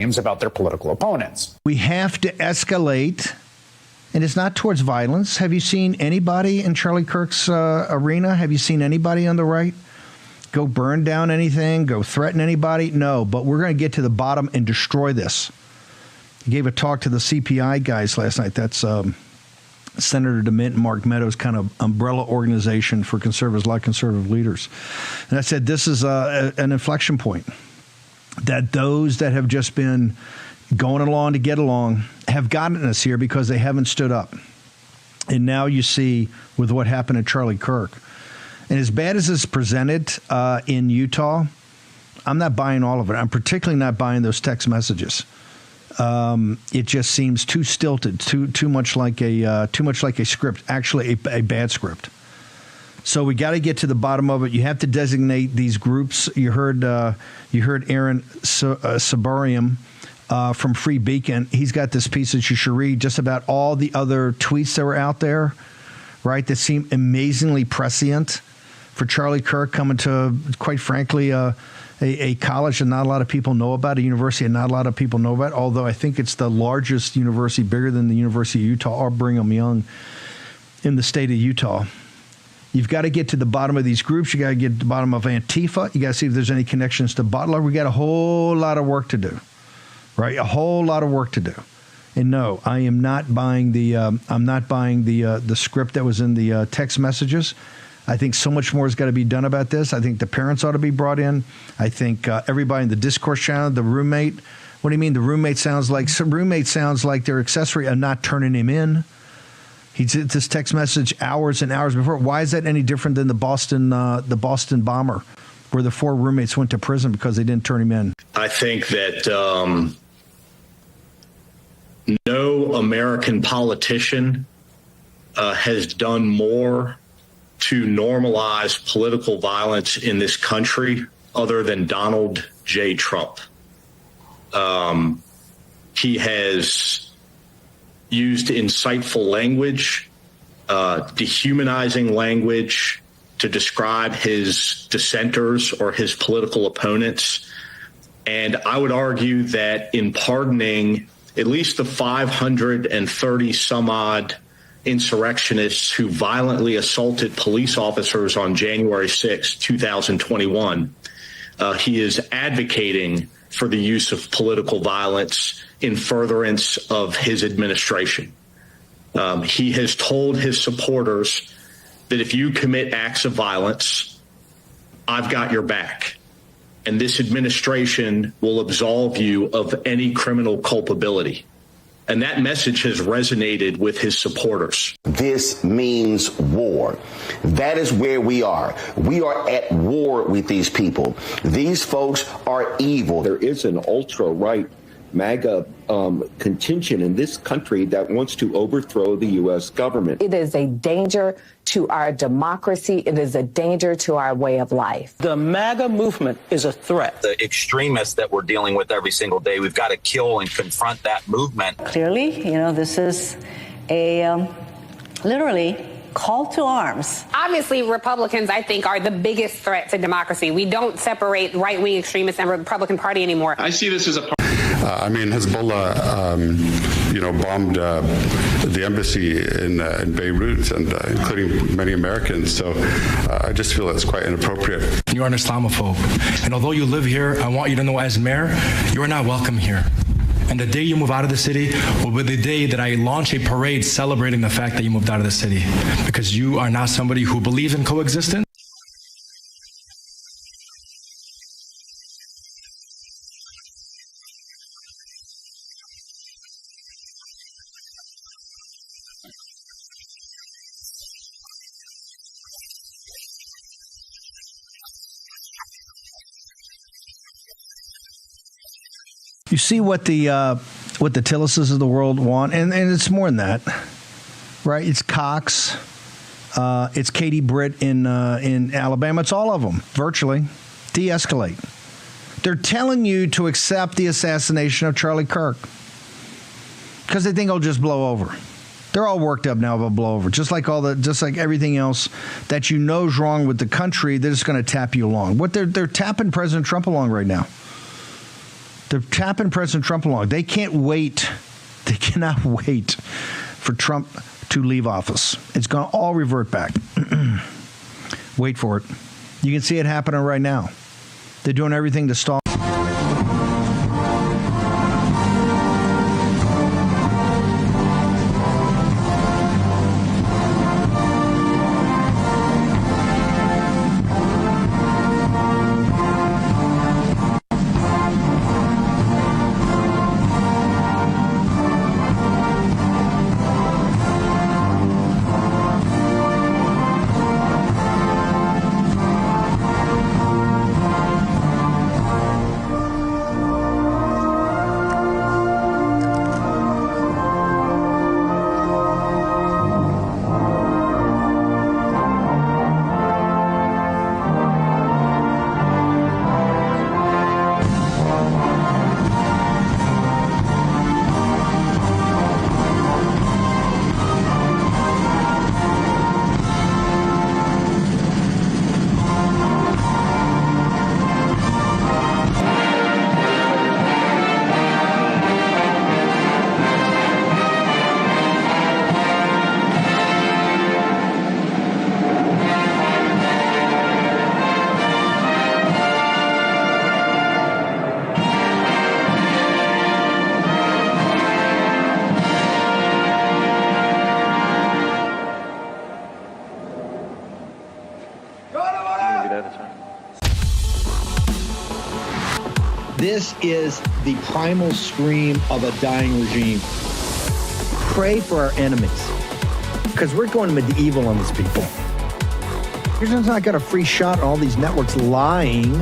about their political opponents. We have to escalate, and it's not towards violence. Have you seen anybody in Charlie Kirk's arena? Have you seen anybody on the right go burn down anything, go threaten anybody? No, but we're going to get to the bottom and destroy this. He gave a talk to the CPI guys last night. That's Senator DeMint and Mark Meadows' kind of umbrella organization for conservatives, like conservative leaders. And I said, this is an inflection point, that those that have just been going along to get along have gotten us here because they haven't stood up. And now you see with what happened at Charlie Kirk. And as bad as it's presented in Utah, I'm not buying all of it. I'm particularly not buying those text messages. It just seems too stilted, too much like a script, actually a bad script. So we got to get to the bottom of it. You have to designate these groups. You heard Aaron Sabarium from Free Beacon. He's got this piece that you should read just about all the other tweets that were out there, right, that seem amazingly prescient for Charlie Kirk coming to, quite frankly, a college that not a lot of people know about, a university that not a lot of people know about, although I think it's the largest university, bigger than the University of Utah or Brigham Young in the state of Utah. You've got to get to the bottom of these groups. You got to get to the bottom of Antifa. You got to see if there's any connections to Butler. We got a whole lot of work to do, right? A whole lot of work to do. And no, I am not buying the script that was in the text messages. I think so much more has got to be done about this. I think the parents ought to be brought in. I think everybody in the discourse channel, the roommate. What do you mean? The roommate sounds like their accessory and not turning him in. He did this text message hours and hours before. Why is that any different than the Boston bomber, where the 4 roommates went to prison because they didn't turn him in? I think that no American politician has done more to normalize political violence in this country other than Donald J. Trump. He has used insightful language, dehumanizing language to describe his dissenters or his political opponents. And I would argue that in pardoning at least the 530 some odd insurrectionists who violently assaulted police officers on January 6, 2021, he is advocating for the use of political violence in furtherance of his administration. He has told his supporters that if you commit acts of violence, I've got your back. And this administration will absolve you of any criminal culpability. And that message has resonated with his supporters. This means war. That is where we are. We are at war with these people. These folks are evil. There is an ultra-right MAGA contingent in this country that wants to overthrow the U.S. government. It is a danger to our democracy. It is a danger to our way of life. The MAGA movement is a threat. The extremists that we're dealing with every single day, we've got to kill and confront that movement. Clearly, this is a literally call to arms. Obviously, Republicans, I think, are the biggest threat to democracy. We don't separate right-wing extremists and Republican Party anymore. I see this as a Hezbollah, bombed the embassy in Beirut, and including many Americans. So I just feel it's quite inappropriate. You are an Islamophobe, and although you live here, I want you to know, as mayor, you are not welcome here. And the day you move out of the city will be the day that I launch a parade celebrating the fact that you moved out of the city, because you are not somebody who believes in coexistence. You see what the Tillises of the world want, and it's more than that, right? It's Cox, it's Katie Britt in Alabama. It's all of them, virtually. De-escalate. They're telling you to accept the assassination of Charlie Kirk because they think it'll just blow over. They're all worked up now about blow over, just like everything else that is wrong with the country. They're just going to tap you along. They're tapping President Trump along right now. They're tapping President Trump along. They can't wait. They cannot wait for Trump to leave office. It's going to all revert back. Wait for it. You can see it happening right now. They're doing everything to stall. This is the primal scream of a dying regime. Pray for our enemies, because we're going medieval on these people. Here's not got a free shot on all these networks lying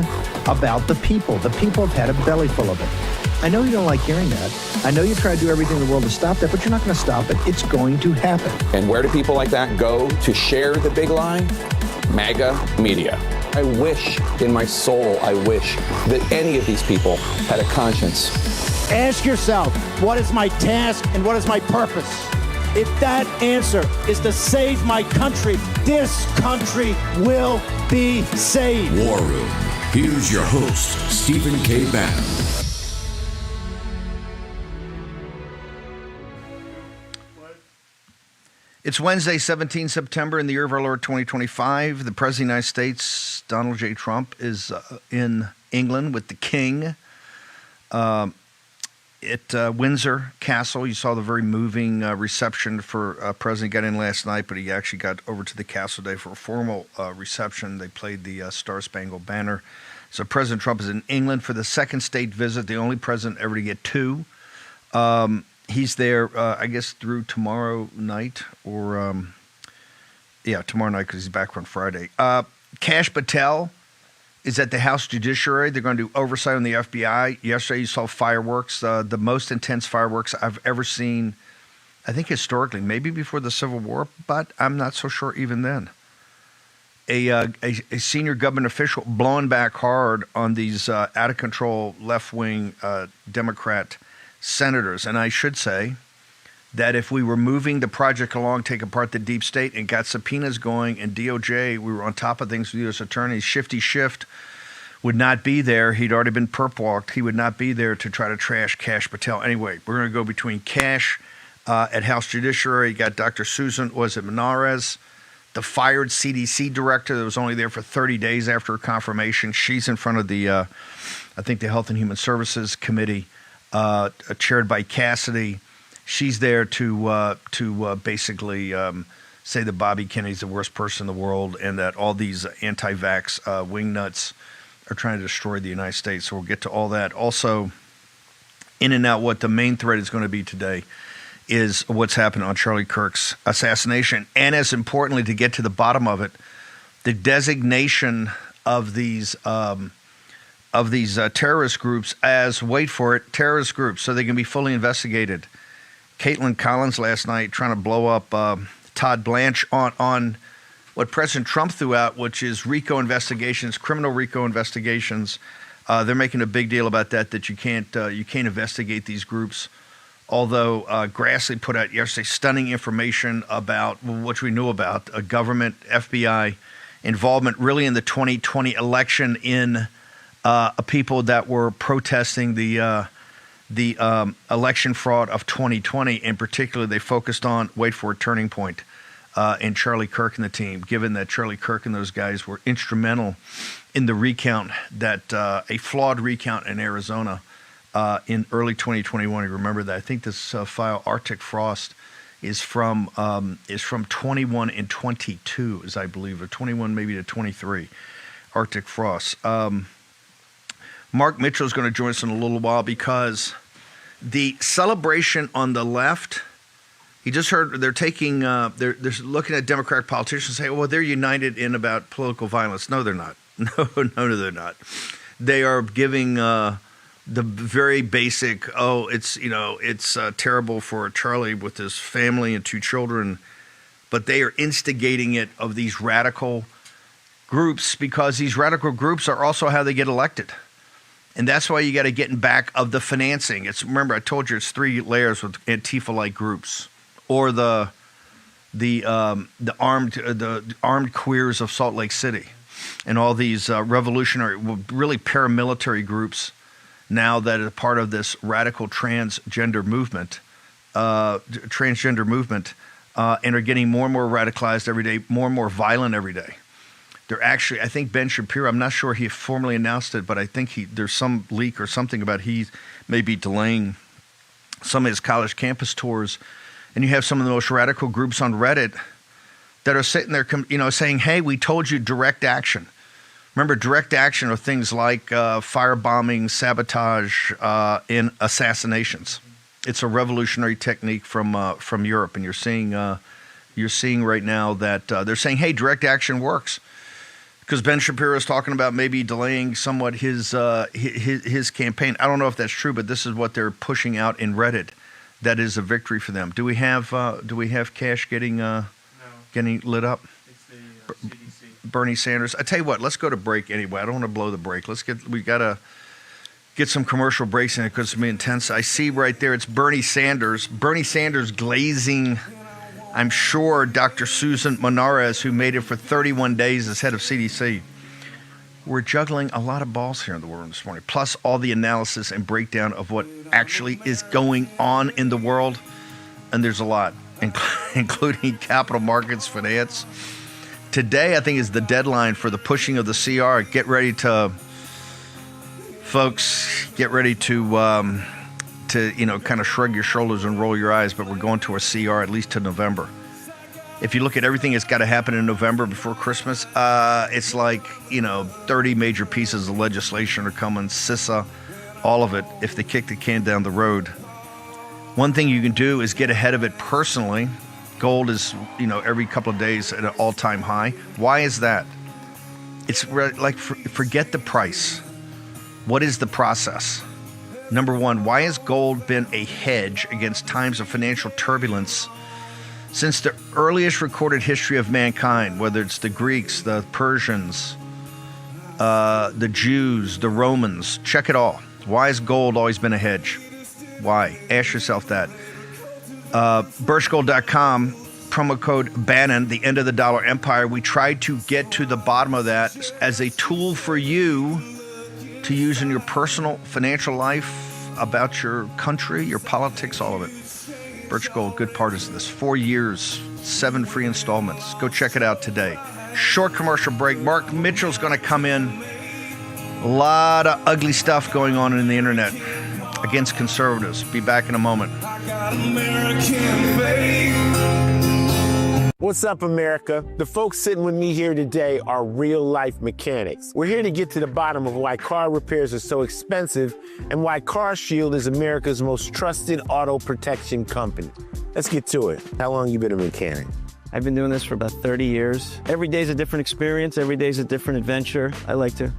about the people. The people have had a belly full of it. I know you don't like hearing that. I know you try to do everything in the world to stop that, but you're not going to stop it. It's going to happen. And where do people like that go to share the big lie? MAGA media. I wish in my soul, I wish that any of these people had a conscience. Ask yourself, what is my task and what is my purpose? If that answer is to save my country, this country will be saved. War Room. Here's your host, Stephen K. Bannon. It's Wednesday, 17 September in the year of our Lord 2025. The President of the United States, Donald J. Trump, is in England with the King at Windsor Castle. You saw the very moving reception for President. Got in last night, but he actually got over to the castle today for a formal reception. They played the Star Spangled Banner. So President Trump is in England for the second state visit, the only president ever to get two. He's there, I guess, through tomorrow night or, tomorrow night because he's back on Friday. Kash Patel is at the House Judiciary. They're going to do oversight on the FBI. Yesterday you saw fireworks, the most intense fireworks I've ever seen, I think historically, maybe before the Civil War, but I'm not so sure even then. A senior government official blowing back hard on these out-of-control left-wing Democrat senators. And I should say that if we were moving the project along, take apart the deep state and got subpoenas going and DOJ, we were on top of things with U.S. attorneys, Shifty Schiff would not be there. He'd already been perp walked. He would not be there to try to trash Kash Patel. Anyway, we're going to go between Kash at House Judiciary. You got Dr. Susan, Menares, the fired CDC director that was only there for 30 days after her confirmation. She's in front of the, I think, the Health and Human Services Committee, chaired by Cassidy. She's there to basically say that Bobby Kennedy's the worst person in the world and that all these anti-vax wingnuts are trying to destroy the United States. So we'll get to all that. Also, in and out, what the main thread is going to be today is what's happened on Charlie Kirk's assassination. And as importantly, to get to the bottom of it, the designation of these terrorist groups as, wait for it, terrorist groups, so they can be fully investigated. Caitlin Collins last night trying to blow up Todd Blanche on what President Trump threw out, which is RICO investigations, criminal RICO investigations. They're making a big deal about that you can't investigate these groups. Although Grassley put out yesterday stunning information about what we knew about government, FBI involvement really in the 2020 election in people that were protesting the election fraud of 2020. In particular, they focused on, wait for it, Turning Point and Charlie Kirk and the team, given that Charlie Kirk and those guys were instrumental in the recount, that a flawed recount in Arizona in early 2021. You remember that? I think this file, Arctic Frost, is from 21 and 22, as I believe, or 21 maybe to 23. Arctic Frost. Mark Mitchell is going to join us in a little while because the celebration on the left, he just heard they're taking, they're looking at Democratic politicians and say, well, they're united in about political violence. No, they're not. No, they're not. They are giving the very basic, it's terrible for Charlie with his family and 2 children, but they are instigating it of these radical groups because these radical groups are also how they get elected. And that's why you got to get in back of the financing. Remember, I told you it's 3 layers with Antifa-like groups, or the armed queers of Salt Lake City, and all these revolutionary, really paramilitary groups now that are part of this radical transgender movement, and are getting more and more radicalized every day, more and more violent every day. They're actually, I think Ben Shapiro, I'm not sure he formally announced it, but I think there's some leak or something about he may be delaying some of his college campus tours. And you have some of the most radical groups on Reddit that are sitting there, saying, hey, we told you direct action. Remember, direct action are things like firebombing, sabotage, and assassinations. It's a revolutionary technique from Europe. And you're seeing right now that they're saying, hey, direct action works. Because Ben Shapiro is talking about maybe delaying somewhat his campaign. I don't know if that's true, but this is what they're pushing out in Reddit. That is a victory for them. Do we have Cash getting lit up? It's the CDC. Bernie Sanders. I tell you what, let's go to break anyway. I don't want to blow the break. We gotta get some commercial breaks in it because it's gonna be intense. I see right there. It's Bernie Sanders. Bernie Sanders glazing, I'm sure, Dr. Susan Monarez, who made it for 31 days as head of CDC. We're juggling a lot of balls here in the world this morning, plus all the analysis and breakdown of what actually is going on in the world. And there's a lot, including capital markets, finance. Today, I think, is the deadline for the pushing of the CR. Get ready to kind of shrug your shoulders and roll your eyes, but we're going to a CR at least to November. If you look at everything that's got to happen in November before Christmas, it's like, 30 major pieces of legislation are coming, CISA, all of it, if they kick the can down the road. One thing you can do is get ahead of it personally. Gold is, every couple of days at an all-time high. Why is that? It's forget the price. What is the process? Number one, why has gold been a hedge against times of financial turbulence since the earliest recorded history of mankind, whether it's the Greeks, the Persians, the Jews, the Romans? Check it all. Why has gold always been a hedge? Why? Ask yourself that. Birchgold.com, promo code Bannon, the end of the dollar empire. We tried to get to the bottom of that as a tool for you to use in your personal financial life, about your country, your politics, all of it. Birch Gold, good partners of this. 4 years, 7 free installments. Go check it out today. Short commercial break. Mark Mitchell's going to come in. A lot of ugly stuff going on in the internet against conservatives. Be back in a moment. What's up, America? The folks sitting with me here today are real-life mechanics. We're here to get to the bottom of why car repairs are so expensive and why CarShield is America's most trusted auto protection company. Let's get to it. How long you been a mechanic? I've been doing this for about 30 years. Every day's a different experience. Every day's a different adventure. I like to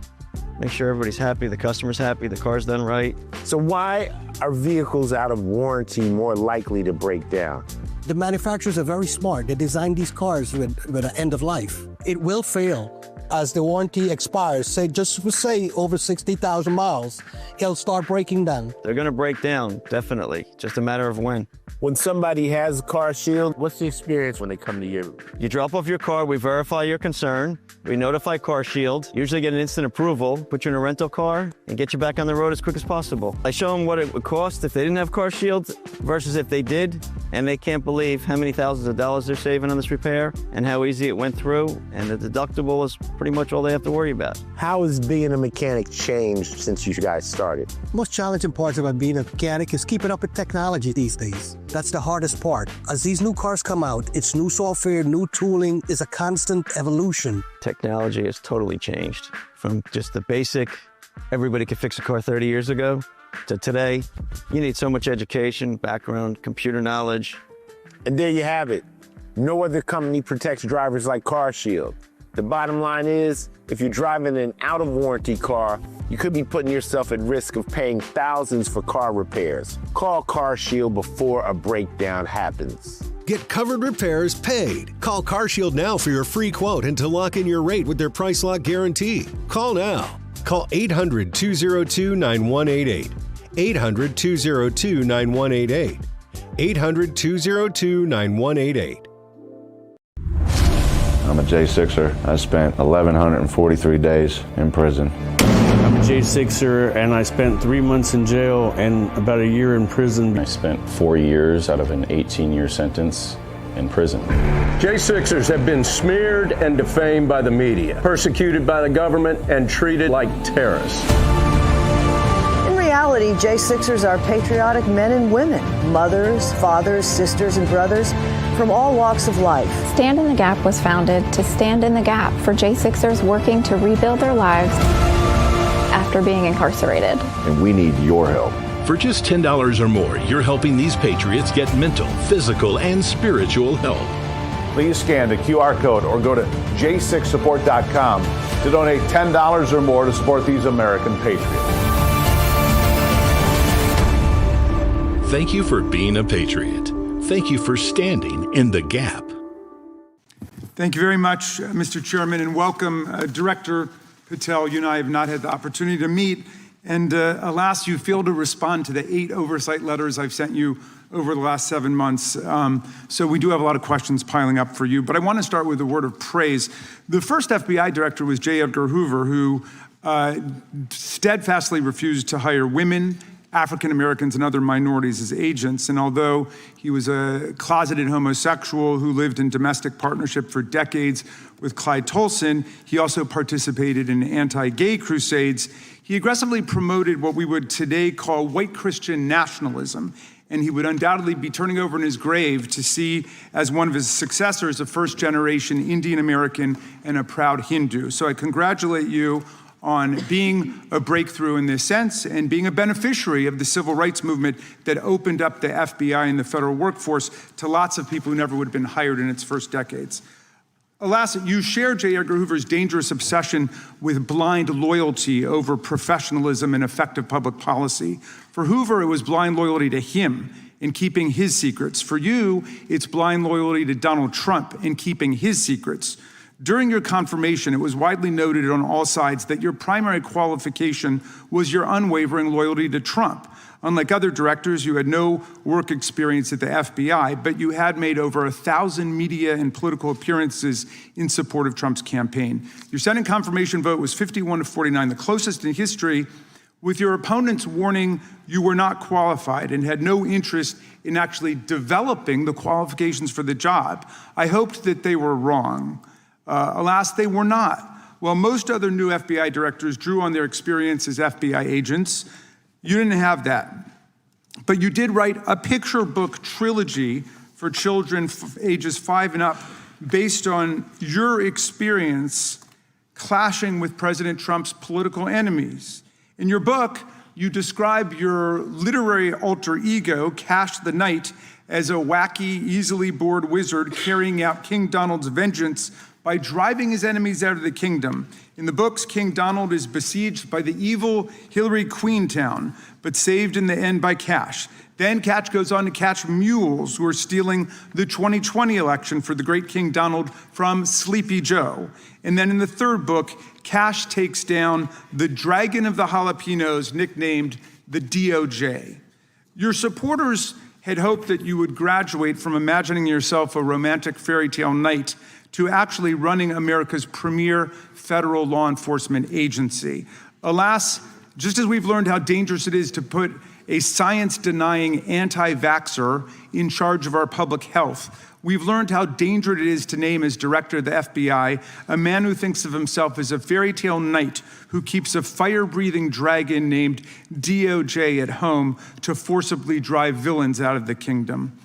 make sure everybody's happy, the customer's happy, the car's done right. So why are vehicles out of warranty more likely to break down? The manufacturers are very smart. They designed these cars with an end of life. It will fail as the warranty expires, say over 60,000 miles, it'll start breaking down. They're going to break down, definitely. Just a matter of when. When somebody has a car shield, what's the experience when they come to you? You drop off your car, we verify your concern, we notify Car Shield, usually get an instant approval, put you in a rental car, and get you back on the road as quick as possible. I show them what it would cost if they didn't have Car Shield versus if they did, and they can't believe how many thousands of dollars they're saving on this repair and how easy it went through, and the deductible is pretty much all they have to worry about. How has being a mechanic changed since you guys started? Most challenging parts about being a mechanic is keeping up with technology these days. That's the hardest part. As these new cars come out, it's new software, new tooling, is a constant evolution. Technology has totally changed from just the basic, everybody could fix a car 30 years ago, to today. You need so much education, background, computer knowledge. And there you have it. No other company protects drivers like Car Shield. The bottom line is, if you're driving an out-of-warranty car, you could be putting yourself at risk of paying thousands for car repairs. Call Car Shield before a breakdown happens. Get covered repairs paid. Call Car Shield now for your free quote and to lock in your rate with their price lock guarantee. Call now. Call 800-202-9188. 800-202-9188. 800-202-9188. I'm a J6er. I spent 1,143 days in prison. I'm a J6er, and I spent 3 months in jail and about a year in prison. I spent 4 years out of an 18-year sentence in prison. J6ers have been smeared and defamed by the media, persecuted by the government, and treated like terrorists. In reality, J6ers are patriotic men and women, mothers, fathers, sisters, and brothers from all walks of life. Stand in the Gap was founded to stand in the gap for J6ers working to rebuild their lives after being incarcerated. And we need your help. For just $10 or more, you're helping these patriots get mental, physical, and spiritual help. Please scan the QR code or go to j6support.com to donate $10 or more to support these American patriots. Thank you for being a patriot. Thank you for standing in the gap. Thank you very much, Mr. Chairman, and welcome, Director Patel. You and I have not had the opportunity to meet, and alas, you failed to respond to the 8 oversight letters I've sent you over the last 7 months. So we do have a lot of questions piling up for you, but I want to start with a word of praise. The first FBI director was J. Edgar Hoover, who steadfastly refused to hire women, African Americans, and other minorities as agents. And although he was a closeted homosexual who lived in domestic partnership for decades with Clyde Tolson, he also participated in anti-gay crusades. He aggressively promoted what we would today call white Christian nationalism. And he would undoubtedly be turning over in his grave to see as one of his successors a first-generation Indian American and a proud Hindu. So I congratulate you on being a breakthrough in this sense and being a beneficiary of the civil rights movement that opened up the FBI and the federal workforce to lots of people who never would have been hired in its first decades. Alas, you share J. Edgar Hoover's dangerous obsession with blind loyalty over professionalism and effective public policy. For Hoover, it was blind loyalty to him in keeping his secrets. For you, it's blind loyalty to Donald Trump in keeping his secrets. During your confirmation, it was widely noted on all sides that your primary qualification was your unwavering loyalty to Trump. Unlike other directors, you had no work experience at the FBI, but you had made over 1,000 media and political appearances in support of Trump's campaign. Your Senate confirmation vote was 51-49, the closest in history, with your opponents warning you were not qualified and had no interest in actually developing the qualifications for the job. I hoped that they were wrong. Alas, they were not. While most other new FBI directors drew on their experience as FBI agents, you didn't have that. But you did write a picture book trilogy for children ages 5 and up based on your experience clashing with President Trump's political enemies. In your book, you describe your literary alter ego, Cash the Knight, as a wacky, easily bored wizard carrying out King Donald's vengeance by driving his enemies out of the kingdom. In the books, King Donald is besieged by the evil Hillary Queentown, but saved in the end by Cash. Then Cash goes on to catch mules who are stealing the 2020 election for the great King Donald from Sleepy Joe. And then in the third book, Cash takes down the dragon of the jalapenos, nicknamed the DOJ. Your supporters had hoped that you would graduate from imagining yourself a romantic fairy tale knight to actually running America's premier federal law enforcement agency. Alas, just as we've learned how dangerous it is to put a science-denying anti-vaxxer in charge of our public health, we've learned how dangerous it is to name as director of the FBI a man who thinks of himself as a fairy tale knight who keeps a fire-breathing dragon named DOJ at home to forcibly drive villains out of the kingdom.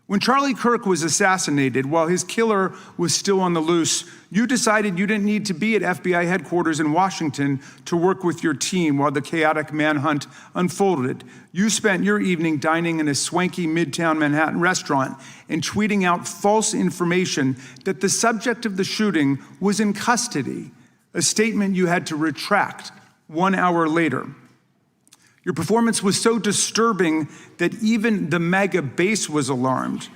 When Charlie Kirk was assassinated, while his killer was still on the loose, you decided you didn't need to be at FBI headquarters in Washington to work with your team while the chaotic manhunt unfolded. You spent your evening dining in a swanky Midtown Manhattan restaurant and tweeting out false information that the subject of the shooting was in custody, a statement you had to retract 1 hour later. Your performance was so disturbing that even the MAGA base was alarmed.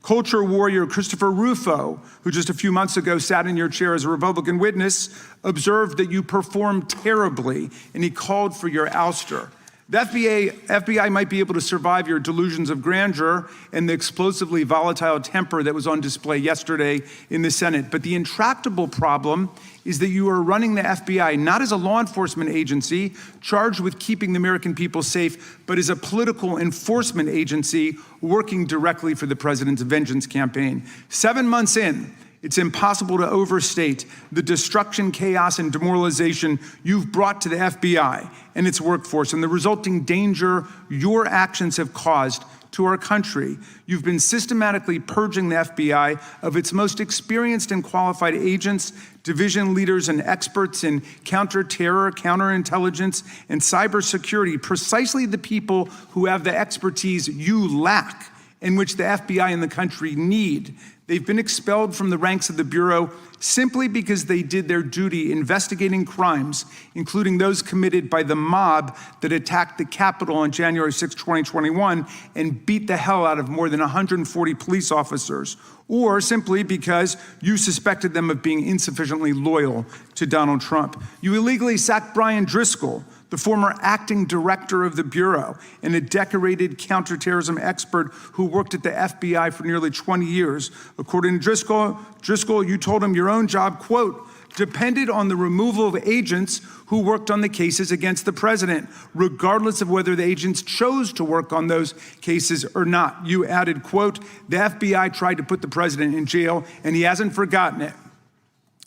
Culture warrior Christopher Rufo, who just a few months ago sat in your chair as a Republican witness, observed that you performed terribly, and he called for your ouster. The FBI might be able to survive your delusions of grandeur and the explosively volatile temper that was on display yesterday in the Senate. But the intractable problem is that you are running the FBI not as a law enforcement agency charged with keeping the American people safe, but as a political enforcement agency working directly for the president's vengeance campaign. 7 months in, it's impossible to overstate the destruction, chaos, and demoralization you've brought to the FBI and its workforce and the resulting danger your actions have caused to our country. You've been systematically purging the FBI of its most experienced and qualified agents, division leaders, and experts in counterterror, counterintelligence, and cybersecurity, precisely the people who have the expertise you lack and which the FBI and the country need. They've been expelled from the ranks of the Bureau simply because they did their duty investigating crimes, including those committed by the mob that attacked the Capitol on January 6, 2021, and beat the hell out of more than 140 police officers, or simply because you suspected them of being insufficiently loyal to Donald Trump. You illegally sacked Brian Driscoll, the former acting director of the Bureau and a decorated counterterrorism expert who worked at the FBI for nearly 20 years. According to Driscoll, you told him your own job, quote, depended on the removal of agents who worked on the cases against the president, regardless of whether the agents chose to work on those cases or not. You added, quote, the FBI tried to put the president in jail and he hasn't forgotten it.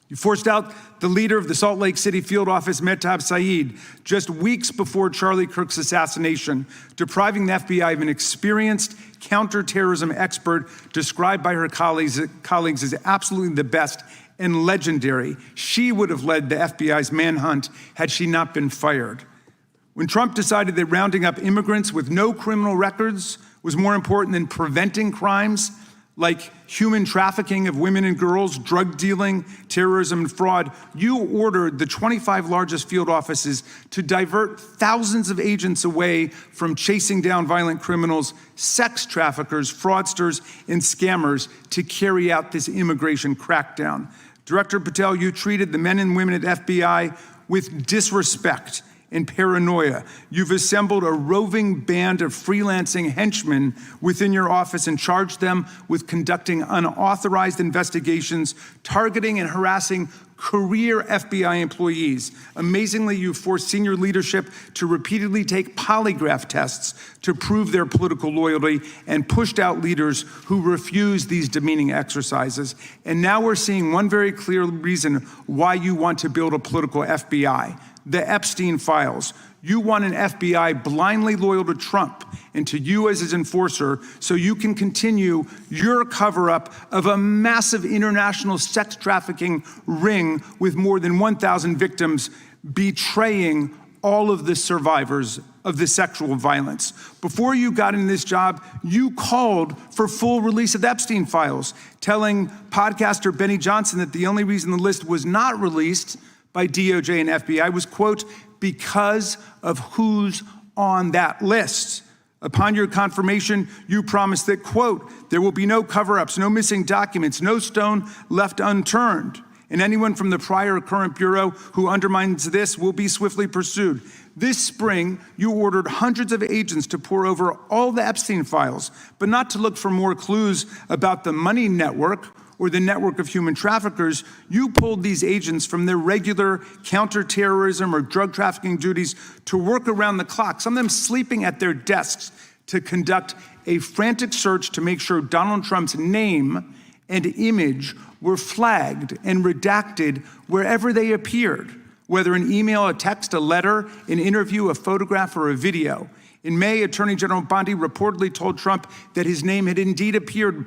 You forced out the leader of the Salt Lake City field office, Mehtab Saeed, just weeks before Charlie Kirk's assassination, depriving the FBI of an experienced counterterrorism expert described by her colleagues as absolutely the best and legendary. She would have led the FBI's manhunt had she not been fired. When Trump decided that rounding up immigrants with no criminal records was more important than preventing crimes like human trafficking of women and girls, drug dealing, terrorism, and fraud, you ordered the 25 largest field offices to divert thousands of agents away from chasing down violent criminals, sex traffickers, fraudsters, and scammers to carry out this immigration crackdown. Director Patel, you treated the men and women at FBI with disrespect and paranoia. You've assembled a roving band of freelancing henchmen within your office and charged them with conducting unauthorized investigations, targeting and harassing career FBI employees. Amazingly, you forced senior leadership to repeatedly take polygraph tests to prove their political loyalty and pushed out leaders who refused these demeaning exercises. And now we're seeing one very clear reason why you want to build a political FBI. The Epstein files. You want an FBI blindly loyal to Trump and to you as his enforcer so you can continue your cover-up of a massive international sex trafficking ring with more than 1,000 victims betraying all of the survivors of the sexual violence. Before you got in this job, you called for full release of the Epstein files, telling podcaster Benny Johnson that the only reason the list was not released by DOJ and FBI was, quote, because of who's on that list. Upon your confirmation, you promised that, quote, there will be no cover-ups, no missing documents, no stone left unturned. And anyone from the prior or current Bureau who undermines this will be swiftly pursued. This spring, you ordered hundreds of agents to pore over all the Epstein files, but not to look for more clues about the money network or the network of human traffickers. You pulled these agents from their regular counterterrorism or drug trafficking duties to work around the clock, some of them sleeping at their desks, to conduct a frantic search to make sure Donald Trump's name and image were flagged and redacted wherever they appeared, whether an email, a text, a letter, an interview, a photograph, or a video. In May, Attorney General Bondi reportedly told Trump that his name had indeed appeared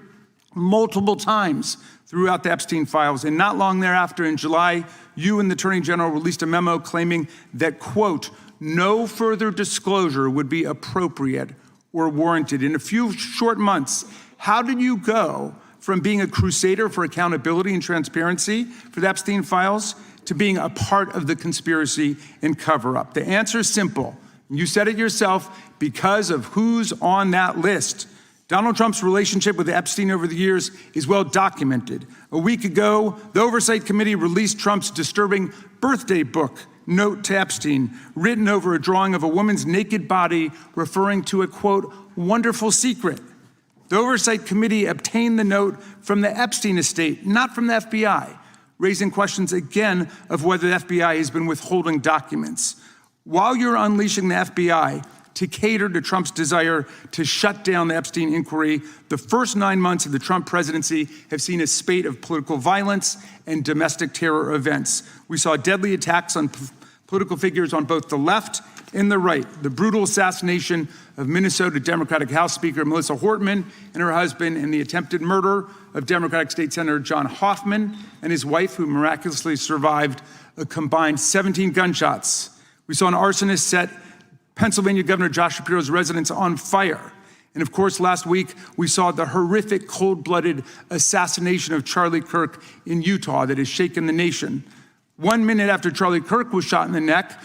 multiple times throughout the Epstein files. And not long thereafter, in July, you and the Attorney General released a memo claiming that, quote, no further disclosure would be appropriate or warranted. In a few short months, how did you go from being a crusader for accountability and transparency for the Epstein files to being a part of the conspiracy and cover-up? The answer is simple. You said it yourself, because of who's on that list. Donald Trump's relationship with Epstein over the years is well documented. A week ago, the Oversight Committee released Trump's disturbing birthday book, Note to Epstein, written over a drawing of a woman's naked body, referring to a, quote, wonderful secret. The Oversight Committee obtained the note from the Epstein estate, not from the FBI, raising questions again of whether the FBI has been withholding documents. While you're unleashing the FBI to cater to Trump's desire to shut down the Epstein inquiry, the first 9 months of the Trump presidency have seen a spate of political violence and domestic terror events. We saw deadly attacks on political figures on both the left and the right. The brutal assassination of Minnesota Democratic House Speaker Melissa Hortman and her husband, and the attempted murder of Democratic State Senator John Hoffman and his wife, who miraculously survived a combined 17 gunshots. We saw an arsonist set Pennsylvania Governor Josh Shapiro's residence on fire. And of course, last week, we saw the horrific, cold-blooded assassination of Charlie Kirk in Utah that has shaken the nation. 1 minute after Charlie Kirk was shot in the neck,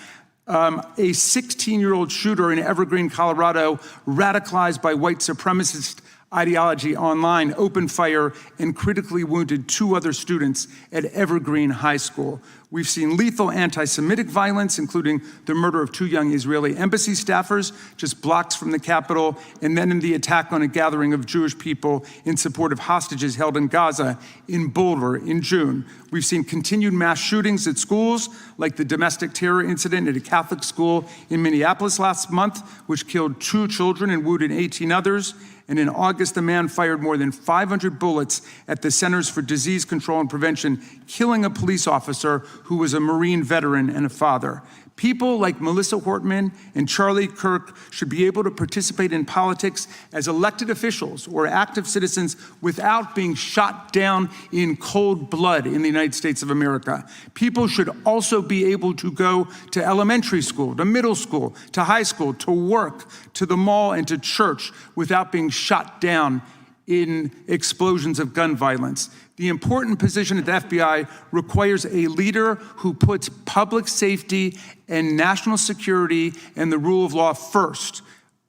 a 16-year-old shooter in Evergreen, Colorado, radicalized by white supremacist ideology online, opened fire and critically wounded 2 other students at Evergreen High School. We've seen lethal anti-Semitic violence, including the murder of 2 young Israeli embassy staffers just blocks from the Capitol, and then in the attack on a gathering of Jewish people in support of hostages held in Gaza in Boulder in June. We've seen continued mass shootings at schools, like the domestic terror incident at a Catholic school in Minneapolis last month, which killed 2 children and wounded 18 others. And in August, a man fired more than 500 bullets at the Centers for Disease Control and Prevention, killing a police officer who was a Marine veteran and a father. People like Melissa Hortman and Charlie Kirk should be able to participate in politics as elected officials or active citizens without being shot down in cold blood in the United States of America. People should also be able to go to elementary school, to middle school, to high school, to work, to the mall, and to church without being shot down in explosions of gun violence. The important position at the FBI requires a leader who puts public safety and national security and the rule of law first.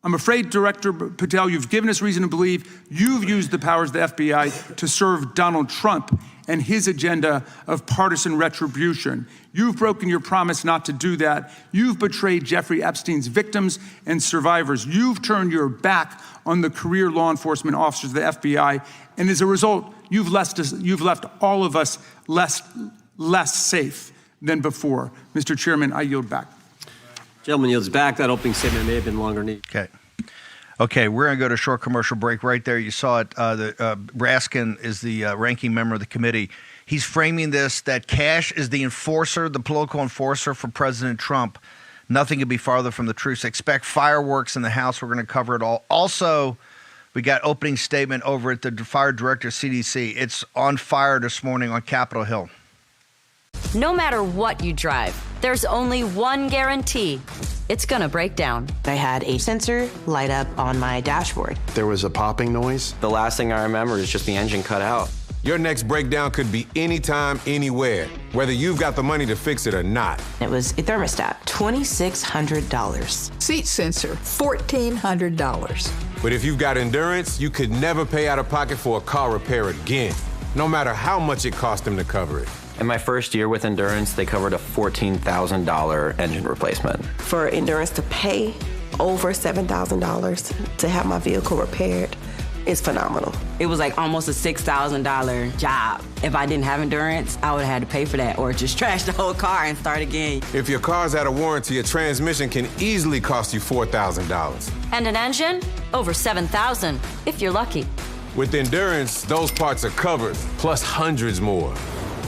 I'm afraid, Director Patel, you've given us reason to believe you've used the powers of the FBI to serve Donald Trump and his agenda of partisan retribution. You've broken your promise not to do that. You've betrayed Jeffrey Epstein's victims and survivors. You've turned your back on the career law enforcement officers of the FBI, and as a result, you've left all of us less safe than before. Mr. Chairman, I yield back. Gentleman yields back. That opening statement may have been longer needed. Okay, we're going to go to a short commercial break right there. You saw it. Raskin is the ranking member of the committee. He's framing this that Cash is the enforcer, the political enforcer for President Trump. Nothing could be farther from the truth. Expect fireworks in the House. We're going to cover it all. Also, we got opening statement over at the fire director CDC. It's on fire this morning on Capitol Hill. No matter what you drive, there's only one guarantee. It's gonna break down. I had a sensor light up on my dashboard. There was a popping noise. The last thing I remember is just the engine cut out. Your next breakdown could be anytime, anywhere, whether you've got the money to fix it or not. It was a thermostat, $2,600. Seat sensor, $1,400. But if you've got Endurance, you could never pay out of pocket for a car repair again, no matter how much it cost them to cover it. In my first year with Endurance, they covered a $14,000 engine replacement. For Endurance to pay over $7,000 to have my vehicle repaired is phenomenal. It was like almost a $6,000 job. If I didn't have Endurance, I would have had to pay for that or just trash the whole car and start again. If your car's out of warranty, a transmission can easily cost you $4,000. And an engine? Over $7,000, if you're lucky. With Endurance, those parts are covered, plus hundreds more.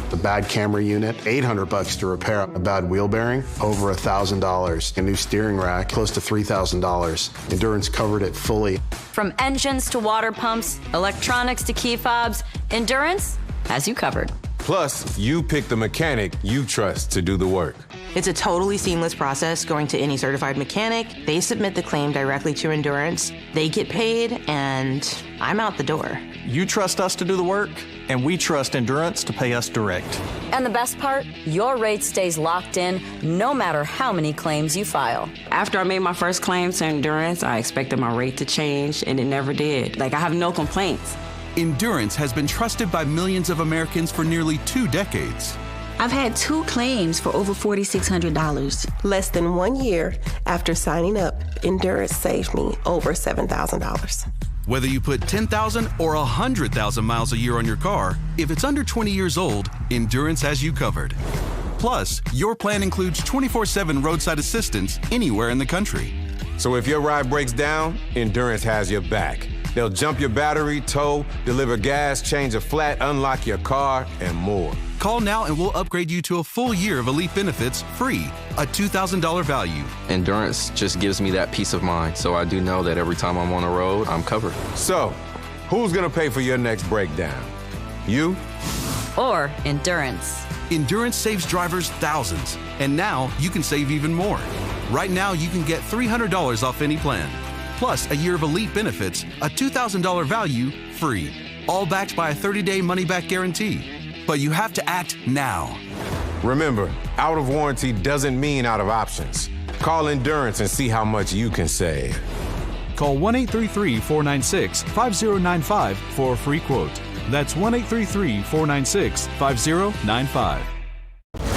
The bad camera unit, $800 to repair a bad wheel bearing, over $1,000. A new steering rack, close to $3,000. Endurance covered it fully. From engines to water pumps, electronics to key fobs, Endurance has you covered. Plus, you pick the mechanic you trust to do the work. It's a totally seamless process going to any certified mechanic. They submit the claim directly to Endurance. They get paid, and I'm out the door. You trust us to do the work, and we trust Endurance to pay us direct. And the best part, your rate stays locked in no matter how many claims you file. After I made my first claim to Endurance, I expected my rate to change, and it never did. Like, I have no complaints. Endurance has been trusted by millions of Americans for nearly 2 decades. I've had 2 claims for over $4,600. Less than 1 year after signing up, Endurance saved me over $7,000. Whether you put 10,000 or 100,000 miles a year on your car, if it's under 20 years old, Endurance has you covered. Plus, your plan includes 24/7 roadside assistance anywhere in the country. So if your ride breaks down, Endurance has your back. They'll jump your battery, tow, deliver gas, change a flat, unlock your car, and more. Call now and we'll upgrade you to a full year of elite benefits free, a $2,000 value. Endurance just gives me that peace of mind, so I do know that every time I'm on the road, I'm covered. So, who's gonna pay for your next breakdown? You? Or Endurance. Endurance saves drivers thousands, and now you can save even more. Right now, you can get $300 off any plan, plus a year of elite benefits, a $2,000 value free, all backed by a 30-day money-back guarantee. But you have to act now. Remember, out of warranty doesn't mean out of options. Call Endurance and see how much you can save. Call 1-833-496-5095 for a free quote. That's 1-833-496-5095.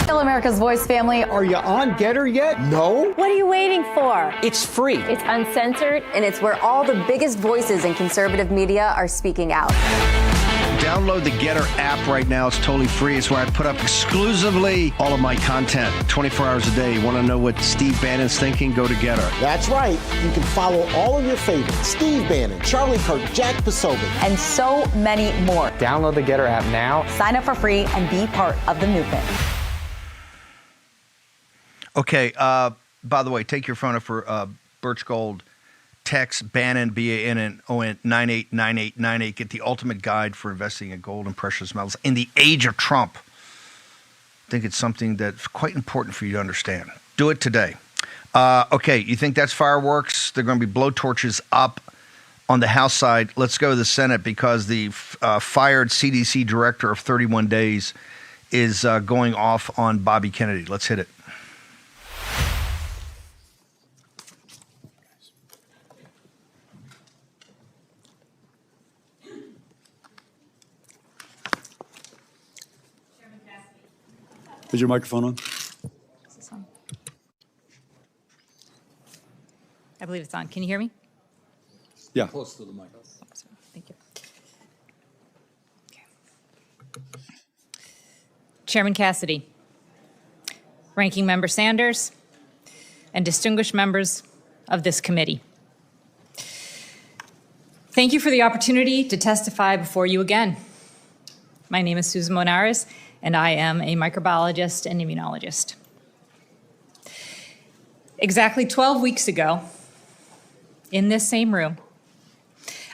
Hello, America's Voice family. Are you on Getter yet? No? What are you waiting for? It's free. It's uncensored, and it's where all the biggest voices in conservative media are speaking out. Download the Getter app right now. It's totally free. It's where I put up exclusively all of my content 24 hours a day. You want to know what Steve Bannon's thinking? Go to Getter. That's right. You can follow all of your favorites. Steve Bannon, Charlie Kirk, Jack Posobiec. And so many more. Download the Getter app now. Sign up for free and be part of the movement. Okay. By the way, take your phone up for Birch Gold. Text Bannon, B-A-N-N-O-N, 989898. Get the ultimate guide for investing in gold and precious metals in the age of Trump. I think it's something that's quite important for you to understand. Do it today. Okay, you think that's fireworks? They're going to be blowtorches up on the House side. Let's go to the Senate because the fired CDC director of 31 days is going off on Bobby Kennedy. Let's hit it. Is your microphone on? Is this on? I believe it's on. Can you hear me? Yeah. Close to the mic. Thank you. Okay. Chairman Cassidy, Ranking Member Sanders, and distinguished members of this committee. Thank you for the opportunity to testify before you again. My name is Susan Monares, and I am a microbiologist and immunologist. Exactly 12 weeks ago, in this same room,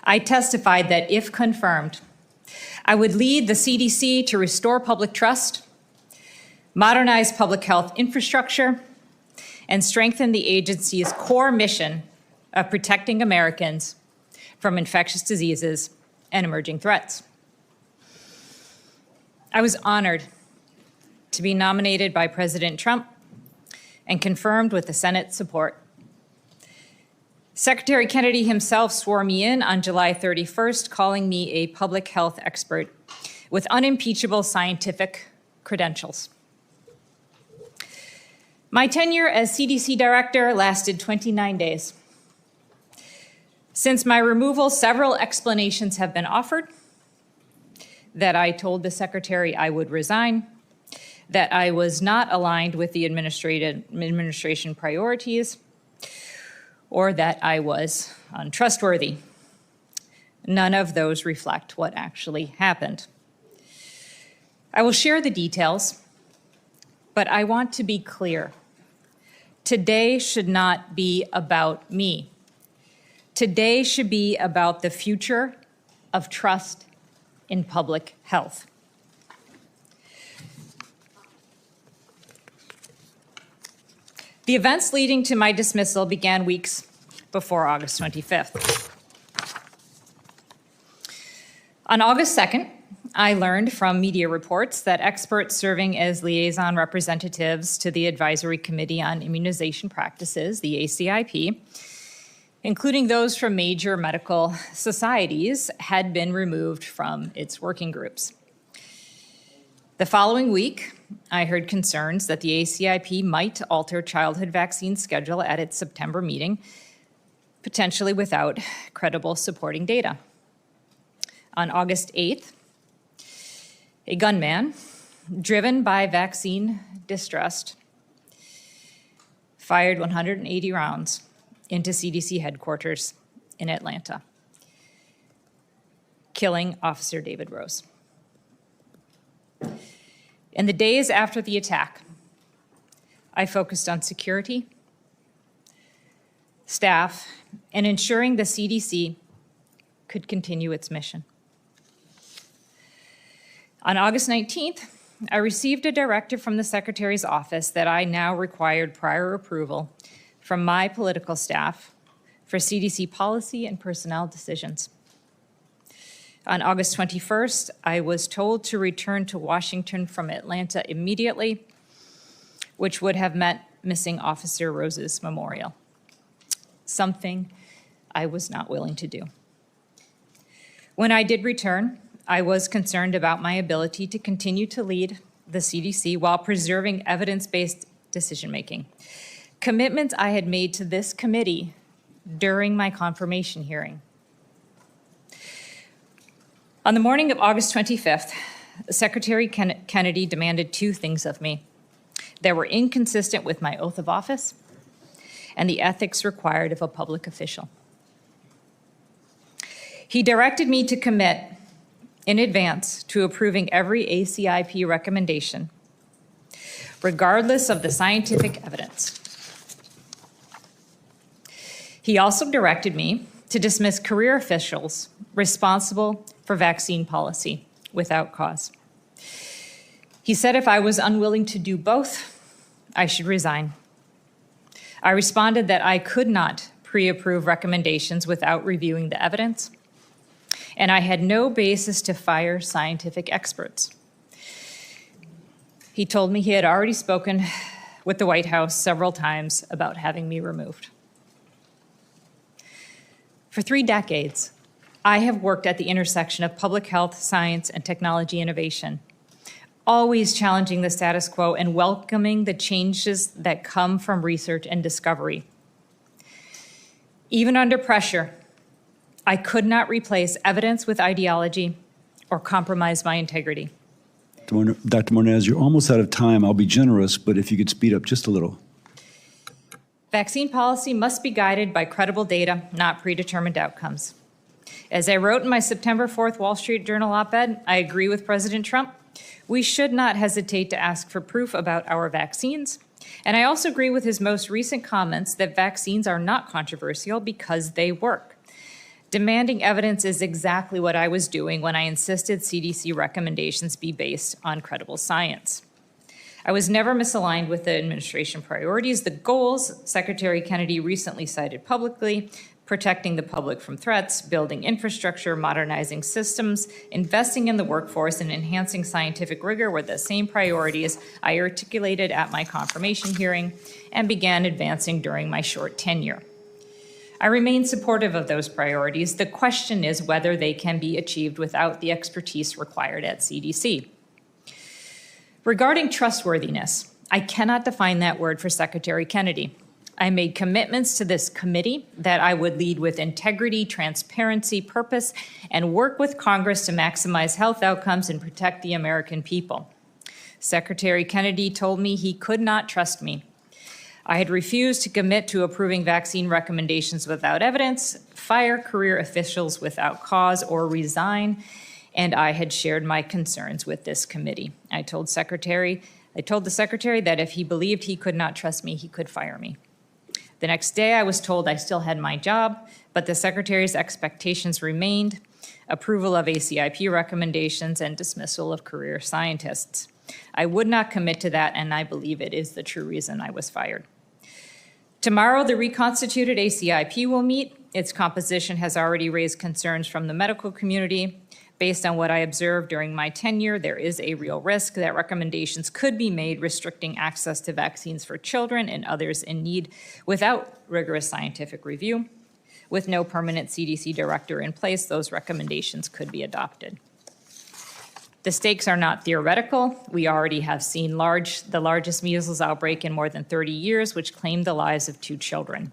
I testified that if confirmed, I would lead the CDC to restore public trust, modernize public health infrastructure, and strengthen the agency's core mission of protecting Americans from infectious diseases and emerging threats. I was honored to be nominated by President Trump and confirmed with the Senate's support. Secretary Kennedy himself swore me in on July 31st, calling me a public health expert with unimpeachable scientific credentials. My tenure as CDC director lasted 29 days. Since my removal, several explanations have been offered: that I told the secretary I would resign, that I was not aligned with the administration priorities, or that I was untrustworthy. None of those reflect what actually happened. I will share the details, but I want to be clear. Today should not be about me. Today should be about the future of trust in public health. The events leading to my dismissal began weeks before August 25th. On August 2nd, I learned from media reports that experts serving as liaison representatives to the Advisory Committee on Immunization Practices, the ACIP, including those from major medical societies, had been removed from its working groups. The following week, I heard concerns that the ACIP might alter childhood vaccine schedule at its September meeting, potentially without credible supporting data. On August 8th, a gunman, driven by vaccine distrust, fired 180 rounds into CDC headquarters in Atlanta, killing Officer David Rose. In the days after the attack, I focused on security, staff, and ensuring the CDC could continue its mission. On August 19th, I received a directive from the Secretary's office that I now required prior approval from my political staff for CDC policy and personnel decisions. On August 21st, I was told to return to Washington from Atlanta immediately, which would have meant missing Officer Rose's memorial, something I was not willing to do. When I did return, I was concerned about my ability to continue to lead the CDC while preserving evidence-based decision-making, commitments I had made to this committee during my confirmation hearing. On the morning of August 25th, Secretary Kennedy demanded two things of me that were inconsistent with my oath of office and the ethics required of a public official. He directed me to commit in advance to approving every ACIP recommendation, regardless of the scientific evidence. He also directed me to dismiss career officials responsible for vaccine policy without cause. He said if I was unwilling to do both, I should resign. I responded that I could not pre-approve recommendations without reviewing the evidence, and I had no basis to fire scientific experts. He told me he had already spoken with the White House several times about having me removed. For 3 decades, I have worked at the intersection of public health, science, and technology innovation, always challenging the status quo and welcoming the changes that come from research and discovery. Even under pressure, I could not replace evidence with ideology or compromise my integrity. Dr. Monez, you're almost out of time. I'll be generous, but if you could speed up just a little. Vaccine policy must be guided by credible data, not predetermined outcomes. As I wrote in my September 4th Wall Street Journal op-ed, I agree with President Trump. We should not hesitate to ask for proof about our vaccines. And I also agree with his most recent comments that vaccines are not controversial because they work. Demanding evidence is exactly what I was doing when I insisted CDC recommendations be based on credible science. I was never misaligned with the administration priorities. The goals Secretary Kennedy recently cited publicly: protecting the public from threats, building infrastructure, modernizing systems, investing in the workforce, and enhancing scientific rigor were the same priorities I articulated at my confirmation hearing and began advancing during my short tenure. I remain supportive of those priorities. The question is whether they can be achieved without the expertise required at CDC. Regarding trustworthiness, I cannot define that word for Secretary Kennedy. I made commitments to this committee that I would lead with integrity, transparency, purpose, and work with Congress to maximize health outcomes and protect the American people. Secretary Kennedy told me he could not trust me. I had refused to commit to approving vaccine recommendations without evidence, fire career officials without cause, or resign, and I had shared my concerns with this committee. I told the secretary that if he believed he could not trust me, he could fire me. The next day, I was told I still had my job, but the secretary's expectations remained: approval of ACIP recommendations and dismissal of career scientists. I would not commit to that, and I believe it is the true reason I was fired. Tomorrow, the reconstituted ACIP will meet. Its composition has already raised concerns from the medical community. Based on what I observed during my tenure, there is a real risk that recommendations could be made restricting access to vaccines for children and others in need without rigorous scientific review. With no permanent CDC director in place, those recommendations could be adopted. The stakes are not theoretical. We already have seen the largest measles outbreak in more than 30 years, which claimed the lives of 2 children.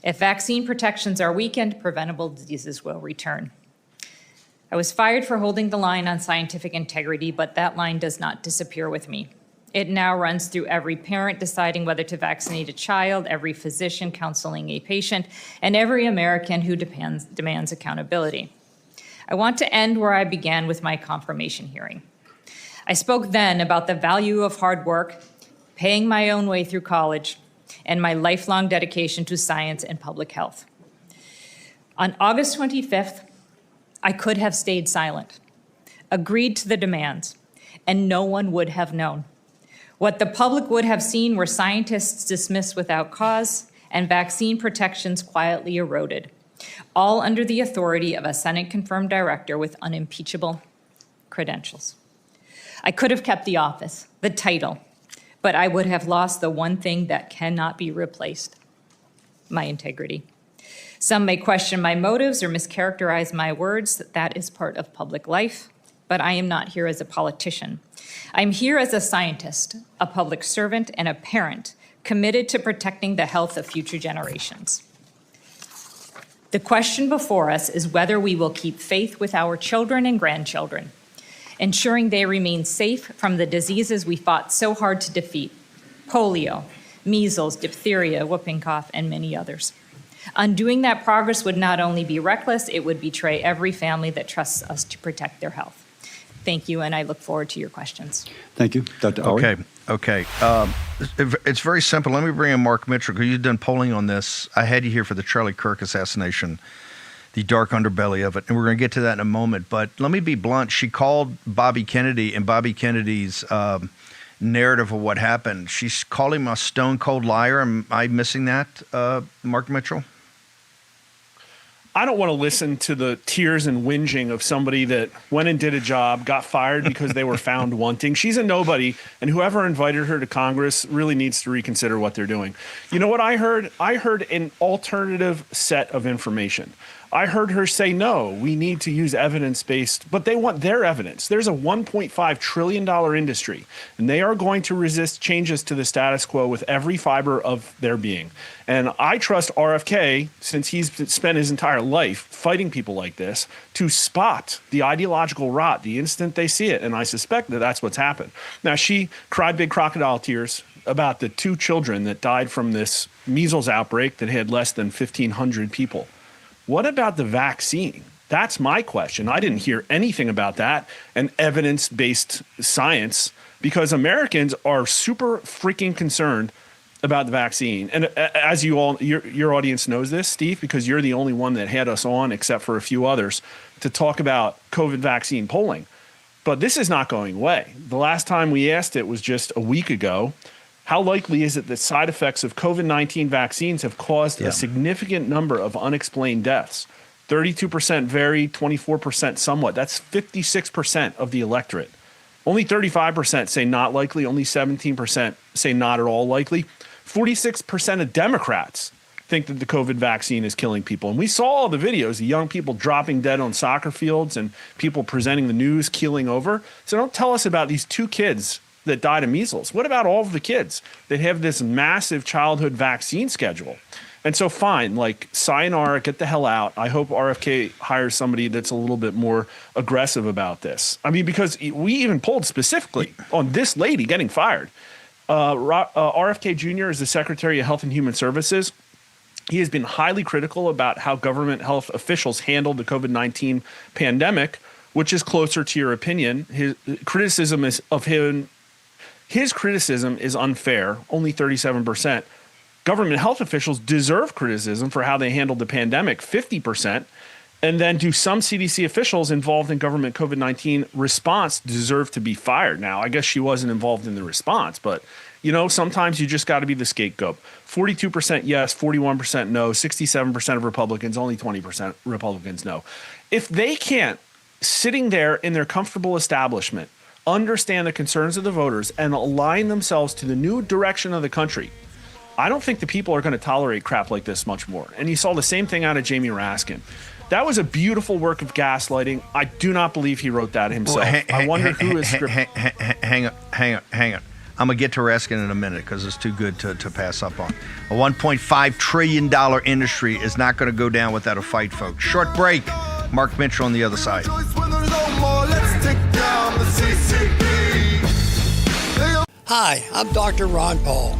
If vaccine protections are weakened, preventable diseases will return. I was fired for holding the line on scientific integrity, but that line does not disappear with me. It now runs through every parent deciding whether to vaccinate a child, every physician counseling a patient, and every American who demands accountability. I want to end where I began with my confirmation hearing. I spoke then about the value of hard work, paying my own way through college, and my lifelong dedication to science and public health. On August 25th, I could have stayed silent, agreed to the demands, and no one would have known. What the public would have seen were scientists dismissed without cause and vaccine protections quietly eroded, all under the authority of a Senate-confirmed director with unimpeachable credentials. I could have kept the office, the title, but I would have lost the one thing that cannot be replaced: my integrity. Some may question my motives or mischaracterize my words. That is part of public life, but I am not here as a politician. I'm here as a scientist, a public servant, and a parent committed to protecting the health of future generations. The question before us is whether we will keep faith with our children and grandchildren, ensuring they remain safe from the diseases we fought so hard to defeat: polio, measles, diphtheria, whooping cough, and many others. Undoing that progress would not only be reckless, it would betray every family that trusts us to protect their health. Thank you, and I look forward to your questions. Thank you. Dr. Ari? Okay. It's very simple. Let me bring in Mark Mitchell, because you've done polling on this. I had you here for the Charlie Kirk assassination, the dark underbelly of it, and we're going to get to that in a moment. But let me be blunt. She called Bobby Kennedy and Bobby Kennedy's narrative of what happened. She's called him a stone-cold liar. Am I missing that, Mark Mitchell? I don't want to listen to the tears and whinging of somebody that went and did a job, got fired because they were found wanting. She's a nobody, and whoever invited her to Congress really needs to reconsider what they're doing. You know what I heard? I heard an alternative set of information. I heard her say, no, we need to use evidence-based, but they want their evidence. There's a $1.5 trillion industry, and they are going to resist changes to the status quo with every fiber of their being. And I trust RFK, since he's spent his entire life fighting people like this, to spot the ideological rot the instant they see it. And I suspect that that's what's happened. Now, she cried big crocodile tears about the 2 children that died from this measles outbreak that had less than 1,500 people. What about the vaccine? That's my question. I didn't hear anything about that and evidence-based science, because Americans are super freaking concerned about the vaccine. And as you all, your audience knows this, Steve, because you're the only one that had us on, except for a few others, to talk about COVID vaccine polling. But this is not going away. The last time we asked it was just a week ago. How likely is it that side effects of COVID-19 vaccines have caused a significant number of unexplained deaths? 32% very, 24% somewhat. That's 56% of the electorate. Only 35% say not likely. Only 17% say not at all likely. 46% of Democrats think that the COVID vaccine is killing people. And we saw all the videos of young people dropping dead on soccer fields and people presenting the news keeling over. So don't tell us about these 2 kids that died of measles. What about all of the kids that have this massive childhood vaccine schedule? And so fine, like sayonara, get the hell out. I hope RFK hires somebody that's a little bit more aggressive about this. I mean, because we even polled specifically on this lady getting fired. RFK Jr. is the Secretary of Health and Human Services. He has been highly critical about how government health officials handled the COVID-19 pandemic, which is closer to your opinion. His criticism is unfair, only 37%. Government health officials deserve criticism for how they handled the pandemic, 50%. And then do some CDC officials involved in government COVID-19 response deserve to be fired? Now, I guess she wasn't involved in the response, but sometimes you just got to be the scapegoat. 42% yes, 41% no, 67% of Republicans, only 20% Republicans no. If they can't, sitting there in their comfortable establishment, understand the concerns of the voters and align themselves to the new direction of the country, I don't think the people are going to tolerate crap like this much more. And you saw the same thing out of Jamie Raskin. That was a beautiful work of gaslighting. I do not believe he wrote that himself. I wonder who is scripting. Hang on. I'm going to get to Raskin in a minute because it's too good to pass up on. A $1.5 trillion industry is not going to go down without a fight, folks. Short break. Mark Mitchell on the other side. Hi, I'm Dr. Ron Paul.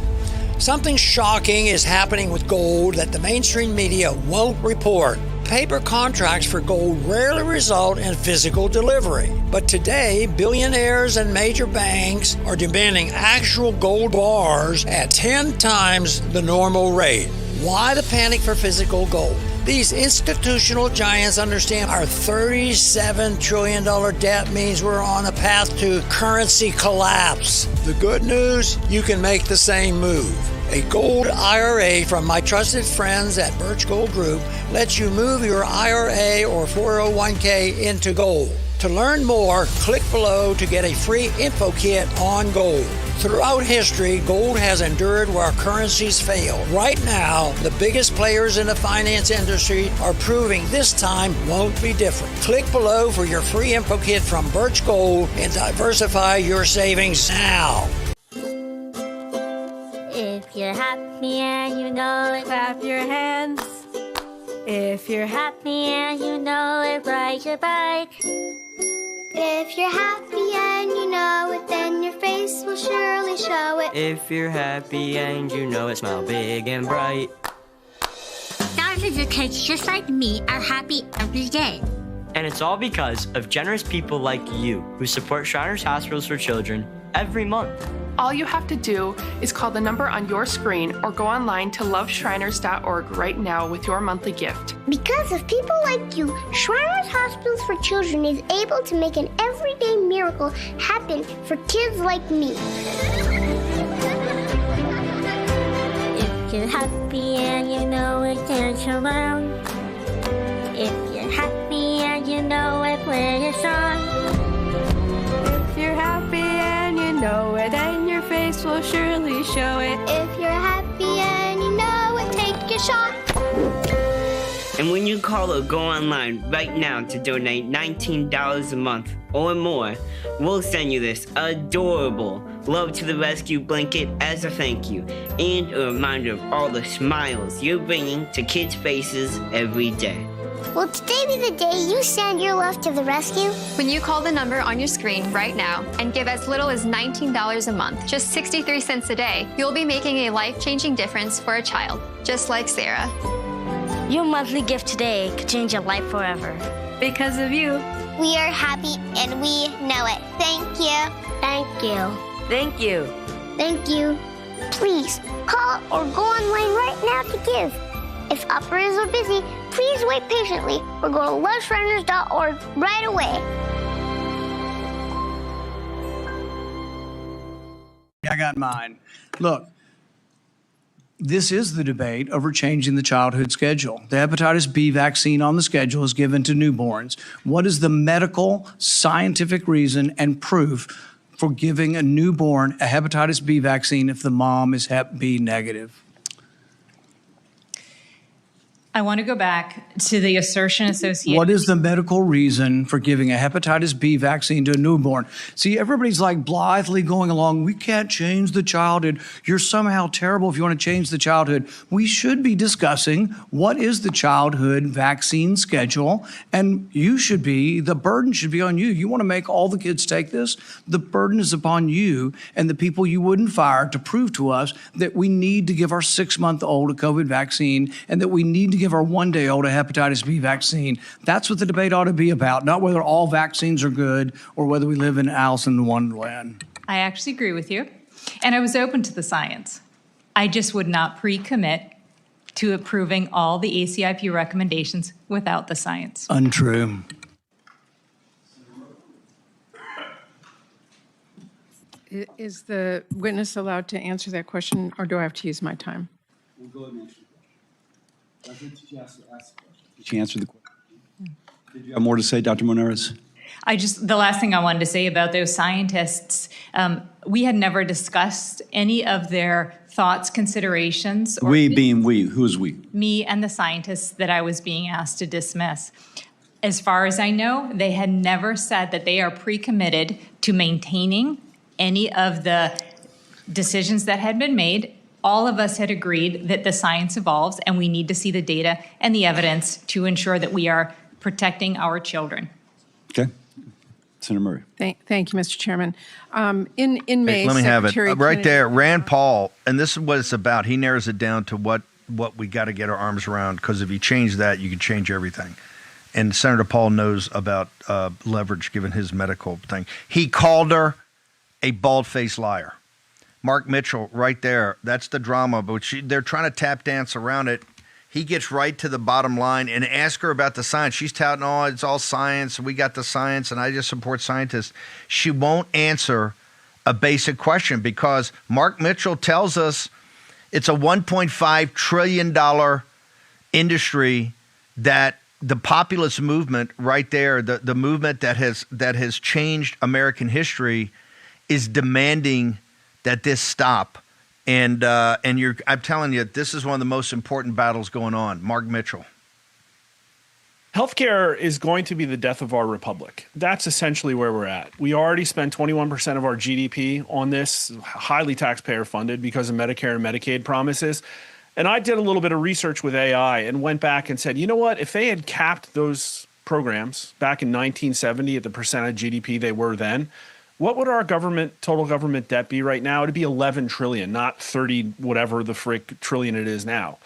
Something shocking is happening with gold that the mainstream media won't report. Paper contracts for gold rarely result in physical delivery. But today, billionaires and major banks are demanding actual gold bars at 10 times the normal rate. Why the panic for physical gold? These institutional giants understand our $37 trillion debt means we're on a path to currency collapse. The good news, you can make the same move. A gold IRA from my trusted friends at Birch Gold Group lets you move your IRA or 401k into gold. To learn more, click below to get a free info kit on gold. Throughout history, gold has endured where currencies fail. Right now, the biggest players in the finance industry are proving this time won't be different. Click below for your free info kit from Birch Gold and diversify your savings now. If you're happy and you know it, clap your hands. If you're happy and you know it, ride your bike. If you're happy and you know it, then your face will surely show it. If you're happy and you know it, smile big and bright. Thousands of kids just like me are happy every day. And it's all because of generous people like you who support Shriners Hospitals for Children every month. All you have to do is call the number on your screen or go online to loveshriners.org right now with your monthly gift. Because of people like you, Shriners Hospitals for Children is able to make an everyday miracle happen for kids like me. If you're happy and you know it, dance around. If you're happy and you know it, play a song. If you're happy and you know it, then your face will surely show it. If you're happy and you know it, take a shot. And when you call or go online right now to donate $19 a month or more, we'll send you this adorable Love to the Rescue blanket as a thank you and a reminder of all the smiles you're bringing to kids' faces every day. Will today be the day you send your love to the rescue? When you call the number on your screen right now and give as little as $19 a month, just 63 cents a day, you'll be making a life-changing difference for a child, just like Sarah. Your monthly gift today could change your life forever. Because of you. We are happy and we know it. Thank you. Thank you. Thank you. Thank you. Please call or go online right now to give. If operators are busy, please wait patiently or go to loveshriners.org right away. I got mine. Look, this is the debate over changing the childhood schedule. The hepatitis B vaccine on the schedule is given to newborns. What is the medical, scientific reason and proof for giving a newborn a hepatitis B vaccine if the mom is Hep B negative? I want to go back to the assertion associated. What is the medical reason for giving a hepatitis B vaccine to a newborn? See, everybody's like blithely going along. We can't change the childhood. You're somehow terrible if you want to change the childhood. We should be discussing what is the childhood vaccine schedule, and the burden should be on you. You want to make all the kids take this? The burden is upon you and the people you wouldn't fire to prove to us that we need to give our 6-month-old a COVID vaccine and that we need to give our 1-day-old a hepatitis B vaccine. That's what the debate ought to be about, not whether all vaccines are good or whether we live in Alice in Wonderland. I actually agree with you, and I was open to the science. I just would not pre-commit to approving all the ACIP recommendations without the science. Untrue. Is the witness allowed to answer that question, or do I have to use my time? We'll go ahead and answer. I think she asked the question. Did she answer the question? Did you have more to say, Dr. Moneris? The last thing I wanted to say about those scientists, we had never discussed any of their thoughts, considerations. We being we. Who's we? Me and the scientists that I was being asked to dismiss. As far as I know, they had never said that they are pre-committed to maintaining any of the decisions that had been made. All of us had agreed that the science evolves and we need to see the data and the evidence to ensure that we are protecting our children. Okay. Senator Murray. Thank you, Mr. Chairman. In May, let me have it. Secretary Right Kennedy- there, Rand Paul, and this is what it's about. He narrows it down to what we got to get our arms around, because if you change that, you can change everything. And Senator Paul knows about leverage given his medical thing. He called her a bald-faced liar. Mark Mitchell, right there, that's the drama, but they're trying to tap dance around it. He gets right to the bottom line and asks her about the science. She's touting, oh, it's all science, we got the science, and I just support scientists. She won't answer a basic question because Mark Mitchell tells us it's a $1.5 trillion industry that the populist movement right there, the movement that has changed American history, is demanding that this stop. And I'm telling you, this is one of the most important battles going on. Mark Mitchell. Healthcare is going to be the death of our republic. That's essentially where we're at. We already spend 21% of our GDP on this, highly taxpayer funded because of Medicare and Medicaid promises. And I did a little bit of research with AI and went back and said, you know what, if they had capped those programs back in 1970 at the percent of GDP they were then, what would our total government debt be right now? It'd be 11 trillion, not 30 whatever the frick trillion it is now.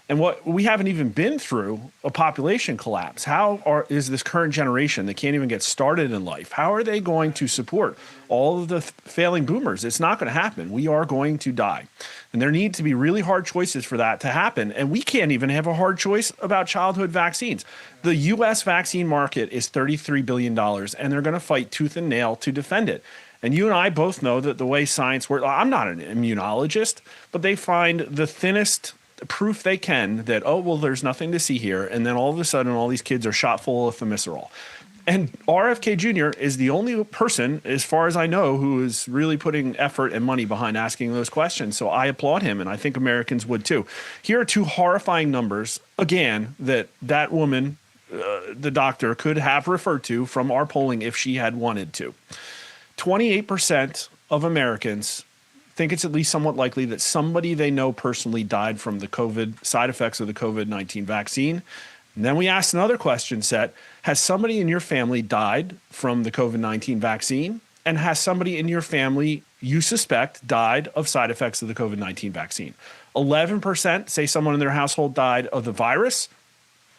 And what we haven't even been through a population collapse. Is this current generation that can't even get started in life? How are they going to support all of the failing boomers? It's not going to happen. We are going to die. And there need to be really hard choices for that to happen. And we can't even have a hard choice about childhood vaccines. The U.S. vaccine market is $33 billion, and they're going to fight tooth and nail to defend it. And you and I both know that the way science works, I'm not an immunologist, but they find the thinnest proof they can that, oh, well, there's nothing to see here. And then all of a sudden, all these kids are shot full of thimerosal. And RFK Jr. is the only person, as far as I know, who is really putting effort and money behind asking those questions. So I applaud him, and I think Americans would too. Here are two horrifying numbers, again, that woman, the doctor, could have referred to from our polling if she had wanted to. 28% of Americans think it's at least somewhat likely that somebody they know personally died from the COVID side effects of the COVID-19 vaccine. And then we asked another question set, has somebody in your family died from the COVID-19 vaccine? And has somebody in your family you suspect died of side effects of the COVID-19 vaccine? 11% say someone in their household died of the virus.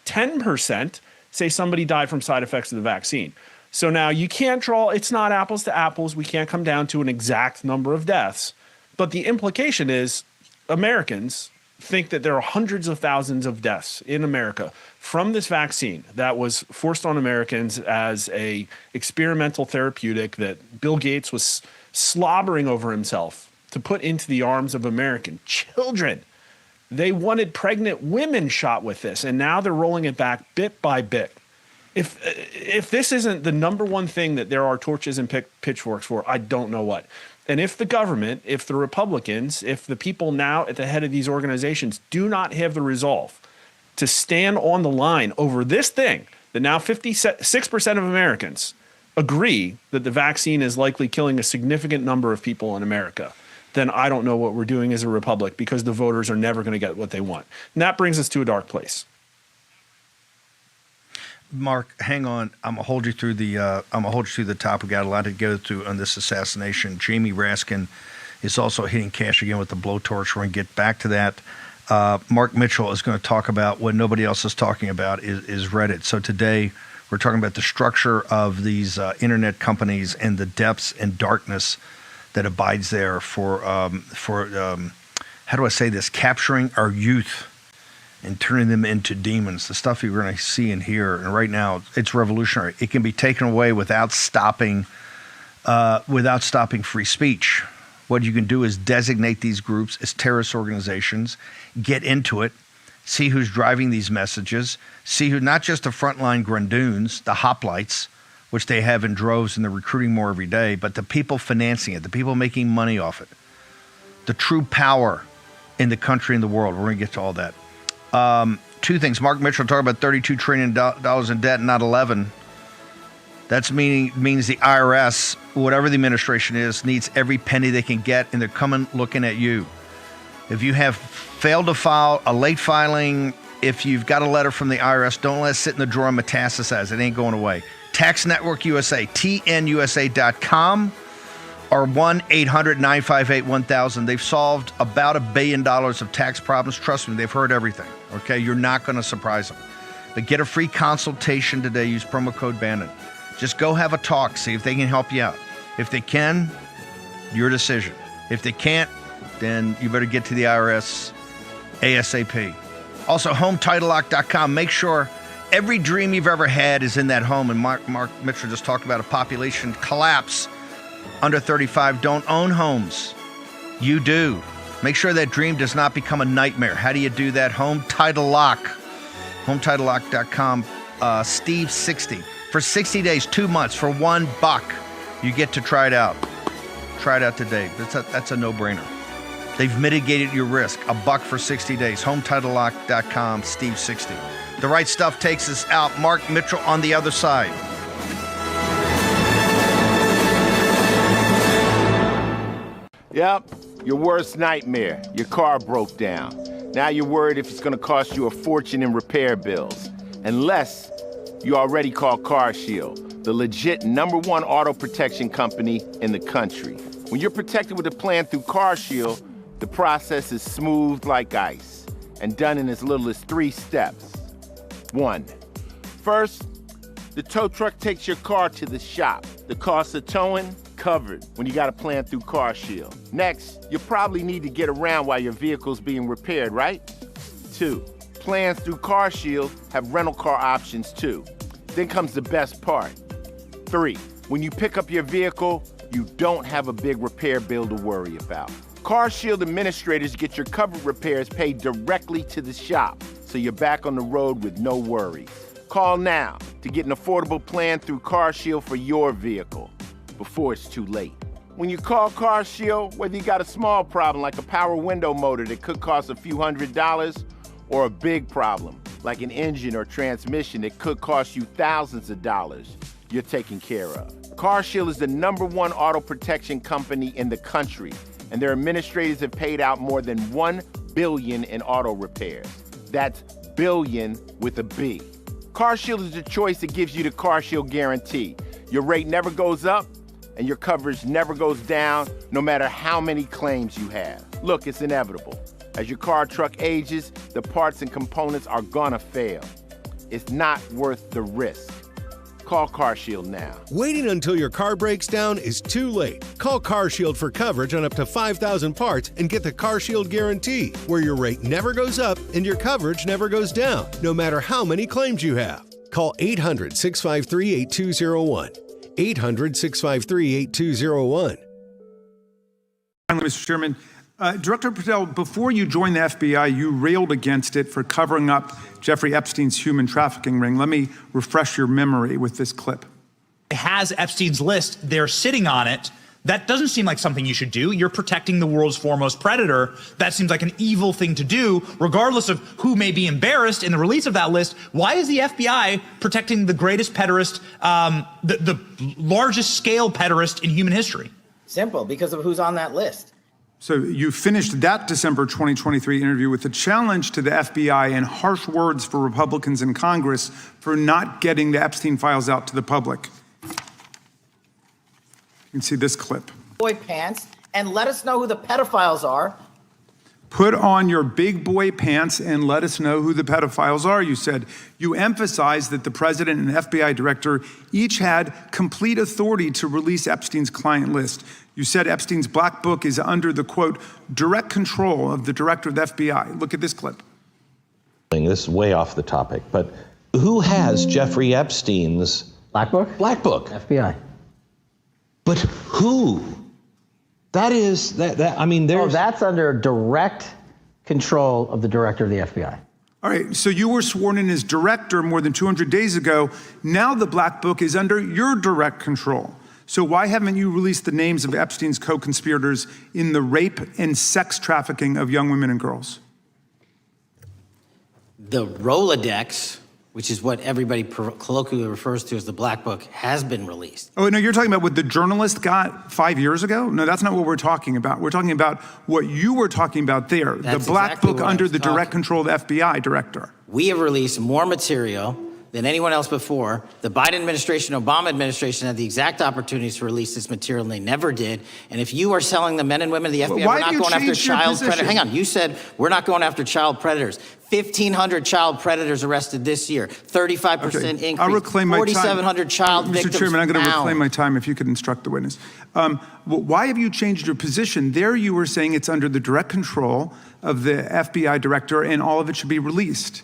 10% say somebody died from side effects of the vaccine. So now you can't draw, it's not apples to apples. We can't come down to an exact number of deaths. But the implication is Americans think that there are hundreds of thousands of deaths in America from this vaccine that was forced on Americans as a experimental therapeutic that Bill Gates was slobbering over himself to put into the arms of American children. They wanted pregnant women shot with this, and now they're rolling it back bit by bit. If this isn't the number one thing that there are torches and pitchforks for, I don't know what. And if the government, if the Republicans, if the people now at the head of these organizations do not have the resolve to stand on the line over this thing, that now 56% of Americans agree that the vaccine is likely killing a significant number of people in America, then I don't know what we're doing as a republic, because the voters are never going to get what they want. And that brings us to a dark place. Mark, hang on. I'm gonna hold you through the top. We got a lot to go through on this assassination. Jamie Raskin is also hitting cash again with the blowtorch. We're gonna get back to that. Mark Mitchell is going to talk about what nobody else is talking about is Reddit. So today we're talking about the structure of these internet companies and the depths and darkness that abides there for how do I say this? Capturing our youth and turning them into demons, the stuff you're going to see and hear. And right now, it's revolutionary. It can be taken away without stopping free speech. What you can do is designate these groups as terrorist organizations, get into it, see who's driving these messages, see who, not just the frontline grundoons, the hoplites, which they have in droves and they're recruiting more every day, but the people financing it, the people making money off it, the true power in the country and the world. We're going to get to all that. Two things. Mark Mitchell talked about $32 trillion in debt, not 11. That means the IRS, whatever the administration is, needs every penny they can get, and they're coming looking at you. If you have failed to file a late filing, if you've got a letter from the IRS, don't let it sit in the drawer and metastasize. It ain't going away. Tax Network USA, TNUSA.com, or 1-800-958-1000. They've solved about $1 billion of tax problems. Trust me, they've heard everything. Okay, you're not going to surprise them. But get a free consultation today. Use promo code Bannon. Just go have a talk. See if they can help you out. If they can, your decision. If they can't, then you better get to the IRS ASAP. Also, HomeTitleLock.com. Make sure every dream you've ever had is in that home. And Mark Mitchell just talked about a population collapse. Under 35 don't own homes. You do. Make sure that dream does not become a nightmare. How do you do that? Home Title Lock. HomeTitleLock.com. Steve 60. For 60 days, 2 months, for $1, you get to try it out. Try it out today. That's a no-brainer. They've mitigated your risk. $1 for 60 days. HomeTitleLock.com. Steve 60. The Right Stuff takes us out. Mark Mitchell on the other side. Yep, your worst nightmare. Your car broke down. Now you're worried if it's going to cost you a fortune in repair bills. Unless you already called CarShield, the legit #1 auto protection company in the country. When you're protected with a plan through CarShield, the process is smooth like ice and done in as little as 3 steps. 1. First, the tow truck takes your car to the shop. The cost of towing, covered when you got a plan through CarShield. Next, you probably need to get around while your vehicle's being repaired, right? 2, plans through CarShield have rental car options too. Then comes the best part. 3, when you pick up your vehicle, you don't have a big repair bill to worry about. CarShield administrators get your covered repairs paid directly to the shop, so you're back on the road with no worries. Call now to get an affordable plan through CarShield for your vehicle before it's too late. When you call CarShield, whether you got a small problem like a power window motor that could cost a few $100s, or a big problem like an engine or transmission that could cost you thousands of dollars, you're taken care of. CarShield is the #1 auto protection company in the country, and their administrators have paid out more than $1 billion in auto repairs. That's billion with a B. CarShield is the choice that gives you the CarShield guarantee. Your rate never goes up, and your coverage never goes down, no matter how many claims you have. Look, it's inevitable. As your car or truck ages, the parts and components are gonna fail. It's not worth the risk. Call CarShield now. Waiting until your car breaks down is too late. Call CarShield for coverage on up to 5,000 parts and get the CarShield guarantee, where your rate never goes up and your coverage never goes down, no matter how many claims you have. Call 800-653-8201. 800-653-8201. Finally, Mr. Chairman, Director Patel, before you joined the FBI, you railed against it for covering up Jeffrey Epstein's human trafficking ring. Let me refresh your memory with this clip. It has Epstein's list. They're sitting on it. That doesn't seem like something you should do. You're protecting the world's foremost predator. That seems like an evil thing to do, regardless of who may be embarrassed in the release of that list. Why is the FBI protecting the greatest pederast, the largest scale pederast in human history? Simple, because of who's on that list. So you finished that December 2023 interview with a challenge to the FBI and harsh words for Republicans in Congress for not getting the Epstein files out to the public. You can see this clip. Boy pants, and let us know who the pedophiles are. Put on your big boy pants and let us know who the pedophiles are, you said. You emphasized that the president and FBI director each had complete authority to release Epstein's client list. You said Epstein's black book is under the, quote, direct control of the director of the FBI. Look at this clip. This is way off the topic, but who has Jeffrey Epstein's black book? Black book. FBI. But who? That is, I mean, there's... Oh, that's under direct control of the director of the FBI. All right, so you were sworn in as director more than 200 days ago. Now the black book is under your direct control. So why haven't you released the names of Epstein's co-conspirators in the rape and sex trafficking of young women and girls? The Rolodex, which is what everybody colloquially refers to as the black book, has been released. Oh, no, you're talking about what the journalist got 5 years ago? No, that's not what we're talking about. We're talking about what you were talking about there, That's the black exactly book what I under was the direct talking. control of the FBI director. We have released more material than anyone else before. The Biden administration, Obama administration had the exact opportunities to release this material, and they never did. And if you are selling the men and women of the FBI, Why we're have not you going after changed your child predators. position? Hang on, you said we're not going after child predators. 1,500 child predators arrested this year, 35% Okay, increase, I'll reclaim my time. 4,700 child victims Mr. Chairman, I'm going to found. reclaim my time if you could instruct the witness. Why have you changed your position? There you were saying it's under the direct control of the FBI director and all of it should be released.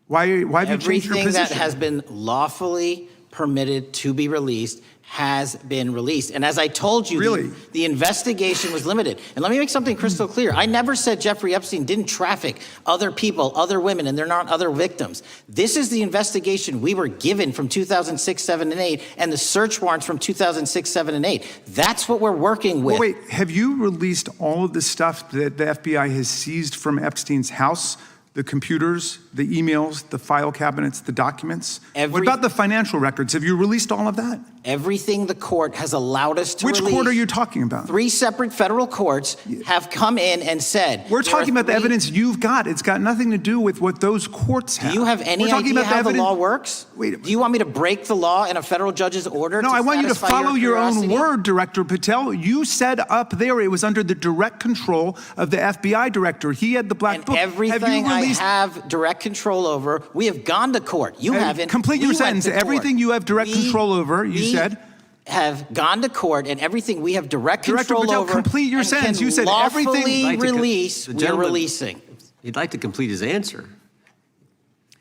Why have you changed your Everything position? that has been lawfully permitted to be released has been released. And as I told you, Really? the investigation was limited. And let me make something crystal clear. I never said Jeffrey Epstein didn't traffic other people, other women, and they're not other victims. This is the investigation we were given from 2006, 7, and 8, and the search warrants from 2006, 7, and 8. That's what we're working with. Well, wait, have you released all of the stuff that the FBI has seized from Epstein's house? The computers, the emails, the file cabinets, the documents? What about the financial records? Have you released all of that? Everything the court has allowed us to Which release. court are you talking about? 3 separate federal courts have come in and said... We're there are talking about the 3 evidence you've got. It's got nothing to do with what those courts have. Do you have any We're talking idea about how the evidence- law works? Wait. Do you want me to break the law in a federal judge's order? No, I want you to satisfy follow your own curiosity? word, Director Patel. You said up there it was under the direct control of the FBI director. He had the black book. Everything I have direct control over, we have gone to court. You haven't. Complete your We went sentence. to court. Everything you have direct control over, you said. Have gone to court, and everything we have direct Director control Patel, over. complete your and sentence. can You said lawfully everything- release. The We're gentleman- releasing. He'd like to complete his answer.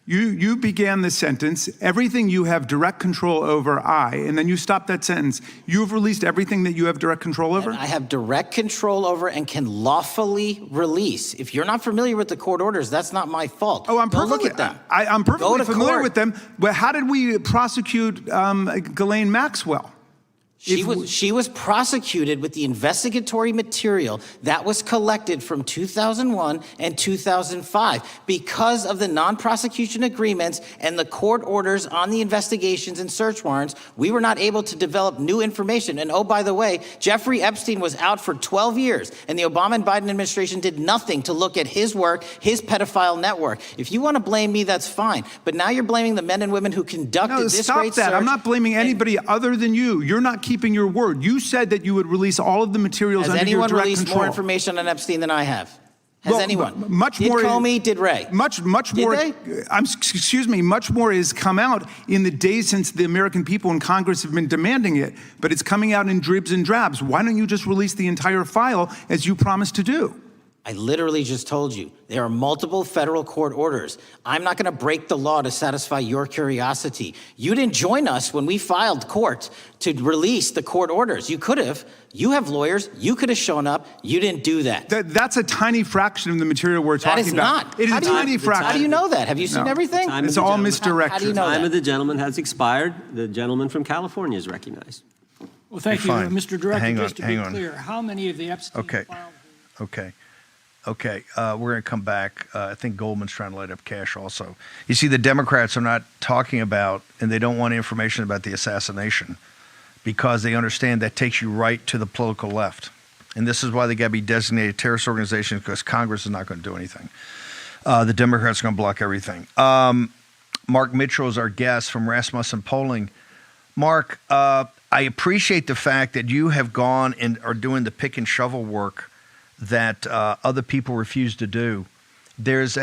You began the sentence, everything you have direct control over, and then you stopped that sentence. You have released everything that you have direct control over? And I have direct control over and can lawfully release. If you're not familiar with the court orders, that's not my fault. Oh, I'm Go perfectly, look at them. I'm Go perfectly to familiar court. with them. But how did we prosecute Ghislaine Maxwell? She was prosecuted with the investigatory material that was collected from 2001 and 2005 because of the non-prosecution agreements and the court orders on the investigations and search warrants. We were not able to develop new information. And oh, by the way, Jeffrey Epstein was out for 12 years, and the Obama and Biden administration did nothing to look at his work, his pedophile network. If you want to blame me, that's fine. But now you're blaming the men and women who conducted this stop great that. search. I'm not blaming anybody other than you. You're not keeping your word. You said that you would release all of the materials Has under your anyone direct released control. more information on Epstein than I have? Has Well, anyone? Much Did more. Comey? Did Ray? Much Did more. they? Excuse me. Much more has come out in the days since the American people in Congress have been demanding it. But it's coming out in dribs and drabs. Why don't you just release the entire file as you promised to do? I literally just told you there are multiple federal court orders. I'm not going to break the law to satisfy your curiosity. You didn't join us when we filed court to release the court orders. You could have. You have lawyers. You could have shown up. You didn't do that. That's a tiny fraction of the material we're talking about. That is not. It is a tiny fraction. How do you know that? Have you seen everything? It's all misdirection. How do you know Time that? of the gentleman has expired. The gentleman from California is recognized. Well, thank you, Fine. Mr. Director. Hang on, just to hang be on. clear, how many of the Epstein Okay. Okay. We're going to come back. I think Goldman's trying to light up cash also. You see, the Democrats are not talking about, and they don't want information about the assassination because they understand that takes you right to the political left. And this is why they got to be designated terrorist organizations, because Congress is not going to do anything. The Democrats are going to block everything. Mark Mitchell is our guest from Rasmussen Polling. Mark, I appreciate the fact that you have gone and are doing the pick and shovel work that other people refuse to do. There's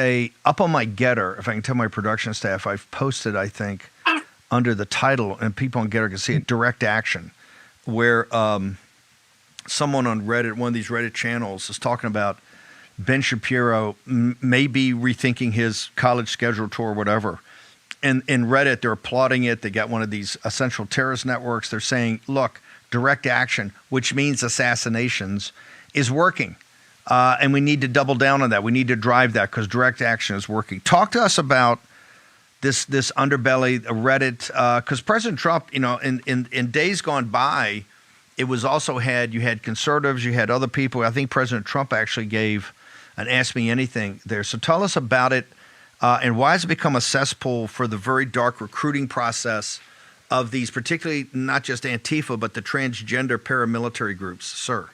up on my Getter, if I can tell my production staff, I've posted, I think, under the title, and people on Getter can see it, Direct Action, where someone on Reddit, one of these Reddit channels, is talking about Ben Shapiro maybe rethinking his college schedule tour or whatever. And in Reddit, they're applauding it. They got one of these essential terrorist networks. They're saying, look, direct action, which means assassinations, is working. And we need to double down on that. We need to drive that because direct action is working. Talk to us about this underbelly, Reddit, because President Trump, in days gone by, it was also you had conservatives, you had other people. I think President Trump actually gave an Ask Me Anything there. So tell us about it and why has it become a cesspool for the very dark recruiting process of these, particularly not just Antifa, but the transgender paramilitary groups, sir?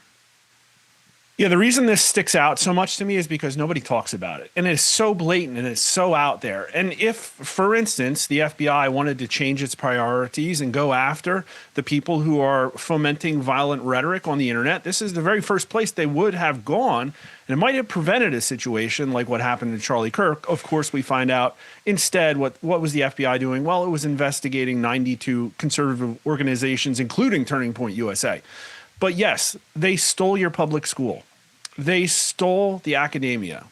Yeah, the reason this sticks out so much to me is because nobody talks about it. And it's so blatant and it's so out there. And if, for instance, the FBI wanted to change its priorities and go after the people who are fomenting violent rhetoric on the internet, this is the very first place they would have gone. And it might have prevented a situation like what happened to Charlie Kirk. Of course, we find out instead what was the FBI doing? Well, it was investigating 92 conservative organizations, including Turning Point USA. But yes, they stole your public school. They stole the academia.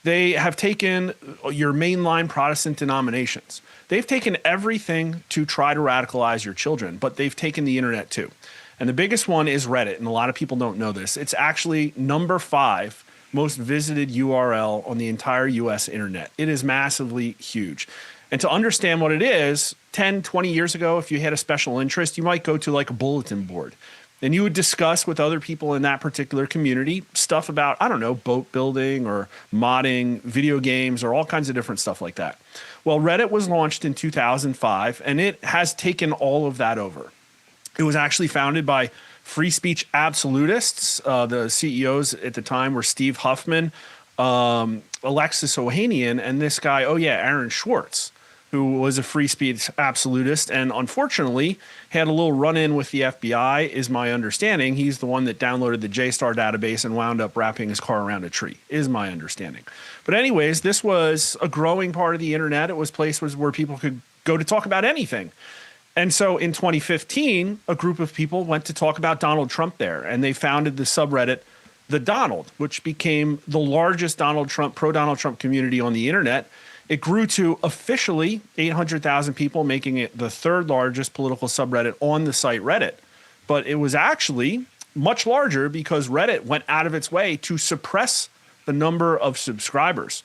They have taken your mainline Protestant denominations. They've taken everything to try to radicalize your children, but they've taken the internet too. And the biggest one is Reddit, and a lot of people don't know this. It's actually number 5 most visited URL on the entire US internet. It is massively huge. And to understand what it is, 10, 20 years ago, if you had a special interest, you might go to like a bulletin board. And you would discuss with other people in that particular community stuff about, I don't know, boat building or modding, video games, or all kinds of different stuff like that. Well, Reddit was launched in 2005, and it has taken all of that over. It was actually founded by free speech absolutists. The CEOs at the time were Steve Huffman, Alexis Ohanian, and this guy, Aaron Swartz, who was a free speech absolutist and unfortunately had a little run-in with the FBI, is my understanding. He's the one that downloaded the JSTOR database and wound up wrapping his car around a tree, is my understanding. But anyways, this was a growing part of the internet. It was places where people could go to talk about anything. And so in 2015, a group of people went to talk about Donald Trump there, and they founded the subreddit The Donald, which became the largest pro-Donald Trump community on the internet. It grew to officially 800,000 people, making it the 3rd largest political subreddit on the site Reddit. But it was actually much larger because Reddit went out of its way to suppress the number of subscribers.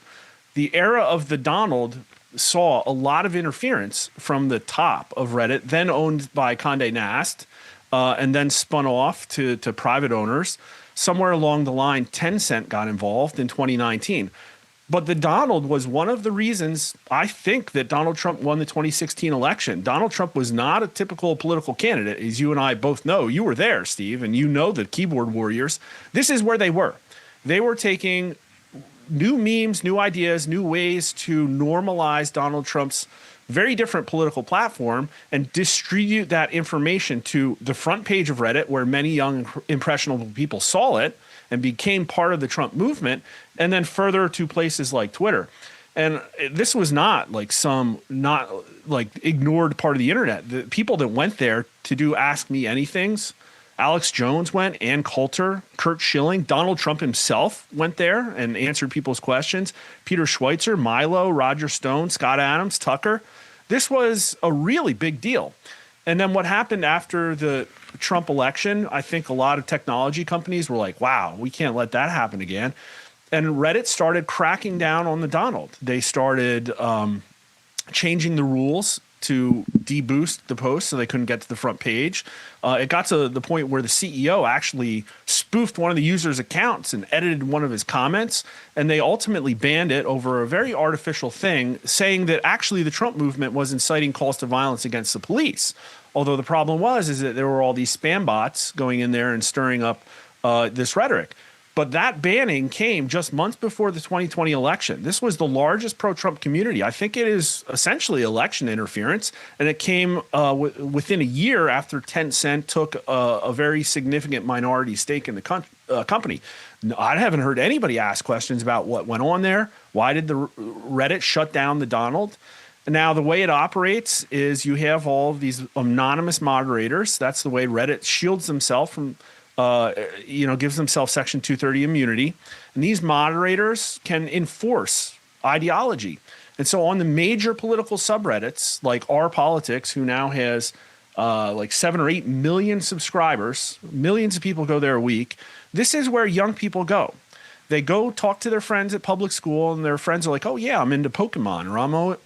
The era of the Donald saw a lot of interference from the top of Reddit, then owned by Condé Nast, and then spun off to private owners. Somewhere along the line, Tencent got involved in 2019. But the Donald was one of the reasons I think that Donald Trump won the 2016 election. Donald Trump was not a typical political candidate, as you and I both know. You were there, Steve, and you know the keyboard warriors. This is where they were. They were taking new memes, new ideas, new ways to normalize Donald Trump's very different political platform and distribute that information to the front page of Reddit, where many young, impressionable people saw it and became part of the Trump movement, and then further to places like Twitter. And this was not like ignored part of the internet. The people that went there to do Ask Me Anythings Alex Jones went, Ann Coulter, Kurt Schilling, Donald Trump himself went there and answered people's questions. Peter Schweitzer, Milo, Roger Stone, Scott Adams, Tucker. This was a really big deal. And then what happened after the Trump election, I think a lot of technology companies were like, wow, we can't let that happen again. And Reddit started cracking down on the Donald. They started changing the rules to deboost the post so they couldn't get to the front page. It got to the point where the CEO actually spoofed one of the user's accounts and edited one of his comments, and they ultimately banned it over a very artificial thing, saying that actually the Trump movement was inciting calls to violence against the police. Although the problem is that there were all these spam bots going in there and stirring up this rhetoric. But that banning came just months before the 2020 election. This was the largest pro-Trump community. I think it is essentially election interference, and it came within a year after Tencent took a very significant minority stake in the company. I haven't heard anybody ask questions about what went on there. Why did the Reddit shut down the Donald? Now, the way it operates is you have all of these anonymous moderators. That's the way Reddit shields themselves from gives themselves Section 230 immunity. And these moderators can enforce ideology. And so on the major political subreddits, like Our Politics, who now has like 7 or 8 million subscribers, millions of people go there a week, this is where young people go. They go talk to their friends at public school, and their friends are like, oh, yeah, I'm into Pokemon, or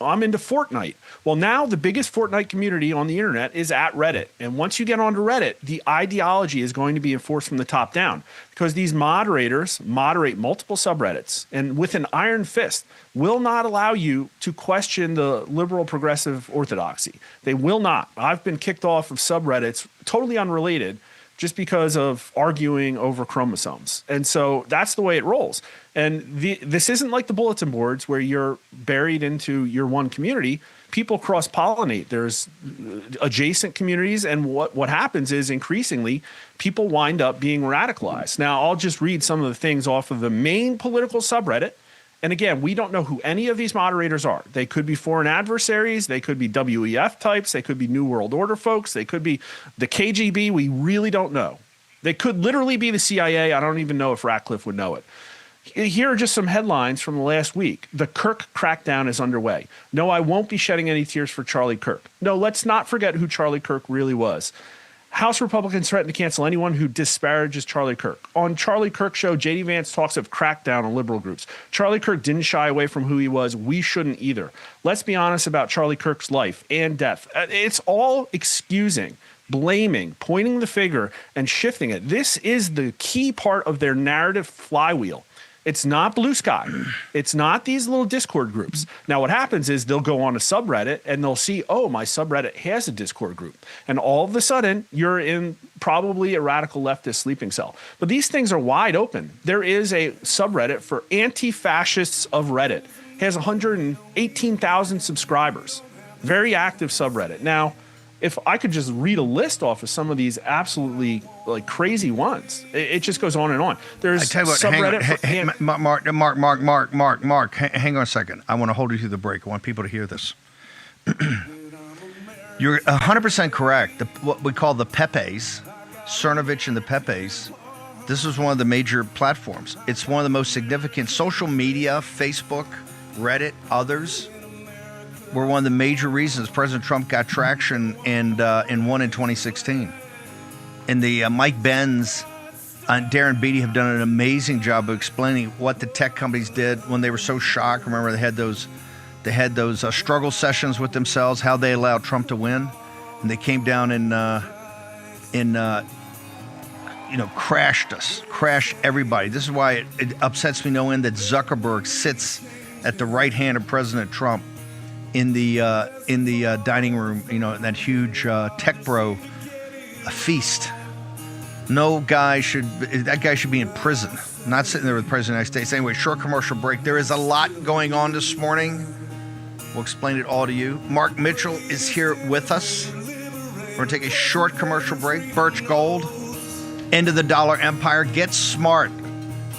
I'm into Fortnite. Well, now the biggest Fortnite community on the internet is at Reddit. And once you get onto Reddit, the ideology is going to be enforced from the top down, because these moderators moderate multiple subreddits and with an iron fist will not allow you to question the liberal progressive orthodoxy. They will not. I've been kicked off of subreddits totally unrelated just because of arguing over chromosomes. And so that's the way it rolls. And this isn't like the bulletin boards where you're buried into your one community. People cross-pollinate. There's adjacent communities, and what happens is increasingly people wind up being radicalized. Now, I'll just read some of the things off of the main political subreddit. And again, we don't know who any of these moderators are. They could be foreign adversaries. They could be WEF types. They could be New World Order folks. They could be the KGB. We really don't know. They could literally be the CIA. I don't even know if Ratcliffe would know it. Here are just some headlines from the last week. The Kirk crackdown is underway. No, I won't be shedding any tears for Charlie Kirk. No, let's not forget who Charlie Kirk really was. House Republicans threaten to cancel anyone who disparages Charlie Kirk. On Charlie Kirk's show, J.D. Vance talks of crackdown on liberal groups. Charlie Kirk didn't shy away from who he was. We shouldn't either. Let's be honest about Charlie Kirk's life and death. It's all excusing, blaming, pointing the finger, and shifting it. This is the key part of their narrative flywheel. It's not blue sky. It's not these little Discord groups. Now, what happens is they'll go on a subreddit and they'll see, oh, my subreddit has a Discord group. And all of a sudden, you're in probably a radical leftist sleeping cell. But these things are wide open. There is a subreddit for anti-fascists of Reddit. It has 118,000 subscribers. Very active subreddit. Now, if I could just read a list off of some of these absolutely like crazy ones, it just goes on and on. There's subreddit Mark, hang on a second. I want to hold you through the break. I want people to hear this. You're 100% correct. What we call the Pepes, Cernovich and the Pepes, this is one of the major platforms. It's one of the most significant social media, Facebook, Reddit, others, were one of the major reasons President Trump got traction and won in 2016. And the Mike Benz and Darren Beatty have done an amazing job of explaining what the tech companies did when they were so shocked. Remember, they had those struggle sessions with themselves, how they allowed Trump to win, and they came down and crashed everybody. This is why it upsets me no end that Zuckerberg sits at the right hand of President Trump in the dining room, that huge tech bro feast. That guy should be in prison, not sitting there with the President of the United States. Anyway, short commercial break. There is a lot going on this morning. We'll explain it all to you. Mark Mitchell is here with us. We're going to take a short commercial break. Birch Gold, end of the dollar empire. Get smart.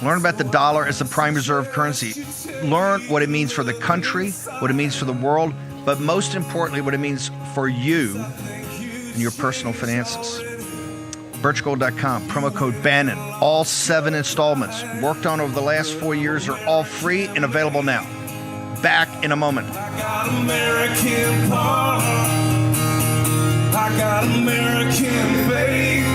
Learn about the dollar as the prime reserve currency. Learn what it means for the country, what it means for the world, but most importantly, what it means for you and your personal finances. Birchgold.com, promo code Bannon. All 7 installments worked on over the last 4 years are all free and available now. Back in a moment. I got American power. I got American faith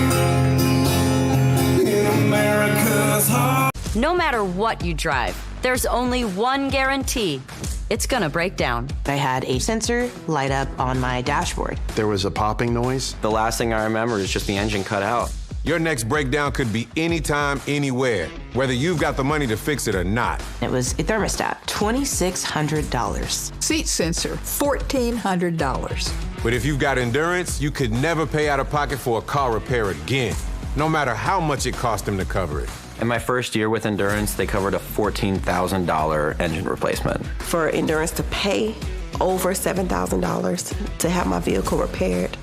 in America's heart. No matter what you drive, there's only one guarantee. It's gonna break down. I had a sensor light up on my dashboard. There was a popping noise. The last thing I remember is just the engine cut out. Your next breakdown could be anytime, anywhere, whether you've got the money to fix it or not. It was a thermostat, $2,600. Seat sensor, $1,400. But if you've got endurance, you could never pay out of pocket for a car repair again, no matter how much it cost them to cover it. In my first year with Endurance, they covered a $14,000 engine replacement. For Endurance to pay over $7,000 to have my vehicle repaired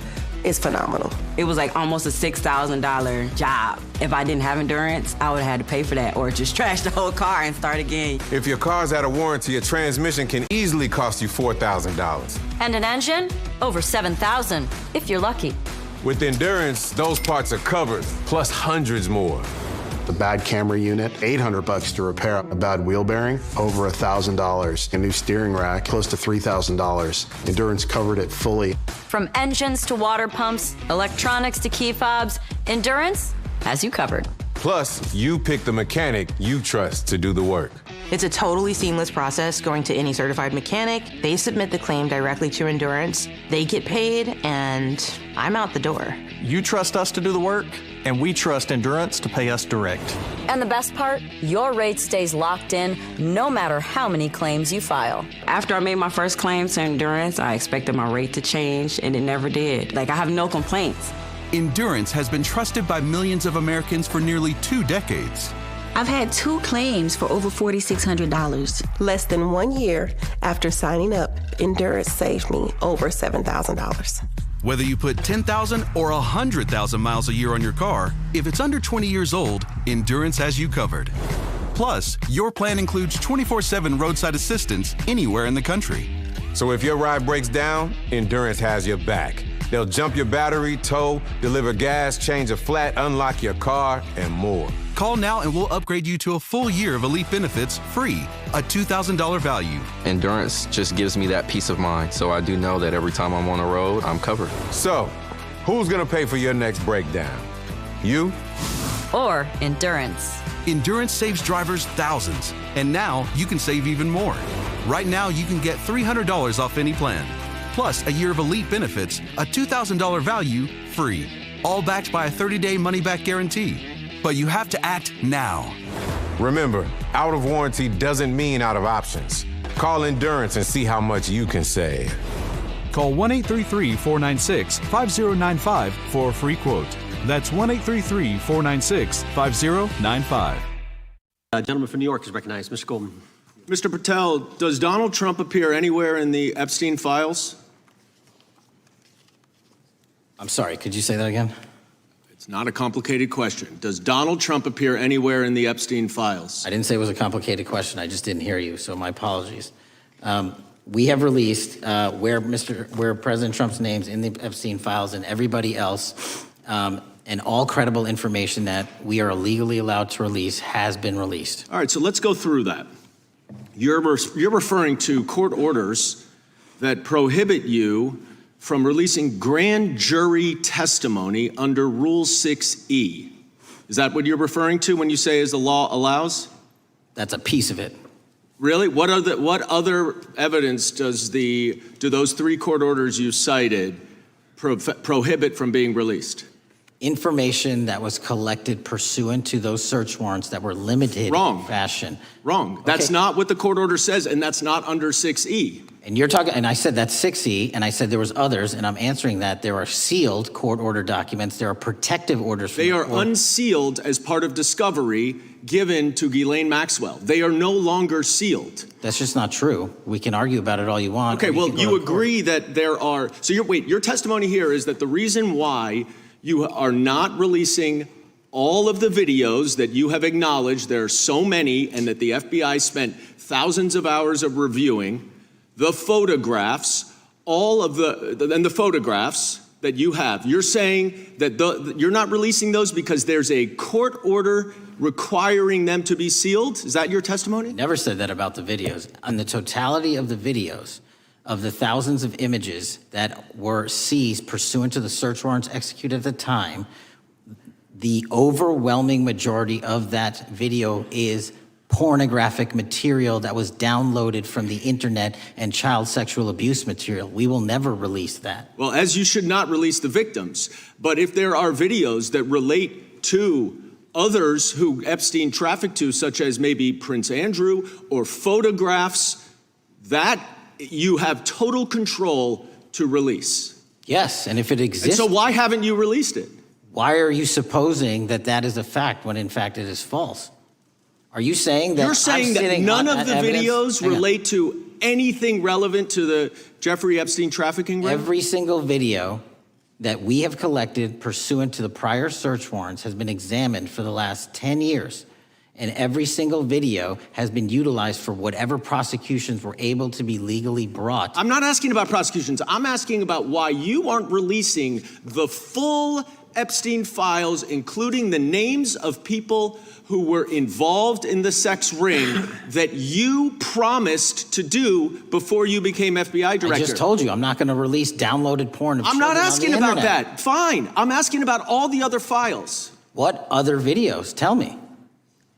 is phenomenal. It was like almost a $6,000 job. If I didn't have Endurance, I would have had to pay for that or just trash the whole car and start again. If your car's out of warranty, a transmission can easily cost you $4,000. And an engine? Over $7,000, if you're lucky. With Endurance, those parts are covered, plus hundreds more. The bad camera unit, $800 to repair. A bad wheel bearing, over $1,000. A new steering rack, close to $3,000. Endurance covered it fully. From engines to water pumps, electronics to key fobs, Endurance has you covered. Plus, you pick the mechanic you trust to do the work. It's a totally seamless process going to any certified mechanic. They submit the claim directly to Endurance. They get paid, and I'm out the door. You trust us to do the work, and we trust Endurance to pay us direct. And the best part, your rate stays locked in no matter how many claims you file. After I made my first claim to Endurance, I expected my rate to change, and it never did. Like, I have no complaints. Endurance has been trusted by millions of Americans for nearly 2 decades. I've had 2 claims for over $4,600. Less than 1 year after signing up, Endurance saved me over $7,000. Whether you put 10,000 or 100,000 miles a year on your car, if it's under 20 years old, Endurance has you covered. Plus, your plan includes 24/7 roadside assistance anywhere in the country. So if your ride breaks down, Endurance has your back. They'll jump your battery, tow, deliver gas, change a flat, unlock your car, and more. Call now and we'll upgrade you to a full year of elite benefits free, a $2,000 value. Endurance just gives me that peace of mind, so I do know that every time I'm on the road, I'm covered. So, who's gonna pay for your next breakdown? You? Or Endurance. Endurance saves drivers thousands, and now you can save even more. Right now, you can get $300 off any plan, plus a year of elite benefits, a $2,000 value free, all backed by a 30-day money-back guarantee. But you have to act now. Remember, out of warranty doesn't mean out of options. Call Endurance and see how much you can save. Call 1-833-496-5095 for a free quote. That's 1-833-496-5095. Gentleman from New York is recognized. Mr. Golden. Mr. Patel, does Donald Trump appear anywhere in the Epstein files? I'm sorry, could you say that again? It's not a complicated question. Does Donald Trump appear anywhere in the Epstein files? I didn't say it was a complicated question. I just didn't hear you, so my apologies. We have released where President Trump's name's in the Epstein files and everybody else, and all credible information that we are legally allowed to release has been released. All right, so let's go through that. You're referring to court orders that prohibit you from releasing grand jury testimony under Rule 6E. Is that what you're referring to when you say as the law allows? That's a piece of it. Really? What other evidence do those 3 court orders you cited prohibit from being released? Information that was collected pursuant to those search warrants that were limited in fashion. Wrong. That's not what the court order says, and that's not under 6E. And you're talking, and I said that's 6E, and I said there was others, and I'm answering that there are sealed court order documents. There are protective orders. They are unsealed as part of discovery given to Ghislaine Maxwell. They are no longer sealed. That's just not true. We can argue about it all you want. Okay, well, you agree that there are, so your testimony here is that the reason why you are not releasing all of the videos that you have acknowledged, there are so many, and that the FBI spent thousands of hours of reviewing, the photographs, all of the photographs that you have. You're saying that you're not releasing those because there's a court order requiring them to be sealed? Is that your testimony? Never said that about the videos. On the totality of the videos, of the thousands of images that were seized pursuant to the search warrants executed at the time, the overwhelming majority of that video is pornographic material that was downloaded from the internet and child sexual abuse material. We will never release that. Well, as you should not release the victims. But if there are videos that relate to others who Epstein trafficked to, such as maybe Prince Andrew, or photographs, that you have total control to release. Yes, and if it exists. And so why haven't you released it? Why are you supposing that that is a fact when in fact it is false? Are you saying that you're saying that none of the videos relate to anything relevant to the Jeffrey Epstein trafficking ring? Every single video that we have collected pursuant to the prior search warrants has been examined for the last 10 years. And every single video has been utilized for whatever prosecutions were able to be legally brought. I'm not asking about prosecutions. I'm asking about why you aren't releasing the full Epstein files, including the names of people who were involved in the sex ring that you promised to do before you became FBI director. I just told you, I'm not going to release downloaded porn of I'm not asking on the about internet. that. Fine. I'm asking about all the other files. What other videos? Tell me.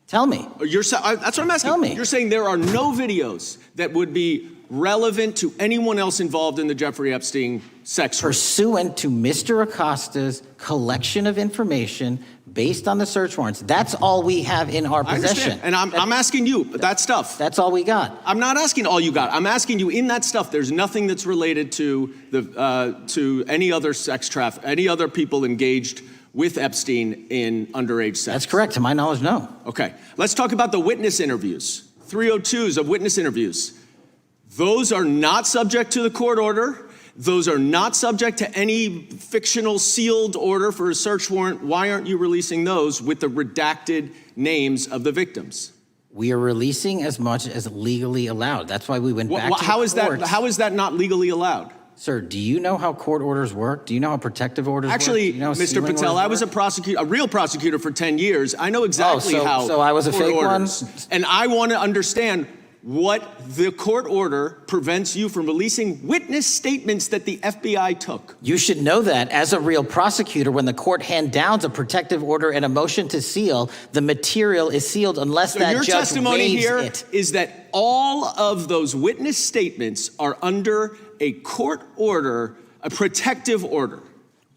Tell me. That's what I'm asking. Tell me. You're saying there are no videos that would be relevant to anyone else involved in the Jeffrey Epstein sex ring. Pursuant to Mr. Acosta's collection of information based on the search warrants. That's all we have in our possession. And I'm asking you, that stuff. That's all we got. I'm not asking all you got. I'm asking you, in that stuff, there's nothing that's related to to any other sex traffic, any other people engaged with Epstein in underage sex. That's correct. To my knowledge, no. Okay. Let's talk about the witness interviews. 302s of witness interviews. Those are not subject to the court order. Those are not subject to any fictional sealed order for a search warrant. Why aren't you releasing those with the redacted names of the victims? We are releasing as much as legally allowed. That's why we went back to the courts. How is that not legally allowed? Sir, do you know how court orders work? Do you know how protective orders Actually, work? Do you know how Mr. Patel, I was a real prosecutor for 10 years. I know exactly how. So I was a fake one? And I want to understand what the court order prevents you from releasing witness statements that the FBI took. You should know that as a real prosecutor, when the court hand downs a protective order and a motion to seal, the material is sealed unless that your judge testimony waives here it. is that all of those witness statements are under a court order, a protective order.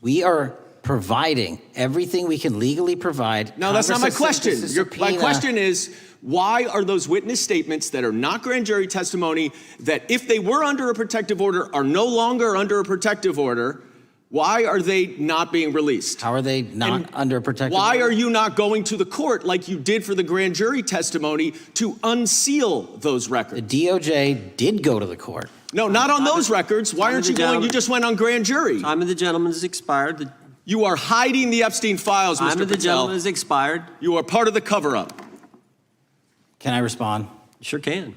We are providing everything we can legally provide. No, that's not my question. My Subpoena. question is, why are those witness statements that are not grand jury testimony, that if they were under a protective order are no longer under a protective order, why are they not being released? How are they not under a protective Why order? are you not going to the court like you did for the grand jury testimony to unseal those records? The DOJ did go to the court. No, not on those records. Why aren't you going? You just went on grand jury. Time of the gentleman has expired. You are hiding the Epstein files, Mr. Patel. Time of the gentleman has expired. You are part of the cover-up. Can I respond? Sure can.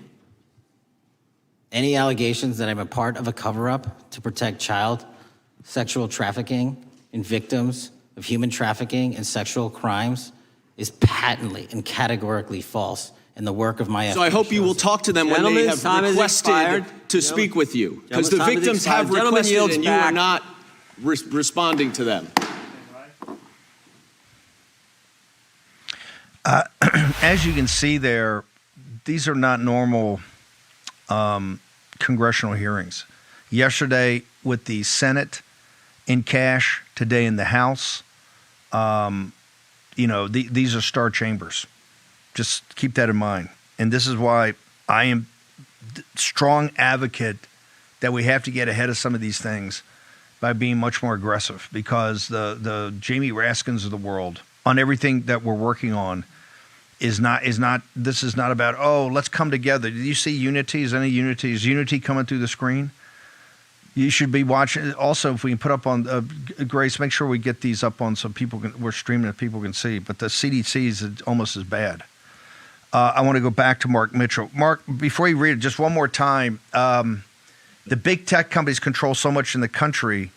Any allegations that I'm a part of a cover-up to protect child sexual trafficking and victims of human trafficking and sexual crimes is patently and categorically false in the work of my So I hope you will talk to them when they have requested to speak with you. Because the victims have requested and you are not responding to them. As you can see there, these are not normal congressional hearings. Yesterday with the Senate in cash, today in the House, these are star chambers. Just keep that in mind. And this is why I am strong advocate that we have to get ahead of some of these things by being much more aggressive, because the Jamie Raskins of the world on everything that we're working on this is not about, oh, let's come together. Do you see unity? Is unity coming through the screen? You should be watching. Also, if we can put up on Grace, make sure we get these up on so we're streaming it, people can see. But the CDC is almost as bad. I want to go back to Mark Mitchell. Mark, before you read it, just one more time. The big tech companies control so much in the country.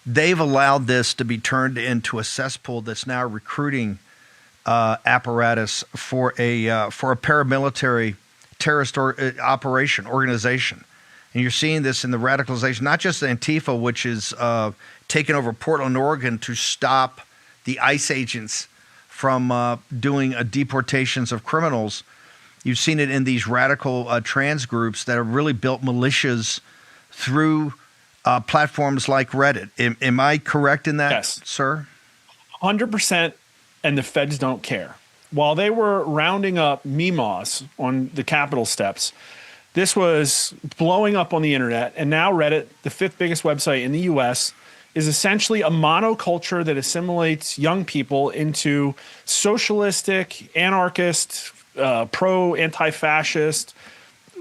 they've allowed this to be turned into a cesspool that's now recruiting apparatus for a paramilitary terrorist organization. And you're seeing this in the radicalization, not just the Antifa, which is taking over Portland, Oregon to stop the ICE agents from doing deportations of criminals. You've seen it in these radical trans groups that have really built militias through platforms like Reddit. Am I correct in that, yes, sir? 100%, and the feds don't care. While they were rounding up Meemaws on the Capitol steps, this was blowing up on the internet, and now Reddit, the 5th biggest website in the U.S., is essentially a monoculture that assimilates young people into socialistic, anarchist, pro-anti-fascist,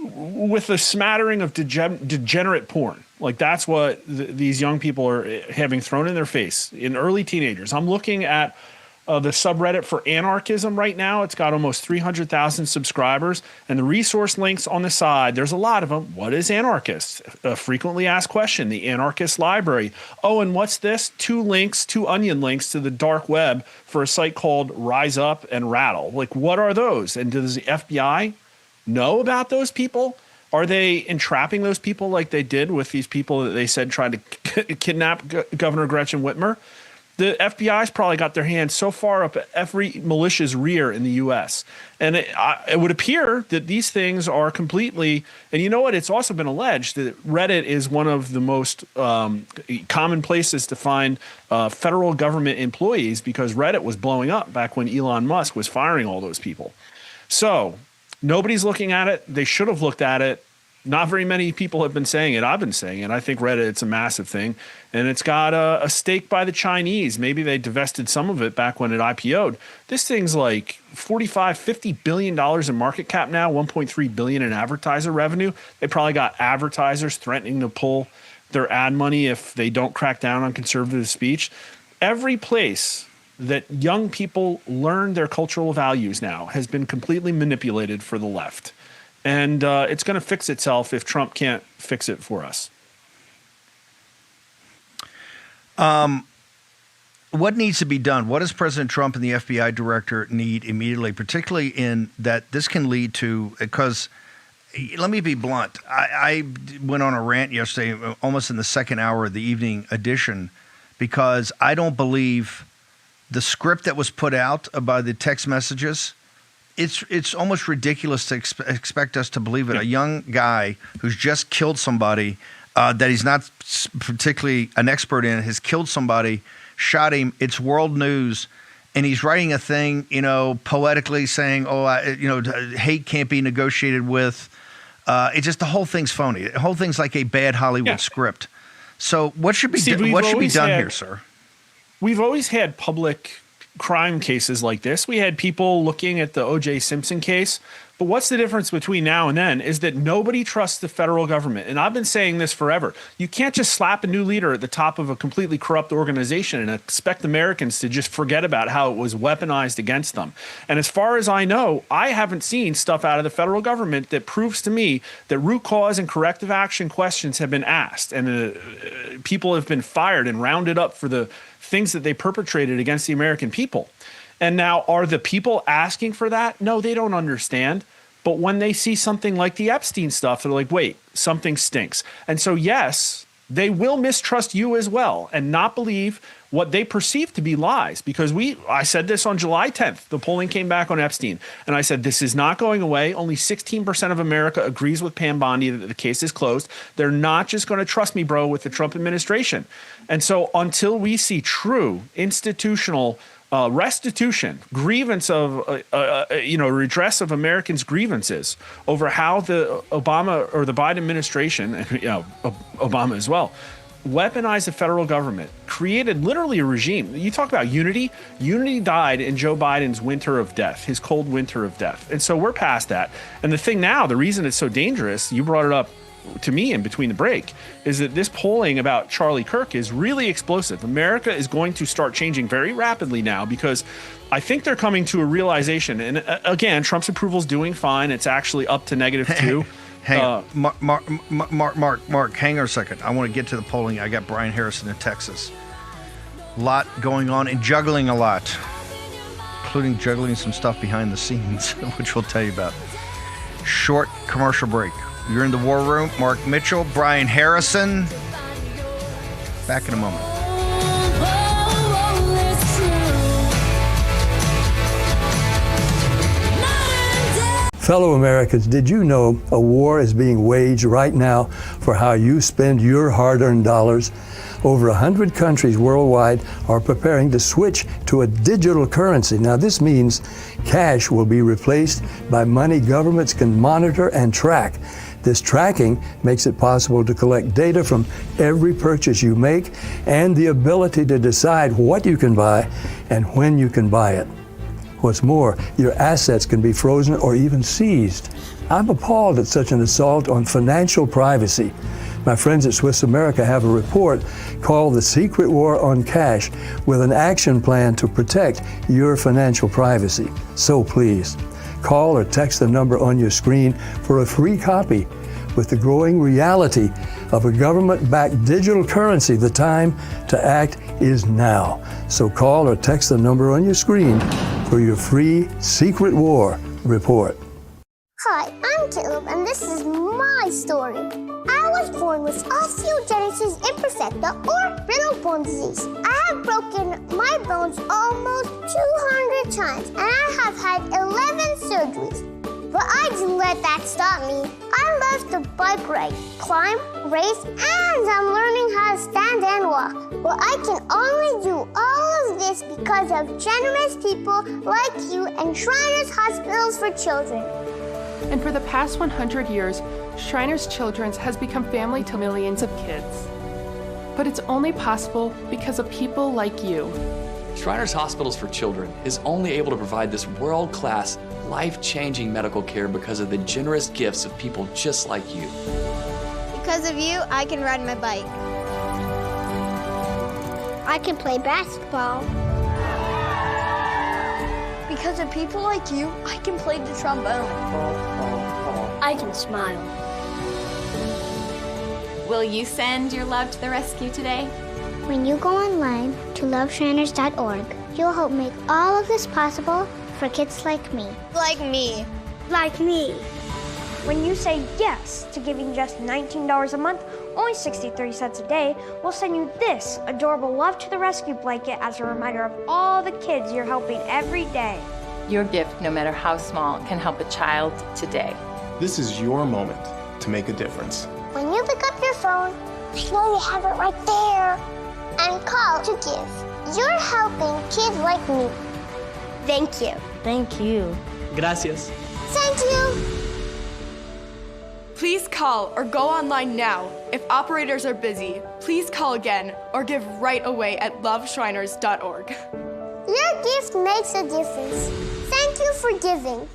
with a smattering of degenerate porn. Like, that's what these young people are having thrown in their face in early teenagers. I'm looking at the subreddit for anarchism right now. It's got almost 300,000 subscribers, and the resource links on the side, there's a lot of them. What is anarchist? A frequently asked question, the anarchist library. Oh, and what's this? 2 onion links to the dark web for a site called Rise Up and Rattle. Like, what are those? And does the FBI know about those people? Are they entrapping those people like they did with these people that they said tried to kidnap Governor Gretchen Whitmer? The FBI's probably got their hands so far up every militia's rear in the U.S. And it would appear that these things are completely, and you know what? It's also been alleged that Reddit is one of the most common places to find federal government employees, because Reddit was blowing up back when Elon Musk was firing all those people. So nobody's looking at it. They should have looked at it. Not very many people have been saying it. I've been saying it. I think Reddit, it's a massive thing. And it's got a stake by the Chinese. Maybe they divested some of it back when it IPO'd. This thing's like $50 billion in market cap now, $1.3 billion in advertiser revenue. They probably got advertisers threatening to pull their ad money if they don't crack down on conservative speech. Every place that young people learn their cultural values now has been completely manipulated for the left. And it's going to fix itself if Trump can't fix it for us. What needs to be done? What does President Trump and the FBI director need immediately, particularly in that this can lead to, because let me be blunt. I went on a rant yesterday, almost in the second hour of the evening edition, because I don't believe the script that was put out by the text messages. It's almost ridiculous to expect us to believe it. A young guy who's just killed somebody that he's not particularly an expert in has killed somebody, shot him. It's world news, and he's writing a thing, poetically saying, hate can't be negotiated with. It's just the whole thing's phony. The whole thing's like a bad Hollywood script. So what should be done here, sir? We've always had public crime cases like this. We had people looking at the O.J. Simpson case. But what's the difference between now and then is that nobody trusts the federal government. And I've been saying this forever. You can't just slap a new leader at the top of a completely corrupt organization and expect Americans to just forget about how it was weaponized against them. And as far as I know, I haven't seen stuff out of the federal government that proves to me that root cause and corrective action questions have been asked and people have been fired and rounded up for the things that they perpetrated against the American people. And now, are the people asking for that? No, they don't understand. But when they see something like the Epstein stuff, they're like, wait, something stinks. And so, yes, they will mistrust you as well and not believe what they perceive to be lies. Because I said this on July 10th. The polling came back on Epstein. And I said, this is not going away. Only 16% of America agrees with Pam Bondi that the case is closed. They're not just going to trust me, bro, with the Trump administration. And so until we see true institutional restitution, grievance of, redress of Americans' grievances over how the Obama or the Biden administration, Obama as well, weaponized the federal government, created literally a regime. You talk about unity. Unity died in Joe Biden's winter of death, his cold winter of death. And so we're past that. And the thing now, the reason it's so dangerous, you brought it up to me in between the break, is that this polling about Charlie Kirk is really explosive. America is going to start changing very rapidly now because I think they're coming to a realization. And again, Trump's approval is doing fine. It's actually up to -2. Hang on. Mark, hang on a second. I want to get to the polling. I got Brian Harrison in Texas. A lot going on and juggling a lot, including juggling some stuff behind the scenes, which we'll tell you about. Short commercial break. You're in the War Room. Mark Mitchell, Brian Harrison. Back in a moment. Fellow Americans, did you know a war is being waged right now for how you spend your hard-earned dollars? Over 100 countries worldwide are preparing to switch to a digital currency. Now, this means cash will be replaced by money governments can monitor and track. This tracking makes it possible to collect data from every purchase you make and the ability to decide what you can buy and when you can buy it. What's more, your assets can be frozen or even seized. I'm appalled at such an assault on financial privacy. My friends at Swiss America have a report called The Secret War on Cash with an action plan to protect your financial privacy. So please, call or text the number on your screen for a free copy. With the growing reality of a government-backed digital currency, the time to act is now. So call or text the number on your screen for your free Secret War report. Hi, I'm Caleb, and this is my story. I was born with osteogenesis imperfecta, or brittle bone disease. I have broken my bones almost 200 times, and I have had 11 surgeries. But I didn't let that stop me. I love to bike ride, climb, race, and I'm learning how to stand and walk. But I can only do all of this because of generous people like you and Shriners Hospitals for Children. And for the past 100 years, Shriners Children's has become family to millions of kids. But it's only possible because of people like you. Shriners Hospitals for Children is only able to provide this world-class, life-changing medical care because of the generous gifts of people just like you. Because of you, I can ride my bike. I can play basketball. Because of people like you, I can play the trombone. I can smile. Will you send your love to the rescue today? When you go online to loveshriners.org, you'll help make all of this possible for kids like me. Like me. Like me. When you say yes to giving just $19 a month, only 63 cents a day, we'll send you this adorable Love to the Rescue blanket as a reminder of all the kids you're helping every day. Your gift, no matter how small, can help a child today. This is your moment to make a difference. When you pick up your phone, I know you have it right there, and call to give. You're helping kids like me. Thank you. Thank you. Gracias. Thank you. Please call or go online now. If operators are busy, please call again or give right away at loveshriners.org. Your gift makes a difference. Thank you for giving.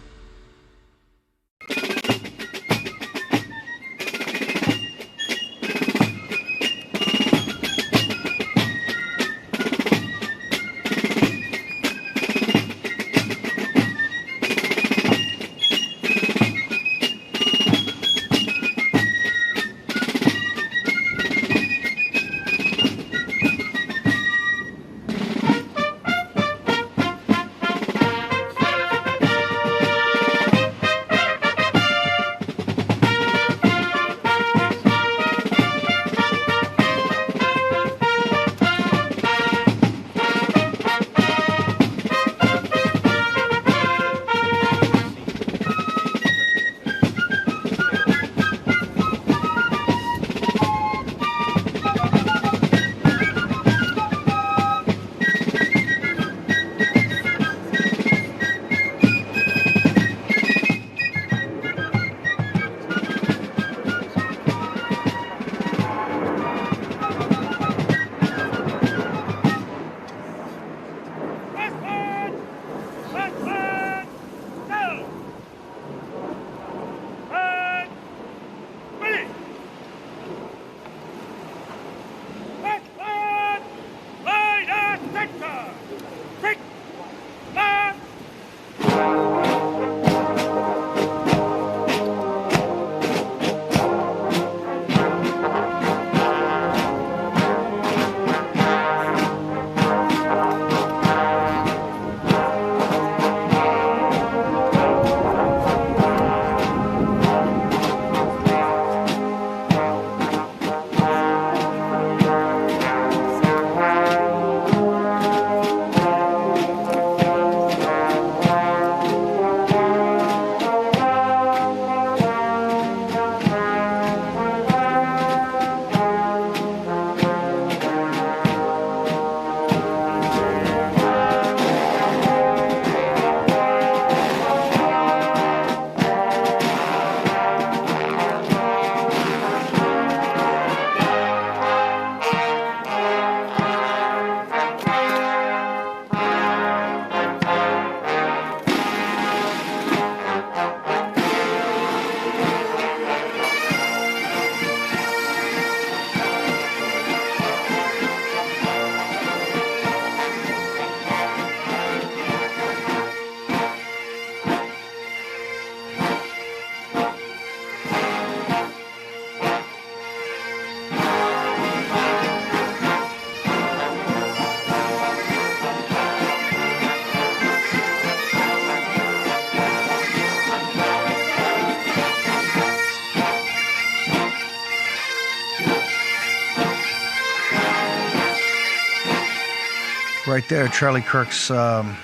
right there. Charlie Kirk's The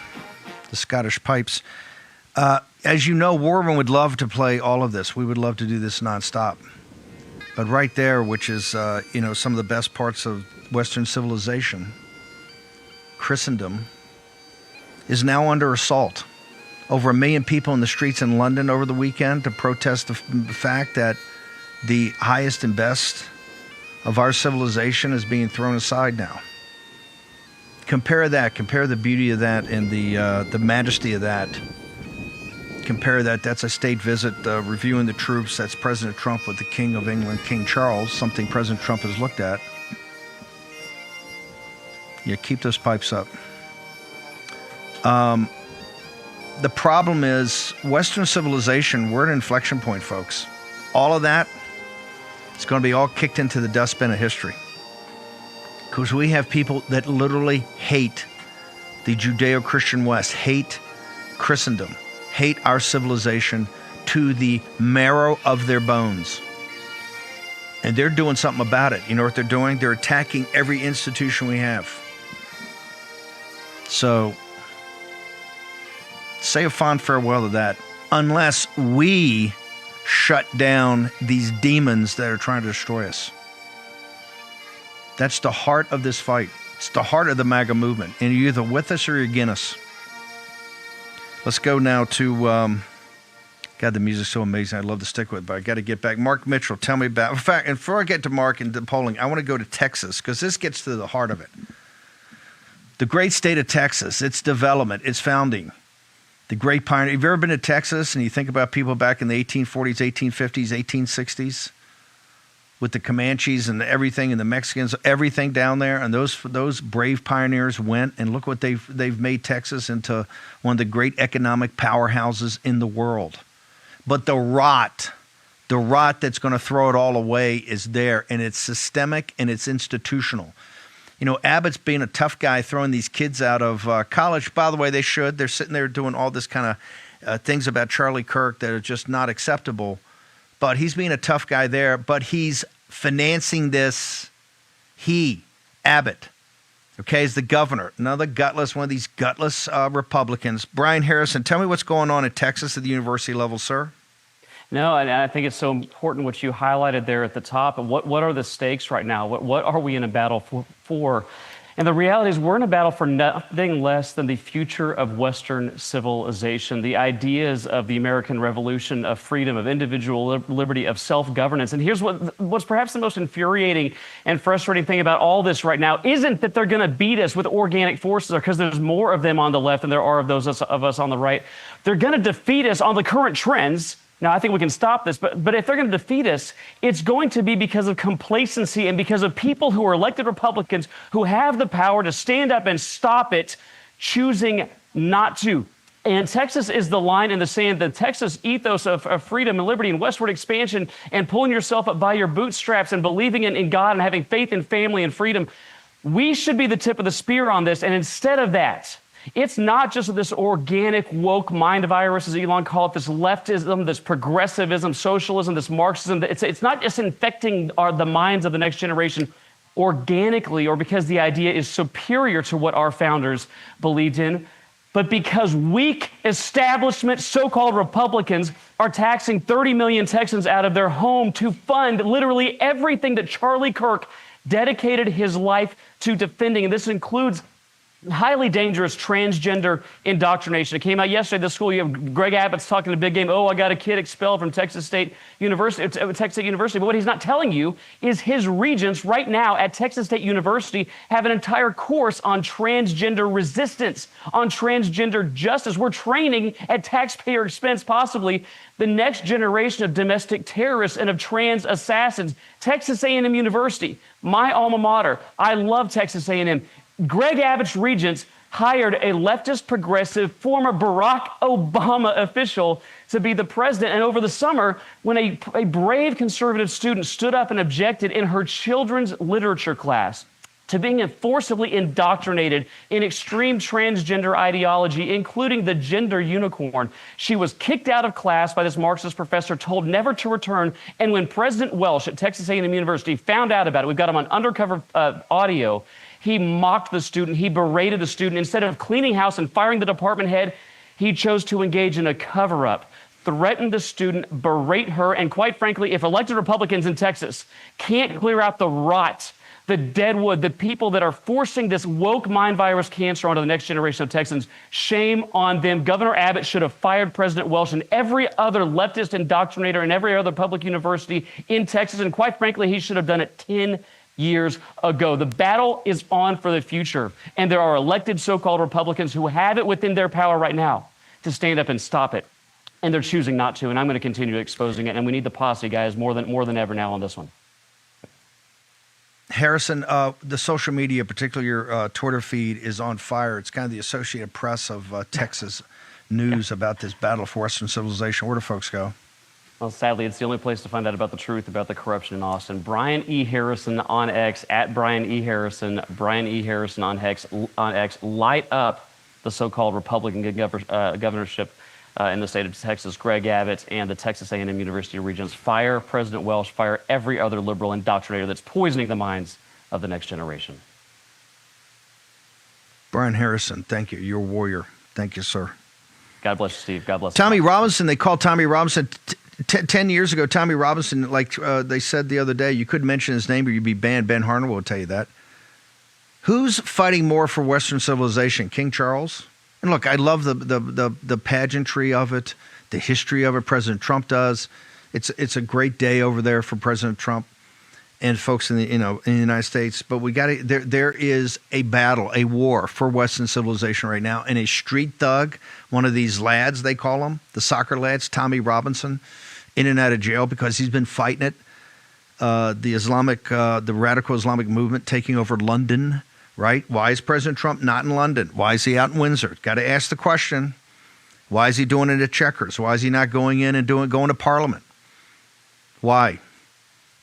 Scottish Pipes. As you know, Warren would love to play all of this. We would love to do this nonstop. But right there, which is, some of the best parts of Western civilization, Christendom, is now under assault. Over 1 million people in the streets in London over the weekend to protest the fact that the highest and best of our civilization is being thrown aside now. Compare the beauty of that and the majesty of that. Compare that. That's a state visit reviewing the troops. That's President Trump with the King of England, King Charles, something President Trump has looked at. Yeah, keep those pipes up. The problem is Western civilization, we're at an inflection point, folks. All of that, it's going to be all kicked into the dustbin of history. Because we have people that literally hate the Judeo-Christian West, hate Christendom, hate our civilization to the marrow of their bones. And they're doing something about it. You know what they're doing? They're attacking every institution we have. So, say a fond farewell to that, unless we shut down these demons that are trying to destroy us. That's the heart of this fight. It's the heart of the MAGA movement. And you're either with us or you're against us. Let's go now to, God, the music's so amazing. I'd love to stick with it, but I got to get back. Mark Mitchell, tell me about, in fact, and before I get to Mark and the polling, I want to go to Texas because this gets to the heart of it. The great state of Texas, its development, its founding, the great pioneer. Have you ever been to Texas and you think about people back in the 1840s, 1850s, 1860s with the Comanches and everything and the Mexicans, everything down there, and those brave pioneers went and look what they've made Texas into one of the great economic powerhouses in the world. But the rot that's going to throw it all away is there, and it's systemic and it's institutional. You know, Abbott's being a tough guy throwing these kids out of college. By the way, they should. They're sitting there doing all this kind of things about Charlie Kirk that are just not acceptable. But he's being a tough guy there. But he's financing this. Abbott, okay, is the governor. Another gutless, one of these gutless Republicans. Brian Harrison, tell me what's going on in Texas at the university level, sir. No, and I think it's so important what you highlighted there at the top. And what are the stakes right now? What are we in a battle for? And the reality is we're in a battle for nothing less than the future of Western civilization, the ideas of the American Revolution, of freedom, of individual liberty, of self-governance. And here's what's perhaps the most infuriating and frustrating thing about all this right now isn't that they're going to beat us with organic forces, because there's more of them on the left than there are of those of us on the right. They're going to defeat us on the current trends. Now, I think we can stop this, but if they're going to defeat us, it's going to be because of complacency and because of people who are elected Republicans who have the power to stand up and stop it, choosing not to. And Texas is the line in the sand, the Texas ethos of freedom and liberty and westward expansion and pulling yourself up by your bootstraps and believing in God and having faith in family and freedom. We should be the tip of the spear on this, and instead of that, it's not just this organic woke mind virus, as Elon called it, this leftism, this progressivism, socialism, this Marxism. It's not just infecting the minds of the next generation organically or because the idea is superior to what our founders believed in, but because weak establishment so-called Republicans are taxing 30 million Texans out of their home to fund literally everything that Charlie Kirk dedicated his life to defending. And this includes highly dangerous transgender indoctrination. It came out yesterday. This school, you have Greg Abbott's talking a big game. Oh, I got a kid expelled from Texas State University. But what he's not telling you is his regents right now at Texas State University have an entire course on transgender resistance, on transgender justice. We're training at taxpayer expense, possibly, the next generation of domestic terrorists and of trans assassins. Texas A&M University, my alma mater. I love Texas A&M. Greg Abbott's regents hired a leftist progressive former Barack Obama official to be the president. And over the summer, when a brave conservative student stood up and objected in her children's literature class to being forcibly indoctrinated in extreme transgender ideology, including the gender unicorn, she was kicked out of class by this Marxist professor, told never to return. And when President Welsh at Texas A&M University found out about it, we've got him on undercover audio, He mocked the student. He berated the student. Instead of cleaning house and firing the department head, he chose to engage in a cover-up, threaten the student, berate her, and quite frankly, if elected Republicans in Texas can't clear out the rot, the deadwood, the people that are forcing this woke mind virus cancer onto the next generation of Texans, shame on them. Governor Abbott should have fired President Welch and every other leftist indoctrinator in every other public university in Texas, and quite frankly, he should have done it 10 years ago. The battle is on for the future, and there are elected so-called Republicans who have it within their power right now to stand up and stop it, and they're choosing not to, and I'm going to continue exposing it, and we need the posse, guys, more than ever now on this one. Harrison, the social media, particularly your Twitter feed, is on fire. It's kind of the Associated Press of Texas news about this battle for Western civilization. Where do folks go? Well, sadly, it's the only place to find out about the truth about the corruption in Austin. Brian E. Harrison on X, at Brian E. Harrison, Brian E. Harrison on X, light up the so-called Republican governorship in the state of Texas, Greg Abbott and the Texas A&M University Regents. Fire President Welch, fire every other liberal indoctrinator that's poisoning the minds of the next generation. Brian Harrison, thank you. You're a warrior. Thank you, sir. God bless you, Steve. God bless you. Tommy Robinson, they called Tommy Robinson 10 years ago. Tommy Robinson, like they said the other day, you couldn't mention his name or you'd be banned. Ben Harner will tell you that. Who's fighting more for Western civilization, King Charles? And look, I love the pageantry of it, the history of it. President Trump does. It's a great day over there for President Trump and folks in the United States. But we got there is a battle, a war for Western civilization right now. And a street thug, one of these lads they call them, the soccer lads, Tommy Robinson, in and out of jail because he's been fighting it. The radical Islamic movement taking over London. Right? Why is President Trump not in London? Why is he out in Windsor? Got to ask the question. Why is he doing it at Chequers? Why is he not going in and going to Parliament? Why?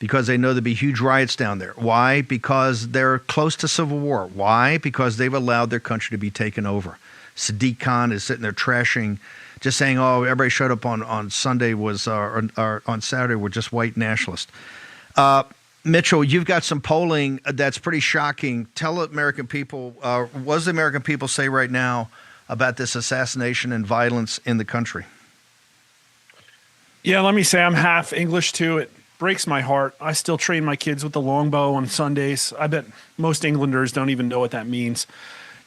Because they know there'll be huge riots down there. Why? Because they're close to civil war. Why? Because they've allowed their country to be taken over. Sadiq Khan is sitting there trashing, just saying, "Oh, everybody showed up on Sunday or on Saturday were just white nationalists." Mitchell, you've got some polling that's pretty shocking. Tell American people, what does the American people say right now about this assassination and violence in the country? Yeah, let me say I'm half English too. It breaks my heart. I still train my kids with the longbow on Sundays. I bet most Englanders don't even know what that means.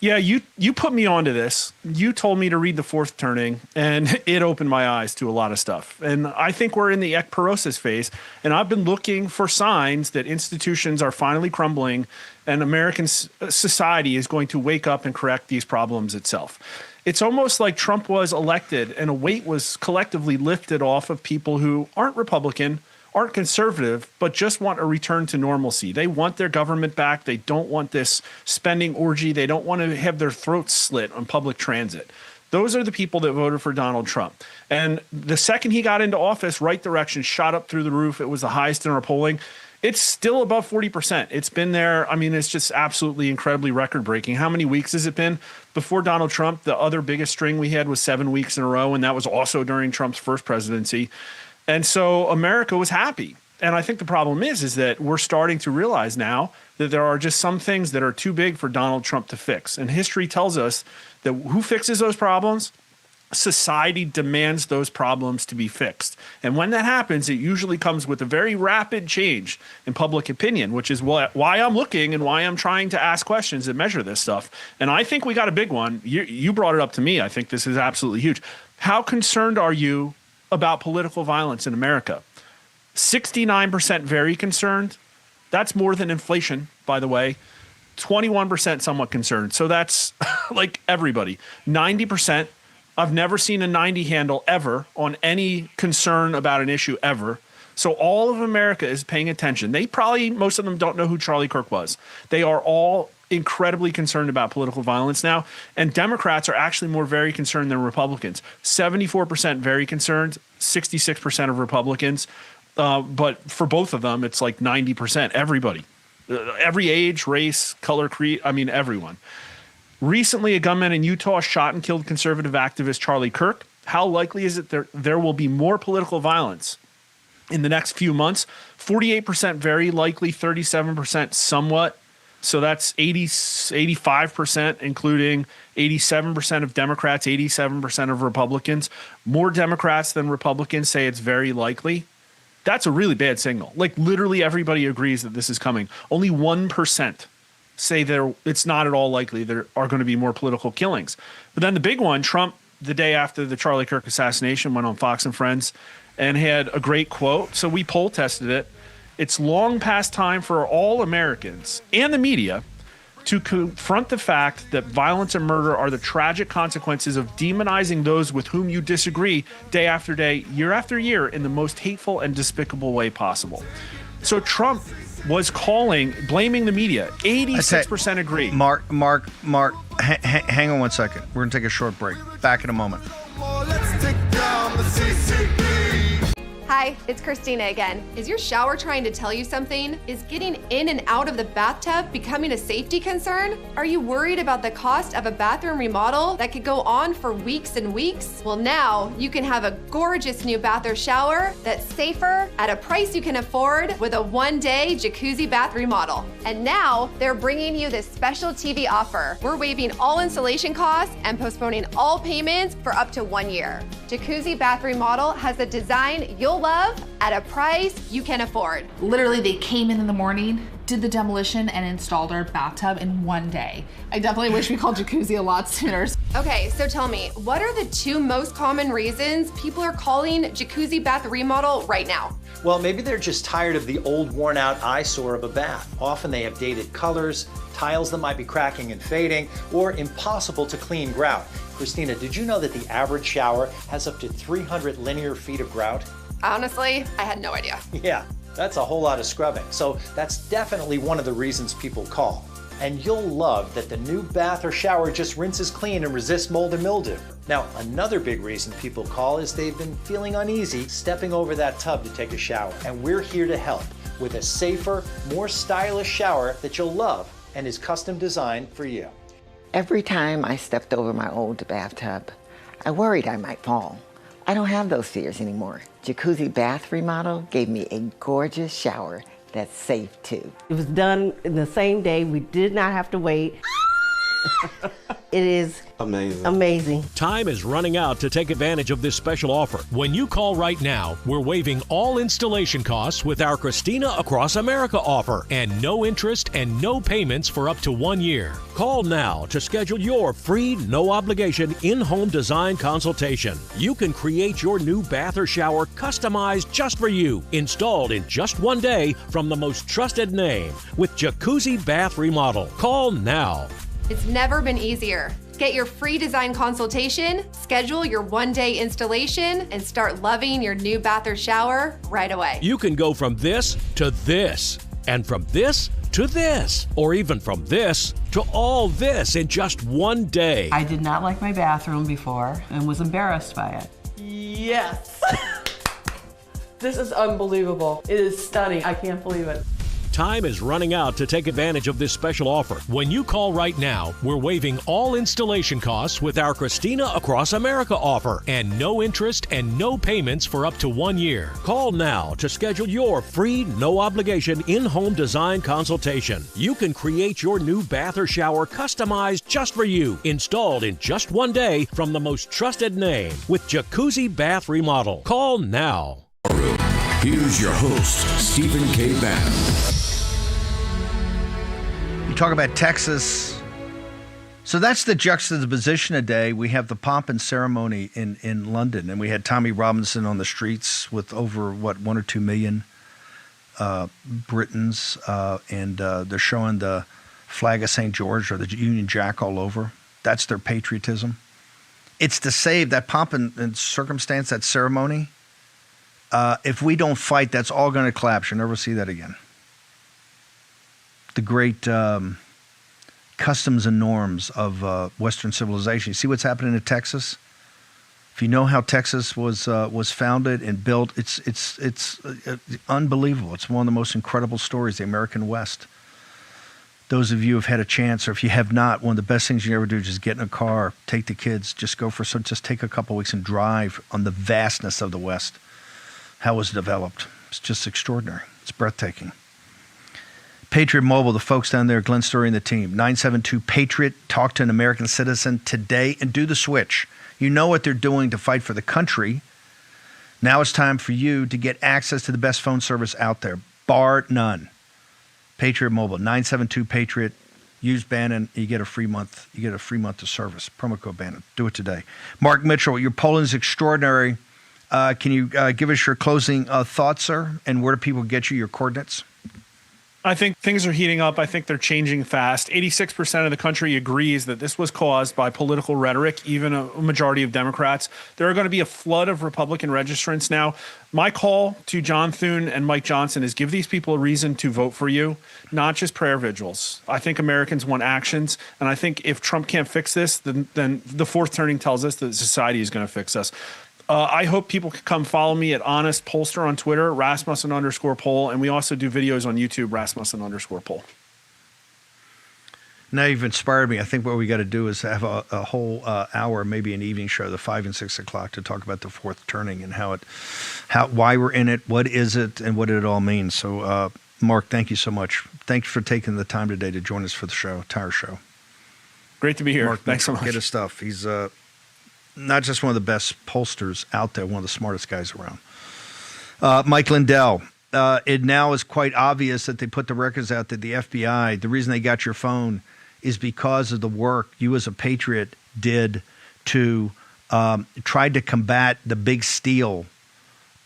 Yeah, you put me onto this. You told me to read The Fourth Turning, and it opened my eyes to a lot of stuff. And I think we're in the ekporosis phase, and I've been looking for signs that institutions are finally crumbling and American society is going to wake up and correct these problems itself. It's almost like Trump was elected and a weight was collectively lifted off of people who aren't Republican, aren't conservative, but just want a return to normalcy. They want their government back. They don't want this spending orgy. They don't want to have their throats slit on public transit. Those are the people that voted for Donald Trump. And the second he got into office, right direction shot up through the roof. It was the highest in our polling. It's still above 40%. It's been there. I mean, it's just absolutely incredibly record-breaking. How many weeks has it been? Before Donald Trump, the other biggest string we had was 7 weeks in a row, and that was also during Trump's first presidency. And so America was happy. And I think the problem is that we're starting to realize now that there are just some things that are too big for Donald Trump to fix. And history tells us that who fixes those problems? Society demands those problems to be fixed. And when that happens, it usually comes with a very rapid change in public opinion, which is why I'm looking and why I'm trying to ask questions and measure this stuff. And I think we got a big one. You brought it up to me. I think this is absolutely huge. How concerned are you about political violence in America? 69% very concerned. That's more than inflation, by the way. 21% somewhat concerned. So that's like everybody. 90%. I've never seen a 90 handle ever on any concern about an issue ever. So all of America is paying attention. Most of them don't know who Charlie Kirk was. They are all incredibly concerned about political violence now. And Democrats are actually very concerned than Republicans. 74% very concerned, 66% of Republicans. But for both of them, it's like 90%. Everybody. Every age, race, color, creed, everyone. Recently, a gunman in Utah shot and killed conservative activist Charlie Kirk. How likely is it there will be more political violence in the next few months? 48% very likely, 37% somewhat So that's 85%, including 87% of Democrats, 87% of Republicans. More Democrats than Republicans say it's very likely. That's a really bad signal. Like, literally everybody agrees that this is coming. Only 1% say it's not at all likely there are going to be more political killings. But then the big one, Trump, the day after the Charlie Kirk assassination, went on Fox and Friends and had a great quote. So we poll tested it. It's long past time for all Americans and the media to confront the fact that violence and murder are the tragic consequences of demonizing those with whom you disagree day after day, year after year, in the most hateful and despicable way possible. So Trump was blaming the media. 86% agree. Mark, hang on 1 second. We're going to take a short break. Back in a moment. Hi, it's Christina again. Is your shower trying to tell you something? Is getting in and out of the bathtub becoming a safety concern? Are you worried about the cost of a bathroom remodel that could go on for weeks and weeks? Well, now you can have a gorgeous new bath or shower that's safer at a price you can afford with a one-day jacuzzi bath remodel. And now they're bringing you this special TV offer. We're waiving all installation costs and postponing all payments for up to 1 year. Jacuzzi bath remodel has a design you'll love at a price you can afford. Literally, they came in the morning, did the demolition, and installed our bathtub in 1 day. I definitely wish we called jacuzzi a lot sooner. Okay, so tell me, what are the 2 most common reasons people are calling jacuzzi bath remodel right now? Well, maybe they're just tired of the old, worn-out eyesore of a bath. Often they have dated colors, tiles that might be cracking and fading, or impossible to clean grout. Christina, did you know that the average shower has up to 300 linear feet of grout? Honestly, I had no idea. Yeah, that's a whole lot of scrubbing. So that's definitely one of the reasons people call. And you'll love that the new bath or shower just rinses clean and resists mold and mildew. Now, another big reason people call is they've been feeling uneasy stepping over that tub to take a shower. And we're here to help with a safer, more stylish shower that you'll love and is custom designed for you. Every time I stepped over my old bathtub, I worried I might fall. I don't have those fears anymore. Jacuzzi bath remodel gave me a gorgeous shower that's safe too. It was done in the same day. We did not have to wait. It is amazing. Time is running out to take advantage of this special offer. When you call right now, we're waiving all installation costs with our Christina Across America offer, and no interest and no payments for up to 1 year. Call now to schedule your free, no obligation in-home design consultation. You can create your new bath or shower customized just for you, installed in just 1 day from the most trusted name with Jacuzzi Bath Remodel. Call now. It's never been easier. Get your free design consultation, schedule your 1-day installation, and start loving your new bath or shower right away. You can go from this to this, and from this to this, or even from this to all this in just 1 day. I did not like my bathroom before and was embarrassed by it. Yes. This is unbelievable. It is stunning. I can't believe it. Time is running out to take advantage of this special offer. When you call right now, we're waiving all installation costs with our Christina Across America offer, and no interest and no payments for up to 1 year. Call now to schedule your free, no obligation in-home design consultation. You can create your new bath or shower customized just for you, installed in just 1 day from the most trusted name with Jacuzzi Bath Remodel. Call now. Here's your host, Stephen K. Bannon. You talk about Texas. So that's the juxtaposition today. We have the pomp and ceremony in London, and we had Tommy Robinson on the streets with over, 1 or 2 million Britons, and they're showing the flag of St. George or the Union Jack all over. That's their patriotism. It's to save that pomp and circumstance, that ceremony. If we don't fight, that's all going to collapse. You'll never see that again. The great customs and norms of Western civilization. You see what's happening in Texas? If you know how Texas was founded and built, it's unbelievable. It's one of the most incredible stories, the American West. Those of you who have had a chance, or if you have not, one of the best things you ever do is just get in a car, take the kids, just take a couple weeks and drive on the vastness of the West. How it was developed. It's just extraordinary. It's breathtaking. Patriot Mobile, the folks down there, Glenn Story and the team, 972-PATRIOT. Talk to an American citizen today and do the switch. You know what they're doing to fight for the country. Now it's time for you to get access to the best phone service out there, bar none. Patriot Mobile, 972-PATRIOT. Use Bannon. You get a free month. You get a free month of service. Promo code Bannon. Do it today. Mark Mitchell, your polling is extraordinary. Can you give us your closing thoughts, sir? And where do people get you your coordinates? I think things are heating up. I think they're changing fast. 86% of the country agrees that this was caused by political rhetoric, even a majority of Democrats. There are going to be a flood of Republican registrants now. My call to John Thune and Mike Johnson is give these people a reason to vote for you, not just prayer vigils. I think Americans want actions. And I think if Trump can't fix this, then the fourth turning tells us that society is going to fix us. I hope people can come follow me at Honest Pollster on Twitter, Rasmussen_poll, and we also do videos on YouTube, Rasmussen_poll. Now you've inspired me. I think what we got to do is have a whole hour, maybe an evening show, the 5 and 6 o'clock, to talk about the fourth turning and why we're in it, what is it, and what it all means. So, Mark, thank you so much. Thanks for taking the time today to join us for the show, entire show. Great to be here. Mark, thanks so much. Get his stuff. He's not just one of the best pollsters out there, one of the smartest guys around. Mike Lindell, it now is quite obvious that they put the records out that the FBI, the reason they got your phone is because of the work you as a patriot did to try to combat the big steal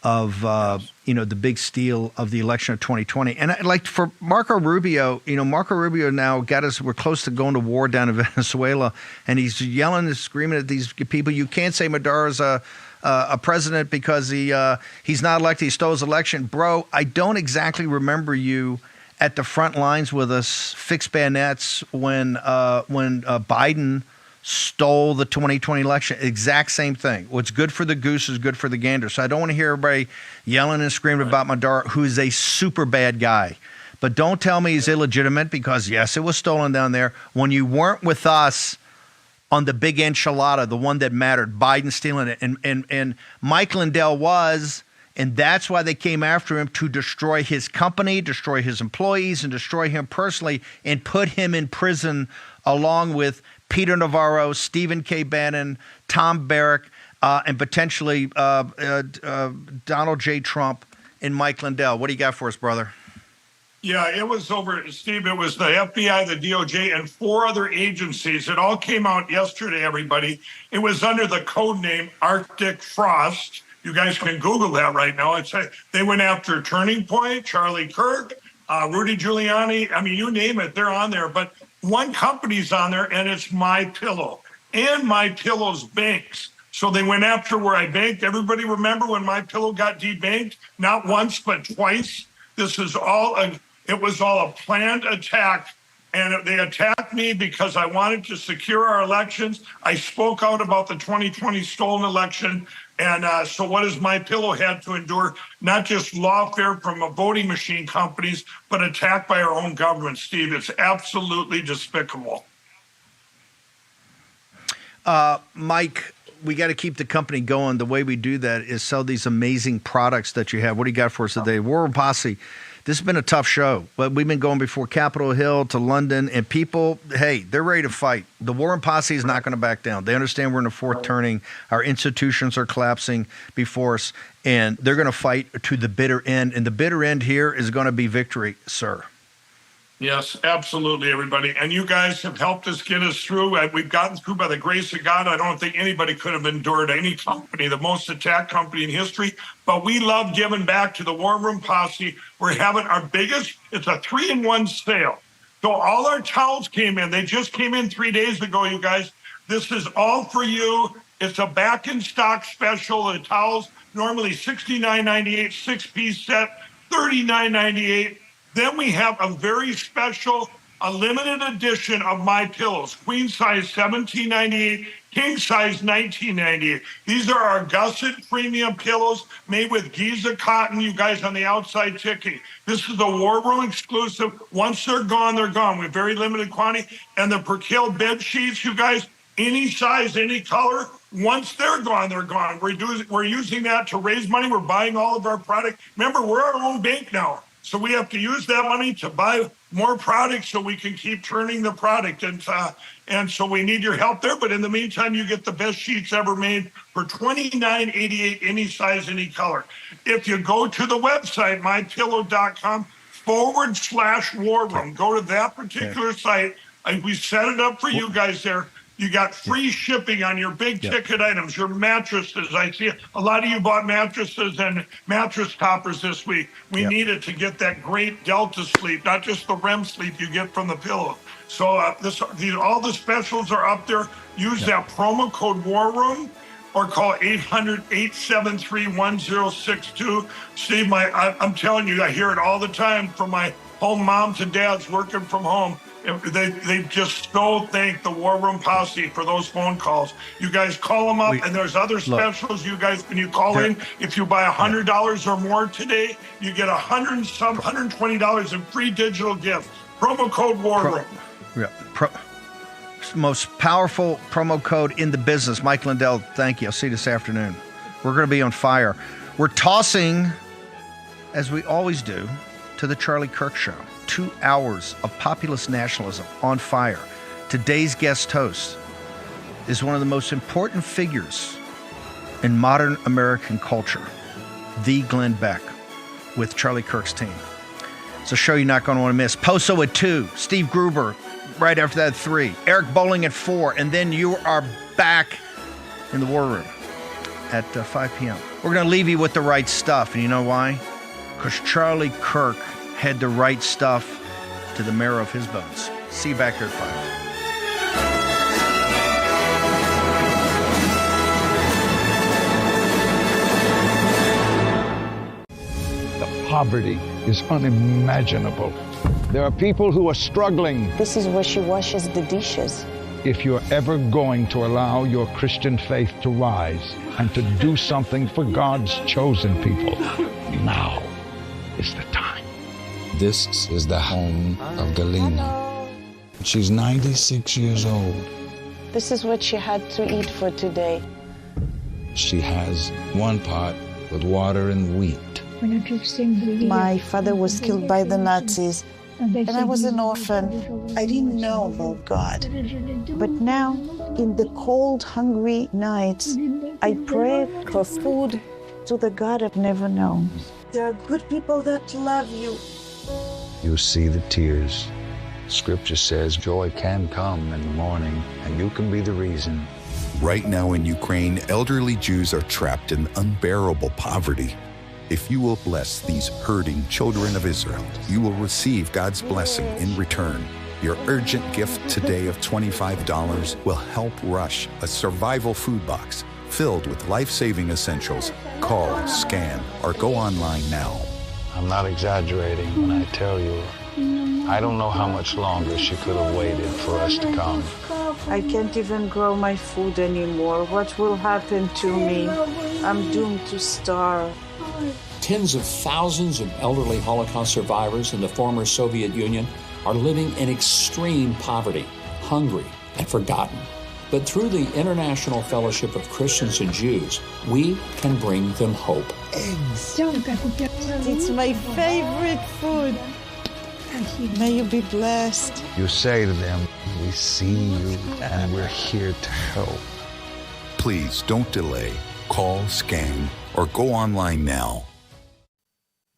of the big steal of the election of 2020. And like for Marco Rubio, Marco Rubio now got us, we're close to going to war down in Venezuela, and he's yelling and screaming at these people, you can't say Maduro's a president because he's not elected, he stole his election. Bro, I don't exactly remember you at the front lines with us, fixed bayonets when Biden stole the 2020 election. Exact same thing. What's good for the goose is good for the gander. So I don't want to hear everybody yelling and screaming about Maduro, who is a super bad guy. But don't tell me he's illegitimate because, yes, it was stolen down there. When you weren't with us on the big enchilada, the one that mattered, Biden stealing it. And Mike Lindell was, and that's why they came after him, to destroy his company, destroy his employees, and destroy him personally, and put him in prison along with Peter Navarro, Stephen K. Bannon, Tom Barrack, and potentially Donald J. Trump and Mike Lindell. What do you got for us, brother? Yeah, it was over, Steve. It was the FBI, the DOJ, and 4 other agencies. It all came out yesterday, everybody. It was under the code name Arctic Frost. You guys can Google that right now. They went after Turning Point, Charlie Kirk, Rudy Giuliani. I mean, you name it, they're on there. But one company's on there, and it's My Pillow and My Pillow's banks. So they went after where I banked. Everybody remember when My Pillow got debanked? Not once, but twice. This is it was all a planned attack. And they attacked me because I wanted to secure our elections. I spoke out about the 2020 stolen election. And so what has My Pillow had to endure? Not just lawfare from voting machine companies, but attack by our own government, Steve. It's absolutely despicable. Mike, we got to keep the company going. The way we do that is sell these amazing products that you have. What do you got for us today? War Room Posse. This has been a tough show, but we've been going before Capitol Hill to London, and people, hey, they're ready to fight. The War Room Posse is not going to back down. They understand we're in a fourth turning. Our institutions are collapsing before us, and they're going to fight to the bitter end. And the bitter end here is going to be victory, sir. Yes, absolutely, everybody. And you guys have helped us get us through. We've gotten through by the grace of God. I don't think anybody could have endured any company, the most attacked company in history. But we love giving back to the War Room Posse. We're having our biggest, it's a 3-in-1 sale. So all our towels came in. They just came in 3 days ago, you guys. This is all for you. It's a back in stock special. The towels, normally $69.98, 6-piece set, $39.98. Then we have a very special, a limited edition of My Pillows, queen size $17.98, king size $19.98. These are our gusset premium pillows made with Giza cotton, you guys on the outside ticking. This is the War Room exclusive. Once they're gone, they're gone. We have very limited quantity. And the Percale bed sheets, you guys, any size, any color. Once they're gone, they're gone. We're using that to raise money. We're buying all of our product. Remember, we're our own bank now. So we have to use that money to buy more products so we can keep turning the product. And so we need your help there. But in the meantime, you get the best sheets ever made for $29.88, any size, any color. If you go to the website, mypillow.com/war room, go to that particular site. We set it up for you guys there. You got free shipping on your big ticket items, your mattresses. I see a lot of you bought mattresses and mattress toppers this week. We need it to get that great Delta sleep, not just the REM sleep you get from the pillow. So all the specials are up there. Use that promo code War Room or call 800-873-1062. Steve, I'm telling you, I hear it all the time from my home moms and dads working from home. They just so thank the War Room Posse for those phone calls. You guys call them up, and there's other specials. You guys, when you call in, if you buy $100 or more today, you get $120 in free digital gifts. Promo code War Room. Most powerful promo code in the business. Mike Lindell, thank you. I'll see you this afternoon. We're going to be on fire. We're tossing, as we always do, to the Charlie Kirk Show. 2 hours of populist nationalism on fire. Today's guest host is one of the most important figures in modern American culture, the Glenn Beck, with Charlie Kirk's team. It's a show you're not going to want to miss. Poso at 2, Steve Gruber right after that at 3, Eric Bolling at 4, and then you are back in the War Room at 5 p.m. We're going to leave you with the right stuff, and you know why? Because Charlie Kirk had the right stuff to the marrow of his bones. See you back here at 5. The poverty is unimaginable. There are people who are struggling. This is where she washes the dishes. If you're ever going to allow your Christian faith to rise and to do something for God's chosen people, now is the time. This is the home of Galina. She's 96 years old. This is what she had to eat for today. She has one pot with water and wheat. My father was killed by the Nazis, and I was an orphan. I didn't know about God. But now, in the cold, hungry nights, I pray for food to the God I've never known. There are good people that love you. You see the tears. Scripture says joy can come in the morning, and you can be the reason. Right now in Ukraine, elderly Jews are trapped in unbearable poverty. If you will bless these hurting children of Israel, you will receive God's blessing in return. Your urgent gift today of $25 will help rush a survival food box filled with life-saving essentials. Call, scan, or go online now. I'm not exaggerating when I tell you, I don't know how much longer she could have waited for us to come. I can't even grow my food anymore. What will happen to me? I'm doomed to starve. Tens of thousands of elderly Holocaust survivors in the former Soviet Union are living in extreme poverty, hungry, and forgotten. But through the International Fellowship of Christians and Jews, we can bring them hope. Eggs. It's my favorite food. May you be blessed. You say to them, we see you and we're here to help. Please don't delay. Call, scan, or go online now.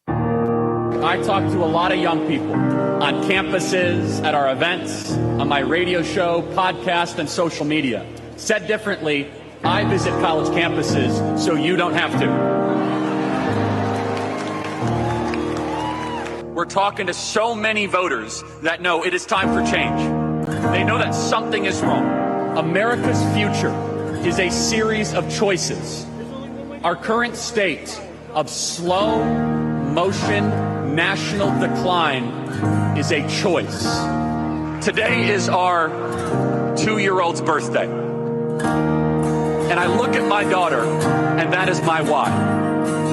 I talk to a lot of young people on campuses, at our events, on my radio show, podcast, and social media. Said differently, I visit college campuses so you don't have to. We're talking to so many voters that know it is time for change. They know that something is wrong. America's future is a series of choices. Our current state of slow motion national decline is a choice. Today is our 2-year-old's birthday. And I look at my daughter, and that is my why.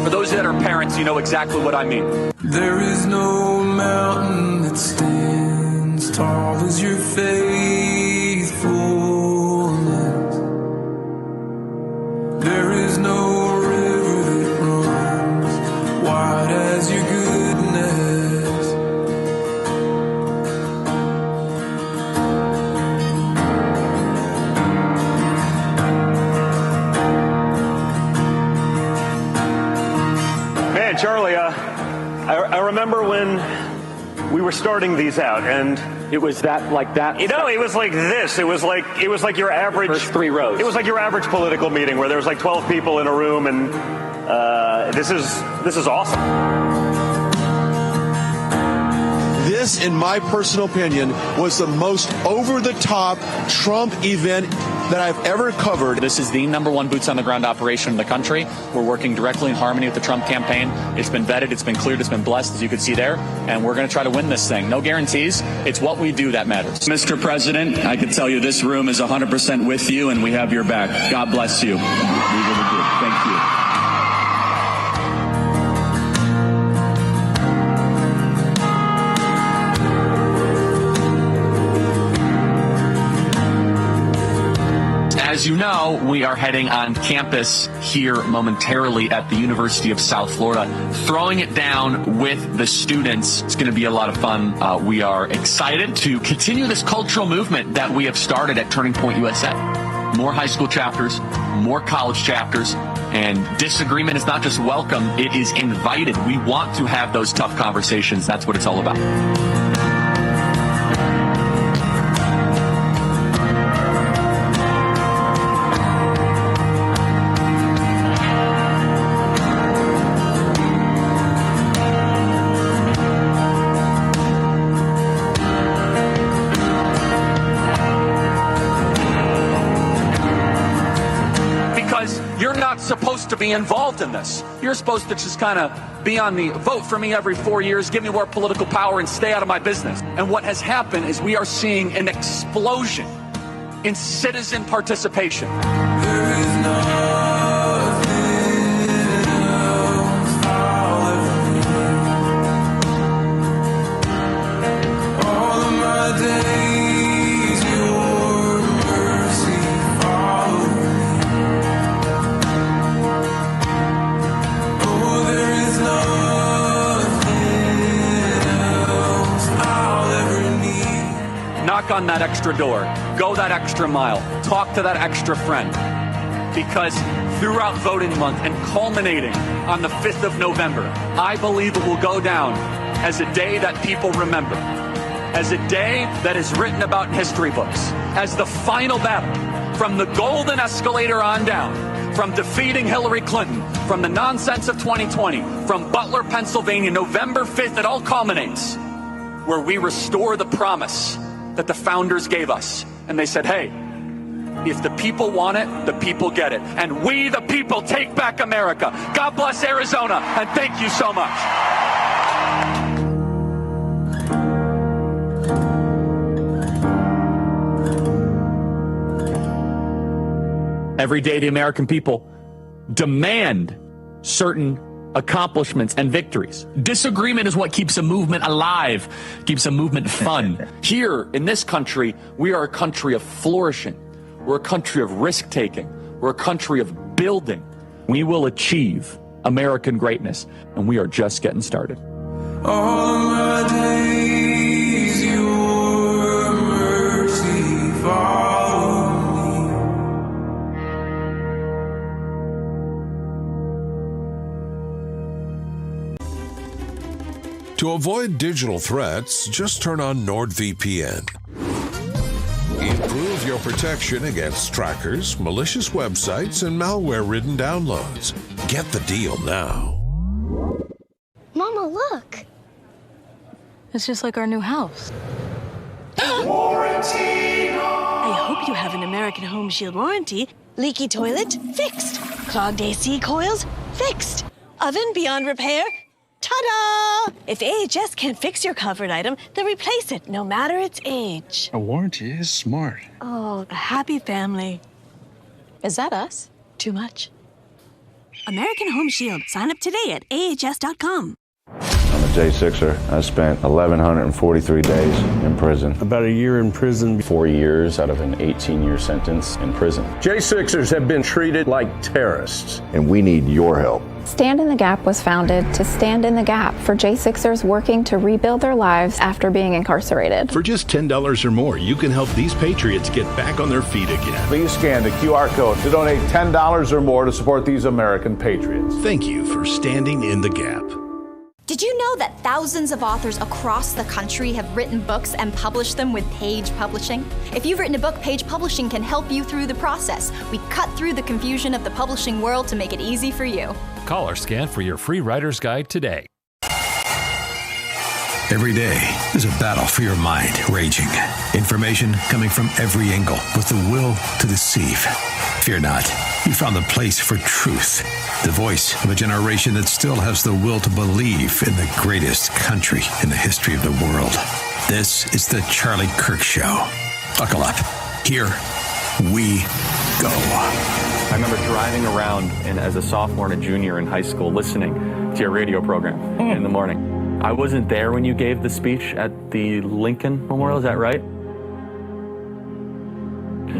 For those that are parents, you know exactly what I mean. There is no mountain that stands tall as your faithfulness. There is no river that runs wide as your goodness. remember when we were starting these out, and it was that like that. You know, it was like this. It was like your average first 3 rows. It was like your average political meeting where there was like 12 people in a room, and this is awesome. This, in my personal opinion, was the most over-the-top Trump event that I've ever covered. This is the #1 boots-on-the-ground operation in the country. We're working directly in harmony with the Trump campaign. It's been vetted, it's been cleared, it's been blessed, as you can see there, and we're going to try to win this thing. No guarantees. It's what we do that matters. Mr. President, I can tell you this room is 100% with you, and we have your back. God bless you. We really do. Thank you. As you know, we are heading on campus here momentarily at the University of South Florida, throwing it down with the students. It's going to be a lot of fun. We are excited to continue this cultural movement that we have started at Turning Point USA. More high school chapters, more college chapters, and disagreement is not just welcome, it is invited. We want to have those tough conversations. That's what it's all about. Supposed to be involved in this. You're supposed to just kind of be on the vote for me every 4 years, give me more political power, and stay out of my business. And what has happened is we are seeing an explosion in citizen participation. There is nothing else I'll ever need. All of my days, your mercy follows me. Knock on that extra door. Go that extra mile. Talk to that extra friend. Because throughout voting month and culminating on the 5th of November, I believe it will go down as a day that people remember. As a day that is written about in history books. As the final battle from the golden escalator on down. From defeating Hillary Clinton. From the nonsense of 2020. From Butler, Pennsylvania, November 5th, it all culminates. Where we restore the promise that the founders gave us. And they said, hey, if the people want it, the people get it. And we, the people, take back America. God bless Arizona, and thank you so much. Every day, the American people demand certain accomplishments and victories. Disagreement is what keeps a movement alive, keeps a movement fun. Here in this country, we are a country of flourishing. We're a country of risk-taking. We're a country of building. We will achieve American greatness, and we are just getting started. All my days, your mercy follows me. To avoid digital threats, just turn on NordVPN. Improve your protection against trackers, malicious websites, and malware-ridden downloads. Get the deal now. Mama, look. It's just like our new house. Warranty! I hope you have an American Home Shield warranty. Leaky toilet? Fixed. Clogged AC coils? Fixed. Oven beyond repair? Ta-da! If AHS can't fix your covered item, they'll replace it, no matter its age. A warranty is smart. Oh, a happy family. Is that us? Too much. American Home Shield. Sign up today at ahs.com. I'm a J6er. I spent 1,143 days in prison. About a year in prison. 4 years out of an 18-year sentence in prison. J6ers have been treated like terrorists. And we need your help. Stand in the Gap was founded to stand in the gap for J6ers working to rebuild their lives after being incarcerated. For just $10 or more, you can help these patriots get back on their feet again. Please scan the QR code to donate $10 or more to support these American patriots. Thank you for standing in the gap. Did you know that thousands of authors across the country have written books and published them with Page Publishing? If you've written a book, Page Publishing can help you through the process. We cut through the confusion of the publishing world to make it easy for you. Call or scan for your free writer's guide today. Every day, there's a battle for your mind raging. Information coming from every angle with the will to deceive. Fear not. You found the place for truth. The voice of a generation that still has the will to believe in the greatest country in the history of the world. This is the Charlie Kirk Show. Buckle up. Here we go. I remember driving around as a sophomore and a junior in high school listening to your radio program in the morning. I wasn't there when you gave the speech at the Lincoln Memorial, is that right?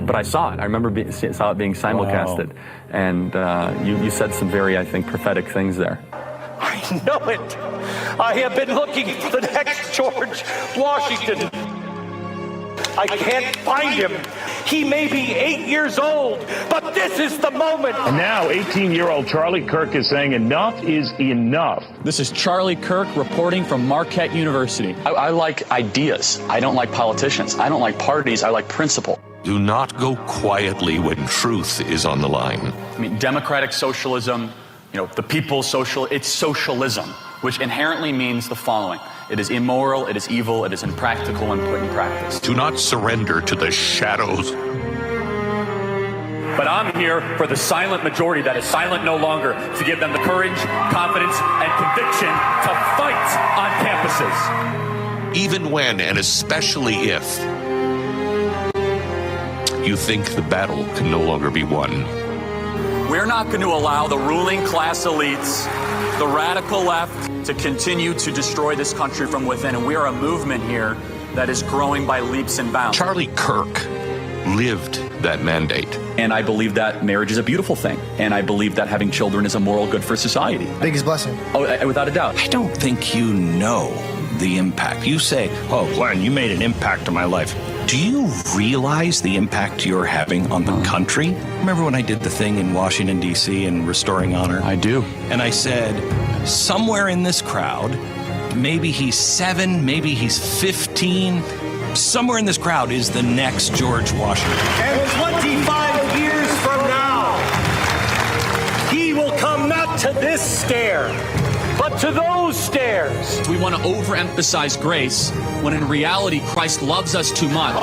But I saw it. I remember saw it being simulcasted. Wow. And you said some very, I think, prophetic things there. I know it. I have been looking for the next George Washington. I can't find him. He may be 8 years old, but this is the moment. And now 18-year-old Charlie Kirk is saying enough is enough. This is Charlie Kirk reporting from Marquette University. I like ideas. I don't like politicians. I don't like parties. I like principle. Do not go quietly when truth is on the line. I mean, democratic socialism, the people's it's socialism, which inherently means the following. It is immoral, it is evil, it is impractical and put in practice. Do not surrender to the shadows. But I'm here for the silent majority that is silent no longer, to give them the courage, confidence, and conviction to fight on campuses. Even when, and especially if, you think the battle can no longer be won. We're not going to allow the ruling class elites, the radical left, to continue to destroy this country from within. And we are a movement here that is growing by leaps and bounds. Charlie Kirk lived that mandate. And I believe that marriage is a beautiful thing. And I believe that having children is a moral good for society. Biggest blessing. Oh, without a doubt. I don't think you know the impact. You say, oh, Glenn, you made an impact on my life. Do you realize the impact you're having on the country? Remember when I did the thing in Washington, D.C. and Restoring Honor? I do. And I said, somewhere in this crowd, maybe he's 7, maybe he's 15, somewhere in this crowd is the next George Washington. And 25 years from now, he will come not to this stair, but to those stairs. We want to overemphasize grace when in reality Christ loves us too much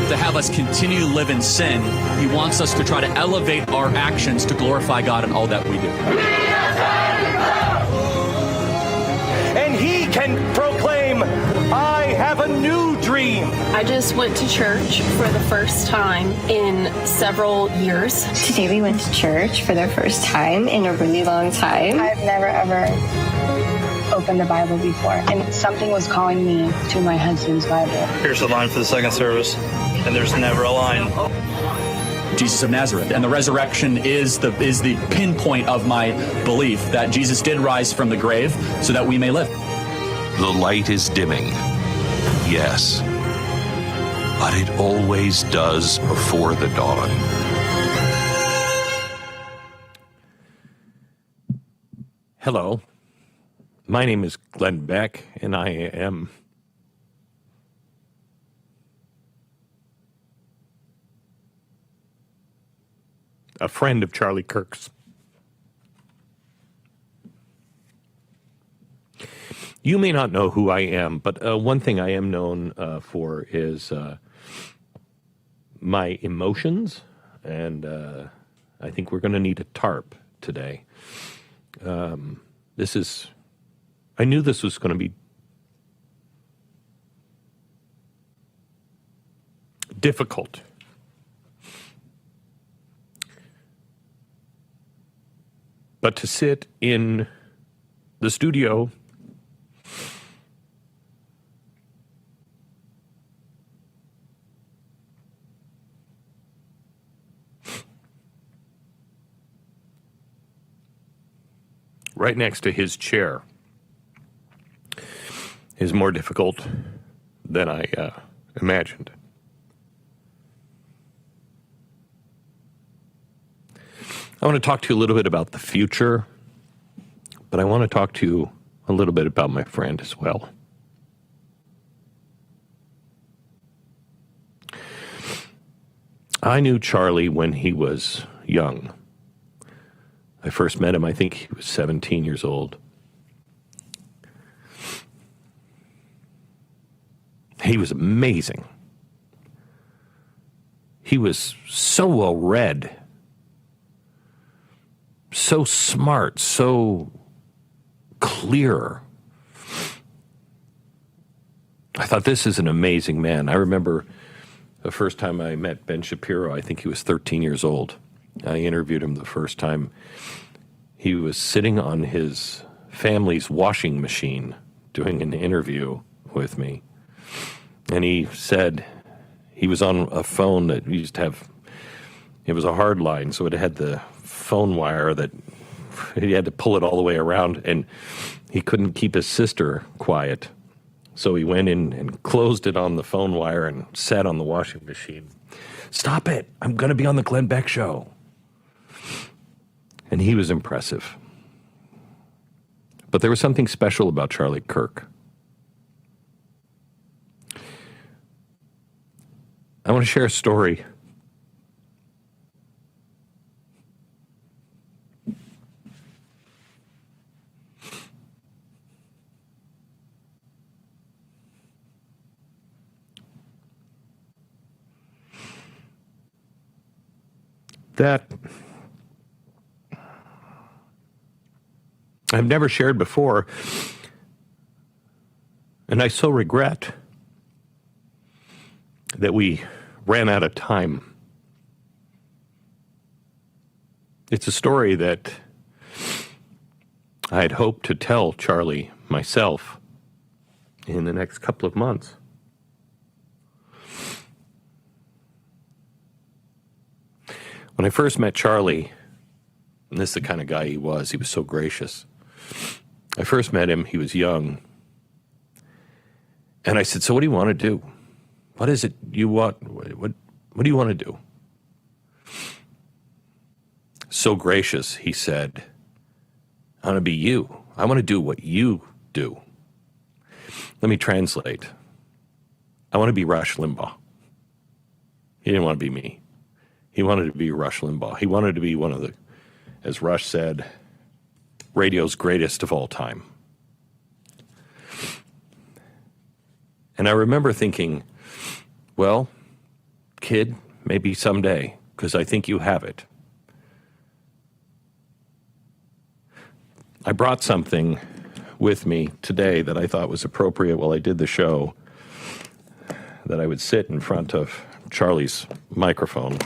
to have us continue to live in sin. He wants us to try to elevate our actions to glorify God in all that we do. And he can proclaim, I have a new dream. I just went to church for the first time in several years. Today we went to church for the first time in a really long time. I've never ever opened a Bible before, and something was calling me to my husband's Bible. Here's the line for the second service, and there's never a line. Jesus of Nazareth, and the resurrection is the pinpoint of my belief that Jesus did rise from the grave so that we may live. The light is dimming, yes, but it always does before the dawn. Hello, my name is Glenn Beck, and I am a friend of Charlie Kirk's. You may not know who I am, but one thing I am known for is my emotions, and I think we're going to need a tarp today. I knew this was going to be difficult. But to sit in the studio right next to his chair is more difficult than I imagined. I want to talk to you a little bit about the future, But I want to talk to you a little bit about my friend as well. I knew Charlie when he was young. I first met him, I think he was 17 years old. He was amazing. He was so well read, so smart, so clear. I thought, this is an amazing man. I remember the first time I met Ben Shapiro, I think he was 13 years old. I interviewed him the first time. He was sitting on his family's washing machine doing an interview with me. And he said he was on a phone that used to have, it was a hard line, so it had the phone wire that he had to pull it all the way around, and he couldn't keep his sister quiet. So he went in and closed it on the phone wire and sat on the washing machine. Stop it. I'm going to be on the Glenn Beck show. And he was impressive. But there was something special about Charlie Kirk. I want to share a story. That I've never shared before, and I so regret that we ran out of time. It's a story that I had hoped to tell Charlie myself in the next couple of months. When I first met Charlie, and this is the kind of guy he was so gracious. I first met him, he was young. And I said, so what do you want to do? What is it you want? What do you want to do? So gracious, he said, I want to be you. I want to do what you do. Let me translate. I want to be Rush Limbaugh. He didn't want to be me. He wanted to be Rush Limbaugh. He wanted to be one of the, as Rush said, radio's greatest of all time. And I remember thinking, well, kid, maybe someday, because I think you have it. I brought something with me today that I thought was appropriate while I did the show, that I would sit in front of Charlie's microphone.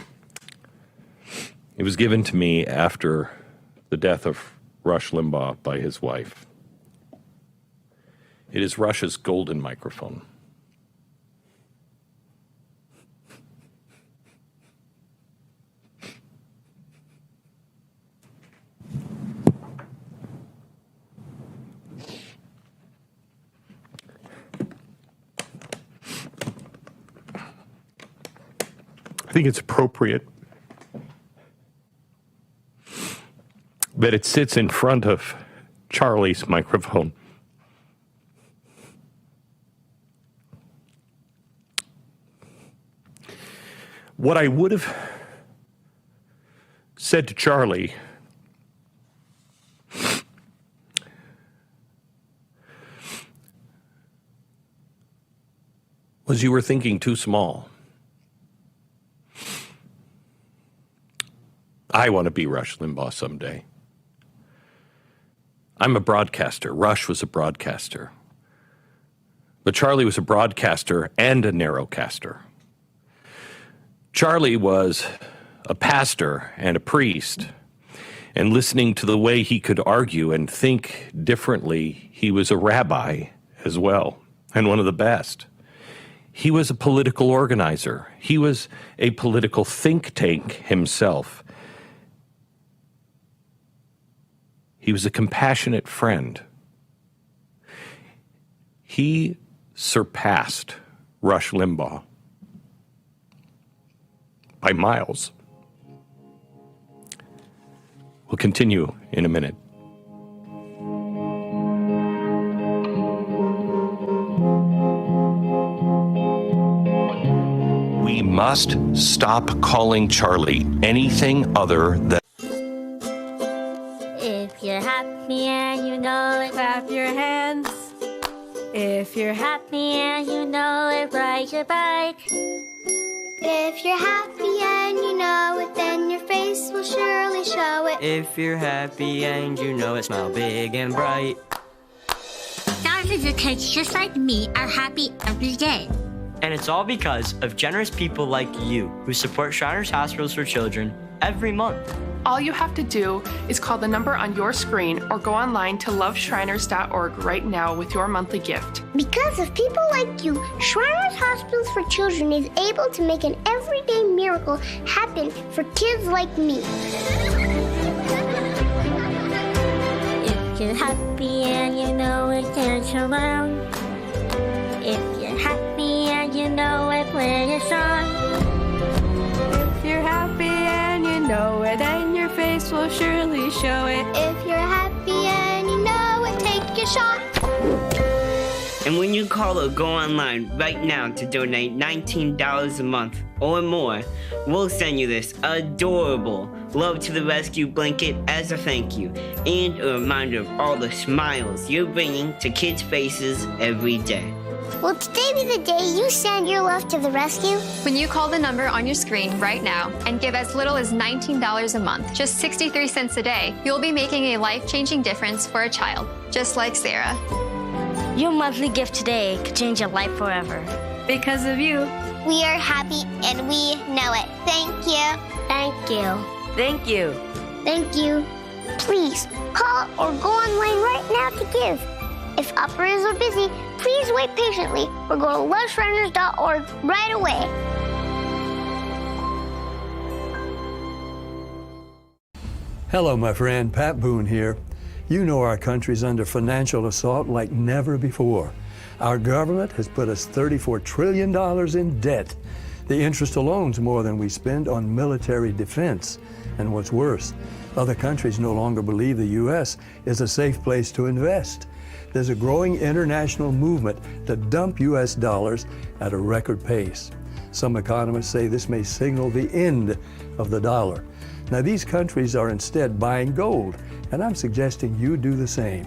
It was given to me after the death of Rush Limbaugh by his wife. It is Rush's golden microphone. I think it's appropriate that it sits in front of Charlie's microphone. What I would have said to Charlie was, you were thinking too small. I want to be Rush Limbaugh someday. I'm a broadcaster. Rush was a broadcaster. But Charlie was a broadcaster and a narrowcaster. Charlie was a pastor and a priest, and listening to the way he could argue and think differently, he was a rabbi as well, and one of the best. He was a political organizer. He was a political think tank himself. He was a compassionate friend. He surpassed Rush Limbaugh by miles. We'll continue in a minute. must stop calling Charlie anything other than. If you're happy and you know it, clap your hands. If you're happy and you know it, ride your bike. If you're happy and you know it, then your face will surely show it. If you're happy and you know it, smile big and bright. Thousands of kids just like me are happy every day. And it's all because of generous people like you who support Shriners Hospitals for Children every month. All you have to do is call the number on your screen or go online to loveshriners.org right now with your monthly gift. Because of people like you, Shriners Hospitals for Children is able to make an everyday miracle happen for kids like me. If you're happy and you know it, dance around. If you're happy and you know it, play a song. If you're happy and you know it, and your face will surely show it. If you're happy and you know it, take your shot. And when you call or go online right now to donate $19 a month or more, we'll send you this adorable Love to the Rescue blanket as a thank you and a reminder of all the smiles you're bringing to kids' faces every day. Will today be the day you send your love to the rescue? When you call the number on your screen right now and give as little as $19 a month, just 63 cents a day, you'll be making a life-changing difference for a child, just like Sarah. Your monthly gift today could change your life forever. Because of you. We are happy and we know it. Thank you. Thank you. Thank you. Thank you. Please call or go online right now to give. If operators are busy, please wait patiently or go to loveshriners.org right away. Hello, my friend. Pat Boone here. You know our country's under financial assault like never before. Our government has put us $34 trillion in debt. The interest alone's more than we spend on military defense. And what's worse, other countries no longer believe the U.S. is a safe place to invest. There's a growing international movement to dump U.S. dollars at a record pace. Some economists say this may signal the end of the dollar. Now, these countries are instead buying gold, and I'm suggesting you do the same.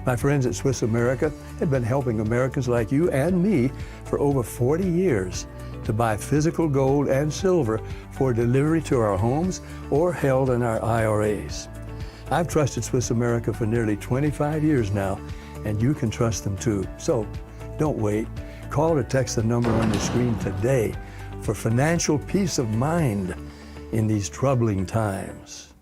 My friends at Swiss America have been helping Americans like you and me for over 40 years to buy physical gold and silver for delivery to our homes or held in our IRAs. I've trusted Swiss America for nearly 25 years now, and you can trust them too. So don't wait. Call or text the number on your screen today for financial peace of mind in these troubling times.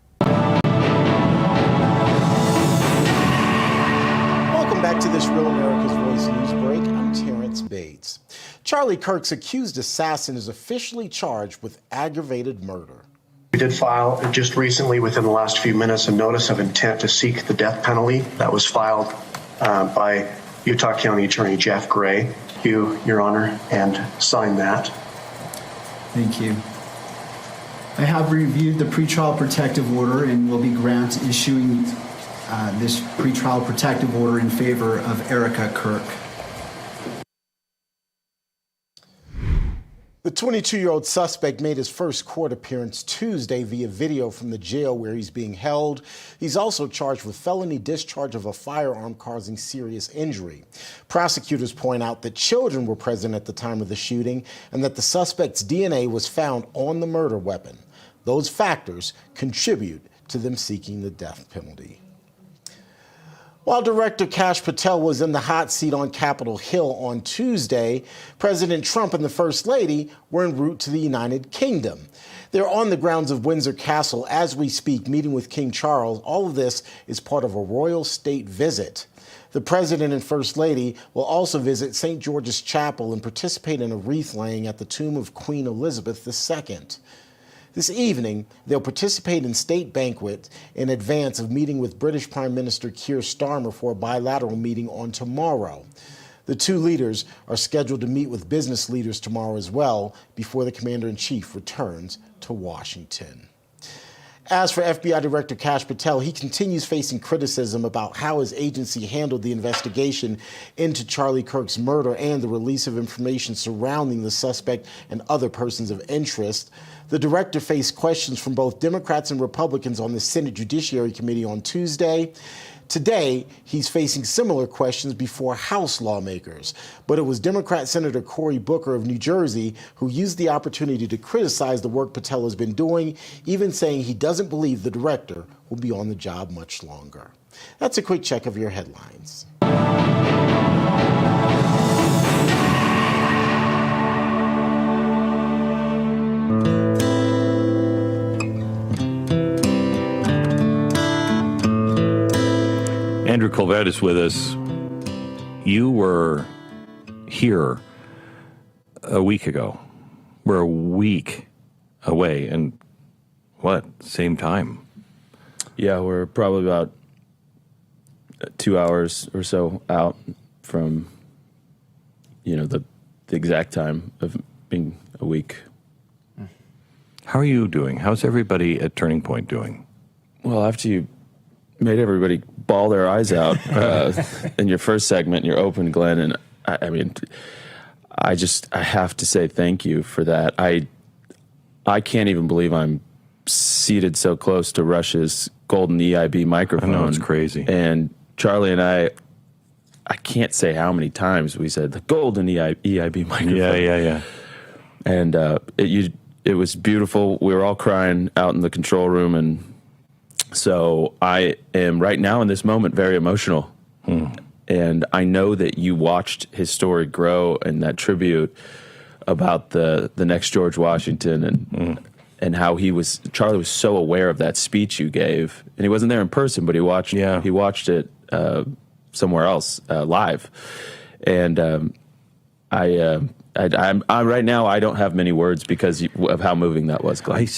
Welcome back to this Real America's Voice News Break. I'm Terrence Bates. Charlie Kirk's accused assassin is officially charged with aggravated murder. We did file just recently, within the last few minutes, a notice of intent to seek the death penalty that was filed by Utah County Attorney Jeff Gray. You, Your Honor, and sign that. Thank you. I have reviewed the pretrial protective order and will be issuing this pretrial protective order in favor of Erica Kirk. The 22-year-old suspect made his first court appearance Tuesday via video from the jail where he's being held. He's also charged with felony discharge of a firearm causing serious injury. Prosecutors point out that children were present at the time of the shooting and that the suspect's DNA was found on the murder weapon. Those factors contribute to them seeking the death penalty. While Director Kash Patel was in the hot seat on Capitol Hill on Tuesday, President Trump and the First Lady were en route to the United Kingdom. They're on the grounds of Windsor Castle as we speak, meeting with King Charles. All of this is part of a royal state visit. The President and First Lady will also visit St. George's Chapel and participate in a wreath laying at the tomb of Queen Elizabeth II. This evening, they'll participate in state banquet in advance of meeting with British Prime Minister Keir Starmer for a bilateral meeting on tomorrow. The two leaders are scheduled to meet with business leaders tomorrow as well before the Commander-in-Chief returns to Washington. As for FBI Director Kash Patel, he continues facing criticism about how his agency handled the investigation into Charlie Kirk's murder and the release of information surrounding the suspect and other persons of interest. The director faced questions from both Democrats and Republicans on the Senate Judiciary Committee on Tuesday. Today, he's facing similar questions before House lawmakers. But it was Democrat Senator Cory Booker of New Jersey who used the opportunity to criticize the work Patel has been doing, even saying he doesn't believe the director will be on the job much longer. That's a quick check of your headlines. Andrew Colvett is with us. You were here a week ago. We're a week away, and what, same time? Yeah, we're probably about 2 hours or so out from, the exact time of being a week. How are you doing? How's everybody at Turning Point doing? Well, after you made everybody bawl their eyes out in your first segment, your open, Glenn, and I have to say thank you for that. I can't even believe I'm seated so close to Rush's golden EIB microphone. I know, it's crazy. And Charlie and I can't say how many times we said the golden EIB microphone. Yeah. And it was beautiful. We were all crying out in the control room, and so I am right now in this moment very emotional. And I know that you watched his story grow and that tribute about the next George Washington and how Charlie was so aware of that speech you gave. And he wasn't there in person, but he watched it somewhere else live. And I'm right now, I don't have many words because of how moving that was, Glenn.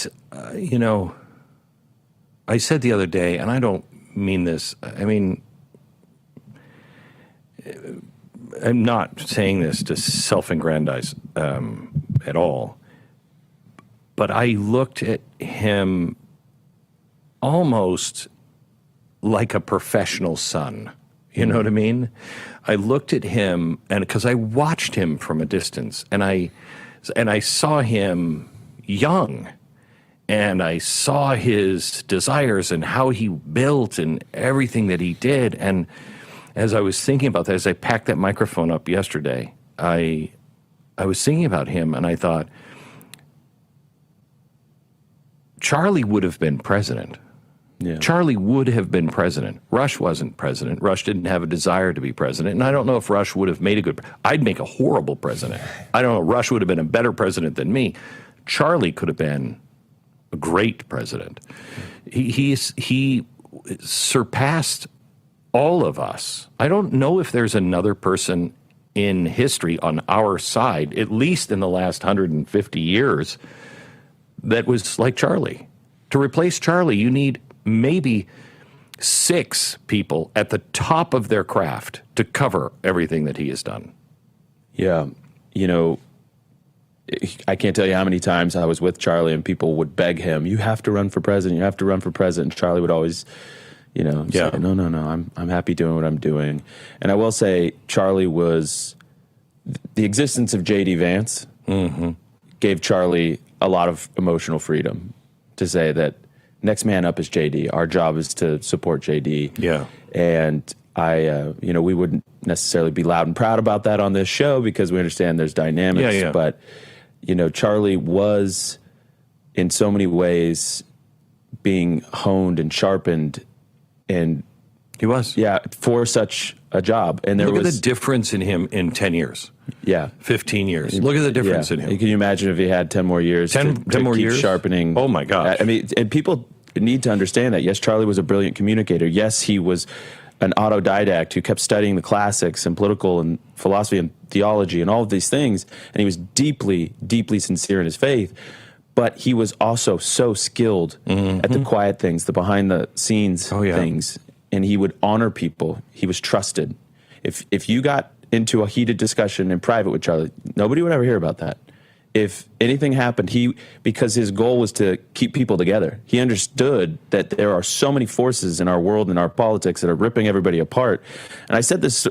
I said the other day, and I don't mean this, I'm not saying this to self-aggrandize at all, but I looked at him almost like a professional son. You know what I mean? I looked at him, and because I watched him from a distance, and I saw him young, and I saw his desires and how he built and everything that he did. And as I was thinking about that, as I packed that microphone up yesterday, I was thinking about him, and I thought, Charlie would have been president. Yeah. Charlie would have been president. Rush wasn't president. Rush didn't have a desire to be president. And I don't know if Rush would have made a good... I'd make a horrible president. I don't know. Rush would have been a better president than me. Charlie could have been a great president. He surpassed all of us. I don't know if there's another person in history on our side, at least in the last 150 years, that was like Charlie. To replace Charlie, you need maybe 6 people at the top of their craft to cover everything that he has done. Yeah. I can't tell you how many times I was with Charlie and people would beg him, you have to run for president, you have to run for president. And Charlie would always, say, no, I'm happy doing what I'm doing. And I will say, Charlie was, the existence of J.D. Vance gave Charlie a lot of emotional freedom to say that next man up is J.D. Our job is to support J.D. Yeah. And we wouldn't necessarily be loud and proud about that on this show because we understand there's dynamics. Yeah. But, Charlie was in so many ways being honed and sharpened, and he was. Yeah, for such a job. And Look at the difference in him in 10 years. Yeah. 15 years. Look at the difference in him. Can you imagine if he had 10 more years 10 more keep years? Sharpening? Oh, my God. And people need to understand that. Yes, Charlie was a brilliant communicator. Yes, he was an autodidact who kept studying the classics and political and philosophy and theology and all of these things. And he was deeply, deeply sincere in his faith. But he was also so skilled at the quiet things, the behind-the-scenes things. And he would honor people. He was trusted. If you got into a heated discussion in private with Charlie, nobody would ever hear about that. if anything happened, because his goal was to keep people together. He understood that there are so many forces in our world and our politics that are ripping everybody apart. And I said this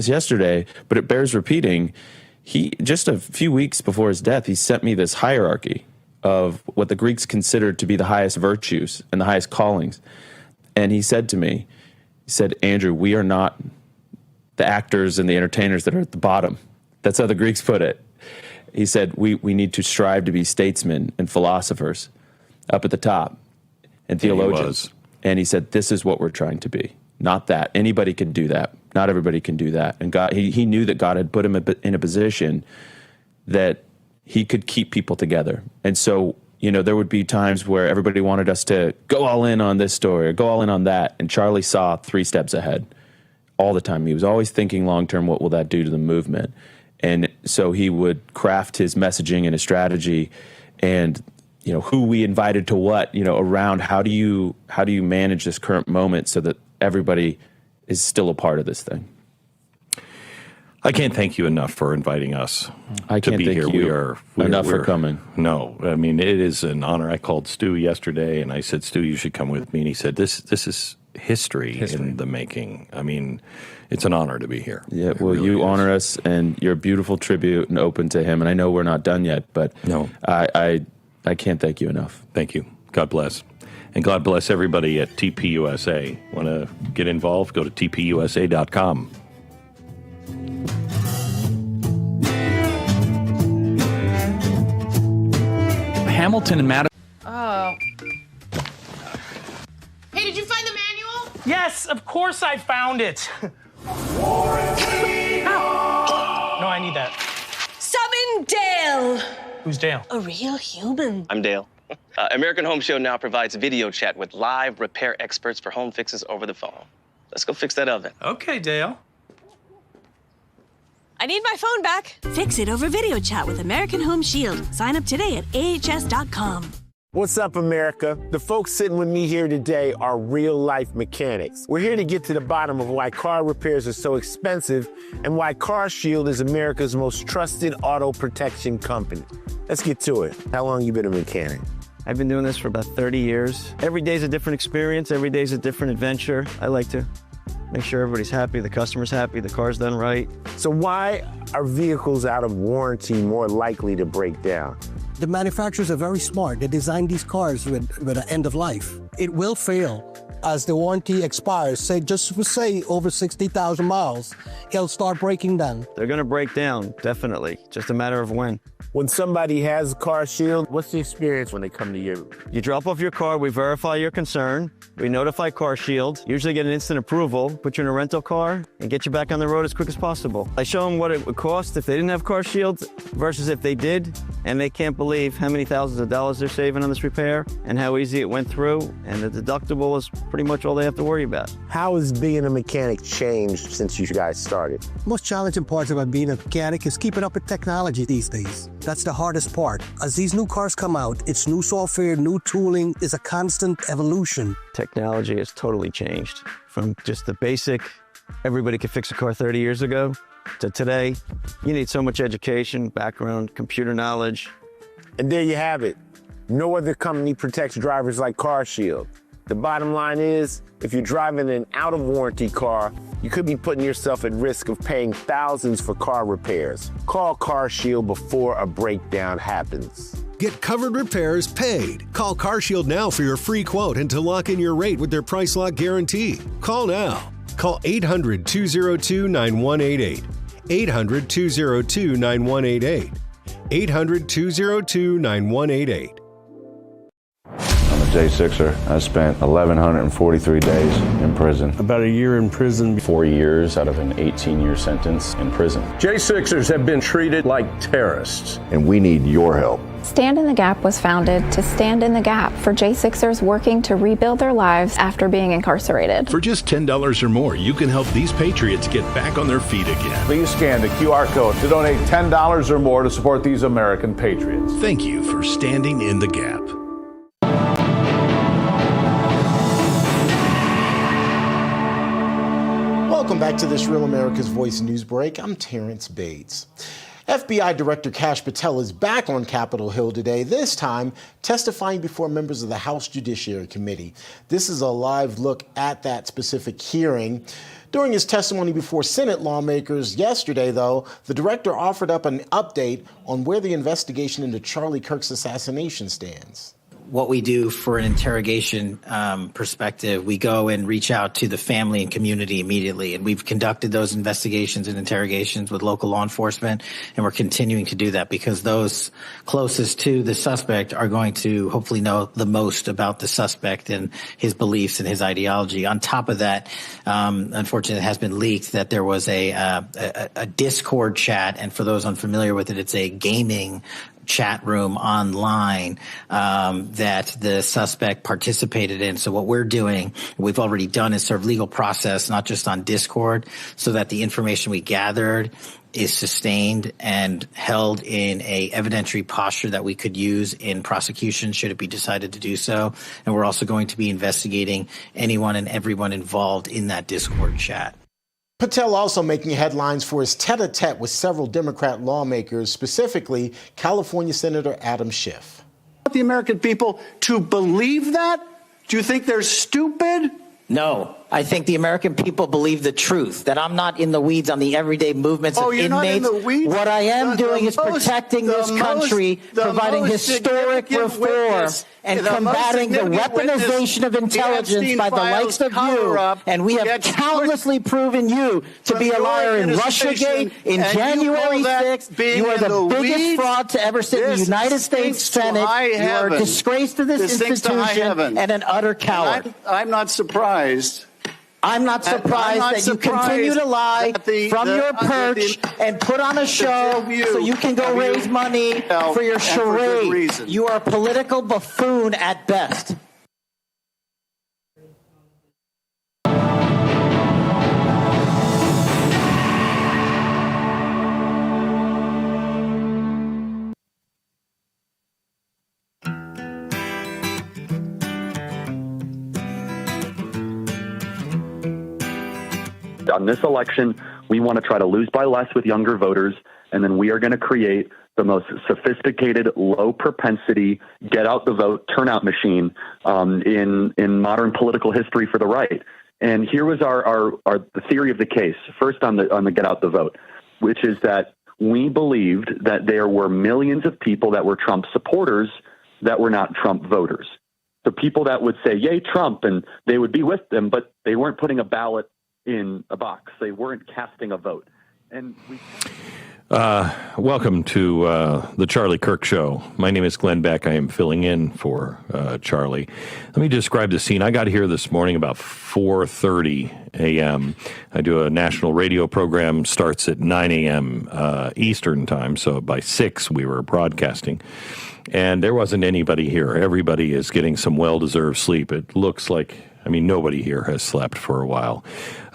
yesterday, but it bears repeating. He, just a few weeks before his death, he sent me this hierarchy of what the Greeks considered to be the highest virtues and the highest callings. And he said to me, Andrew, we are not the actors and the entertainers that are at the bottom. That's how the Greeks put it. He said, we need to strive to be statesmen and philosophers up at the top and theologians. And he said, this is what we're trying to be. Not that. Anybody can do that. Not everybody can do that. And God, he knew that God had put him in a position that he could keep people together. And so, there would be times where everybody wanted us to go all in on this story or go all in on that. And Charlie saw 3 steps ahead all the time. He was always thinking long-term, what will that do to the movement? And so he would craft his messaging and his strategy and, who we invited to what, around how do you manage this current moment so that everybody is still a part of this thing. I can't thank you enough for inviting us to be here. You enough for coming. No, I mean, it is an honor. I called Stu yesterday and I said, Stu, you should come with me. And he said, this is history in the making. I mean, it's an honor to be here. Yeah, well, really you honor us, and you're a beautiful tribute and open to him. And I know we're not done yet, but no, I can't thank you enough. Thank you. God bless. And God bless everybody at TPUSA. Want to get involved? Go to tpusa.com. Hamilton and Madison. Oh. Hey, did you find the manual? Yes, of course I found it. No, I need that. Summon Dale. Who's Dale? A real human. I'm Dale. American Home Show now provides video chat with live repair experts for home fixes over the phone. Let's go fix that oven. Okay, Dale. I need my phone back. Fix it over video chat with American Home Shield. Sign up today at ahs.com. What's up, America? The folks sitting with me here today are real-life mechanics. We're here to get to the bottom of why car repairs are so expensive and why CarShield is America's most trusted auto protection company. Let's get to it. How long you been a mechanic? I've been doing this for about 30 years. Every day's a different experience. Every day's a different adventure. I like to make sure everybody's happy, the customer's happy, the car's done right. So why are vehicles out of warranty more likely to break down? The manufacturers are very smart. They designed these cars with an end of life. It will fail as the warranty expires. Say over 60,000 miles, it'll start breaking down. They're gonna break down, definitely. Just a matter of when. When somebody has CarShield, what's the experience when they come to you? You drop off your car, we verify your concern, we notify CarShield, usually get an instant approval, put you in a rental car, and get you back on the road as quick as possible. I show them what it would cost if they didn't have CarShield versus if they did, and they can't believe how many thousands of dollars they're saving on this repair and how easy it went through, and the deductible is pretty much all they have to worry about. How has being a mechanic changed since you guys started? Most challenging parts about being a mechanic is keeping up with technology these days. That's the hardest part. As these new cars come out, it's new software, new tooling, is a constant evolution. Technology has totally changed from just the basic, everybody could fix a car 30 years ago, to today. You need so much education, background, computer knowledge. And there you have it. No other company protects drivers like CarShield. The bottom line is, if you're driving an out-of-warranty car, you could be putting yourself at risk of paying thousands for car repairs. Call CarShield before a breakdown happens. Get covered repairs paid. Call CarShield now for your free quote and to lock in your rate with their price lock guarantee. Call now. Call 800-202-9188. 800-202-9188. 800-202-9188. I'm a J6er. I spent 1,143 days in prison. About a year in prison. 4 years out of an 18-year sentence in prison. J6ers have been treated like terrorists. And we need your help. Stand in the Gap was founded to stand in the gap for J6ers working to rebuild their lives after being incarcerated. For just $10 or more, you can help these patriots get back on their feet again. Please scan the QR code to donate $10 or more to support these American patriots. Thank you for standing in the gap. Welcome back to this Real America's Voice news break. I'm Terrence Bates. FBI Director Kash Patel is back on Capitol Hill today, this time testifying before members of the House Judiciary Committee. This is a live look at that specific hearing. During his testimony before Senate lawmakers yesterday, though, the director offered up an update on where the investigation into Charlie Kirk's assassination stands. What we do for an interrogation perspective, we go and reach out to the family and community immediately. And we've conducted those investigations and interrogations with local law enforcement. And we're continuing to do that because those closest to the suspect are going to hopefully know the most about the suspect and his beliefs and his ideology. On top of that, unfortunately, it has been leaked that there was a Discord chat. And for those unfamiliar with it, it's a gaming chat room online that the suspect participated in. So what we're doing, we've already done, is serve legal process, not just on Discord, so that the information we gathered is sustained and held in a evidentiary posture that we could use in prosecution should it be decided to do so. And we're also going to be investigating anyone and everyone involved in that Discord chat. Patel also making headlines for his tete-a-tete with several Democrat lawmakers, specifically California Senator Adam Schiff. The American people to believe that? Do you think they're stupid? No. I think the American people believe the truth, that I'm not in the weeds on the everyday movements of you're inmates. Not in the weeds? What I am doing is protecting this country, providing historic reform, and combating the weaponization of intelligence by the likes of you. And we have countlessly proven you to be a liar in Russiagate, in January 6th. You are the biggest fraud to ever sit in the United States Senate. You are a disgrace to this institution and an utter coward. I'm not surprised. I'm not surprised that you continue to lie from your perch and put on a show so you can go raise money for your charade. You are a political buffoon at best. On this election, we want to try to lose by less with younger voters, and then we are going to create the most sophisticated, low propensity, get out the vote turnout machine in modern political history for the right. And here was our theory of the case. First, on the get out the vote, which is that we believed that there were millions of people that were Trump supporters that were not Trump voters. So people that would say, "Yay, Trump," and they would be with them, but they weren't putting a ballot in a box. They weren't casting a vote. And welcome to the Charlie Kirk Show. My name is Glenn Beck. I am filling in for Charlie. Let me describe the scene. I got here this morning about 4:30 a.m. I do a national radio program, starts at 9 a.m. Eastern time, so by 6 we were broadcasting. And there wasn't anybody here. Everybody is getting some well-deserved sleep. It looks like, nobody here has slept for a while.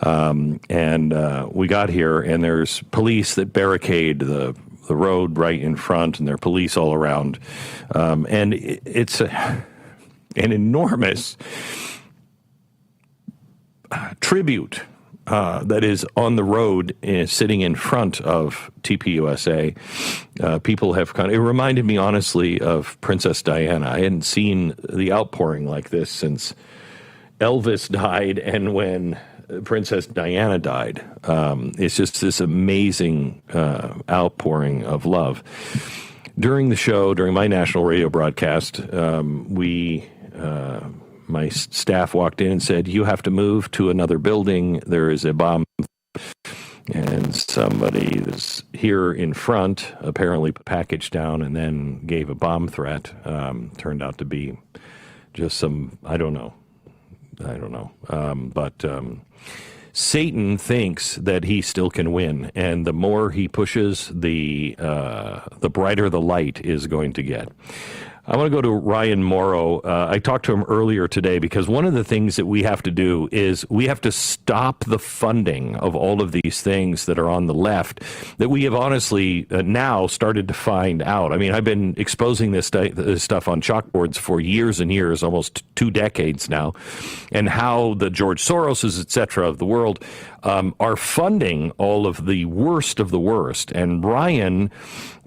And we got here, and there's police that barricade the road right in front, and there are police all around. And it's an enormous tribute that is on the road, sitting in front of TPUSA. People have it reminded me, honestly, of Princess Diana. I hadn't seen the outpouring like this since Elvis died and when Princess Diana died. It's just this amazing outpouring of love. During the show, during my national radio broadcast, my staff walked in and said, "You have to move to another building. There is a bomb." And somebody that's here in front apparently put a package down and then gave a bomb threat. Turned out to be just some, I don't know. But Satan thinks that he still can win, and the more he pushes, the brighter the light is going to get. I want to go to Ryan Morrow. I talked to him earlier today because one of the things that we have to do is we have to stop the funding of all of these things that are on the left that we have honestly now started to find out. I mean, I've been exposing this stuff on chalkboards for years and years, almost 2 decades now, and how the George Soroses, et cetera, of the world are funding all of the worst of the worst. And Ryan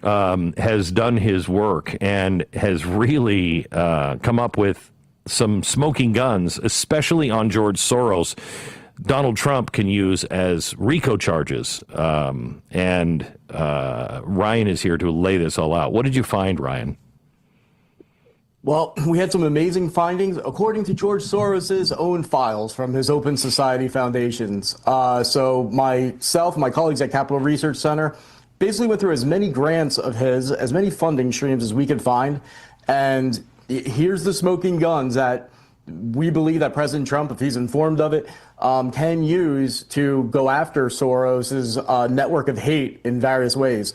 has done his work and has really come up with some smoking guns, especially on George Soros. Donald Trump can use as RICO charges. And Ryan is here to lay this all out. What did you find, Ryan? Well, we had some amazing findings according to George Soros's own files from his Open Society foundations. So myself, my colleagues at Capital Research Center, basically went through as many grants of his, as many funding streams as we could find. And here's the smoking guns that we believe that President Trump, if he's informed of it, can use to go after Soros's network of hate in various ways.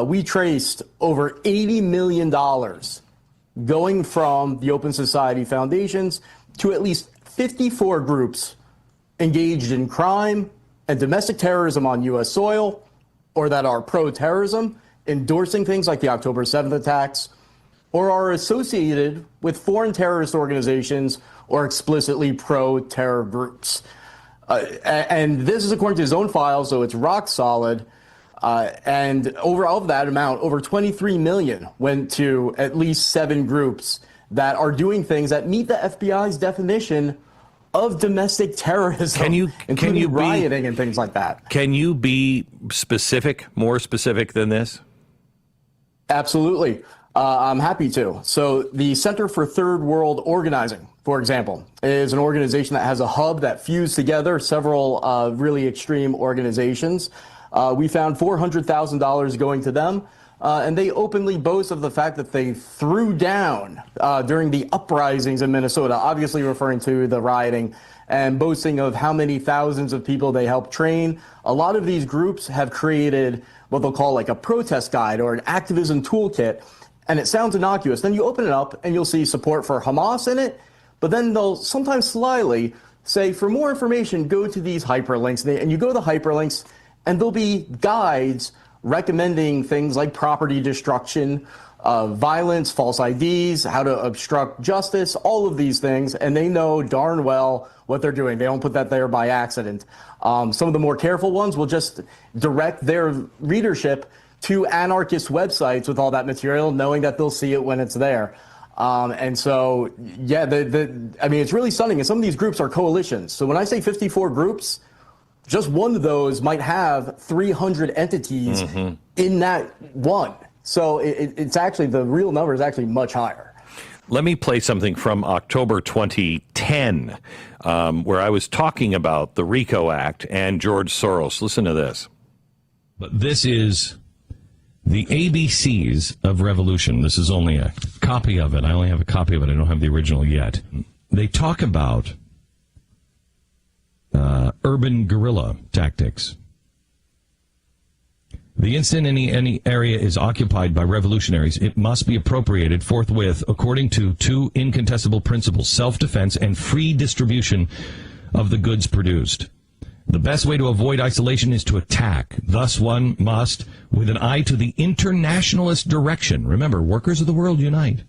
We traced over $80 million going from the Open Society foundations to at least 54 groups engaged in crime and domestic terrorism on U.S. soil, or that are pro-terrorism, endorsing things like the October 7th attacks, or are associated with foreign terrorist organizations or explicitly pro-terror groups. And this is according to his own files, so it's rock solid. And over all of that amount, over 23 million went to at least 7 groups that are doing things that meet the FBI's definition of domestic terrorism, including rioting and things like that. Can you be specific, more specific than this? Absolutely. I'm happy to. So the Center for Third World Organizing, for example, is an organization that has a hub that fused together several really extreme organizations. We found $400,000 going to them, and they openly boast of the fact that they threw down during the uprisings in Minnesota, obviously referring to the rioting, and boasting of how many thousands of people they helped train. A lot of these groups have created what they'll call like a protest guide or an activism toolkit, and it sounds innocuous. Then you open it up and you'll see support for Hamas in it, but then they'll sometimes slyly say, for more information, go to these hyperlinks. And you go to the hyperlinks, and there'll be guides recommending things like property destruction, violence, false IDs, how to obstruct justice, all of these things. And they know darn well what they're doing. They don't put that there by accident. Some of the more careful ones will just direct their readership to anarchist websites with all that material, knowing that they'll see it when it's there. And so, yeah, I mean, it's really stunning. And some of these groups are coalitions. So when I say 54 groups, just one of those might have 300 entities in that one. So it's actually, the real number is actually much higher. Let me play something from October 2010, where I was talking about the RICO Act and George Soros. Listen to this. But this is the ABCs of revolution. This is only a copy of it. I only have a copy of it. I don't have the original yet. They talk about urban guerrilla tactics. The instant any area is occupied by revolutionaries, it must be appropriated forthwith according to 2 incontestable principles: self-defense and free distribution of the goods produced. The best way to avoid isolation is to attack. Thus, one must, with an eye to the internationalist direction, remember, workers of the world unite,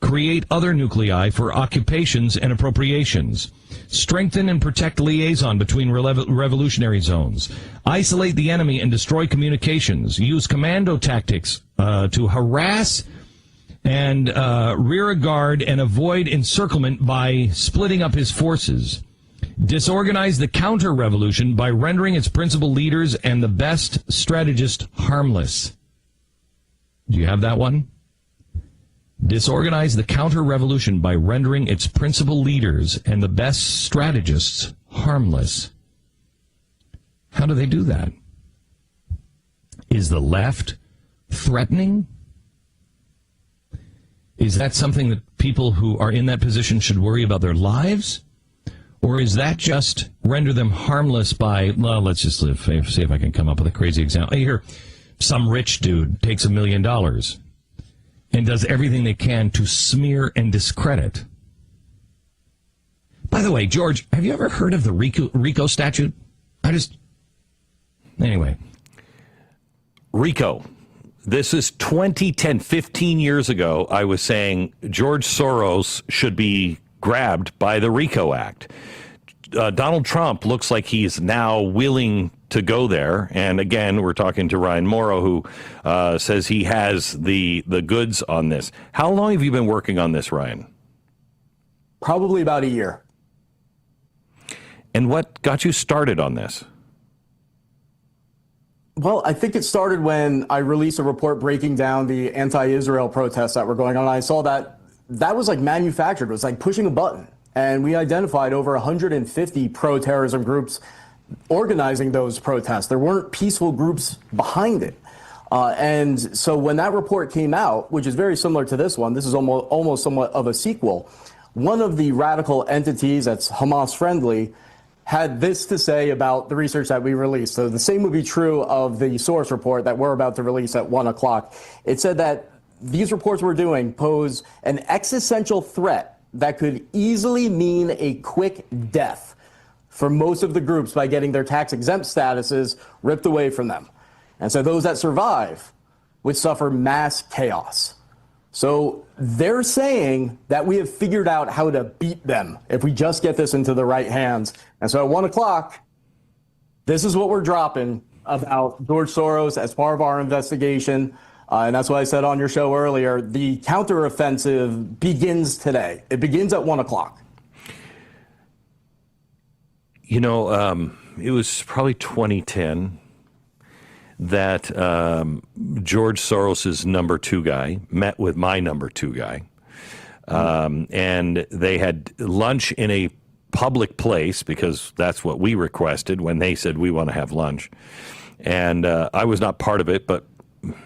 create other nuclei for occupations and appropriations, strengthen and protect liaison between revolutionary zones, isolate the enemy and destroy communications, use commando tactics to harass and rear guard and avoid encirclement by splitting up his forces, disorganize the counter-revolution by rendering its principal leaders and the best strategists harmless. Do you have that one? Disorganize the counter-revolution by rendering its principal leaders and the best strategists harmless. How do they do that? Is the left threatening? Is that something that people who are in that position should worry about their lives? Or is that just render them harmless by, well, let's just see if I can come up with a crazy example. I hear some rich dude takes $1 million. and does everything they can to smear and discredit. By the way, George, have you ever heard of the RICO statute? Anyway. RICO. This is 2010, 15 years ago. I was saying George Soros should be grabbed by the RICO Act. Donald Trump looks like he's now willing to go there. And again, we're talking to Ryan Morrow, who says he has the goods on this. How long have you been working on this, Ryan? Probably about a year. And what got you started on this? Well, I think it started when I released a report breaking down the anti-Israel protests that were going on. I saw that was like manufactured. It was like pushing a button. And we identified over 150 pro-terrorism groups organizing those protests. There weren't peaceful groups behind it. And so when that report came out, which is very similar to this one, this is almost somewhat of a sequel, one of the radical entities that's Hamas friendly had this to say about the research that we released. So the same would be true of the source report that we're about to release at 1 o'clock. It said that these reports we're doing pose an existential threat that could easily mean a quick death for most of the groups by getting their tax-exempt statuses ripped away from them. And so those that survive would suffer mass chaos. So they're saying that we have figured out how to beat them if we just get this into the right hands. And so at 1 o'clock, this is what we're dropping about George Soros as part of our investigation. And that's why I said on your show earlier, the counteroffensive begins today. It begins at 1 o'clock. You know, it was probably 2010 that George Soros's number two guy met with my number two guy. And they had lunch in a public place because that's what we requested when they said we want to have lunch. And I was not part of it, but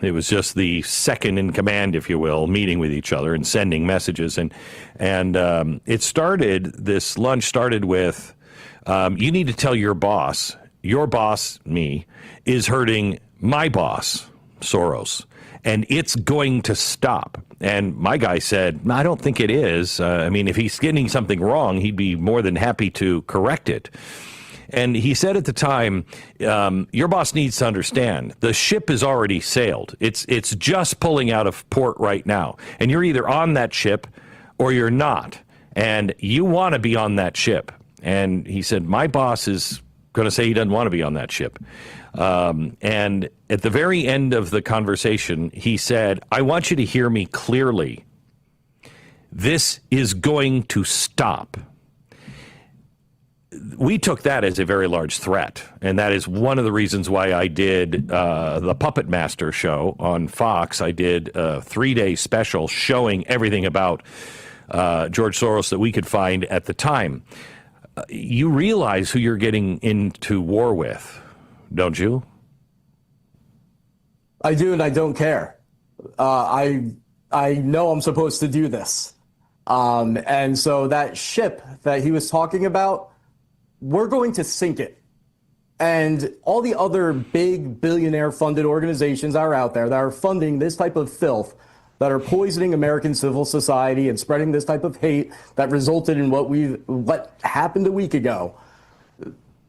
it was just the second in command, if you will, meeting with each other and sending messages. And this lunch started with, you need to tell your boss, me, is hurting my boss, Soros, and it's going to stop. And my guy said, I don't think it is. I mean, if he's getting something wrong, he'd be more than happy to correct it. And he said at the time, your boss needs to understand, the ship has already sailed. It's just pulling out of port right now. And you're either on that ship or you're not. And you want to be on that ship. And he said, my boss is going to say he doesn't want to be on that ship. And at the very end of the conversation, he said, I want you to hear me clearly. This is going to stop. We took that as a very large threat, and that is one of the reasons why I did the Puppet Master show on Fox. I did a 3-day special showing everything about George Soros that we could find at the time. You realize who you're getting into war with, don't you? I do, and I don't care. I know I'm supposed to do this. And so that ship that he was talking about, we're going to sink it. And all the other big billionaire-funded organizations that are out there that are funding this type of filth, that are poisoning American civil society and spreading this type of hate that resulted in what happened a week ago,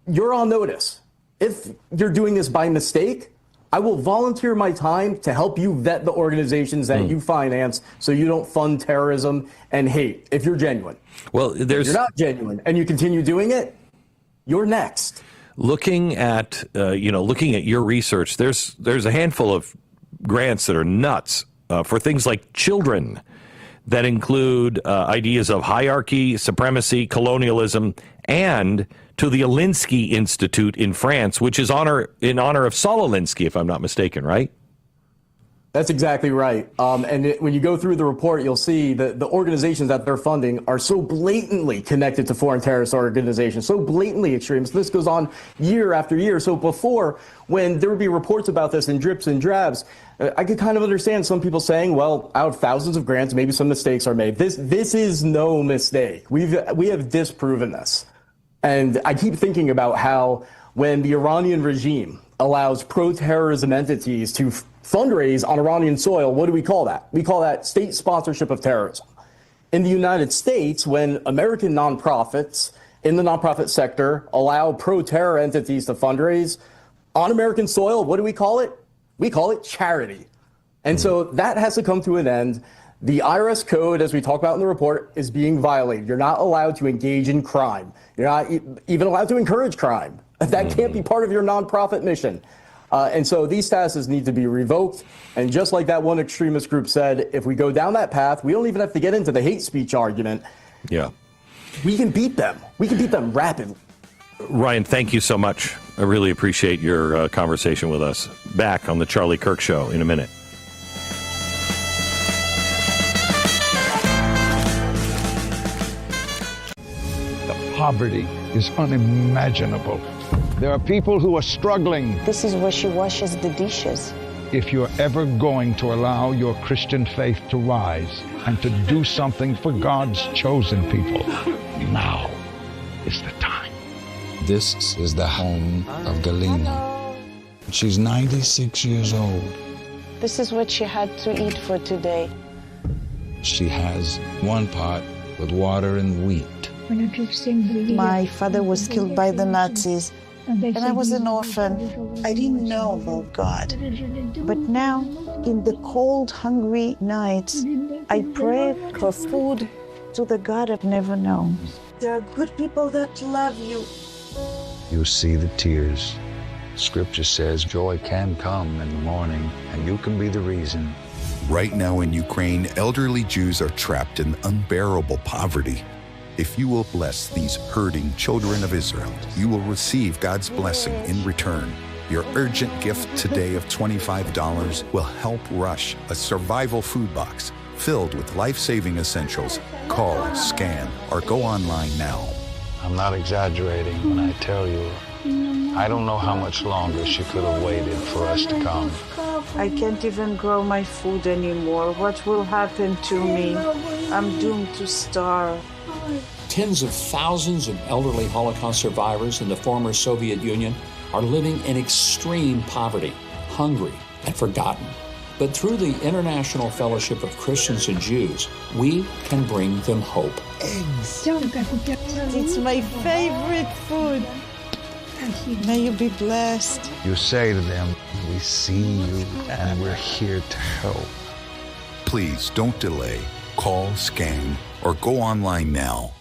you're on notice. If you're doing this by mistake, I will volunteer my time to help you vet the organizations that you finance so you don't fund terrorism and hate if you're genuine. Well, if you're not genuine and you continue doing it, you're next. Looking at your research, there's a handful of grants that are nuts for things like children that include ideas of hierarchy, supremacy, colonialism, and to the Alinsky Institute in France, which is in honor of Saul Alinsky, if I'm not mistaken, right? That's exactly right. When you go through the report, you'll see that the organizations that they're funding are so blatantly connected to foreign terrorist organizations, so blatantly extremist. This goes on year after year. So before, when there would be reports about this in drips and drabs, I could kind of understand some people saying, well, out of thousands of grants, maybe some mistakes are made. This is no mistake. We have disproven this. And I keep thinking about how when the Iranian regime allows pro-terrorism entities to fundraise on Iranian soil, what do we call that? We call that state sponsorship of terrorism. In the United States, when American nonprofits in the nonprofit sector allow pro-terror entities to fundraise on American soil, what do we call it? We call it charity. And so that has to come to an end. The IRS code, as we talk about in the report, is being violated. You're not allowed to engage in crime. You're not even allowed to encourage crime. That can't be part of your nonprofit mission. And so these statuses need to be revoked. And just like that one extremist group said, if we go down that path, we don't even have to get into the hate speech argument. Yeah. We can beat them. We can beat them rapidly. Ryan, thank you so much. I really appreciate your conversation with us. Back on the Charlie Kirk Show in a minute. Poverty is unimaginable. There are people who are struggling. This is where she washes the dishes. If you're ever going to allow your Christian faith to rise and to do something for God's chosen people, now is the time. This is the home of Galina. She's 96 years old. This is what she had to eat for today. She has one pot with water and wheat. My father was killed by the Nazis, and I was an orphan. I didn't know about God. But now, in the cold, hungry nights, I pray for food to the God I've never known. There are good people that love you. You see the tears. Scripture says joy can come in the morning, and you can be the reason. Right now in Ukraine, elderly Jews are trapped in unbearable poverty. If you will bless these hurting children of Israel, you will receive God's blessing in return. Your urgent gift today of $25 will help rush a survival food box filled with life-saving essentials. Call, scan, or go online now. I'm not exaggerating when I tell you, I don't know how much longer she could have waited for us to come. I can't even grow my food anymore. What will happen to me? I'm doomed to starve. Tens of thousands of elderly Holocaust survivors in the former Soviet Union are living in extreme poverty, hungry, and forgotten. But through the International Fellowship of Christians and Jews, we can bring them hope. Eggs. It's my favorite food. May you be blessed. You say to them, we see you and we're here to help. Please don't delay. Call, scan, or go online now.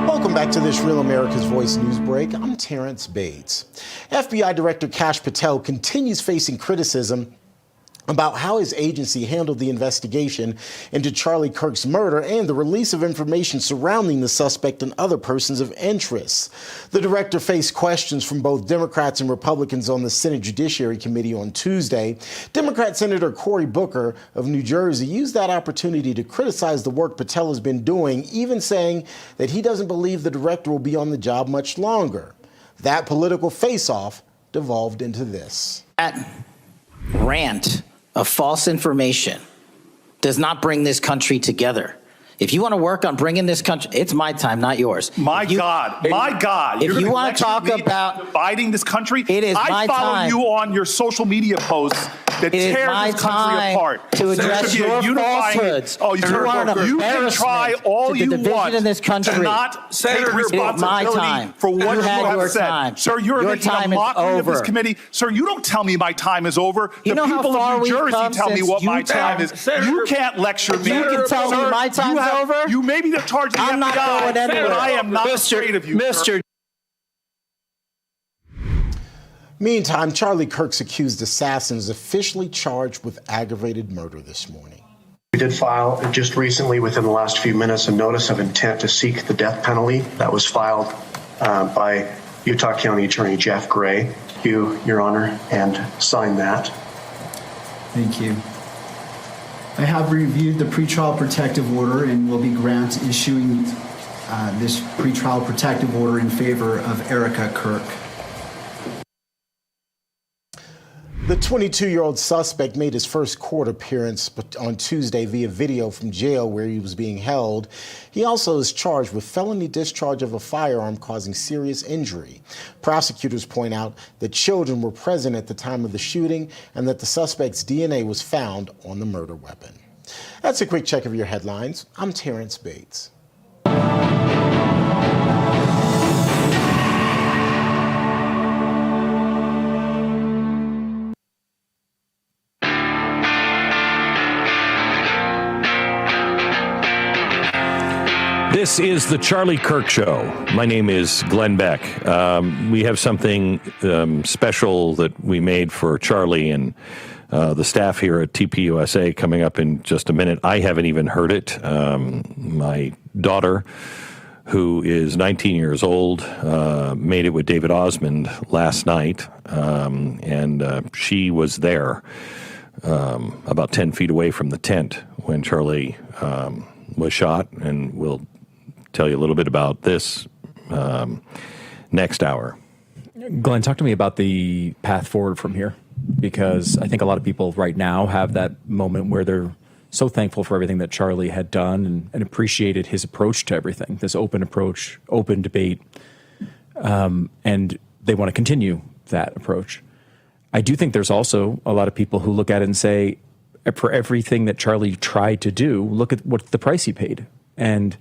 Welcome back to this Real America's Voice news break. I'm Terrence Bates. FBI Director Kash Patel continues facing criticism about how his agency handled the investigation into Charlie Kirk's murder and the release of information surrounding the suspect and other persons of interest. The director faced questions from both Democrats and Republicans on the Senate Judiciary Committee on Tuesday. Democrat Senator Cory Booker of New Jersey used that opportunity to criticize the work Patel has been doing, even saying that he doesn't believe the director will be on the job much longer. That political face-off devolved into this. That rant of false information does not bring this country together. If you want to work on bringing this country, it's my time, not yours. My God. If you want to talk about dividing this country, it is I follow you on your social media posts that tear this country apart. To address your falsehoods. Oh, you can try all you want in this country. to not take responsibility for what you have said. Sir, you're making a mockery of this committee. Sir, you don't tell me my time is over. The people of New Jersey tell me what my time is. You can't lecture me. You can tell me my time's over. You may be the charge of the FBI, not going anywhere. but I am not afraid of you, Mr. Meantime, Charlie Kirk's accused assassin is officially charged with aggravated murder this morning. We did file just recently, within the last few minutes, a notice of intent to seek the death penalty that was filed by Utah County Attorney Jeff Gray. You, Your Honor, and sign that. Thank you. I have reviewed the pretrial protective order and will be issuing this pretrial protective order in favor of Erica Kirk. The 22-year-old suspect made his first court appearance on Tuesday via video from jail where he was being held. He also is charged with felony discharge of a firearm causing serious injury. Prosecutors point out that children were present at the time of the shooting and that the suspect's DNA was found on the murder weapon. That's a quick check of your headlines. I'm Terrence Bates. This is the Charlie Kirk Show. My name is Glenn Beck. We have something special that we made for Charlie and the staff here at TPUSA coming up in just a minute. I haven't even heard it. My daughter, who is 19 years old, made it with David Osmond last night, and she was there about 10 feet away from the tent when Charlie was shot, and we'll tell you a little bit about this next hour. Glenn, talk to me about the path forward from here, because I think a lot of people right now have that moment where they're so thankful for everything that Charlie had done and appreciated his approach to everything, this open approach, open debate, and they want to continue that approach. I do think there's also a lot of people who look at it and say, for everything that Charlie tried to do, look at what the price he paid. And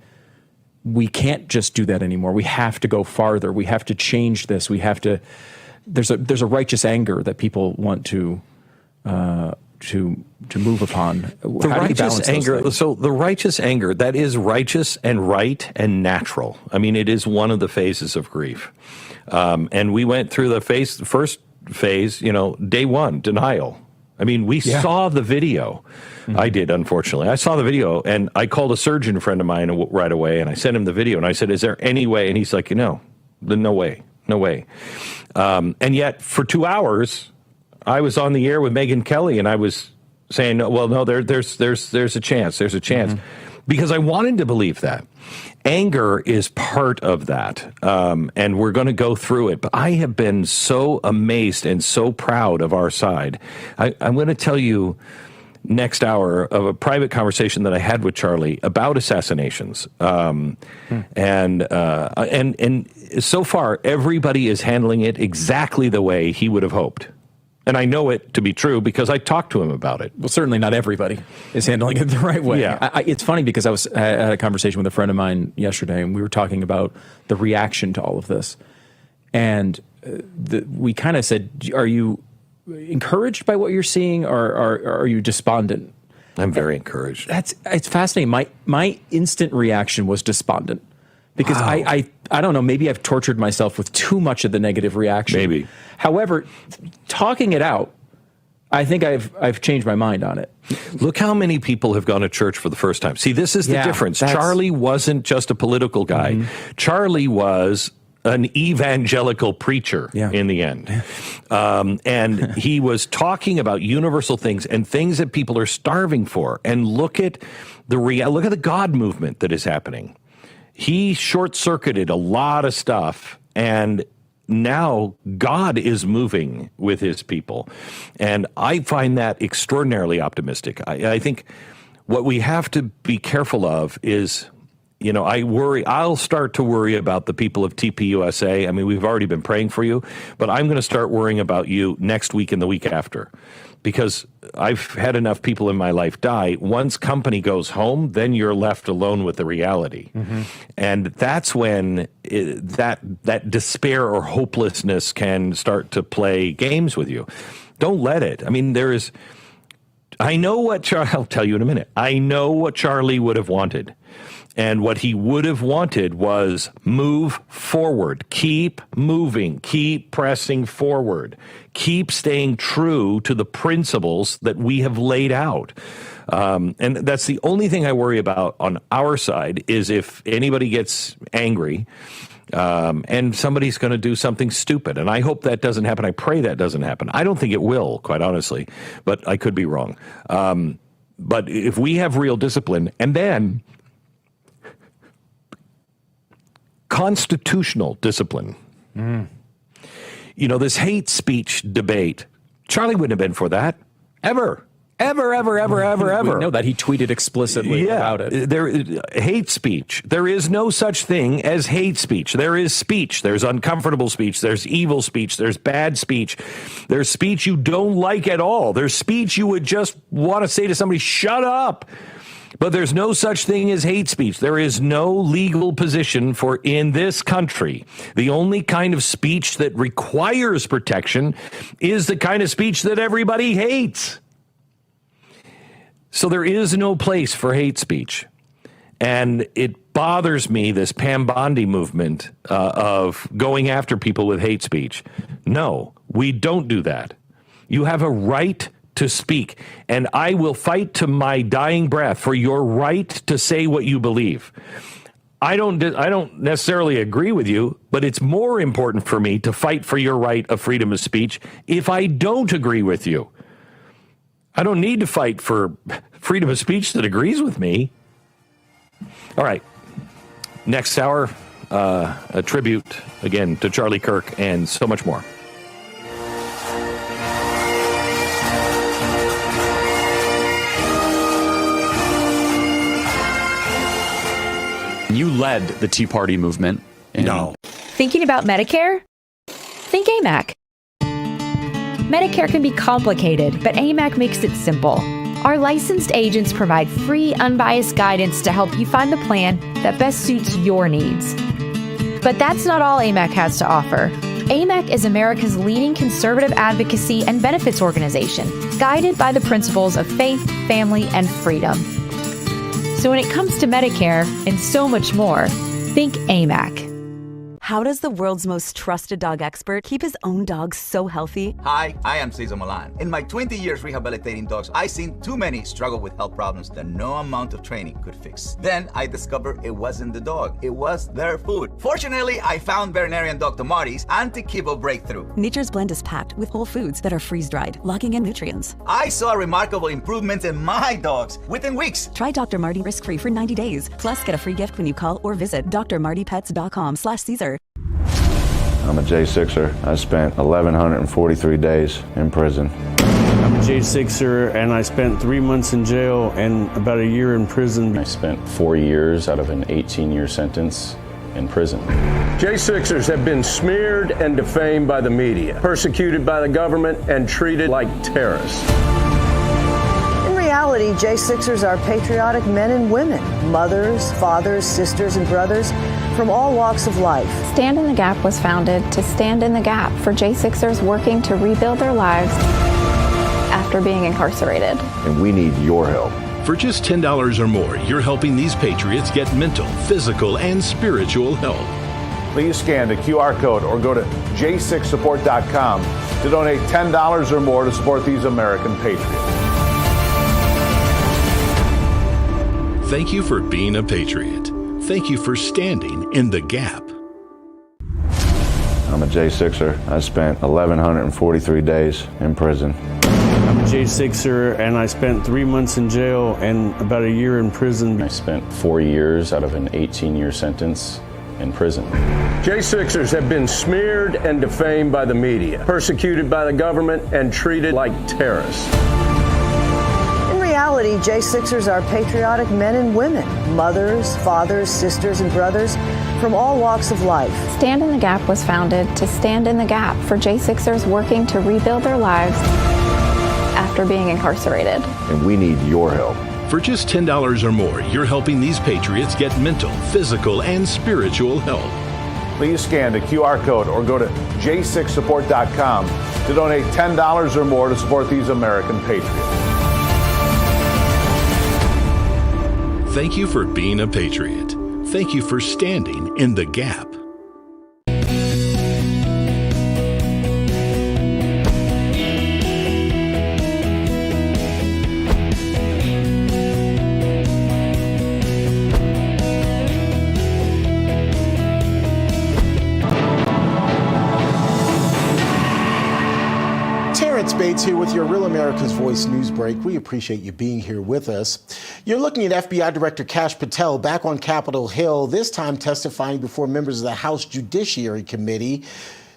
we can't just do that anymore. We have to go farther. We have to change this. We have to. There's a righteous anger that people want to move upon. The righteous anger. So the righteous anger, that is righteous and right and natural. I mean, it is one of the phases of grief. And we went through the first phase. Day one, denial. I mean, we saw the video. Mm-hmm. I did, unfortunately. I saw the video, and I called a surgeon friend of mine right away, and I sent him the video, and I said, is there any way? And he's like, no way. And yet, for 2 hours, I was on the air with Megyn Kelly, and I was saying, well, no, there's a chance. There's a chance. Mm-hmm. Because I wanted to believe that. Anger is part of that, and we're going to go through it. But I have been so amazed and so proud of our side. I'm going to tell you next hour of a private conversation that I had with Charlie about assassinations. And so far, everybody is handling it exactly the way he would have hoped. And I know it to be true because I talked to him about it. Well, certainly not everybody is handling it the right way. Yeah. It's funny because I had a conversation with a friend of mine yesterday, and we were talking about the reaction to all of this. And we kind of said, are you encouraged by what you're seeing, or are you despondent? I'm very encouraged. It's fascinating. My instant reaction was despondent. Because wow. I don't know, maybe I've tortured myself with too much of the negative reaction. Maybe. However, talking it out, I think I've changed my mind on it. Look how many people have gone to church for the first time. See, this is the difference. Charlie wasn't just a political guy. Mm-hmm. Charlie was an evangelical preacher in the end. And he was talking about universal things and things that people are starving for. And look at the God movement that is happening. He short-circuited a lot of stuff, and now God is moving with his people. And I find that extraordinarily optimistic. I think what we have to be careful of is, I'll start to worry about the people of TPUSA. I mean, we've already been praying for you, but I'm going to start worrying about you next week and the week after. Because I've had enough people in my life die. Once company goes home, then you're left alone with the reality. Mm-hmm. And that's when that despair or hopelessness can start to play games with you. Don't let it. I mean, I'll tell you in a minute. I know what Charlie would have wanted. And what he would have wanted was move forward, keep moving, keep pressing forward, keep staying true to the principles that we have laid out. And that's the only thing I worry about on our side is if anybody gets angry and somebody's going to do something stupid. And I hope that doesn't happen. I pray that doesn't happen. I don't think it will, quite honestly, but I could be wrong. But if we have real discipline and then constitutional discipline. This hate speech debate Charlie wouldn't have been for that. Ever. We know that he tweeted explicitly about it. Hate speech. There is no such thing as hate speech. There is speech. There's uncomfortable speech. There's evil speech. There's bad speech. There's speech you don't like at all. There's speech you would just want to say to somebody, shut up. But there's no such thing as hate speech. There is no legal position for in this country. The only kind of speech that requires protection is the kind of speech that everybody hates. So there is no place for hate speech. And it bothers me, this Pam Bondi movement of going after people with hate speech. No, we don't do that. You have a right to speak, and I will fight to my dying breath for your right to say what you believe. I don't necessarily agree with you, but it's more important for me to fight for your right of freedom of speech if I don't agree with you. I don't need to fight for freedom of speech that agrees with me. All right. Next hour, a tribute, again, to Charlie Kirk and so much more. You led the Tea Party movement. No. Thinking about Medicare? Think AMAC. Medicare can be complicated, but AMAC makes it simple. Our licensed agents provide free, unbiased guidance to help you find the plan that best suits your needs. But that's not all AMAC has to offer. AMAC is America's leading conservative advocacy and benefits organization, guided by the principles of faith, family, and freedom. So when it comes to Medicare and so much more, think AMAC. How does the world's most trusted dog expert keep his own dogs so healthy? Hi, I am Cesar Milan. In my 20 years rehabilitating dogs, I've seen too many struggle with health problems that no amount of training could fix. Then I discovered it wasn't the dog, it was their food. Fortunately, I found veterinarian Dr. Marty's anti-kibble breakthrough. Nature's Blend is packed with whole foods that are freeze-dried, locking in nutrients. I saw remarkable improvements in my dogs within weeks. Try Dr. Marty risk-free for 90 days. Plus, get a free gift when you call or visit drmartypets.com/Caesar. I'm a J6er. I spent 1,143 days in prison. I'm a J6er, and I spent 3 months in jail and about a year in prison. I spent 4 years out of an 18-year sentence in prison. J6ers have been smeared and defamed by the media, persecuted by the government, and treated like terrorists. In reality, J6ers are patriotic men and women, mothers, fathers, sisters, and brothers from all walks of life. Stand in the Gap was founded to stand in the gap for J6ers working to rebuild their lives after being incarcerated. And we need your help. For just $10 or more, you're helping these patriots get mental, physical, and spiritual help. Please scan the QR code or go to j6support.com to donate $10 or more to support these American patriots. Thank you for being a patriot. Thank you for standing in the gap. I'm a J6er. I spent 1,143 days in prison. I'm a J6er, and I spent 3 months in jail and about a year in prison. I spent 4 years out of an 18-year sentence in prison. J6ers have been smeared and defamed by the media, persecuted by the government, and treated like terrorists. In reality, J6ers are patriotic men and women, mothers, fathers, sisters, and brothers from all walks of life. Stand in the Gap was founded to stand in the gap for J6ers working to rebuild their lives after being incarcerated. And we need your help. For just $10 or more, you're helping these patriots get mental, physical, and spiritual help. Please scan the QR code or go to j6support.com to donate $10 or more to support these American patriots. Thank you for being a patriot. Thank you for standing in the gap. Bates here with your Real America's Voice news break. We appreciate you being here with us. You're looking at FBI Director Kash Patel back on Capitol Hill, this time testifying before members of the House Judiciary Committee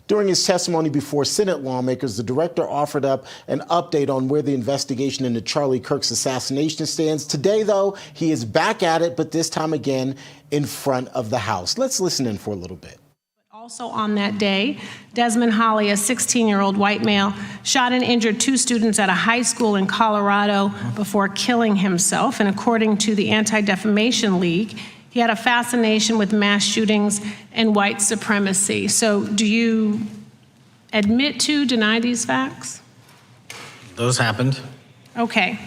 During his testimony before Senate lawmakers, the director offered up an update on where the investigation into Charlie Kirk's assassination stands. Today, though, he is back at it, but this time again in front of the House. Let's listen in for a little bit. Also on that day, Desmond Holley, a 16-year-old white male, shot and injured 2 students at a high school in Colorado before killing himself. And according to the Anti-Defamation League, he had a fascination with mass shootings and white supremacy. So do you admit to, deny these facts? Those happened. Okay.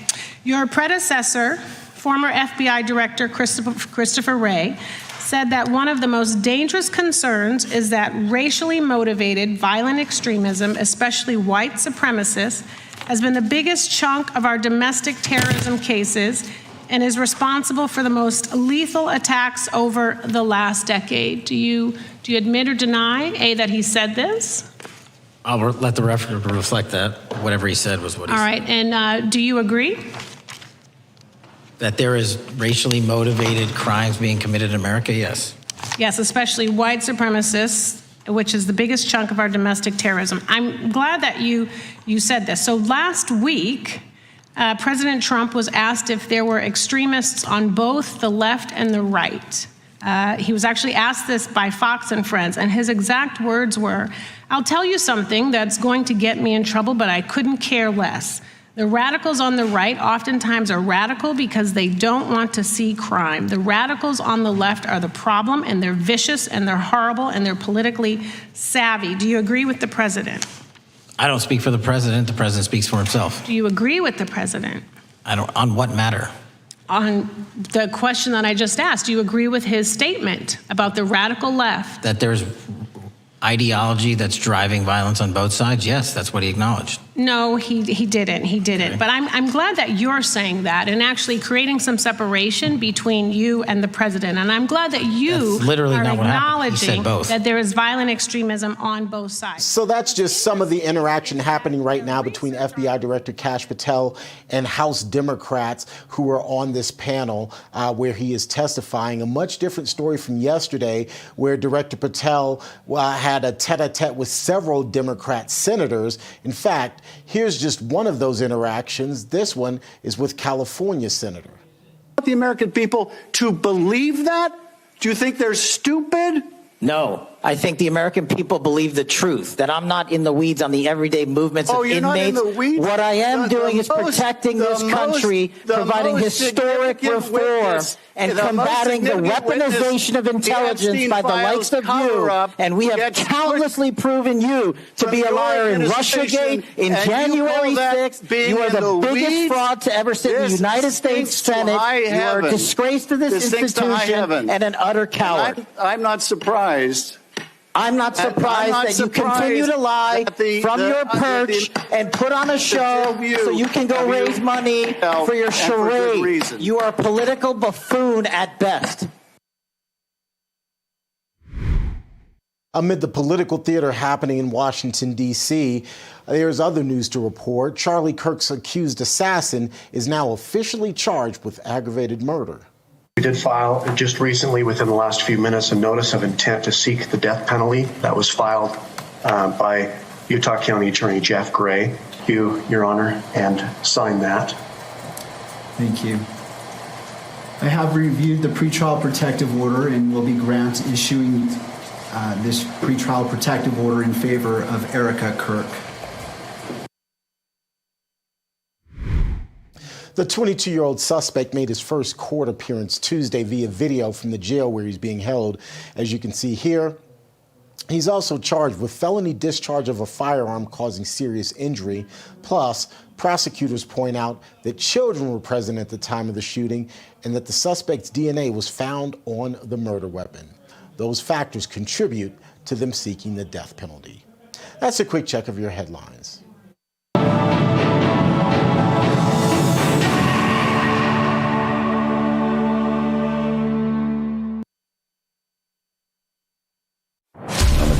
Your predecessor, former FBI Director Christopher Wray, said that one of the most dangerous concerns is that racially motivated violent extremism, especially white supremacists, has been the biggest chunk of our domestic terrorism cases and is responsible for the most lethal attacks over the last decade. Do you admit or deny, A, that he said this? I'll let the record reflect that. Whatever he said was what he said. All right, and do you agree? That there is racially motivated crimes being committed in America? Yes. Yes, especially white supremacists, which is the biggest chunk of our domestic terrorism. I'm glad that you said this. So last week, President Trump was asked if there were extremists on both the left and the right. He was actually asked this by Fox and Friends, and his exact words were, "I'll tell you something that's going to get me in trouble, but I couldn't care less. The radicals on the right oftentimes are radical because they don't want to see crime. The radicals on the left are the problem, and they're vicious, and they're horrible, and they're politically savvy." Do you agree with the president? I don't speak for the president. The president speaks for himself. Do you agree with the president? I don't. On what matter? On the question that I just asked, do you agree with his statement about the radical left? That there's ideology that's driving violence on both sides? Yes, that's what he acknowledged. No, he didn't. He didn't. Okay. But I'm glad that you're saying that and actually creating some separation between you and the president. And I'm glad that you are acknowledging that there is violent extremism on both sides. So that's just some of the interaction happening right now between FBI Director Kash Patel and House Democrats who are on this panel where he is testifying. A much different story from yesterday where Director Patel had a tete-a-tete with several Democrat senators. In fact, here's just one of those interactions. This one is with California Senator. The American people to believe that? Do you think they're stupid? No. I think the American people believe the truth, that I'm not in the weeds on the everyday movements of inmates. Not in the weeds? What I am doing is protecting this country, providing historic reform, and combating the weaponization of intelligence by the likes of you. And we have countlessly proven you to be a liar in Russiagate, in January 6th. You are the biggest fraud to ever sit in the United States Senate. You are a disgrace to this institution and an utter coward. I'm not surprised. I'm not surprised that you continue to lie from your perch and put on a show so you can go raise money for your charade. You are a political buffoon at best. Amid the political theater happening in Washington, D.C., there's other news to report. Charlie Kirk's accused assassin is now officially charged with aggravated murder. We did file just recently, within the last few minutes, a notice of intent to seek the death penalty that was filed by Utah County Attorney Jeff Gray. Your Honor, and sign that. Thank you. I have reviewed the pretrial protective order and will be issuing this pretrial protective order in favor of Erica Kirk. The 22-year-old suspect made his first court appearance Tuesday via video from the jail where he's being held. As you can see here, he's also charged with felony discharge of a firearm causing serious injury. Plus, prosecutors point out that children were present at the time of the shooting and that the suspect's DNA was found on the murder weapon. Those factors contribute to them seeking the death penalty. That's a quick check of your headlines.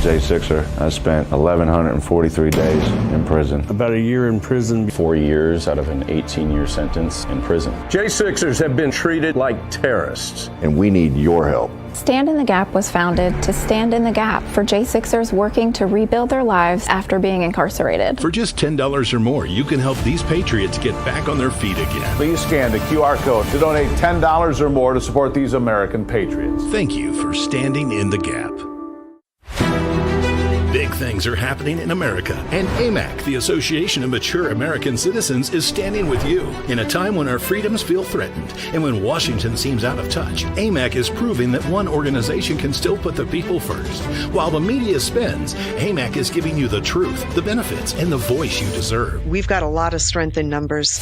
J6er. I spent 1,143 days in prison. About a year in prison. 4 years out of an 18-year sentence in prison. J6ers have been treated like terrorists. And we need your help. Stand in the Gap was founded to stand in the gap for J6ers working to rebuild their lives after being incarcerated. For just $10 or more, you can help these patriots get back on their feet again. Please scan the QR code to donate $10 or more to support these American patriots. Thank you for standing in the gap. Big things are happening in America, and AMAC, the Association of Mature American Citizens, is standing with you. In a time when our freedoms feel threatened and when Washington seems out of touch, AMAC is proving that one organization can still put the people first. While the media spins, AMAC is giving you the truth, the benefits, and the voice you deserve. We've got a lot of strength in numbers.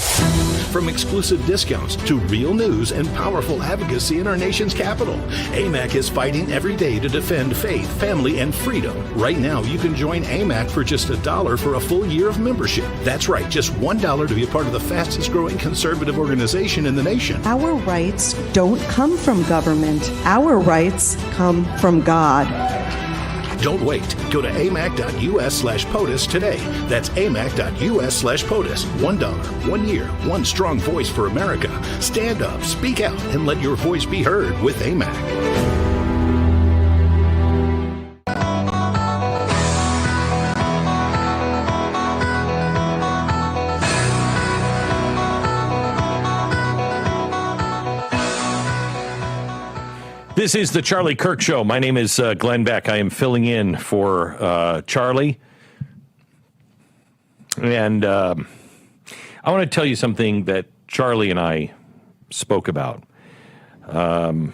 From exclusive discounts to real news and powerful advocacy in our nation's capital, AMAC is fighting every day to defend faith, family, and freedom. Right now, you can join AMAC for just $1 for a full year of membership. That's right, just $1 to be a part of the fastest growing conservative organization in the nation. Our rights don't come from government. Our rights come from God. Don't wait. Go to amac.us/POTUS today. That's amac.us/POTUS. $1, 1 year, one strong voice for America. Stand up, speak out, and let your voice be heard with AMAC. This is the Charlie Kirk Show. My name is Glenn Beck. I am filling in for Charlie. And I want to tell you something that Charlie and I spoke about. I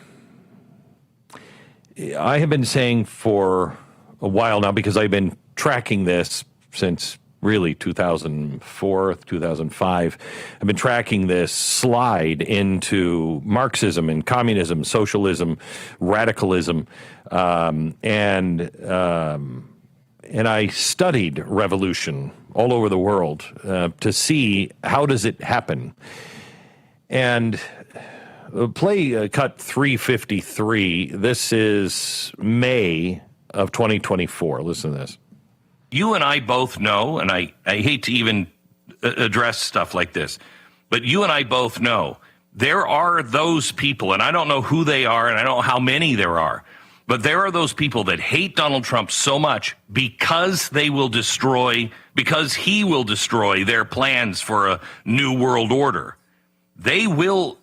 have been saying for a while now, because I've been tracking this since really 2004, 2005. I've been tracking this slide into Marxism and communism, socialism, radicalism, and I studied revolution all over the world to see how does it happen. And play cut 353. This is May of 2024. Listen to this. You and I both know, and I hate to even address stuff like this, but you and I both know there are those people, and I don't know who they are, and I don't know how many there are, but there are those people that hate Donald Trump so much because he will destroy their plans for a new world order. They would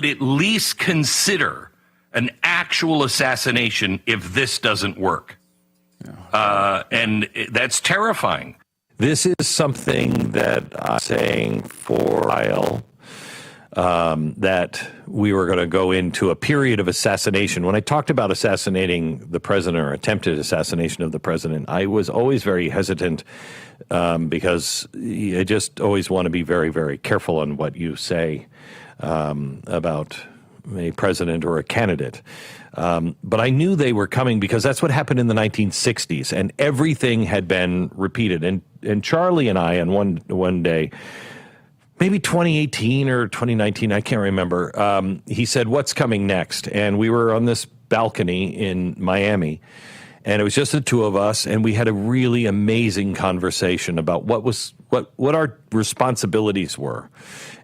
at least consider an actual assassination if this doesn't work. And that's terrifying. This is something that I'm saying for a while, that we were going to go into a period of assassination. When I talked about assassinating the president or attempted assassination of the president, I was always very hesitant because I just always want to be very, very careful on what you say about a president or a candidate. But I knew they were coming because that's what happened in the 1960s, and everything had been repeated. And Charlie and I, on one day, maybe 2018 or 2019, I can't remember, he said, "What's coming next?" And we were on this balcony in Miami, and it was just the two of us, and we had a really amazing conversation about what our responsibilities were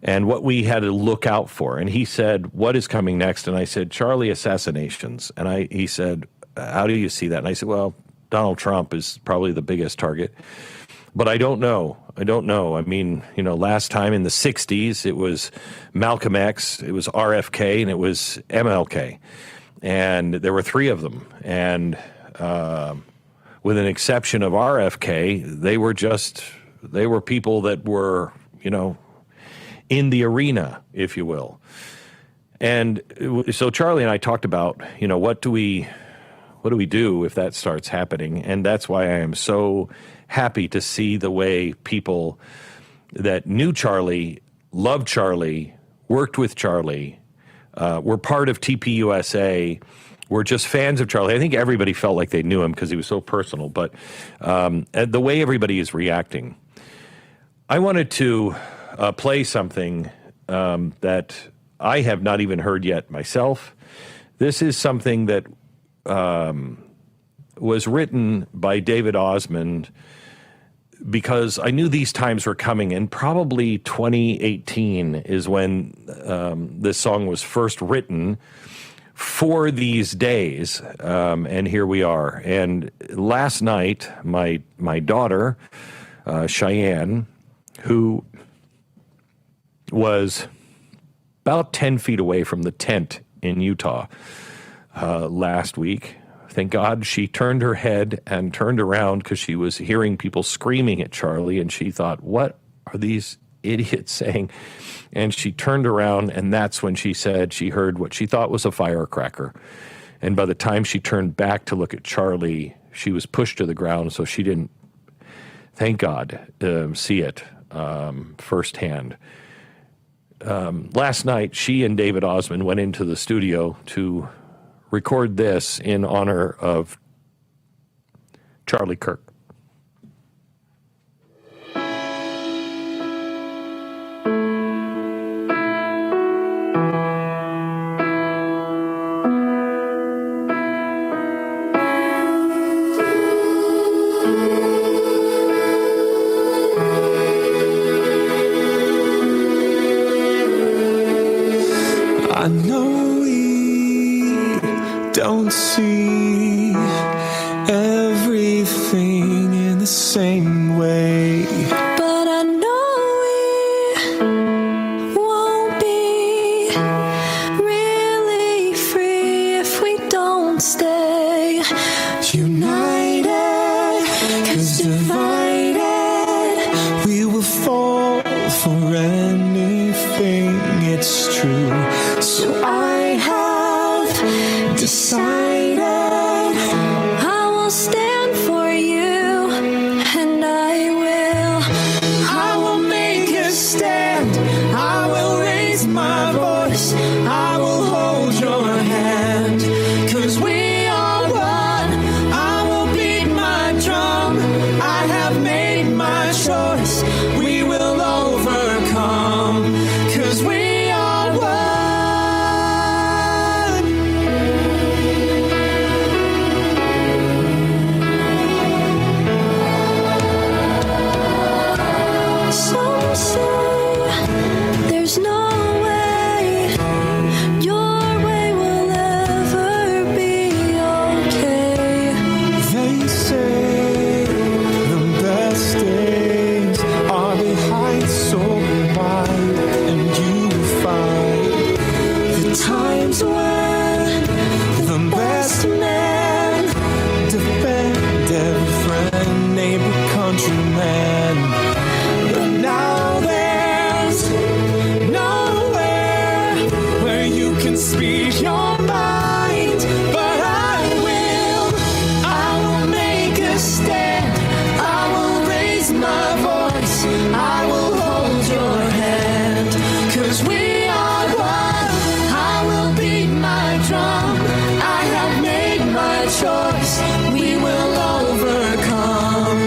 and what we had to look out for. And he said, "What is coming next?" And I said, "Charlie, assassinations." And he said, "How do you see that?" And I said, "Well, Donald Trump is probably the biggest target, but I don't know. I mean, last time in the 60s, it was Malcolm X, it was RFK, and it was MLK. And there were three of them. And with an exception of RFK, they were people that were, in the arena, if you will." And so Charlie and I talked about, what do we do if that starts happening? And that's why I am so happy to see the way people that knew Charlie, loved Charlie, worked with Charlie, were part of TPUSA, were just fans of Charlie. I think everybody felt like they knew him because he was so personal, but the way everybody is reacting. I wanted to play something that I have not even heard yet myself. This is something that was written by David Osmond because I knew these times were coming, and probably 2018 is when this song was first written for these days, and here we are. And last night, my daughter, Cheyenne, who was about 10 feet away from the tent in Utah last week, thank God she turned her head and turned around because she was hearing people screaming at Charlie, and she thought, what are these idiots saying? And she turned around, and that's when she said she heard what she thought was a firecracker. And by the time she turned back to look at Charlie, she was pushed to the ground, so she didn't, thank God, see it firsthand. Last night, she and David Osmond went into the studio to record this in honor of Charlie Kirk. I know we don't see everything in the same way, but I know we won't be really free if we don't stay united, 'cause divided we will fall for anything, it's true. So I have decided I will stand for you, and I will make a stand. I will raise my voice, I will hold your hand, 'cause we are one. I will beat my drum, I have made my choice, we will overcome, 'cause we are one. Some say there's no way your way will ever be okay. They say the best days are behind so wide, and you will find The times when the best men defend every friend, neighbor, countryman. But now there's nowhere where you can speak your mind. But I will make a stand. I will raise my voice. I will hold your hand. 'Cause we are one. I will beat my drum. I have made my choice. We will overcome.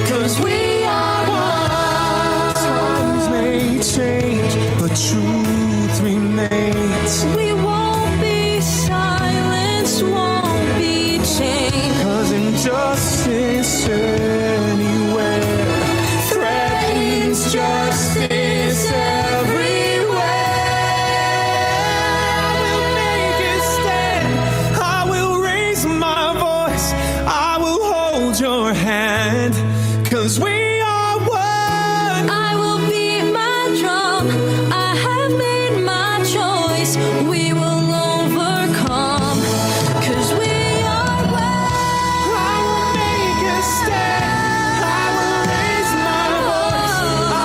'Cause we are one. Times may change, but truth remains. We won't be silenced, won't be chained. 'Cause injustice anywhere threatens justice everywhere. I will make a stand. I will raise my voice. I will hold your hand. 'Cause we are one. I will beat my drum. I have made my choice. We will overcome. 'Cause we are one. I will make a stand. I will raise my voice.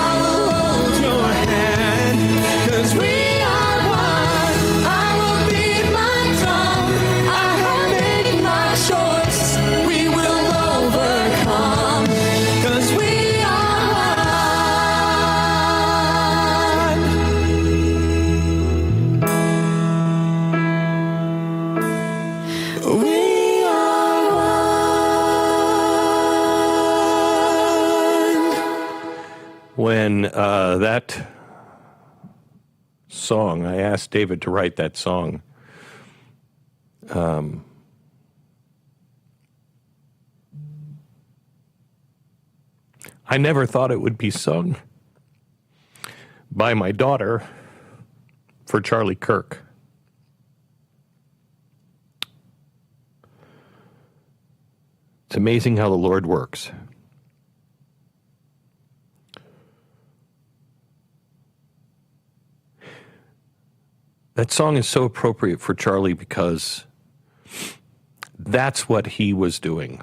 I will hold your hand. 'Cause we are one. I will beat my drum. I have made my choice. We will overcome. 'Cause we are one. We are one. When that song, I asked David to write that song. I never thought it would be sung by my daughter for Charlie Kirk. It's amazing how the Lord works. That song is so appropriate for Charlie because that's what he was doing.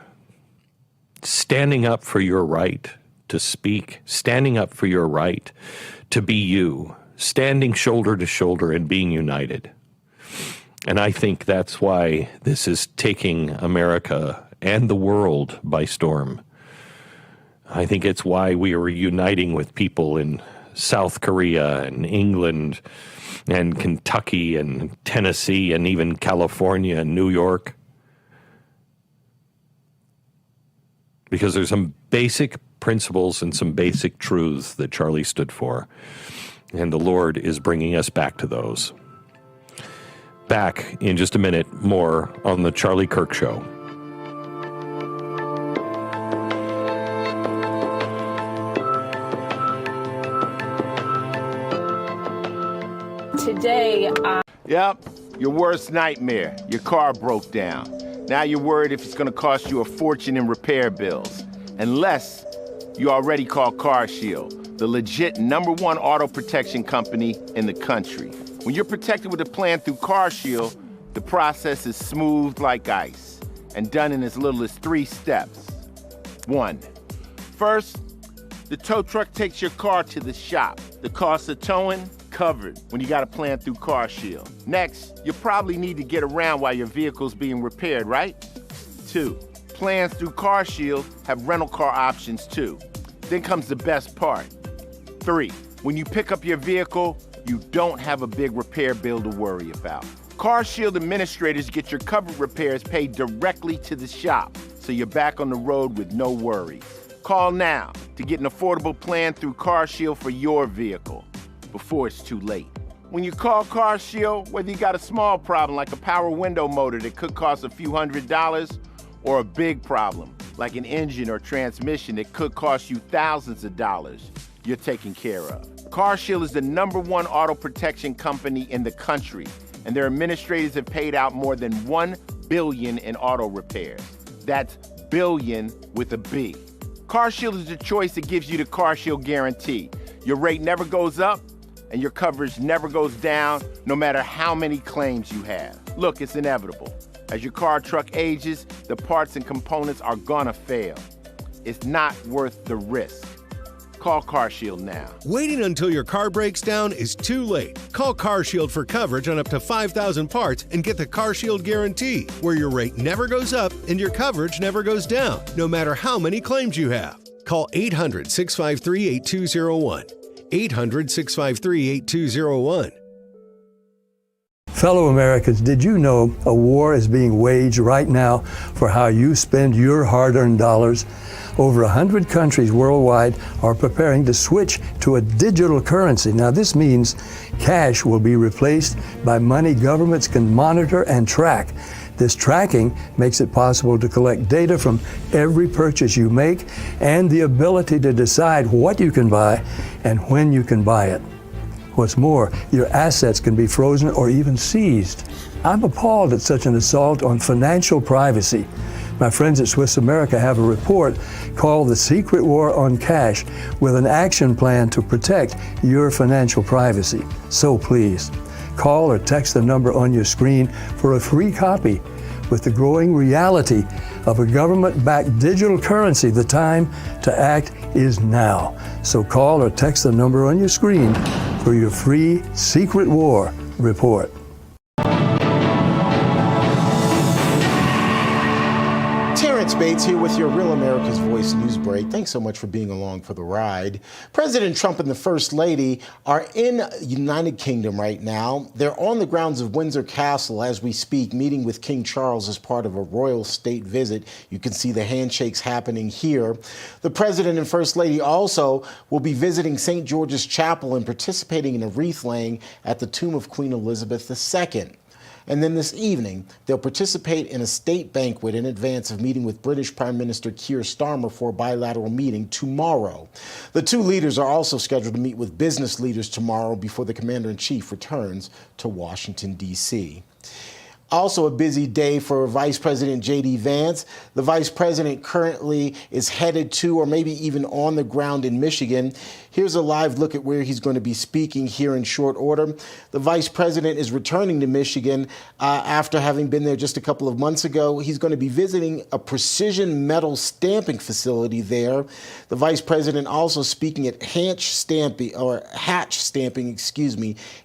Standing up for your right to speak, standing up for your right to be you, standing shoulder to shoulder and being united. And I think that's why this is taking America and the world by storm. I think it's why we are uniting with people in South Korea and England and Kentucky and Tennessee and even California and New York. Because there's some basic principles and some basic truths that Charlie stood for. And the Lord is bringing us back to those. Back in just a minute, more on the Charlie Kirk Show. Today, Yep, your worst nightmare. Your car broke down. Now you're worried if it's going to cost you a fortune in repair bills. Unless you already called CarShield, the legit #1 auto protection company in the country. When you're protected with a plan through CarShield, the process is smooth like ice and done in as little as 3 steps. 1. First, the tow truck takes your car to the shop. The cost of towing, covered when you got a plan through CarShield. Next, you probably need to get around while your vehicle's being repaired, right? 2, plans through CarShield have rental car options too. Then comes the best part. 3, when you pick up your vehicle, you don't have a big repair bill to worry about. CarShield administrators get your covered repairs paid directly to the shop, so you're back on the road with no worries. Call now to get an affordable plan through CarShield for your vehicle before it's too late. When you call CarShield, whether you got a small problem like a power window motor that could cost a few $100s, or a big problem like an engine or transmission that could cost you thousands of dollars, you're taken care of. CarShield is the #1 auto protection company in the country, and their administrators have paid out more than $1 billion in auto repairs. That's billion with a B. CarShield is the choice that gives you the CarShield guarantee. Your rate never goes up, and your coverage never goes down, no matter how many claims you have. Look, it's inevitable. As your car or truck ages, the parts and components are gonna fail. It's not worth the risk. Call CarShield now. Waiting until your car breaks down is too late. Call CarShield for coverage on up to 5,000 parts and get the CarShield guarantee, where your rate never goes up and your coverage never goes down, no matter how many claims you have. Call 800-653-8201. 800-653-8201. Fellow Americans, did you know a war is being waged right now for how you spend your hard-earned dollars? Over 100 countries worldwide are preparing to switch to a digital currency. Now, this means cash will be replaced by money governments can monitor and track. This tracking makes it possible to collect data from every purchase you make and the ability to decide what you can buy and when you can buy it. What's more, your assets can be frozen or even seized. I'm appalled at such an assault on financial privacy. My friends at Swiss America have a report called The Secret War on Cash with an action plan to protect your financial privacy. So please, call or text the number on your screen for a free copy. With the growing reality of a government-backed digital currency, the time to act is now. So call or text the number on your screen for your free Secret War report. Terrence Bates here with your Real America's Voice news break. Thanks so much for being along for the ride. President Trump and the First Lady are in United Kingdom right now. They're on the grounds of Windsor Castle as we speak, meeting with King Charles as part of a royal state visit. You can see the handshakes happening here. The President and First Lady also will be visiting St. George's Chapel and participating in a wreath laying at the tomb of Queen Elizabeth II. And then this evening, they'll participate in a state banquet in advance of meeting with British Prime Minister Keir Starmer for a bilateral meeting tomorrow. The two leaders are also scheduled to meet with business leaders tomorrow before the commander-in-chief returns to Washington, D.C. Also a busy day for Vice President J.D. Vance. The vice president currently is headed to or maybe even on the ground in Michigan. Here's a live look at where he's going to be speaking here in short order. The vice president is returning to Michigan after having been there just a couple of months ago. He's going to be visiting a precision metal stamping facility there. The vice president also speaking at Hatch Stamping,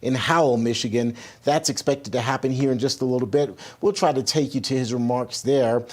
in Howell, Michigan. That's expected to happen here in just a little bit. We'll try to take you to his remarks there.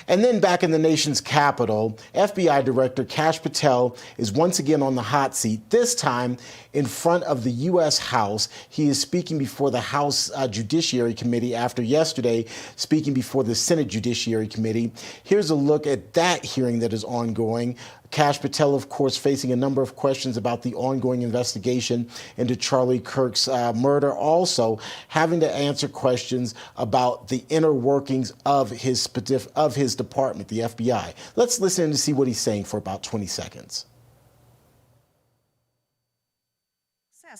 And then back in the nation's capital, FBI Director Kash Patel is once again on the hot seat, this time in front of the U.S. House. He is speaking before the House Judiciary Committee after yesterday speaking before the Senate Judiciary Committee. Here's a look at that hearing that is ongoing. Kash Patel, of course, facing a number of questions about the ongoing investigation into Charlie Kirk's murder, also having to answer questions about the inner workings of his department, the FBI. Let's listen to see what he's saying for about 20 seconds.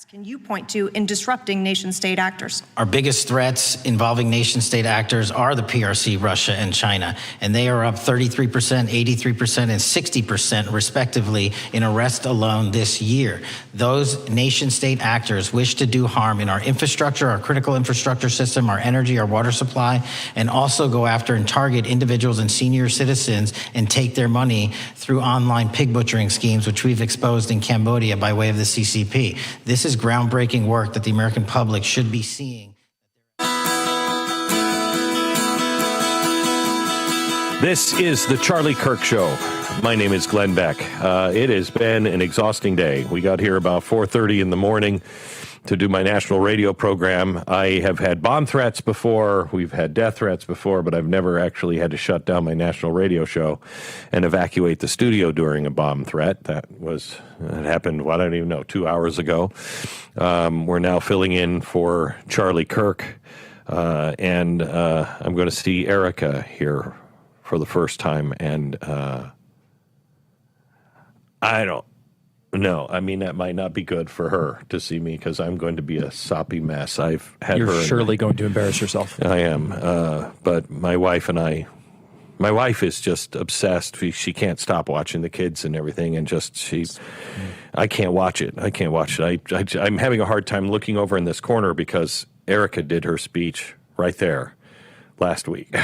Can you point to in disrupting nation-state actors? Our biggest threats involving nation-state actors are the PRC, Russia, and China, and they are up 33%, 83%, and 60% respectively in arrests alone this year. Those nation-state actors wish to do harm in our infrastructure, our critical infrastructure system, our energy, our water supply, and also go after and target individuals and senior citizens and take their money through online pig butchering schemes, which we've exposed in Cambodia by way of the CCP. This is groundbreaking work that the American public should be seeing. This is the Charlie Kirk Show. My name is Glenn Beck. It has been an exhausting day. We got here about 4:30 in the morning to do my national radio program. I have had bomb threats before, we've had death threats before, but I've never actually had to shut down my national radio show and evacuate the studio during a bomb threat. That happened, I don't even know, 2 hours ago. We're now filling in for Charlie Kirk, and I'm going to see Erica here for the first time, and I don't know. I mean, that might not be good for her to see me because I'm going to be a soppy mess. I've had You're surely going to embarrass yourself. I am. But my wife is just obsessed. She can't stop watching the kids and everything. And I can't watch it. I'm having a hard time looking over in this corner because Erica did her speech right there last week.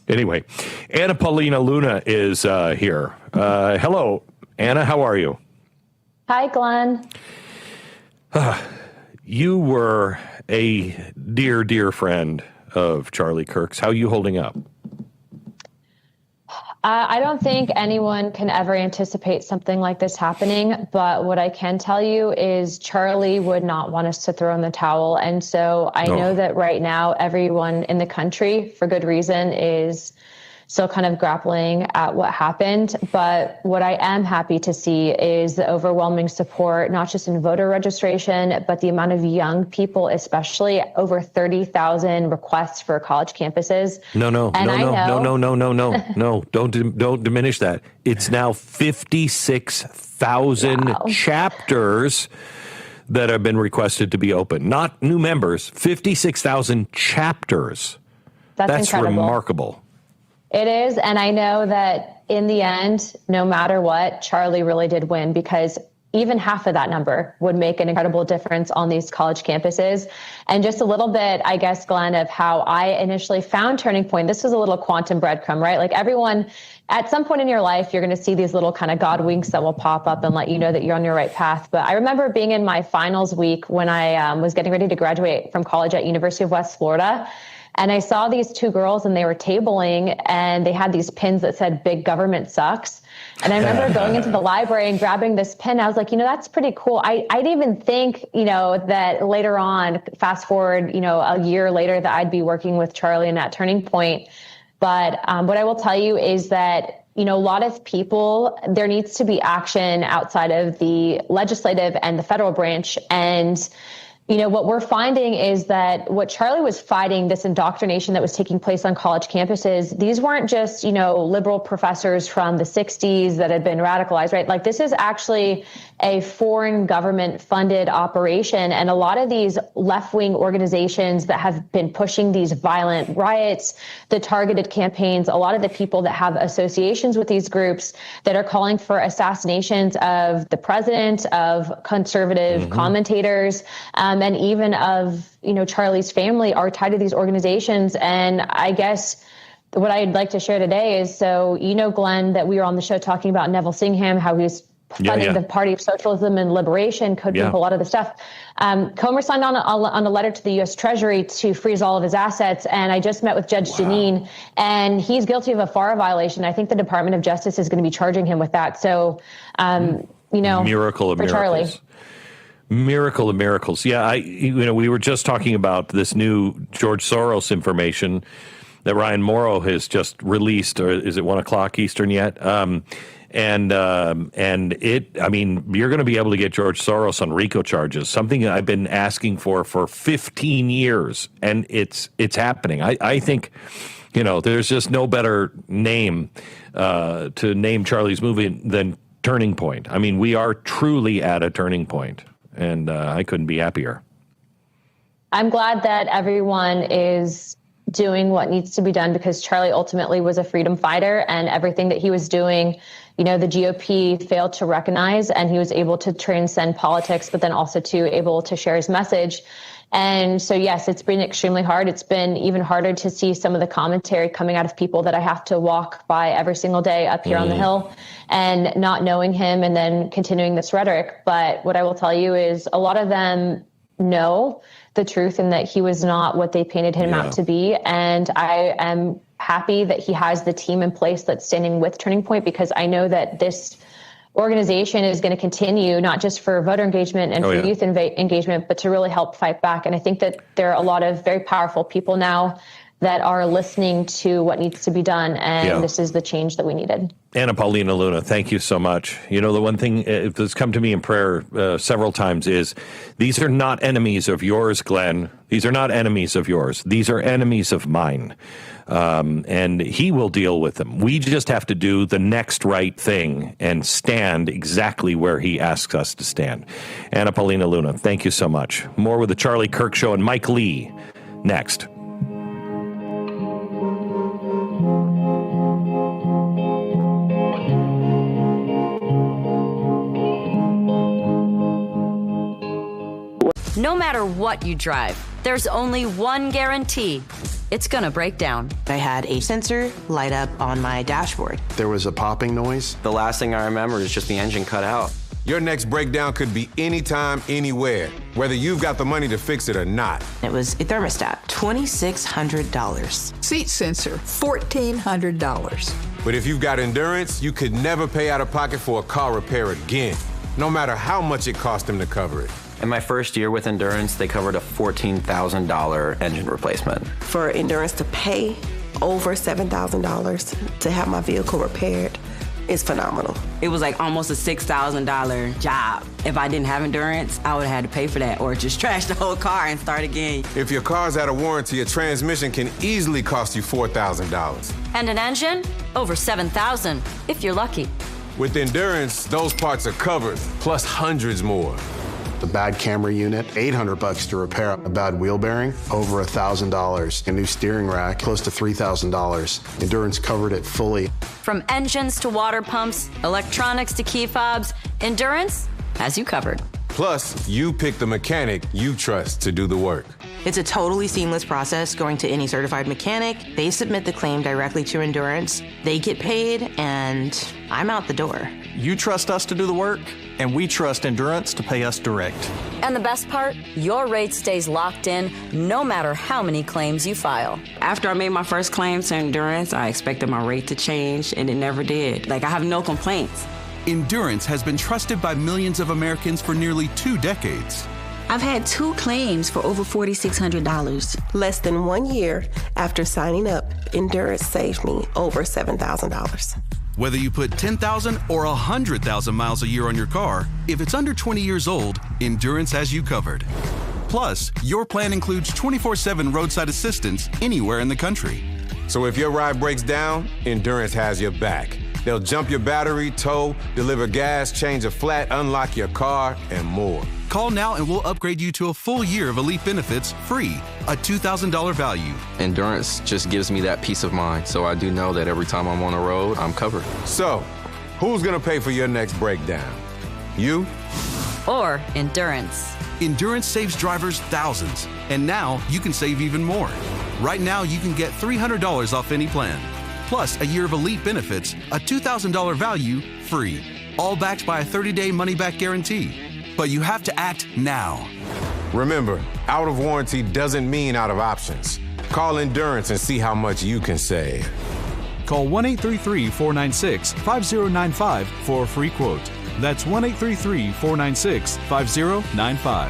Anyway, Anna Paulina Luna is here. Hello, Anna. How are you? Hi, Glenn. You were a dear, dear friend of Charlie Kirk's. How are you holding up? I don't think anyone can ever anticipate something like this happening, but what I can tell you is Charlie would not want us to throw in the towel. And so I know that right now everyone in the country, for good reason, is still kind of grappling at what happened. But what I am happy to see is the overwhelming support, not just in voter registration, but the amount of young people, especially over 30,000 requests for college campuses. No, don't diminish that. It's now 56,000 chapters that have been requested to be open. Not new members, 56,000 chapters. That's incredible. Remarkable. It is. And I know that in the end, no matter what, Charlie really did win, because even half of that number would make an incredible difference on these college campuses. And just a little bit, I guess, Glenn, of how I initially found Turning Point. This was a little quantum breadcrumb, right? Like everyone, at some point in your life, you're going to see these little kind of God winks that will pop up and let you know that you're on your right path. But I remember being in my finals week when I was getting ready to graduate from college at University of West Florida. And I saw these two girls and they were tabling and they had these pins that said "Big Government Sucks." And I remember going into the library and grabbing this pin. I was like, that's pretty cool. I didn't even think, that later on, fast forward, a year later, that I'd be working with Charlie and at Turning Point. But what I will tell you is that, a lot of people, there needs to be action outside of the legislative and the federal branch. And what we're finding is that what Charlie was fighting, this indoctrination that was taking place on college campuses, these weren't just, liberal professors from the 60s that had been radicalized, right? Like, this is actually a foreign government funded operation. And a lot of these left-wing organizations that have been pushing these violent riots, the targeted campaigns, a lot of the people that have associations with these groups that are calling for assassinations of the president, of conservative commentators, and even of, Charlie's family are tied to these organizations. And I guess what I'd like to share today is, Glenn, that we were on the show talking about Neville Singham, how he's funding the Party of Socialism and Liberation, coding up a lot of the stuff. Comer signed on a letter to the U.S. Treasury to freeze all of his assets. And I just met with Judge Janine, and he's guilty of a FARA violation. I think the Department of Justice is going to be charging him with that. So, miracle of for miracles. Charlie. Miracle of miracles. Yeah, we were just talking about this new George Soros information that Ryan Morrow has just released, or is it 1:00 Eastern yet? And you're going to be able to get George Soros on RICO charges, something I've been asking for 15 years, and it's happening. I think, there's just no better name to name Charlie's movie than Turning Point. I mean, we are truly at a turning point, and I couldn't be happier. I'm glad that everyone is doing what needs to be done, because Charlie ultimately was a freedom fighter, and everything that he was doing, the GOP failed to recognize, and he was able to transcend politics, but then also able to share his message. And so, yes, it's been extremely hard. It's been even harder to see some of the commentary coming out of people that I have to walk by every single day up here on the Hill, and not knowing him and then continuing this rhetoric. But what I will tell you is a lot of them know the truth, and that he was not what they painted him out to be. And I am happy that he has the team in place that's standing with Turning Point, because I know that this organization is going to continue, not just for voter engagement and for youth engagement, but to really help fight back. And I think that there are a lot of very powerful people now that are listening to what needs to be done. And this is the change that we needed. Anna Paulina Luna, thank you so much. The one thing that's come to me in prayer several times is, these are not enemies of yours, Glenn. These are not enemies of yours. These are enemies of mine. And he will deal with them. We just have to do the next right thing and stand exactly where he asks us to stand. Anna Paulina Luna, thank you so much. More with the Charlie Kirk Show and Mike Lee next. No matter what you drive, there's only one guarantee. It's gonna break down. I had a sensor light up on my dashboard. There was a popping noise. The last thing I remember is just the engine cut out. Your next breakdown could be anytime, anywhere, whether you've got the money to fix it or not. It was a thermostat, $2,600. Seat sensor, $1,400. But if you've got endurance, you could never pay out of pocket for a car repair again, no matter how much it cost them to cover it. In my first year with Endurance, they covered a $14,000 engine replacement. For Endurance to pay over $7,000 to have my vehicle repaired is phenomenal. It was like almost a $6,000 job. If I didn't have Endurance, I would have had to pay for that, or just trash the whole car and start again. If your car's out of warranty, a transmission can easily cost you $4,000. And an engine? Over $7,000, if you're lucky. With Endurance, those parts are covered, plus hundreds more. The bad camera unit, $800 to repair. A bad wheel bearing, over $1,000. A new steering rack, close to $3,000. Endurance covered it fully. From engines to water pumps, electronics to key fobs, Endurance has you covered. Plus, you pick the mechanic you trust to do the work. It's a totally seamless process going to any certified mechanic. They submit the claim directly to Endurance. They get paid, and I'm out the door. You trust us to do the work, and we trust Endurance to pay us direct. And the best part, your rate stays locked in no matter how many claims you file. After I made my first claim to Endurance, I expected my rate to change, and it never did. I have no complaints. Endurance has been trusted by millions of Americans for nearly 2 decades. I've had 2 claims for over $4,600. Less than 1 year after signing up, Endurance saved me over $7,000. Whether you put 10,000 or 100,000 miles a year on your car, if it's under 20 years old, Endurance has you covered. Plus, your plan includes 24/7 roadside assistance anywhere in the country. So if your ride breaks down, Endurance has your back. They'll jump your battery, tow, deliver gas, change a flat, unlock your car, and more. Call now and we'll upgrade you to a full year of Elite benefits free, a $2,000 value. Endurance just gives me that peace of mind, so I do know that every time I'm on the road, I'm covered. So, who's gonna pay for your next breakdown? You? Or Endurance. Endurance saves drivers thousands, and now you can save even more. Right now, you can get $300 off any plan, plus a year of Elite benefits, a $2,000 value, free. All backed by a 30-day money-back guarantee. But you have to act now. Remember, out of warranty doesn't mean out of options. Call Endurance and see how much you can save. Call 1-833-496-5095 for a free quote. That's 1-833-496-5095.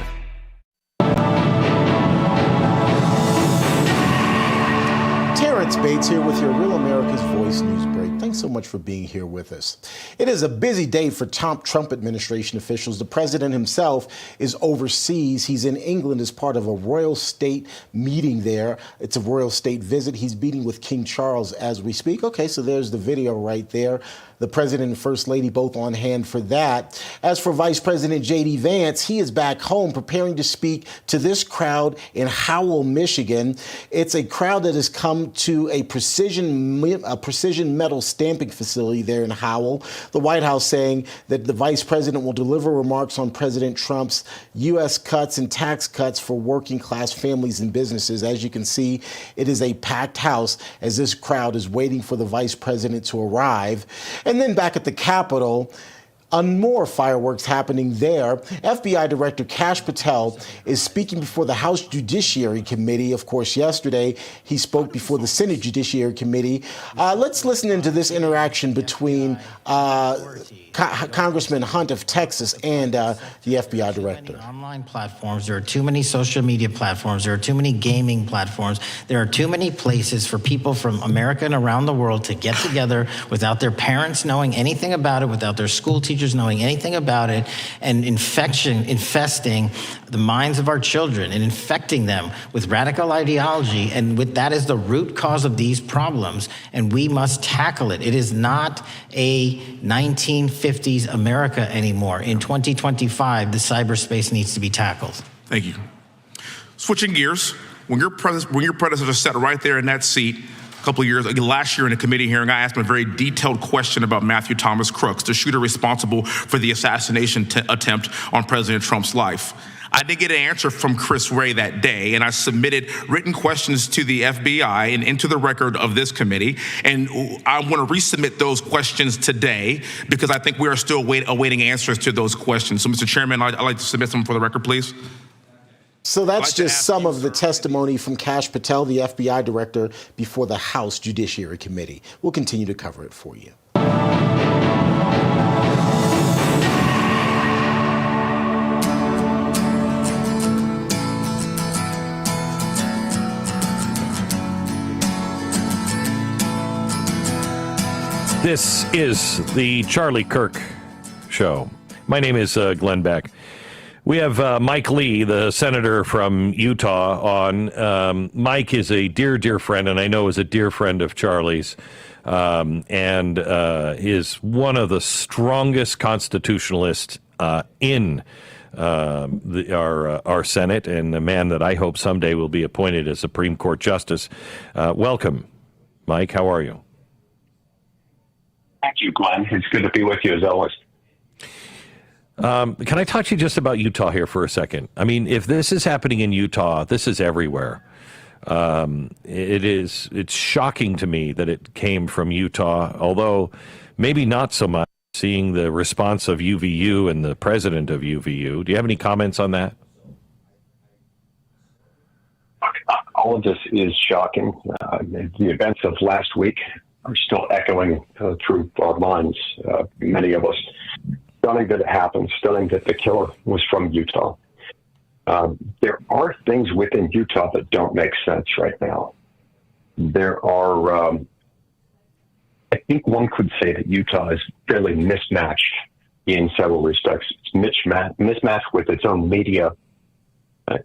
Terrence Bates here with your Real America's Voice News Break. Thanks so much for being here with us. It is a busy day for top Trump administration officials. The president himself is overseas. He's in England as part of a royal state meeting there. It's a royal state visit. He's meeting with King Charles as we speak. Okay, so there's the video right there. The president and first lady both on hand for that. As for Vice President J.D. Vance, he is back home preparing to speak to this crowd in Howell, Michigan. It's a crowd that has come to a precision metal stamping facility there in Howell. The White House saying that the vice president will deliver remarks on President Trump's U.S. cuts and tax cuts for working class families and businesses. As you can see, it is a packed house as this crowd is waiting for the vice president to arrive. And then back at the Capitol, more fireworks happening there. FBI Director Kash Patel is speaking before the House Judiciary Committee. Of course, yesterday he spoke before the Senate Judiciary Committee. Let's listen into this interaction between Congressman Hunt of Texas and the FBI Director. Online platforms. There are too many social media platforms. There are too many gaming platforms. There are too many places for people from America and around the world to get together without their parents knowing anything about it, without their school teachers knowing anything about it, and infesting the minds of our children and infecting them with radical ideology. And that is the root cause of these problems, and we must tackle it. It is not a 1950s America anymore. In 2025, the cyberspace needs to be tackled. Thank you. Switching gears, when your predecessor sat right there in that seat a couple of years, last year in a committee hearing, I asked him a very detailed question about Matthew Thomas Crooks, the shooter responsible for the assassination attempt on President Trump's life. I did get an answer from Chris Wray that day, and I submitted written questions to the FBI and into the record of this committee. And I want to resubmit those questions today because I think we are still awaiting answers to those questions. So, Mr. Chairman, I'd like to submit some for the record, please. So that's just some of the testimony from Kash Patel, the FBI director, before the House Judiciary Committee. We'll continue to cover it for you. This is the Charlie Kirk Show. My name is Glenn Beck. We have Mike Lee, the senator from Utah, on. Mike is a dear friend, and I know is a dear friend of Charlie's, and is one of the strongest constitutionalists in our Senate, and a man that I hope someday will be appointed as Supreme Court Justice. Welcome, Mike. How are you? Thank you, Glenn. It's good to be with you as always. Can I talk to you just about Utah here for a second? I mean, if this is happening in Utah, this is everywhere. It's shocking to me that it came from Utah, although maybe not so much, seeing the response of UVU and the president of UVU. Do you have any comments on that? All of this is shocking. The events of last week are still echoing through our minds, many of us. Stunning that it happened, stunning that the killer was from Utah. There are things within Utah that don't make sense right now. There are, I think one could say that Utah is fairly mismatched in several respects. It's mismatched with its own media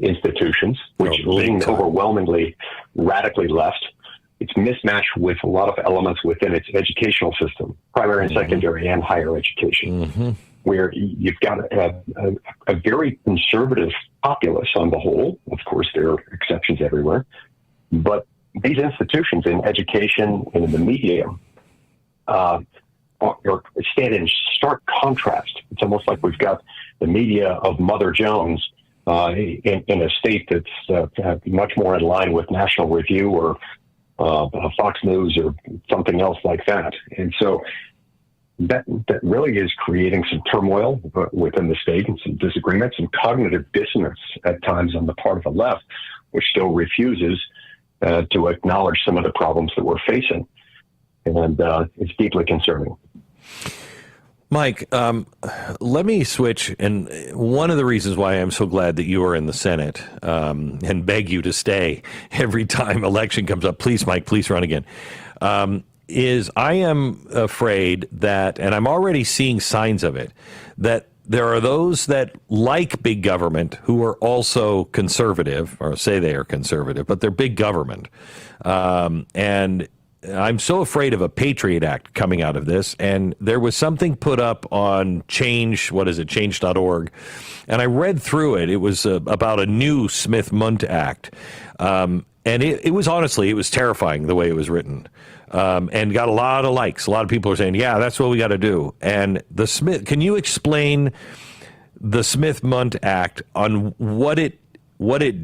institutions, which lean overwhelmingly radically left. It's mismatched with a lot of elements within its educational system, primary and secondary and higher education, where you've got a very conservative populace on the whole. Of course, there are exceptions everywhere. But these institutions in education and in the media stand in stark contrast. It's almost like we've got the media of Mother Jones in a state that's much more in line with National Review or Fox News or something else like that. And so that really is creating some turmoil within the state and some disagreements and cognitive dissonance at times on the part of the left, which still refuses to acknowledge some of the problems that we're facing. And it's deeply concerning. Mike, let me switch. And one of the reasons why I'm so glad that you are in the Senate and beg you to stay every time election comes up, please, Mike, please run again, is I am afraid that, and I'm already seeing signs of it, that there are those that like big government who are also conservative, or say they are conservative, but they're big government. And I'm so afraid of a Patriot Act coming out of this. And there was something put up on change.org. And I read through it. It was about a new Smith-Mundt Act. And it was honestly, it was terrifying the way it was written. And got a lot of likes. A lot of people are saying, yeah, that's what we got to do. And can you explain the Smith-Mundt Act on what it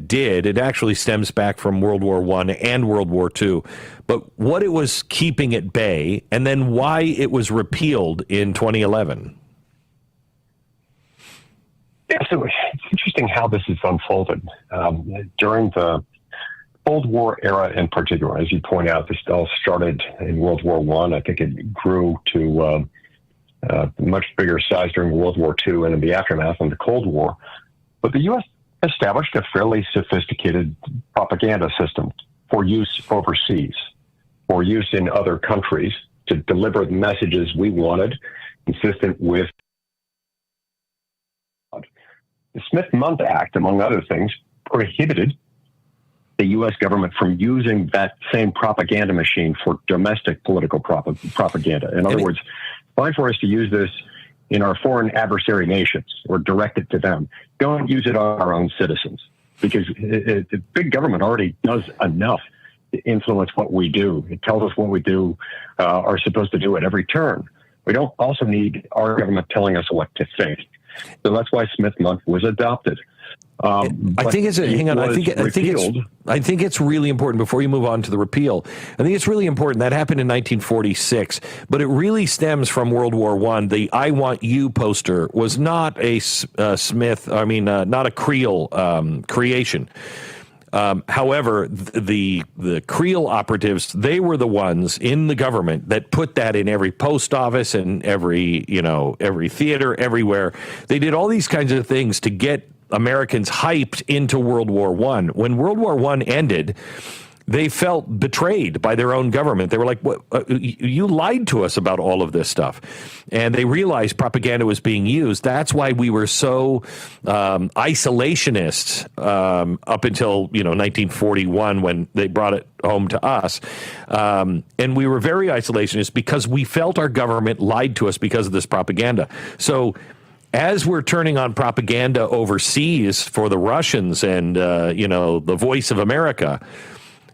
did? It actually stems back from World War I and World War II, but what it was keeping at bay, and then why it was repealed in 2011. Yeah, so it's interesting how this is unfolded. During the Cold War era in particular, as you point out, this all started in World War I. I think it grew to much bigger size during World War II and in the aftermath of the Cold War. But the U.S. established a fairly sophisticated propaganda system for use overseas, for use in other countries to deliver the messages we wanted, consistent with the Smith-Mundt Act, among other things, prohibited the U.S. government from using that same propaganda machine for domestic political propaganda. In other words, fine for us to use this in our foreign adversary nations or direct it to them. Don't use it on our own citizens, because the big government already does enough to influence what we do. It tells us what we do are supposed to do at every turn. We don't also need our government telling us what to think. So that's why Smith-Mundt was adopted. I think it's really important before you move on to the repeal. I think it's really important that happened in 1946, but it really stems from World War I. The "I Want You" poster was not a not a Creel creation. However, the Creel operatives, they were the ones in the government that put that in every post office and every theater, everywhere. They did all these kinds of things to get Americans hyped into World War I. When World War I ended, they felt betrayed by their own government. They were like, "What? You lied to us about all of this stuff." And they realized propaganda was being used. That's why we were so isolationist up until 1941 when they brought it home to us. And we were very isolationist because we felt our government lied to us because of this propaganda. So as we're turning on propaganda overseas for the Russians and, the voice of America,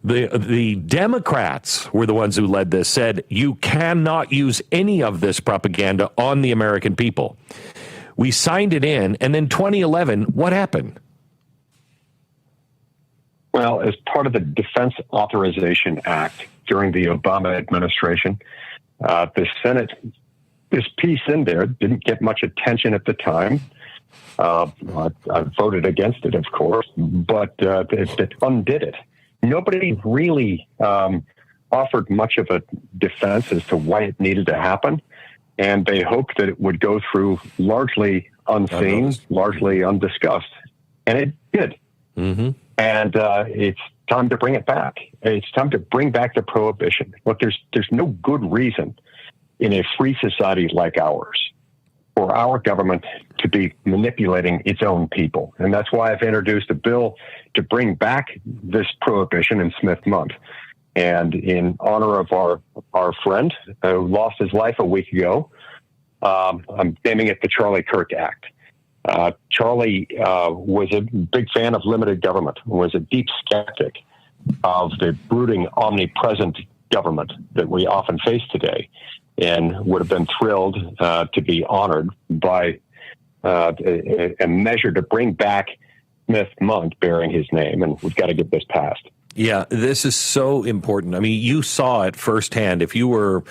the Democrats were the ones who led this, said you cannot use any of this propaganda on the American people. We signed it in, and then 2011, what happened? Well, as part of the Defense Authorization Act during the Obama administration, the Senate, this piece in there didn't get much attention at the time. I voted against it, of course, but it undid it. Nobody really offered much of a defense as to why it needed to happen, and they hoped that it would go through largely unseen, largely undiscussed, and it did. Mm-hmm. And it's time to bring it back. It's time to bring back the prohibition. Look, there's no good reason in a free society like ours for our government to be manipulating its own people. And that's why I've introduced a bill to bring back this prohibition in Smith-Mundt. And in honor of our friend who lost his life a week ago, I'm naming it the Charlie Kirk Act. Charlie was a big fan of limited government, was a deep skeptic of the brooding, omnipresent government that we often face today, and would have been thrilled to be honored by a measure to bring back Smith-Mundt bearing his name, and we've got to get this passed. Yeah, this is so important. I mean, you saw it firsthand. If you were,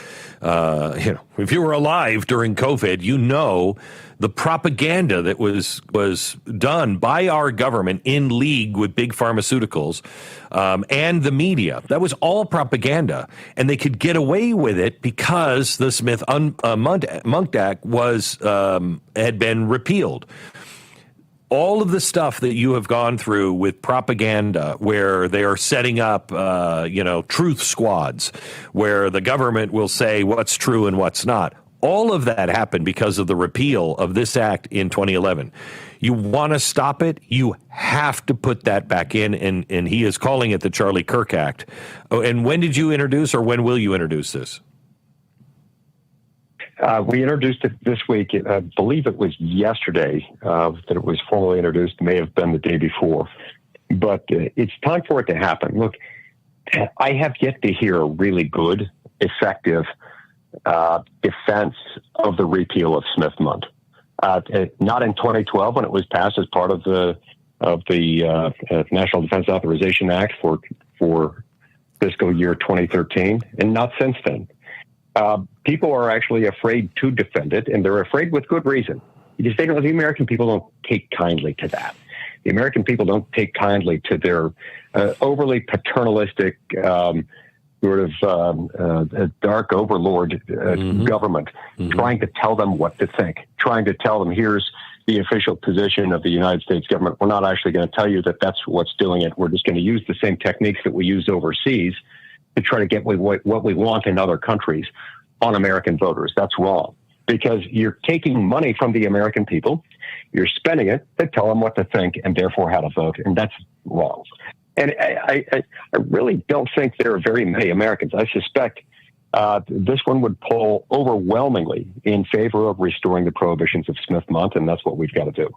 if you were alive during COVID, you know the propaganda that was done by our government in league with big pharmaceuticals and the media. That was all propaganda, and they could get away with it because the Smith-Mundt Act had been repealed. All of the stuff that you have gone through with propaganda, where they are setting up, truth squads, where the government will say what's true and what's not. All of that happened because of the repeal of this act in 2011. You want to stop it, you have to put that back in, and he is calling it the Charlie Kirk Act. Oh, and when did you introduce, or when will you introduce this? We introduced it this week. I believe it was yesterday that it was formally introduced. May have been the day before. But it's time for it to happen. Look, I have yet to hear a really good, effective defense of the repeal of Smith-Mundt. Not in 2012 when it was passed as part of the National Defense Authorization Act for fiscal year 2013, and not since then. People are actually afraid to defend it, and they're afraid with good reason. Because the American people don't take kindly to that. The American people don't take kindly to their overly paternalistic, sort of dark overlord government trying to tell them what to think, trying to tell them, here's the official position of the United States government. We're not actually going to tell you that that's what's doing it. We're just going to use the same techniques that we use overseas to try to get what we want in other countries on American voters. That's wrong, because you're taking money from the American people, you're spending it to tell them what to think and therefore how to vote, and that's wrong. And I really don't think there are very many Americans. I suspect this one would poll overwhelmingly in favor of restoring the prohibitions of Smith-Mundt, and that's what we've got to do.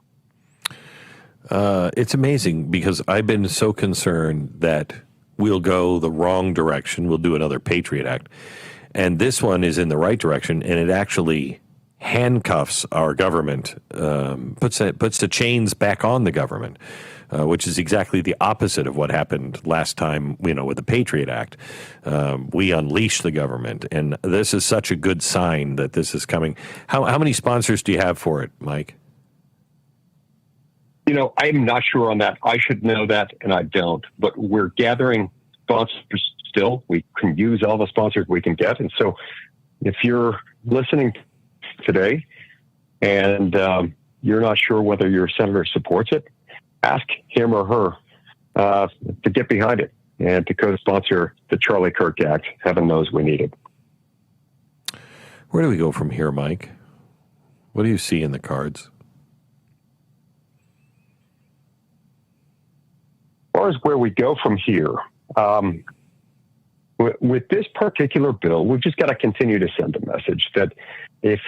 It's amazing, because I've been so concerned that we'll go the wrong direction. We'll do another Patriot Act. And this one is in the right direction, and it actually handcuffs our government, puts the chains back on the government, which is exactly the opposite of what happened last time, with the Patriot Act. We unleashed the government, and this is such a good sign that this is coming. How many sponsors do you have for it, Mike? I'm not sure on that. I should know that, and I don't. But we're gathering sponsors still. We can use all the sponsors we can get. And so if you're listening today and you're not sure whether your senator supports it, ask him or her to get behind it and to co-sponsor the Charlie Kirk Act. Heaven knows we need it. Where do we go from here, Mike? What do you see in the cards? As far as where we go from here, with this particular bill, we've just got to continue to send a message that if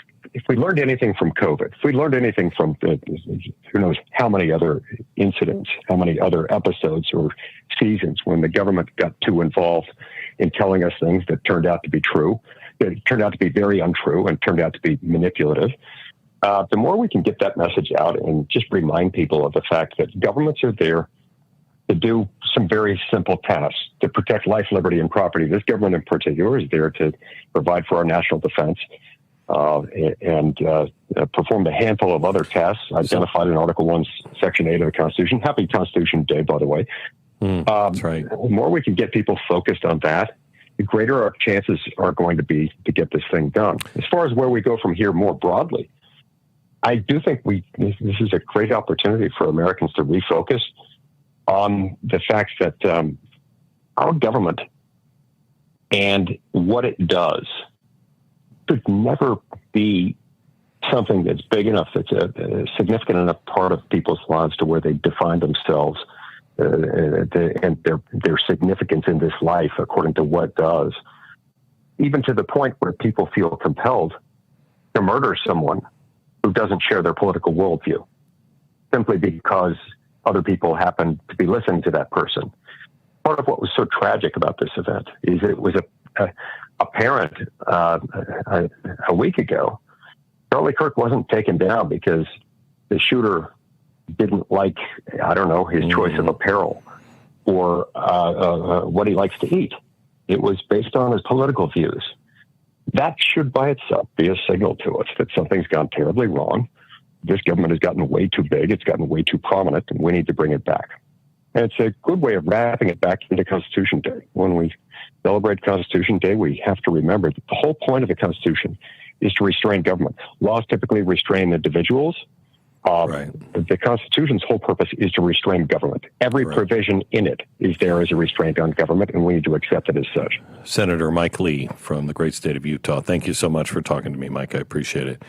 we learned anything from COVID, if we learned anything from who knows how many other incidents, how many other episodes or seasons when the government got too involved in telling us things that turned out to be true, that turned out to be very untrue and turned out to be manipulative, the more we can get that message out and just remind people of the fact that governments are there to do some very simple tasks to protect life, liberty, and property. This government in particular is there to provide for our national defense and perform a handful of other tasks identified in Article 1, Section 8 of the Constitution. Happy Constitution Day, by the way. That's right. The more we can get people focused on that, the greater our chances are going to be to get this thing done. As far as where we go from here more broadly, I do think this is a great opportunity for Americans to refocus on the fact that our government and what it does should never be something that's big enough, that's a significant enough part of people's lives to where they define themselves and their significance in this life according to what does, even to the point where people feel compelled to murder someone who doesn't share their political worldview, simply because other people happen to be listening to that person. Part of what was so tragic about this event is it was apparent a week ago. Charlie Kirk wasn't taken down because the shooter didn't like, I don't know, his choice of apparel or what he likes to eat. It was based on his political views. That should by itself be a signal to us that something's gone terribly wrong. This government has gotten way too big. It's gotten way too prominent, and we need to bring it back. And it's a good way of wrapping it back into Constitution Day. When we celebrate Constitution Day, we have to remember that the whole point of the Constitution is to restrain government. Laws typically restrain individuals. The Constitution's whole purpose is to restrain government. Every provision in it is there as a restraint on government, and we need to accept it as such. Senator Mike Lee from the great state of Utah. Thank you so much for talking to me, Mike. I appreciate it.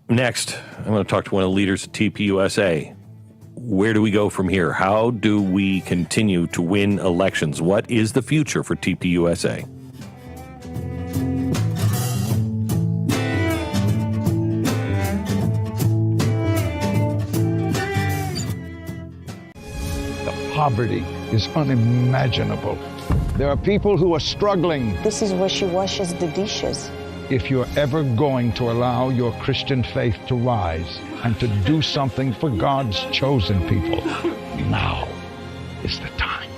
Next, I'm going to talk to one of the leaders at TPUSA. Where do we go from here? How do we continue to win elections? What is the future for TPUSA? Poverty is unimaginable. There are people who are struggling. This is where she washes the dishes. If you're ever going to allow your Christian faith to rise and to do something for God's chosen people, now is the time.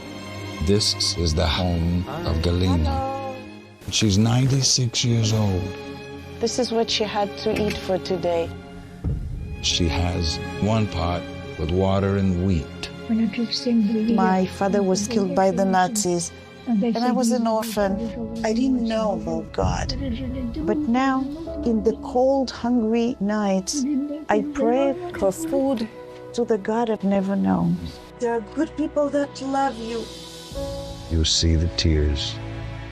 This is the home of Galena. She's 96 years old. This is what she had to eat for today. She has one pot with water and wheat. My father was killed by the Nazis, and I was an orphan. I didn't know about God. But now, in the cold, hungry nights, I pray for food to the God I've never known. There are good people that love you. You see the tears.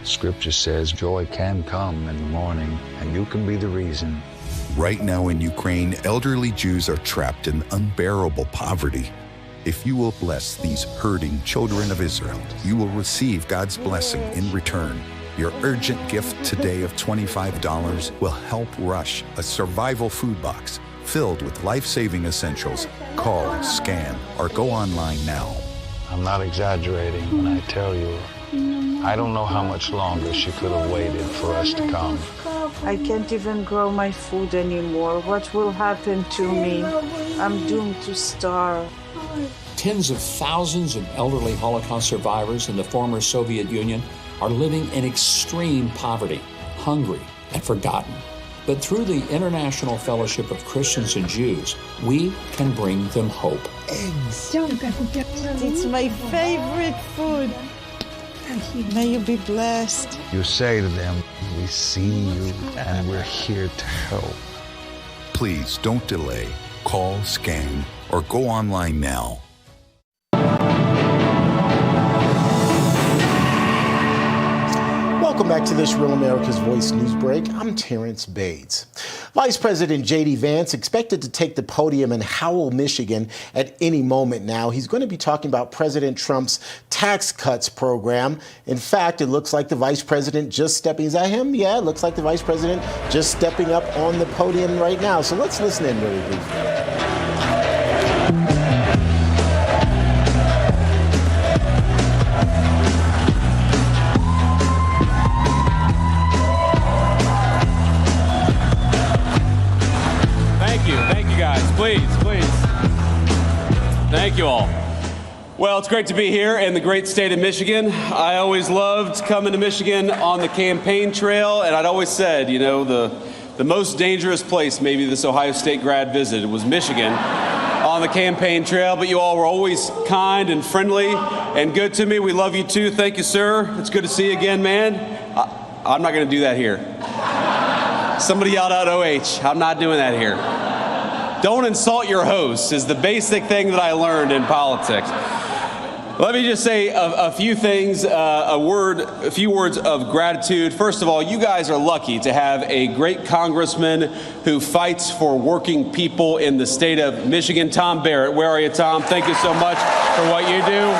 Scripture says joy can come in the morning, and you can be the reason. Right now in Ukraine, elderly Jews are trapped in unbearable poverty. If you will bless these hurting children of Israel, you will receive God's blessing in return. Your urgent gift today of $25 will help rush a survival food box filled with life-saving essentials. Call, scan, or go online now. I'm not exaggerating when I tell you, I don't know how much longer she could have waited for us to come. I can't even grow my food anymore. What will happen to me? I'm doomed to starve. Tens of thousands of elderly Holocaust survivors in the former Soviet Union are living in extreme poverty, hungry, and forgotten. But through the International Fellowship of Christians and Jews, we can bring them hope. Eggs. It's my favorite food. May you be blessed. You say to them, we see you and we're here to help. Please don't delay. Call, scan, or go online now. Welcome back to this Real America's Voice News Break. I'm Terrence Bates. Vice President J.D. Vance expected to take the podium in Howell, Michigan at any moment now. He's going to be talking about President Trump's tax cuts program. In fact, it looks like the vice president just stepping. Is that him? Yeah, it looks like the vice president just stepping up on the podium right now. So let's listen in really briefly. Please. Thank you all. Well, it's great to be here in the great state of Michigan. I always loved coming to Michigan on the campaign trail, and I'd always said, you know, the most dangerous place maybe this Ohio State grad visited was Michigan on the campaign trail, but you all were always kind and friendly and good to me. We love you too. Thank you, sir. It's good to see you again, man. I'm not going to do that here. Somebody yelled out OH. I'm not doing that here. Don't insult your hosts is the basic thing that I learned in politics. Let me just say a few things, a few words of gratitude. First of all, you guys are lucky to have a great congressman who fights for working people in the state of Michigan. Tom Barrett, where are you, Tom? Thank you so much for what you do.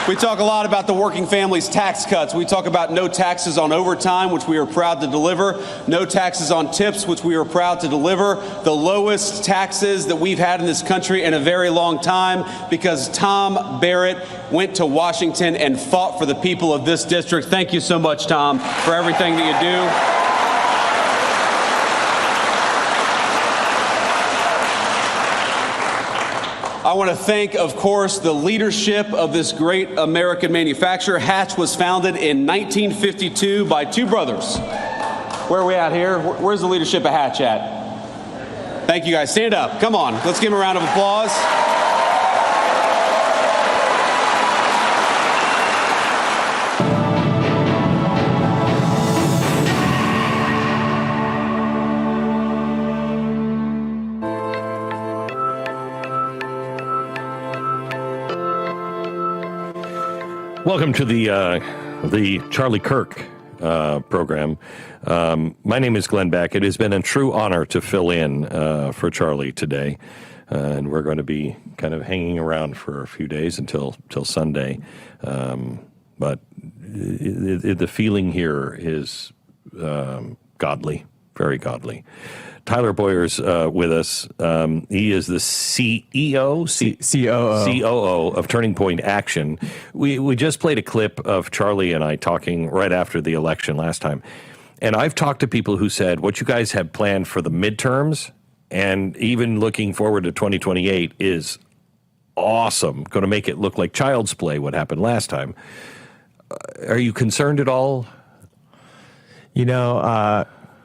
We talk a lot about the working families tax cuts. We talk about no taxes on overtime, which we are proud to deliver. No taxes on tips, which we are proud to deliver. The lowest taxes that we've had in this country in a very long time, because Tom Barrett went to Washington and fought for the people of this district. Thank you so much, Tom, for everything that you do. I want to thank, of course, the leadership of this great American manufacturer. Hatch was founded in 1952 by two brothers. Where are we at here? Where's the leadership of Hatch at? Thank you guys. Stand up. Come on. Let's give them a round of applause. Welcome to the Charlie Kirk program. My name is Glenn Beck. It has been a true honor to fill in for Charlie today, and we're going to be kind of hanging around for a few days until Sunday. But the feeling here is godly, very godly. Tyler Boyer's with us. He is the COO of Turning Point Action. We just played a clip of Charlie and I talking right after the election last time. And I've talked to people who said, what you guys have planned for the midterms and even looking forward to 2028 is awesome. Going to make it look like child's play what happened last time. Are you concerned at all?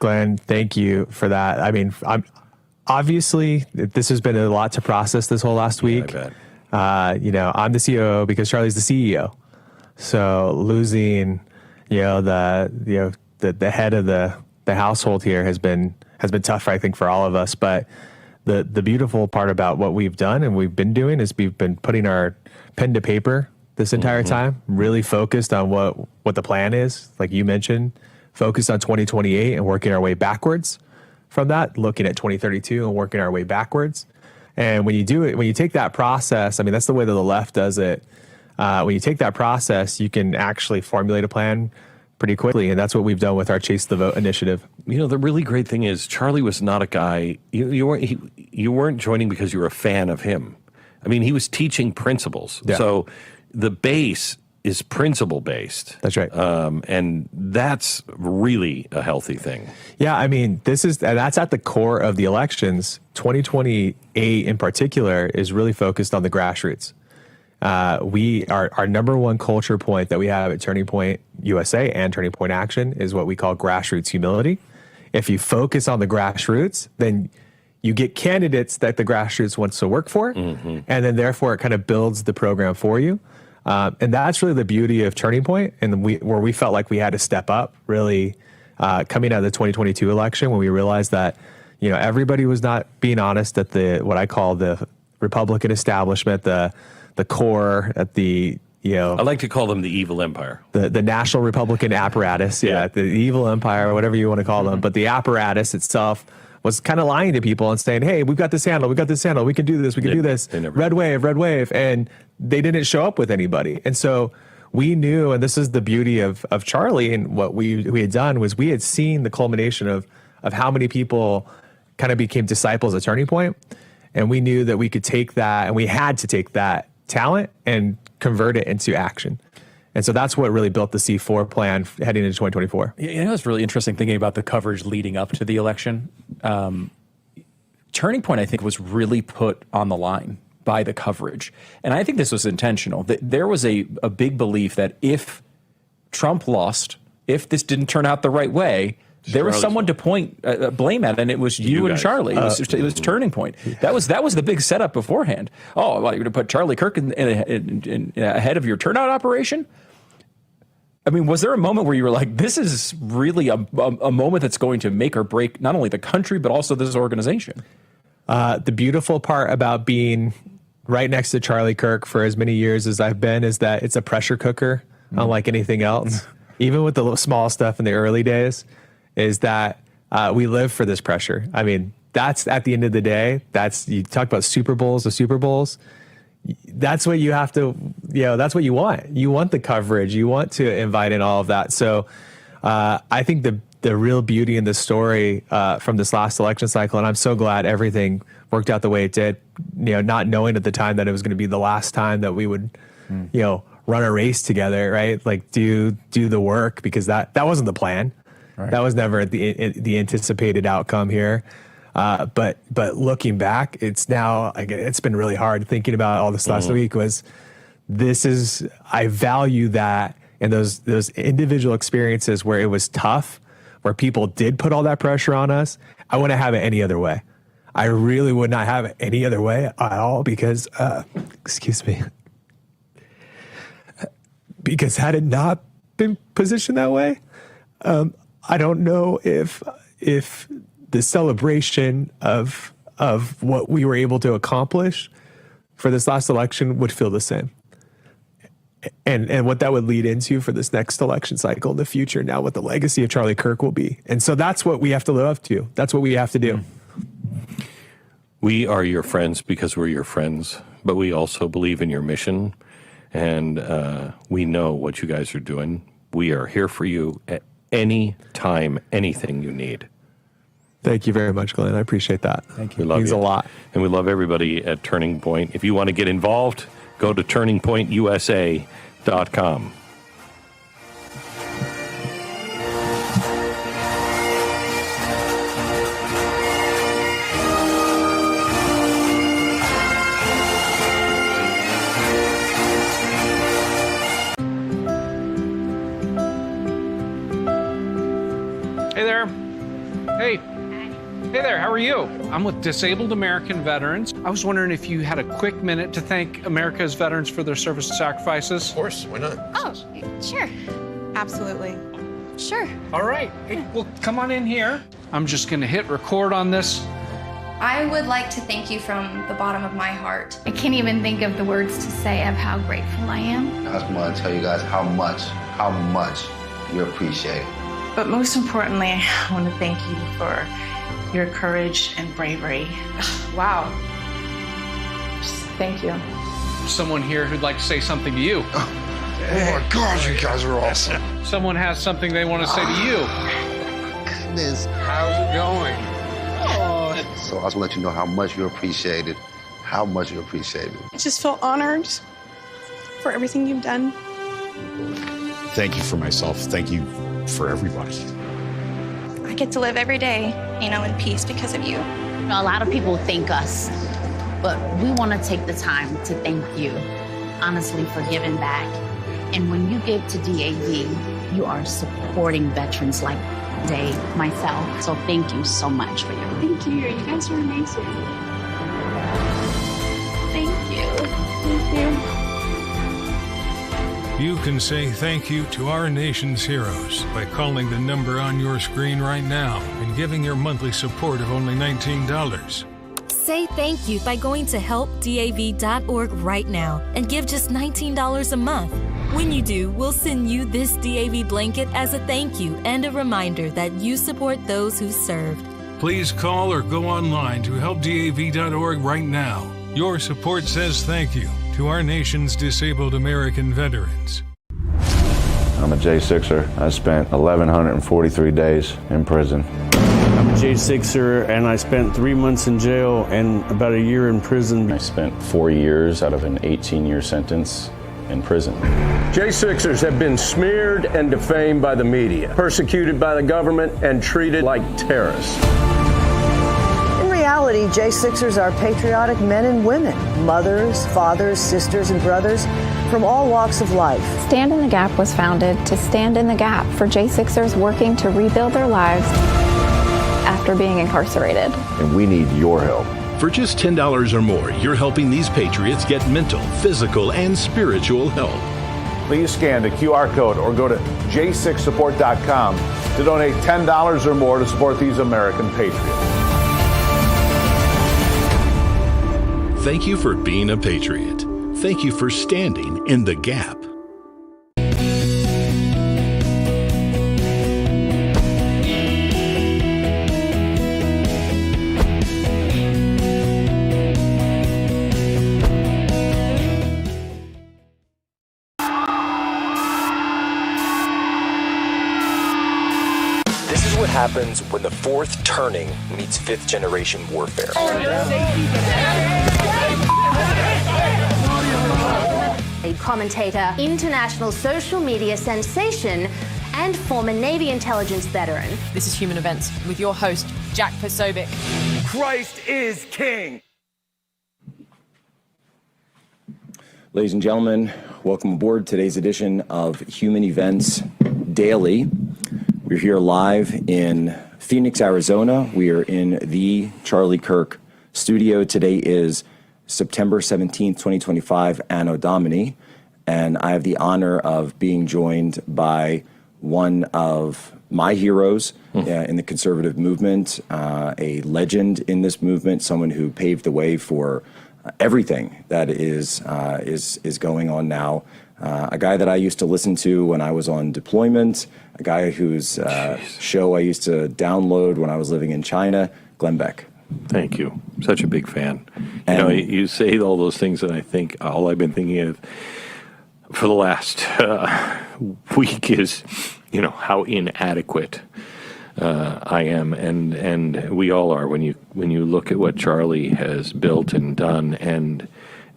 Glenn, thank you for that. I mean, obviously this has been a lot to process this whole last week. I bet. I'm the COO because Charlie's the CEO. So losing, the head of the household here has been tough, I think, for all of us. But the beautiful part about what we've done and we've been doing is we've been putting our pen to paper this entire time, really focused on what the plan is, like you mentioned. Focused on 2028 and working our way backwards from that, looking at 2032 and working our way backwards. And when you do it, when you take that process, I mean, that's the way that the left does it. When you take that process, you can actually formulate a plan pretty quickly. And that's what we've done with our Chase the Vote initiative. The really great thing is Charlie was not a guy, you weren't joining because you were a fan of him. I mean, he was teaching principles. Yeah. So the base is principle based. That's right. And that's really a healthy thing. Yeah, I mean, that's at the core of the elections. 2028 in particular is really focused on the grassroots. Our number one culture point that we have at Turning Point USA and Turning Point Action is what we call grassroots humility. If you focus on the grassroots, then you get candidates that the grassroots wants to work for, and then therefore it kind of builds the program for you. And that's really the beauty of Turning Point, and where we felt like we had to step up, really coming out of the 2022 election, when we realized that everybody was not being honest at what I call the Republican establishment, the core at the I like to call them the evil empire, the National Republican apparatus, the evil empire, whatever you want to call them, but the apparatus itself was kind of lying to people and saying, hey, we've got this handle, we can do this, do this, red wave, and they didn't show up with anybody. And so we knew, and this is the beauty of Charlie and what we had done, was we had seen the culmination of how many people kind of became disciples at Turning Point, and we knew that we could take that, and we had to take that talent and convert it into action. And so that's what really built the C4 plan heading into 2024. It's really interesting thinking about the coverage leading up to the election. Turning Point, I think, was really put on the line by the coverage. And I think this was intentional. There was a big belief that if Trump lost, if this didn't turn out the right way, there was someone to blame at, and it was you and Charlie. It was Turning Point. That was the big setup beforehand. Oh, well, you're going to put Charlie Kirk in ahead of your turnout operation? I mean, was there a moment where you were like, this is really a moment that's going to make or break not only the country, but also this organization? The beautiful part about being right next to Charlie Kirk for as many years as I've been is that it's a pressure cooker, unlike anything else. Even with the little small stuff in the early days, is that we live for this pressure. I mean, that's at the end of the day, you talk about Super Bowls, the Super Bowls. That's what you have to, that's what you want. You want the coverage. You want to invite in all of that. So I think the real beauty in this story from this last election cycle, and I'm so glad everything worked out the way it did, not knowing at the time that it was going to be the last time that we would, run a race together, right? Like do the work, because that wasn't the plan. Right. That was never the anticipated outcome here. But looking back, it's been really hard thinking about all this last week. I value that, and those individual experiences where it was tough, where people did put all that pressure on us. I wouldn't have it any other way. I really would not have it any other way at all, because because had it not been positioned that way, I don't know if the celebration of what we were able to accomplish for this last election would feel the same. And what that would lead into for this next election cycle in the future, now what the legacy of Charlie Kirk will be. And so that's what we have to live up to. That's what we have to do. We are your friends because we're your friends, but we also believe in your mission, and we know what you guys are doing. We are here for you at any time, anything you need. Thank you very much, Glenn. I appreciate that. Thank you. We love it means you a lot. And we love everybody at Turning Point. If you want to get involved, go to turningpointusa.com. Hey there. Hey. Hey there, how are you? I'm with Disabled American Veterans. I was wondering if you had a quick minute to thank America's veterans for their service and sacrifices. Of course, why not? Oh, sure. Absolutely. Sure. All right. Hey, well, come on in here. I'm just going to hit record on this. I would like to thank you from the bottom of my heart. I can't even think of the words to say of how grateful I am. I just want to tell you guys how much you appreciate it. But most importantly, I want to thank you for your courage and bravery. Wow. Just thank you. Someone here who'd like to say something to you. Oh my God, you guys are awesome. Someone has something they want to say to you. Goodness, how's it going? Oh. So I just want to let you know how much you appreciate it. How much you appreciate it. I just feel honored for everything you've done. Thank you for myself. Thank you for everybody. I get to live every day, in peace because of you. A lot of people thank us, but we want to take the time to thank you, honestly, for giving back. And when you give to DAV, you are supporting veterans like Dave, myself. So thank you so much for your. Thank you. You guys are amazing. Thank you. Thank you. You can say thank you to our nation's heroes by calling the number on your screen right now and giving your monthly support of only $19. Say thank you by going to helpdav.org right now and give just $19 a month. When you do, we'll send you this DAV blanket as a thank you and a reminder that you support those who served. Please call or go online to helpdav.org right now. Your support says thank you to our nation's disabled American veterans. I'm a J6er. I spent 1,143 days in prison. I'm a J6er, and I spent 3 months in jail and about a year in prison. I spent 4 years out of an 18-year sentence in prison. J6ers have been smeared and defamed by the media, persecuted by the government, and treated like terrorists. In reality, J6ers are patriotic men and women, mothers, fathers, sisters, and brothers from all walks of life. Stand in the Gap was founded to stand in the gap for J6ers working to rebuild their lives after being incarcerated. And we need your help. For just $10 or more, you're helping these patriots get mental, physical, and spiritual help. Please scan the QR code or go to j6support.com to donate $10 or more to support these American patriots. Thank you for being a patriot. Thank you for standing in the gap. This is what happens when the fourth turning meets fifth generation warfare. A commentator, international social media sensation, and former Navy intelligence veteran. This is Human Events with your host, Jack Posobiec. Christ is King. Ladies and gentlemen, welcome aboard today's edition of Human Events Daily. We're here live in Phoenix, Arizona. We are in the Charlie Kirk studio. Today is September 17th, 2025, Anno Domini, and I have the honor of being joined by one of my heroes in the conservative movement, a legend in this movement, someone who paved the way for everything that is going on now. A guy that I used to listen to when I was on deployment, a guy whose show I used to download when I was living in China, Glenn Beck. Thank you. Such a big fan. You say all those things, and I think all I've been thinking of for the last week is, how inadequate I am, and we all are when you look at what Charlie has built and done, and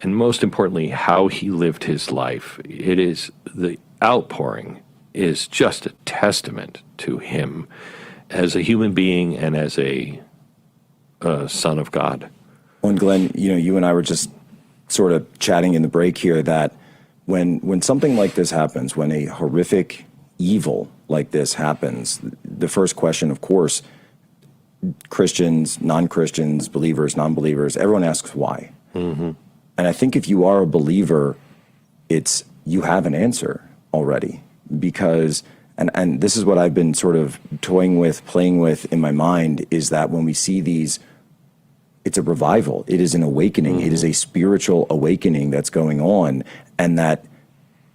most importantly, how he lived his life. It is the outpouring is just a testament to him as a human being and as a son of God. Well, and Glenn, you and I were just sort of chatting in the break here that when something like this happens, when a horrific evil like this happens, the first question, of course, Christians, non-Christians, believers, non-believers, everyone asks why. Mm-hmm. And I think if you are a believer, you have an answer already, because and this is what I've been sort of toying with, playing with in my mind, is that when we see these, it's a revival. It is an awakening. Mm-hmm. It is a spiritual awakening that's going on, and that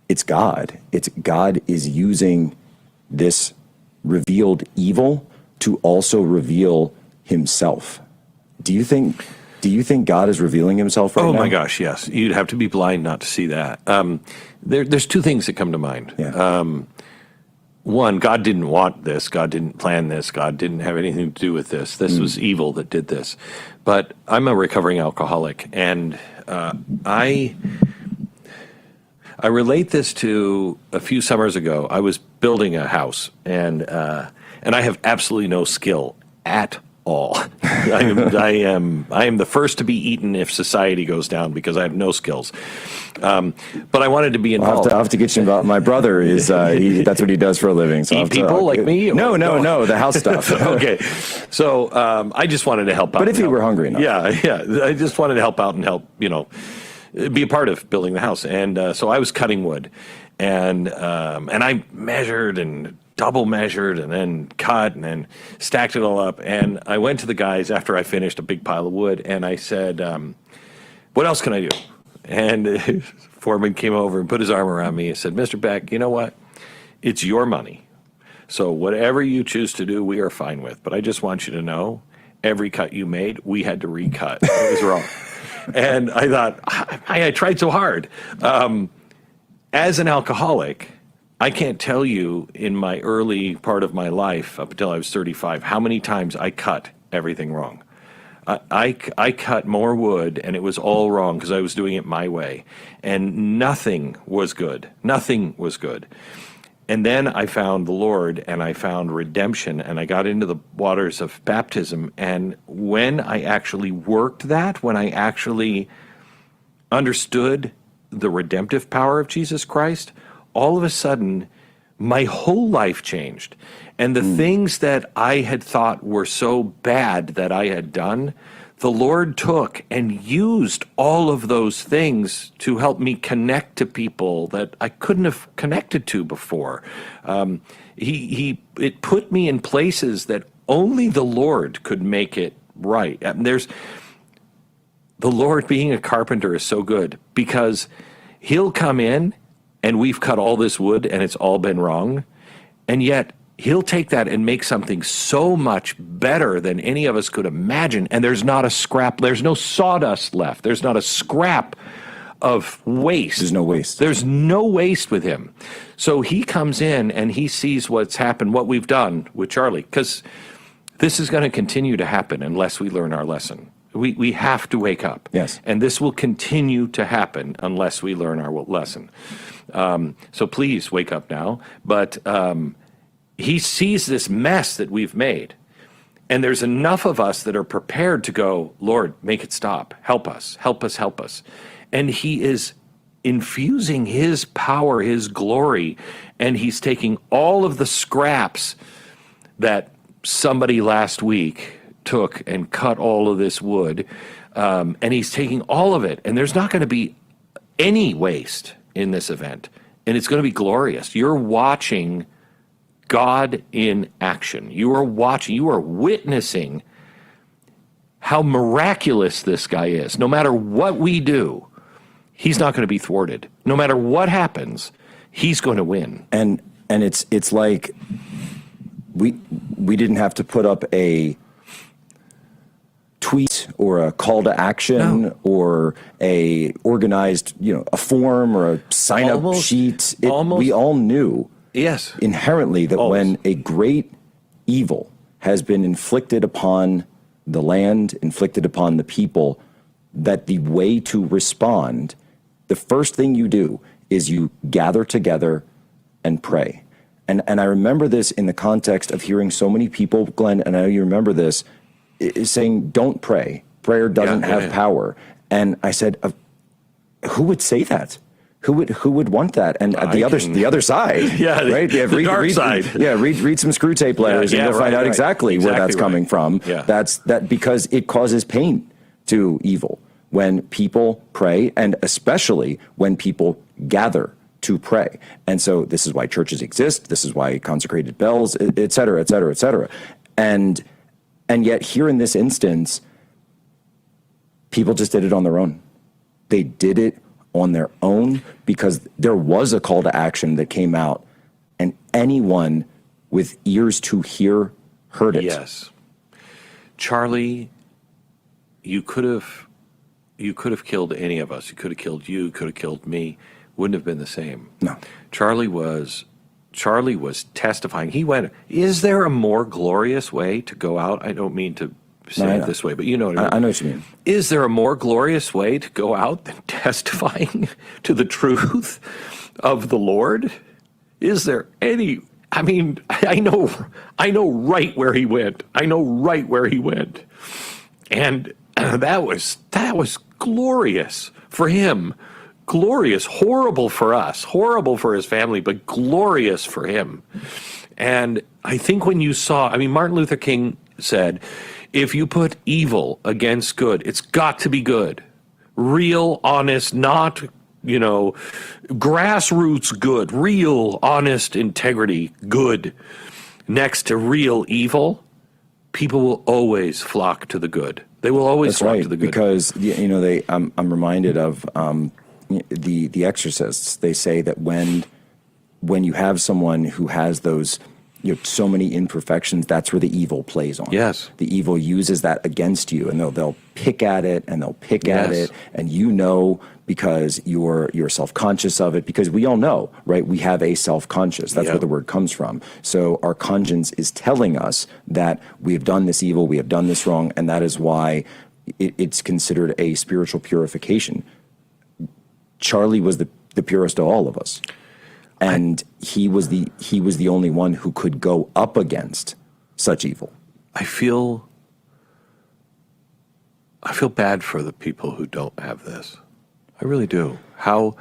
it's God. It's God is using this revealed evil to also reveal himself. Do you think God is revealing himself right now? Oh my gosh, yes. You'd have to be blind not to see that. There's two things that come to mind. Yeah. One, God didn't want this. God didn't plan this. God didn't have anything to do with this. This was evil that did this. But I'm a recovering alcoholic, and I relate this to a few summers ago. I was building a house, and I have absolutely no skill at all. I am the first to be eaten if society goes down, because I have no skills. But I wanted to be involved. I'll have to get you involved. My brother is that's what he does for a living. So eat people like me? No, the house stuff. Okay, so I just wanted to help out. But if you were hungry enough, yeah, I just wanted to help out and help be a part of building the house. And so I was cutting wood, and I measured and double measured and then cut and then stacked it all up. And I went to the guys after I finished a big pile of wood, and I said, what else can I do? And foreman came over and put his arm around me and said, Mr. Beck, you know what? It's your money. So whatever you choose to do, we are fine with. But I just want you to know, every cut you made, we had to recut. It was wrong. And I thought, I tried so hard. As an alcoholic, I can't tell you in my early part of my life, up until I was 35, how many times I cut everything wrong. I cut more wood, and it was all wrong because I was doing it my way. And nothing was good. Nothing was good. And then I found the Lord, and I found redemption, and I got into the waters of baptism. And when I actually worked that, when I actually understood the redemptive power of Jesus Christ, all of a sudden, my whole life changed. And the things that I had thought were so bad that I had done, the Lord took and used all of those things to help me connect to people that I couldn't have connected to before. It put me in places that only the Lord could make it right. the Lord being a carpenter is so good, because he'll come in and we've cut all this wood and it's all been wrong. And yet he'll take that and make something so much better than any of us could imagine. And there's not a scrap, there's no sawdust left. There's not a scrap of waste. There's no waste. There's no waste with him. So he comes in and he sees what's happened, what we've done with Charlie, because this is going to continue to happen unless we learn our lesson. We have to wake up. Yes. And this will continue to happen unless we learn our lesson. So please wake up now. But he sees this mess that we've made. And there's enough of us that are prepared to go, Lord, make it stop. Help us, help us, help us. And he is infusing his power, his glory, and he's taking all of the scraps that somebody last week took and cut all of this wood, and he's taking all of it, and there's not going to be any waste in this event, and it's going to be glorious. You're watching God in action. You are witnessing how miraculous this guy is. No matter what we do, he's not going to be thwarted. No matter what happens, he's going to win. And it's like we didn't have to put up a tweet or a call to action or a organized, a form or a sign up sheet. We all knew inherently that when a great evil has been inflicted upon the land, inflicted upon the people, that the way to respond, the first thing you do is you gather together and pray. And I remember this in the context of hearing so many people, Glenn, and I know you remember this, is saying, don't pray. Prayer doesn't have power. And I said, who would say that? Who would want that? And the other side, right? The dark side. Read some Screw Tape letters, and you'll find out exactly where that's coming from. Yeah. That's because it causes pain to evil when people pray, and especially when people gather to pray. And so this is why churches exist. This is why consecrated bells, et cetera, et cetera, et cetera. And yet here in this instance, people just did it on their own. They did it on their own because there was a call to action that came out, and anyone with ears to hear heard it. Yes. Charlie, you could have killed any of us. You could have killed you, could have killed me. Wouldn't have been the same. No. Charlie was testifying. He went, is there a more glorious way to go out? I don't mean to say it this way, but you know what I mean. I know what you mean. Is there a more glorious way to go out than testifying to the truth of the Lord? Is there any? I mean, I know right where he went. I know right where he went. And that was glorious for him. Glorious, horrible for us, horrible for his family, but glorious for him. And I think when you saw, Martin Luther King said, if you put evil against good, it's got to be good. Real, honest, not, grassroots good, real, honest, integrity, good. Next to real evil, people will always flock to the good. They will always flock to the good. Because, I'm reminded of the exorcists. They say that when you have someone who has those so many imperfections, that's where the evil plays on. Yes. The evil uses that against you, and they'll pick at it, and they'll pick at it, and because you're self-conscious of it, because we all know, right? We have a self-conscious. That's where the word comes from. So our conscience is telling us that we have done this evil, we have done this wrong, and that is why it's considered a spiritual purification. Charlie was the purest of all of us. And he was the only one who could go up against such evil. I feel bad for the people who don't have this. I really do. How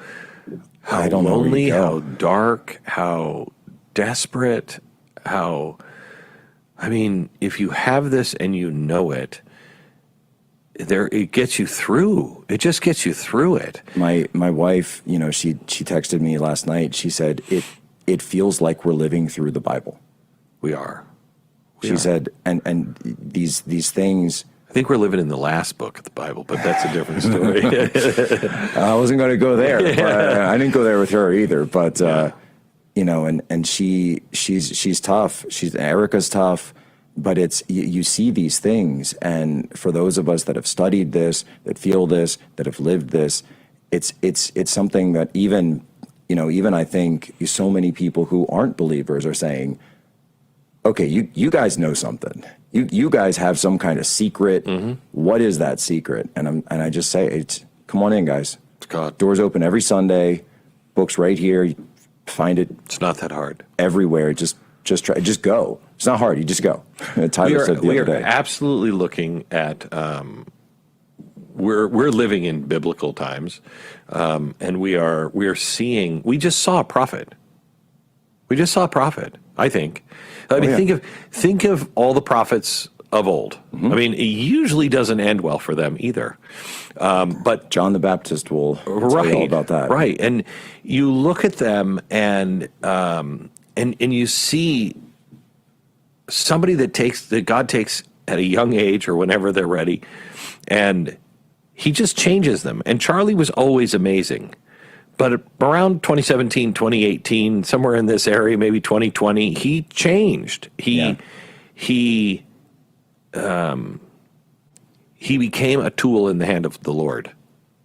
lonely, how dark, how desperate, if you have this and you know it, it gets you through. It just gets you through it. My wife, she texted me last night. She said, it feels like we're living through the Bible. We are. She said, and these things I think we're living in the last book of the Bible, but that's a different story. I wasn't going to go there. But I didn't go there with her either. But you know, and she's tough. Erica's tough. But it's you see these things, and for those of us that have studied this, that feel this, that have lived this, it's something that even I think so many people who aren't believers are saying, okay, you guys know something. You guys have some kind of secret. Mm-hmm. What is that secret? And I just say, come on in, guys. It's God. Doors open every Sunday. Books right here. You find it. It's not that hard. Everywhere. Just try. Just go. It's not hard. You just go. Tyler said the other day. We are absolutely looking at. We're living in biblical times, and we are seeing. We just saw a prophet. I think. I mean, think of all the prophets of old. Mm-hmm. I mean, it usually doesn't end well for them either. But John the Baptist will tell you all about that. Right, and you look at them, and you see somebody that God takes at a young age or whenever they're ready, and he just changes them. And Charlie was always amazing. But around 2017, 2018, somewhere in this area, maybe 2020, he changed. He became a tool in the hand of the Lord.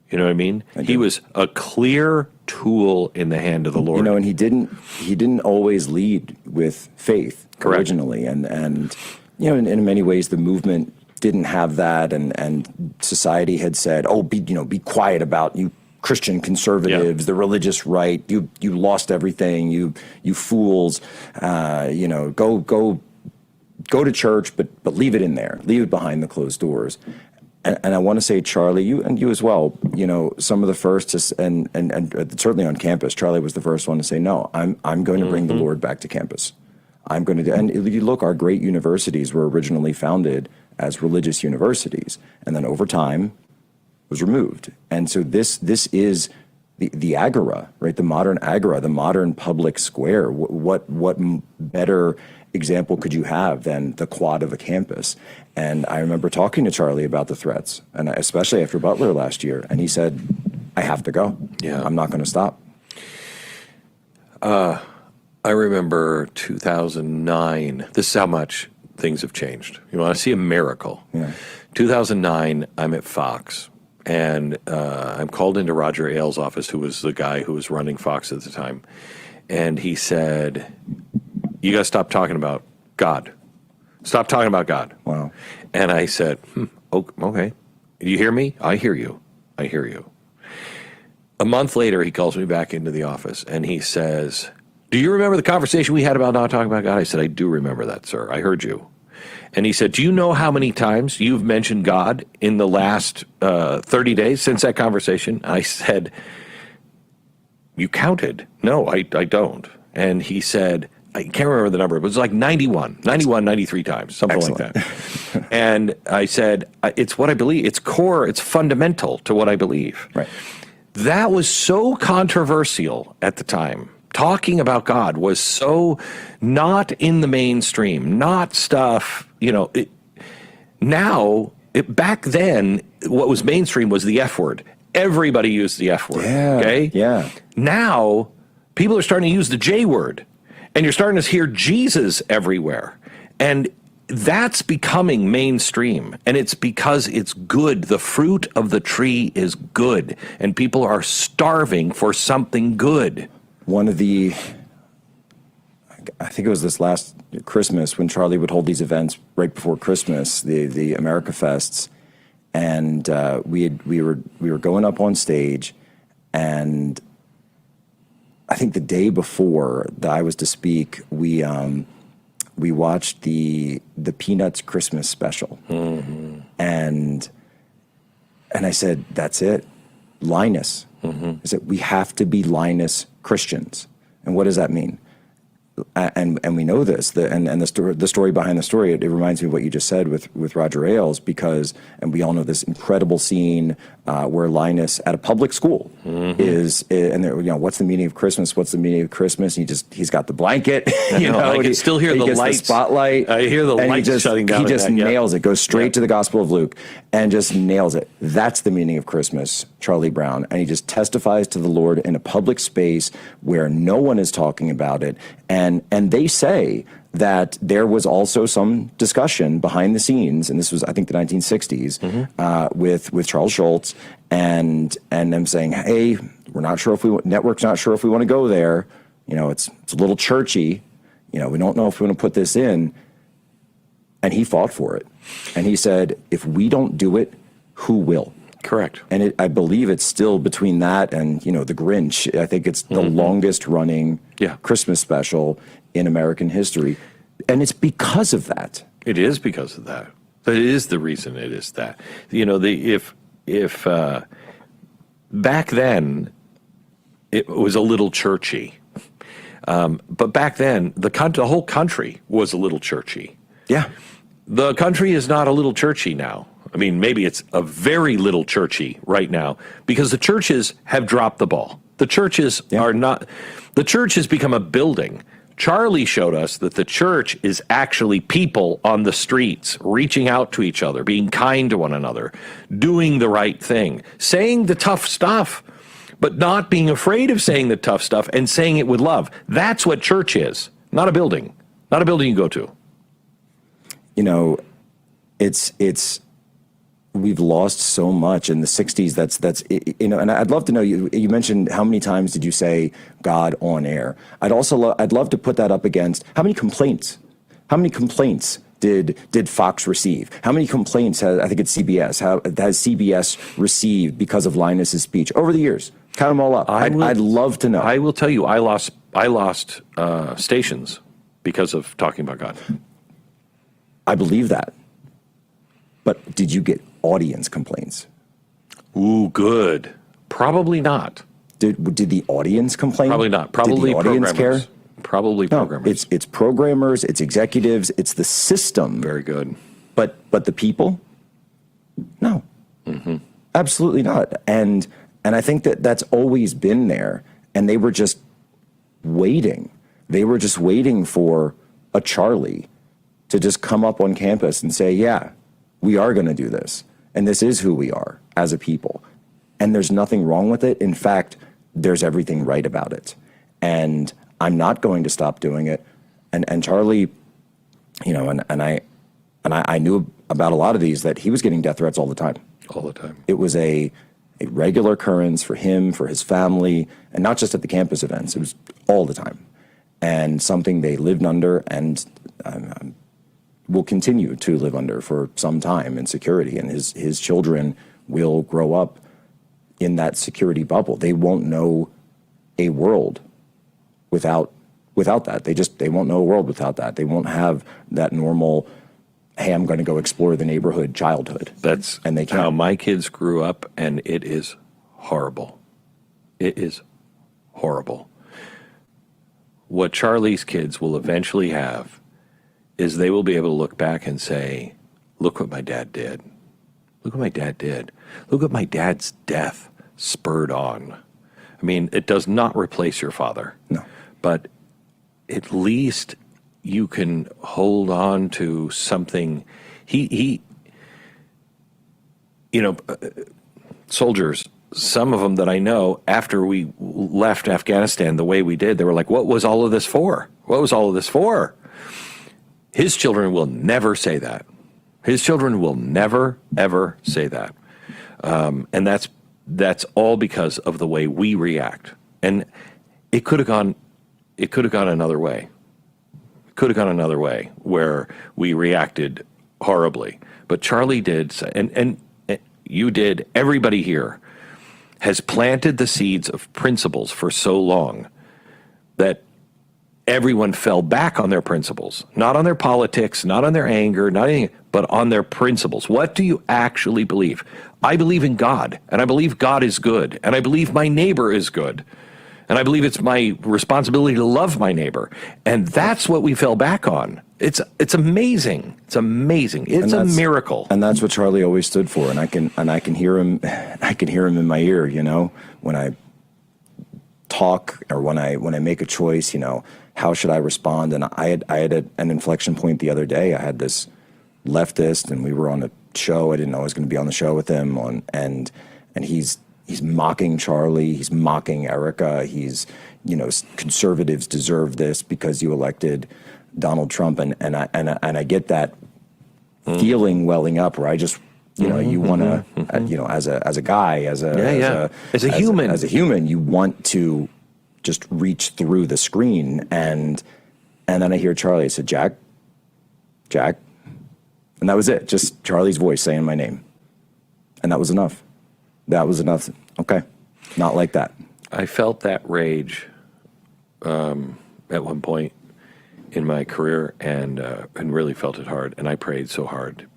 You know what I mean? He was a clear tool in the hand of the Lord. You know, and he didn't always lead with faith. Correct. Originally, and you know, in many ways, the movement didn't have that, and society had said, "Oh, be quiet about you." Christian conservatives, the religious right, you lost everything, you fools, go to church, but leave it in there, leave it behind the closed doors. And I want to say, Charlie, you as well, some of the first, and certainly on campus, Charlie was the first one to say, no, I'm going to bring the Lord back to campus. I'm going to do, and you look, our great universities were originally founded as religious universities, and then over time, was removed. And so this is the agora, right? The modern agora, the modern public square. What better example could you have than the quad of a campus? And I remember talking to Charlie about the threats, and especially after Butler last year, and he said, I have to go. Yeah. I'm not going to stop. I remember 2009. This is how much things have changed. You want to see a miracle. Yeah. 2009, I'm at Fox. And I'm called into Roger Ailes' office, who was the guy who was running Fox at the time. And he said, you got to stop talking about God. Stop talking about God. Wow. And I said, okay. You hear me? I hear you. I hear you. A month later, he calls me back into the office, and he says, do you remember the conversation we had about not talking about God? I said, I do remember that, sir. I heard you. And he said, do you know how many times you've mentioned God in the last 30 days since that conversation? I said, you counted? No, I don't. And he said, I can't remember the number. It was like 93 times, something Excellent. like that. And I said, it's what I believe. It's core. It's fundamental to what I believe. Right. That was so controversial at the time. Talking about God was so not in the mainstream, not stuff, back then, what was mainstream was the F word. Everybody used the F word, okay? Yeah. Now, people are starting to use the J word, and you're starting to hear Jesus everywhere. And that's becoming mainstream, and it's because it's good. The fruit of the tree is good, and people are starving for something good. One of the, I think it was this last Christmas when Charlie would hold these events right before Christmas, the America Fests, and we were going up on stage, and I think the day before that I was to speak, we watched the Peanuts Christmas special, and I said, that's it, Linus. I said, we have to be Linus Christians. And what does that mean? and we know this, and the story behind the story, it reminds me of what you just said with Roger Ailes, because, and we all know this incredible scene where Linus at a public school is, and there, what's the meaning of Christmas? What's the meaning of Christmas? And he's got the blanket. I can still hear the lights, the spotlight. I hear the lights shutting down. He just nails it. Goes straight to the Gospel of Luke and just nails it. That's the meaning of Christmas, Charlie Brown, and he just testifies to the Lord in a public space where no one is talking about it, and they say that there was also some discussion behind the scenes, and this was, I think, the 1960s, with Charles Schultz and them saying, "Hey, we're not sure if network's not sure if we want to go there. It's a little churchy. We don't know if we want to put this in." And he fought for it, and he said, "If we don't do it, who will?" Correct. And I believe it's still between that and, the Grinch. I think it's the longest running Christmas special in American history. And it's because of that. It is because of that. But it is the reason it is that. If back then it was a little churchy, but back then the whole country was a little churchy. Yeah. The country is not a little churchy now. I mean, maybe it's a very little churchy right now because the churches have dropped the ball. The churches are not, the church has become a building. Charlie showed us that the church is actually people on the streets, reaching out to each other, being kind to one another, doing the right thing, saying the tough stuff, but not being afraid of saying the tough stuff and saying it with love. That's what church is, not a building, not a building you go to. It's we've lost so much in the 60s. That's and I'd love to know, you mentioned how many times did you say God on air? I'd love to put that up against how many complaints did Fox receive? How many complaints I think it's CBS, has CBS received because of Linus's speech over the years? Count them all up. I'd love to know. I will tell you, I lost stations because of talking about God. I believe that. But did you get audience complaints? Ooh, good. Probably not. Did the audience complain? Probably not. Probably did the audience programmers. Care? Probably programmers. It's programmers, it's executives, it's the system. Very good. But the people? No. Absolutely not. And I think that's always been there. And they were just waiting. They were just waiting for a Charlie to just come up on campus and say, yeah, we are going to do this. And this is who we are as a people. And there's nothing wrong with it. In fact, there's everything right about it. And I'm not going to stop doing it. And Charlie, and I knew about a lot of these, that he was getting death threats all the time. All the time. It was a regular occurrence for him, for his family, and not just at the campus events. It was all the time. And something they lived under and will continue to live under for some time in security. And his children will grow up in that security bubble. They won't know a world without that. They won't know a world without that. They won't have that normal, hey, I'm going to go explore the neighborhood childhood. And they can't. How my kids grew up, and it is horrible. It is horrible. What Charlie's kids will eventually have is they will be able to look back and say, look what my dad did. Look what my dad did. Look what my dad's death spurred on. I mean, it does not replace your father. No. But at least you can hold on to something. Soldiers, some of them that I know, after we left Afghanistan the way we did, they were like, what was all of this for? What was all of this for? His children will never say that. His children will never, ever say that. And that's all because of the way we react. And it could have gone another way. It could have gone another way where we reacted horribly. But Charlie did, and you did, everybody here has planted the seeds of principles for so long that everyone fell back on their principles, not on their politics, not on their anger, not anything, but on their principles. What do you actually believe? I believe in God, and I believe God is good, and I believe my neighbor is good. And I believe it's my responsibility to love my neighbor. And that's what we fell back on. It's amazing. It's amazing. It's a miracle. And that's what Charlie always stood for. And I can hear him. I can hear him in my ear. You know, when I talk or when I make a choice. You know, how should I respond? And I had an inflection point the other day. I had this leftist, and we were on a show. I didn't know I was going to be on the show with him. And he's mocking Charlie. He's mocking Erica. He's, you know, conservatives deserve this because you elected Donald Trump, and I get that feeling welling up where I just, you know, you want to, you know, as a guy, as a human, you want to just reach through the screen, and then I hear Charlie. I said, Jack, and that was it. Just Charlie's voice saying my name, and that was enough. That was enough. Okay, not like that. I felt that rage at one point in my career, and really felt it hard. And I prayed so hard,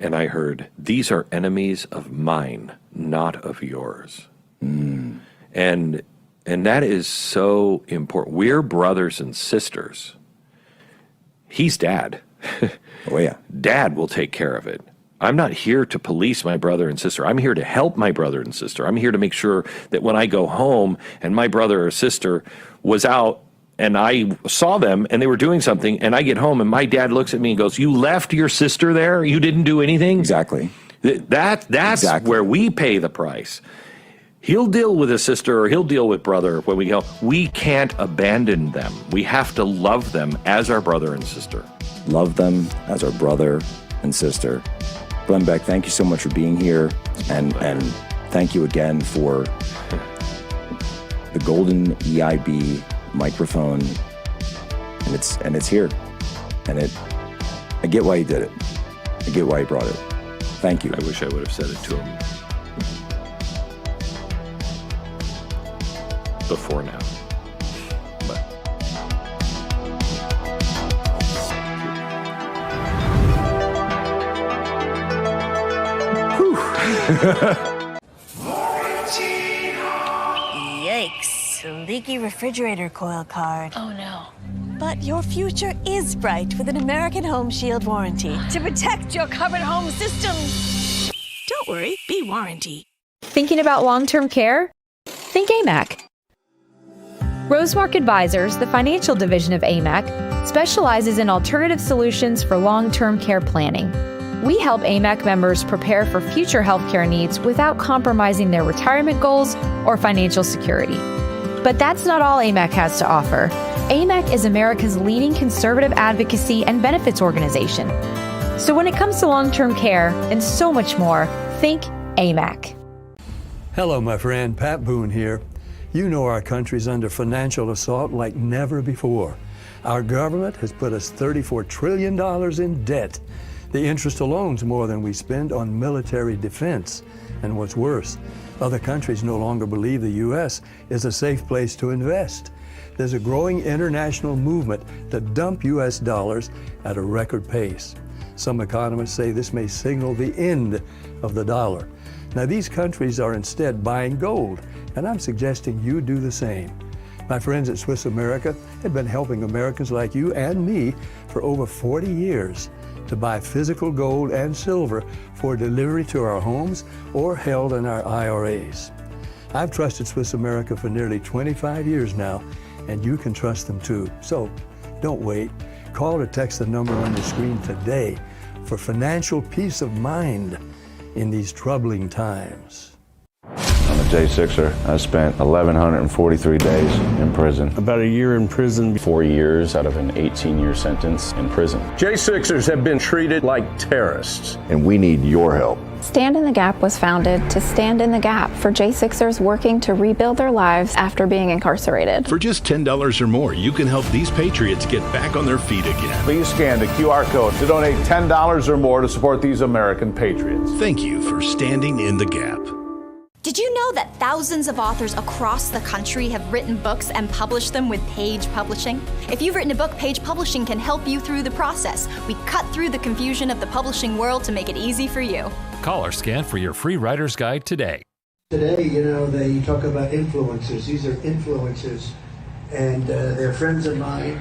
and I heard, "These are enemies of mine, not of yours." And that is so important. We're brothers and sisters. He's dad. Oh yeah, Dad will take care of it. I'm not here to police my brother and sister. I'm here to help my brother and sister. I'm here to make sure that when I go home and my brother or sister was out and I saw them and they were doing something, and I get home and my dad looks at me and goes, "You left your sister there? You didn't do anything?" Exactly. That's exactly where we pay the price. He'll deal with his sister or he'll deal with brother when we go. We can't abandon them. We have to love them as our brother and sister. Love them as our brother and sister. Glenn Beck, thank you so much for being here, and thank you again for the golden EIB microphone, and it's here, and I get why he did it. I get why he brought it. Thank you. I wish I would have said it to him before now. Yikes. Leaky refrigerator coil card. Oh no. But your future is bright with an American Home Shield warranty to protect your covered home system. Don't worry, be warranty. Thinking about long-term care? Think AMAC. Rosemark Advisors, the financial division of AMAC, specializes in alternative solutions for long-term care planning. We help AMAC members prepare for future healthcare needs without compromising their retirement goals or financial security. But that's not all AMAC has to offer. AMAC is America's leading conservative advocacy and benefits organization. So when it comes to long-term care and so much more, think AMAC. Hello, my friend. Pat Boone here. You know our country's under financial assault like never before. Our government has put us $34 trillion in debt. The interest alone's more than we spend on military defense. And what's worse, other countries no longer believe the U.S. is a safe place to invest. There's a growing international movement to dump U.S. dollars at a record pace. Some economists say this may signal the end of the dollar. Now, these countries are instead buying gold, and I'm suggesting you do the same. My friends at Swiss America have been helping Americans like you and me for over 40 years to buy physical gold and silver for delivery to our homes or held in our IRAs. I've trusted Swiss America for nearly 25 years now, and you can trust them too. So don't wait. Call or text the number on your screen today for financial peace of mind in these troubling times. I'm a J6er. I spent 1,143 days in prison. About a year in prison. 4 years out of an 18-year sentence in prison. J6ers have been treated like terrorists. And we need your help. Stand in the Gap was founded to stand in the gap for J6ers working to rebuild their lives after being incarcerated. For just $10 or more, you can help these patriots get back on their feet again. Please scan the QR code to donate $10 or more to support these American patriots. Thank you for standing in the gap. Did you know that thousands of authors across the country have written books and published them with Page Publishing? If you've written a book, Page Publishing can help you through the process. We cut through the confusion of the publishing world to make it easy for you. Call or scan for your free writer's guide today. Today, they talk about influencers. These are influencers, and they're friends of mine.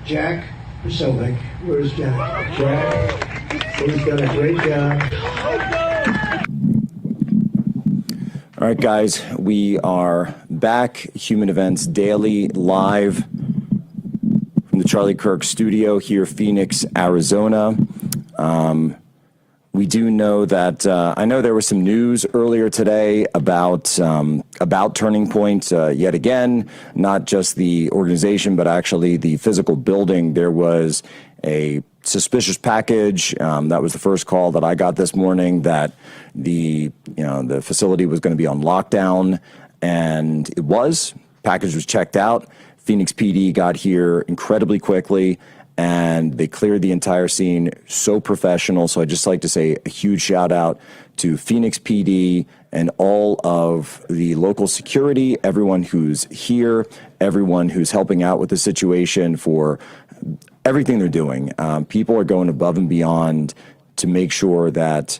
Jack Posobiec, where's Jack? Jack, he's done a great job. All right, guys, we are back. Human Events Daily, live from the Charlie Kirk studio here, Phoenix, Arizona. We do know that I know there was some news earlier today about Turning Point yet again, not just the organization, but actually the physical building. There was a suspicious package. That was the first call that I got this morning, that the facility was going to be on lockdown, and it was. Package was checked out. Phoenix PD got here incredibly quickly, and they cleared the entire scene. So professional. So I'd just like to say a huge shout out to Phoenix PD and all of the local security, everyone who's here, everyone who's helping out with the situation, for everything they're doing. People are going above and beyond to make sure that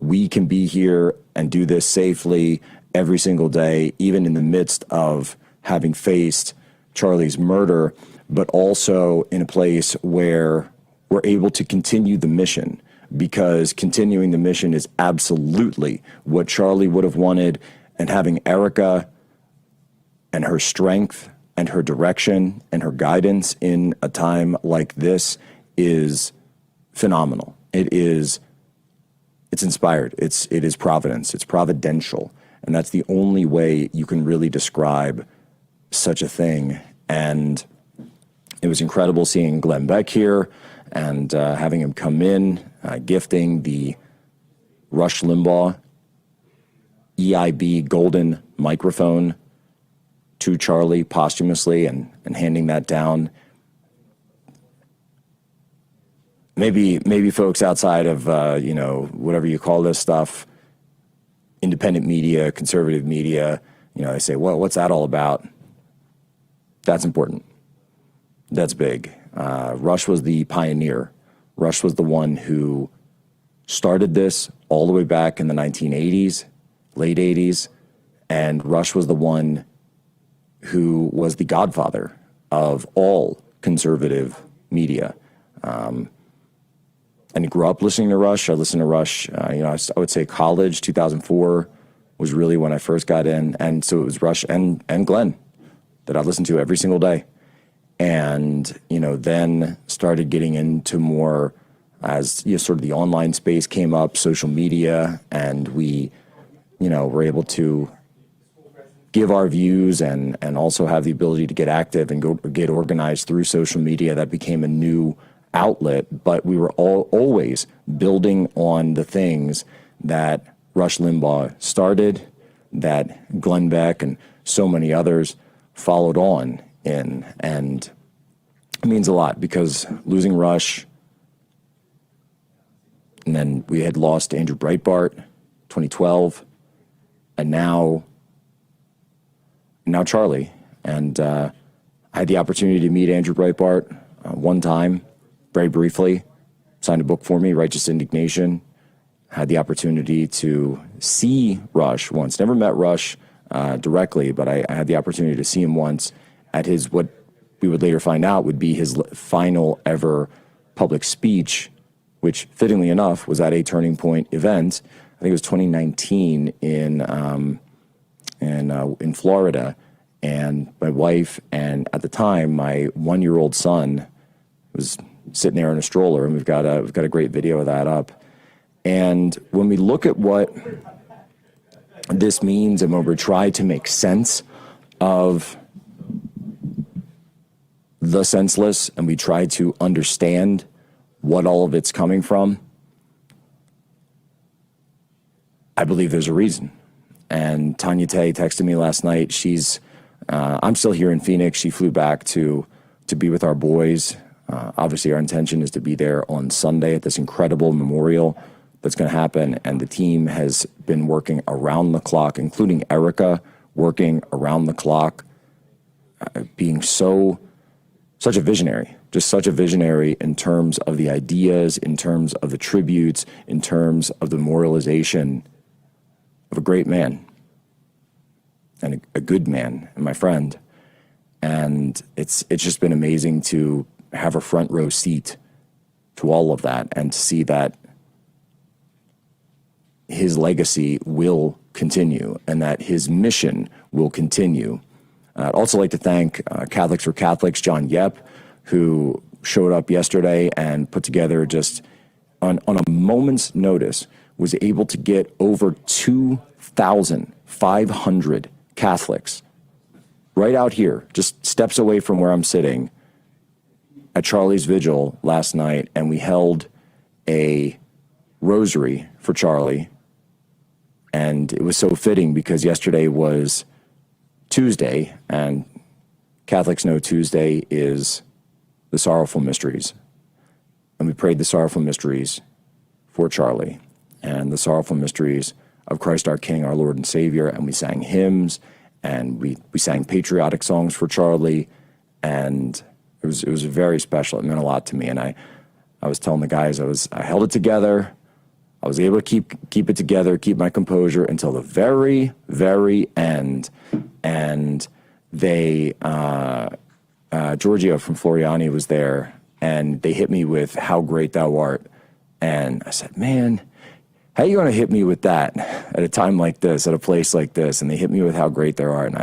we can be here and do this safely every single day, even in the midst of having faced Charlie's murder, but also in a place where we're able to continue the mission, because continuing the mission is absolutely what Charlie would have wanted. And having Erica and her strength and her direction and her guidance in a time like this is phenomenal. It's inspired. It is providence. It's providential. And that's the only way you can really describe such a thing. And it was incredible seeing Glenn Beck here and having him come in, gifting the Rush Limbaugh EIB golden microphone to Charlie posthumously, and handing that down. Maybe folks outside of, whatever you call this stuff, independent media, conservative media, they say, well, what's that all about? That's important. That's big. Rush was the pioneer. Rush was the one who started this all the way back in the 1980s, late 80s. And Rush was the one who was the godfather of all conservative media. And I grew up listening to Rush. I listened to Rush, I would say college, 2004 was really when I first got in. And so it was Rush and Glenn that I listened to every single day. And, then started getting into more as sort of the online space came up, social media, and we, were able to give our views and also have the ability to get active and get organized through social media. That became a new outlet, but we were always building on the things that Rush Limbaugh started, that Glenn Beck and so many others followed on in. And it means a lot, because losing Rush, and then we had lost Andrew Breitbart, 2012, and now Charlie. And I had the opportunity to meet Andrew Breitbart one time, very briefly, signed a book for me, Righteous Indignation. Had the opportunity to see Rush once. Never met Rush directly, but I had the opportunity to see him once at his, what we would later find out would be his final ever public speech, which fittingly enough was at a Turning Point event. I think it was 2019 in Florida. And my wife, and at the time, my 1-year-old son was sitting there in a stroller, and we've got a great video of that up. And when we look at what this means, and when we try to make sense of the senseless, and we try to understand what all of it's coming from, I believe there's a reason. And Tanya Tay texted me last night. I'm still here in Phoenix. She flew back to be with our boys. Obviously, our intention is to be there on Sunday at this incredible memorial that's going to happen. And the team has been working around the clock, including Erica, working around the clock, being such a visionary, just such a visionary in terms of the ideas, in terms of the tributes, in terms of the memorialization of a great man. and a good man and my friend. And it's just been amazing to have a front row seat to all of that and to see that his legacy will continue and that his mission will continue. I'd also like to thank Catholics for Catholics, John Yep, who showed up yesterday and put together just on a moment's notice, was able to get over 2,500 Catholics right out here, just steps away from where I'm sitting, at Charlie's vigil last night, and we held a rosary for Charlie. And it was so fitting because yesterday was Tuesday, and Catholics know Tuesday is the Sorrowful Mysteries. And we prayed the Sorrowful Mysteries for Charlie and the Sorrowful Mysteries of Christ our King, our Lord and Savior, and we sang hymns, and we sang patriotic songs for Charlie, and it was very special. It meant a lot to me, and I was telling the guys I held it together. I was able to keep it together, keep my composure until the very, very end, and they Giorgio from Floriani was there, and they hit me with "How Great Thou Art," and I said, "Man, how are you going to hit me with that at a time like this, at a place like this?" And they hit me with "How Great Thou Art," and I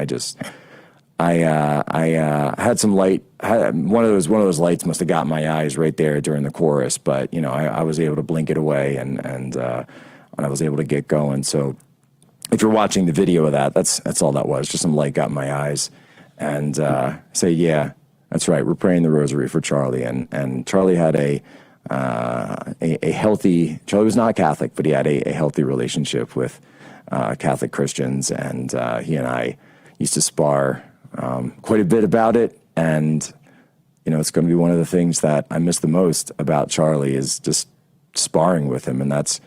had some light. One of those lights must have got my eyes right there during the chorus, but I was able to blink it away, and I was able to get going. So if you're watching the video of that, that's all that was. Just some light got in my eyes, and say, yeah, that's right. We're praying the rosary for Charlie, and Charlie had a healthy. Charlie was not Catholic, but he had a healthy relationship with Catholic Christians, and he and I used to spar quite a bit about it. And it's going to be one of the things that I miss the most about Charlie is just sparring with him, and that's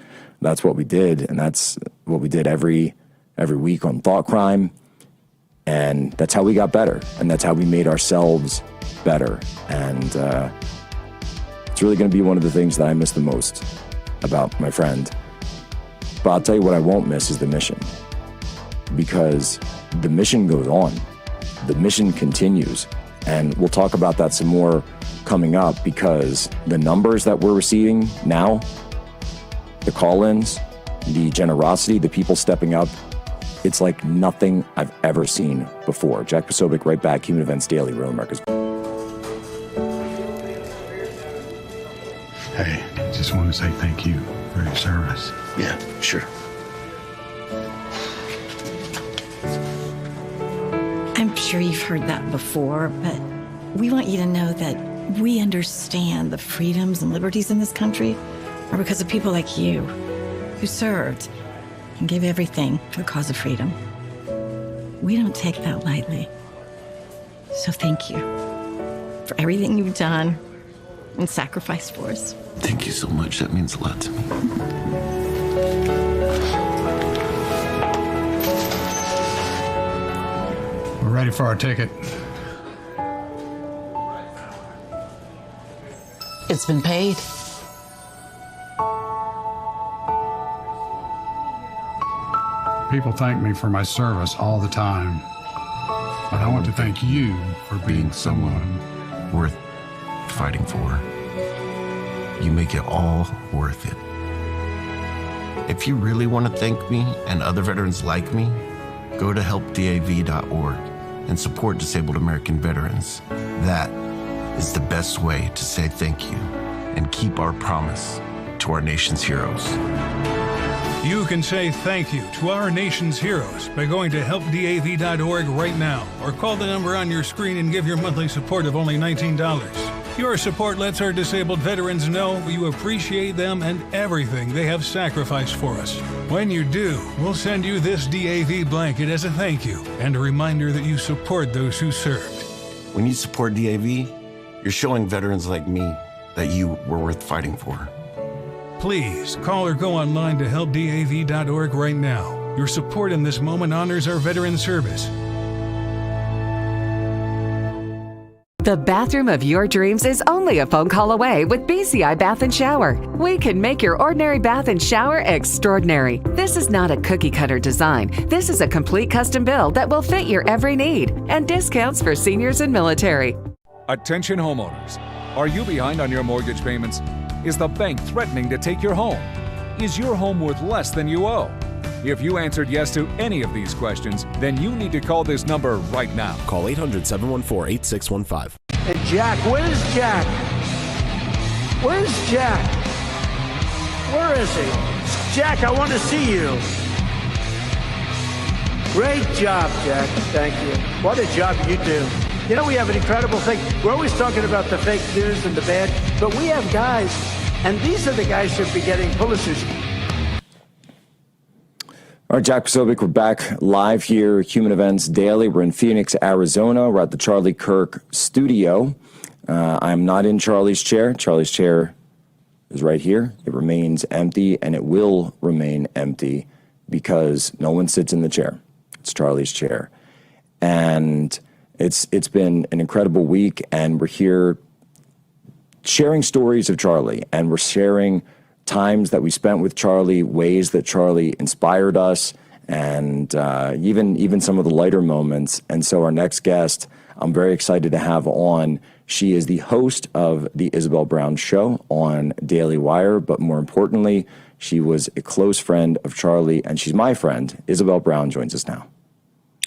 what we did, and that's what we did every week on Thought Crime, and that's how we got better, and that's how we made ourselves better, and it's really going to be one of the things that I miss the most about my friend. But I'll tell you what I won't miss is the mission, because the mission goes on, the mission continues, and we'll talk about that some more coming up, because the numbers that we're receiving now, the call-ins, the generosity, the people stepping up, it's like nothing I've ever seen before. Jack Posobiec, right back, Human Events Daily, Real America's. Hey, just want to say thank you for your service. Yeah, sure. I'm sure you've heard that before, but we want you to know that we understand the freedoms and liberties in this country are because of people like you who served and gave everything for the cause of freedom. We don't take that lightly. So thank you for everything you've done and sacrificed for us. Thank you so much. That means a lot to me. We're ready for our ticket. It's been paid. People thank me for my service all the time. But I want to thank you for being someone worth fighting for. You make it all worth it. If you really want to thank me and other veterans like me, go to helpdav.org and support disabled American veterans. That is the best way to say thank you and keep our promise to our nation's heroes. You can say thank you to our nation's heroes by going to helpdav.org right now, or call the number on your screen and give your monthly support of only $19. Your support lets our disabled veterans know you appreciate them and everything they have sacrificed for us. When you do, we'll send you this DAV blanket as a thank you and a reminder that you support those who served. When you support DAV, you're showing veterans like me that you were worth fighting for. Please call or go online to helpdav.org right now. Your support in this moment honors our veteran service. The bathroom of your dreams is only a phone call away with BCI Bath and Shower. We can make your ordinary bath and shower extraordinary. This is not a cookie cutter design. This is a complete custom build that will fit your every need, and discounts for seniors and military. Attention homeowners. Are you behind on your mortgage payments? Is the bank threatening to take your home? Is your home worth less than you owe? If you answered yes to any of these questions, then you need to call this number right now. Call 800-714-8615. And Jack, where's Jack? Where's Jack? Where is he? Jack, I want to see you. Great job, Jack. Thank you. What a job you do. You know, we have an incredible thing. We're always talking about the fake news and the bad, but we have guys, and these are the guys who should be getting Pulitzers. All right, Jack Posobiec, we're back live here, Human Events Daily. We're in Phoenix, Arizona. We're at the Charlie Kirk studio. I'm not in Charlie's chair. Charlie's chair is right here. It remains empty, and it will remain empty because no one sits in the chair. It's Charlie's chair. And it's been an incredible week, and we're here sharing stories of Charlie, and we're sharing times that we spent with Charlie, ways that Charlie inspired us, and even some of the lighter moments. And so our next guest, I'm very excited to have on. She is the host of the Isabel Brown Show on Daily Wire, but more importantly, she was a close friend of Charlie, and she's my friend. Isabel Brown joins us now.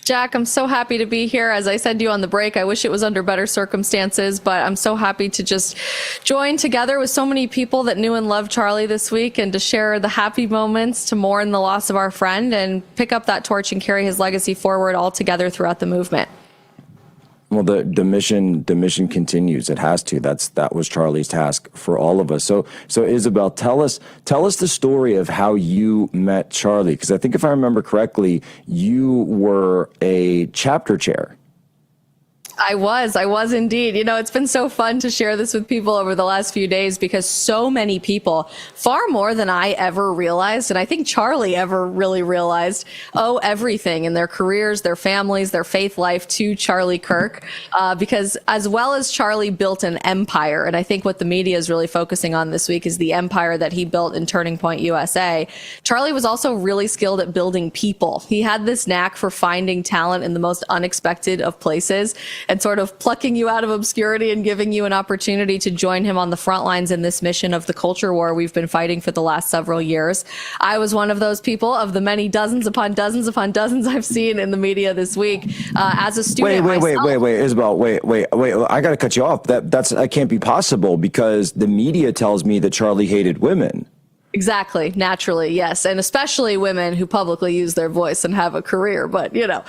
Jack, I'm so happy to be here. As I said to you on the break, I wish it was under better circumstances, but I'm so happy to just join together with so many people that knew and loved Charlie this week, and to share the happy moments, to mourn the loss of our friend, and pick up that torch and carry his legacy forward all together throughout the movement. Well, the mission continues. It has to. That was Charlie's task for all of us. So Isabel, tell us the story of how you met Charlie, because I think if I remember correctly, you were a chapter chair. I was indeed. You know, it's been so fun to share this with people over the last few days, because so many people, far more than I ever realized, and I think Charlie ever really realized, owe everything in their careers, their families, their faith life to Charlie Kirk, because as well as Charlie built an empire, and I think what the media is really focusing on this week is the empire that he built in Turning Point USA, Charlie was also really skilled at building people. He had this knack for finding talent in the most unexpected of places, and sort of plucking you out of obscurity and giving you an opportunity to join him on the front lines in this mission of the culture war we've been fighting for the last several years. I was one of those people, of the many dozens upon dozens upon dozens I've seen in the media this week. As a student, wait, Isabel, wait. I got to cut you off. That can't be possible, because the media tells me that Charlie hated women. Exactly. Naturally, yes. And especially women who publicly use their voice and have a career. But, you know,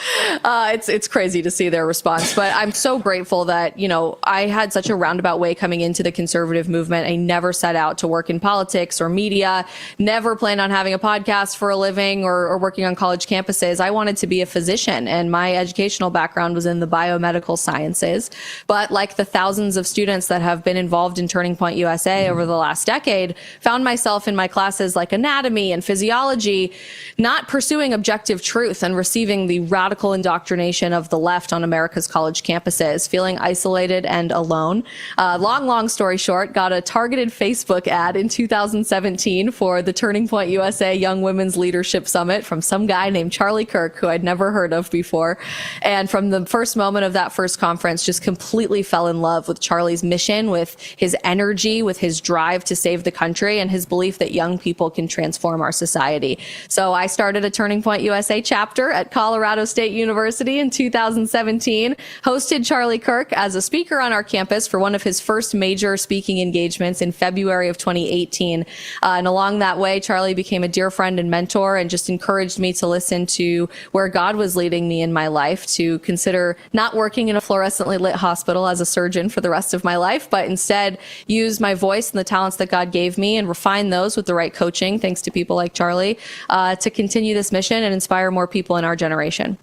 it's crazy to see their response. But I'm so grateful that, you know, I had such a roundabout way coming into the conservative movement. I never set out to work in politics or media, never planned on having a podcast for a living or working on college campuses. I wanted to be a physician, and my educational background was in the biomedical sciences. But like the thousands of students that have been involved in Turning Point USA over the last decade, found myself in my classes like anatomy and physiology, not pursuing objective truth and receiving the radical indoctrination of the left on America's college campuses, feeling isolated and alone. Long story short, got a targeted Facebook ad in 2017 for the Turning Point USA Young Women's Leadership Summit from some guy named Charlie Kirk, who I'd never heard of before. And from the first moment of that first conference, just completely fell in love with Charlie's mission, with his energy, with his drive to save the country, and his belief that young people can transform our society. So I started a Turning Point USA chapter at Colorado State University in 2017, hosted Charlie Kirk as a speaker on our campus for one of his first major speaking engagements in February of 2018. And along that way, Charlie became a dear friend and mentor, and just encouraged me to listen to where God was leading me in my life, to consider not working in a fluorescently lit hospital as a surgeon for the rest of my life, but instead use my voice and the talents that God gave me and refine those with the right coaching, thanks to people like Charlie, to continue this mission and inspire more people in our generation.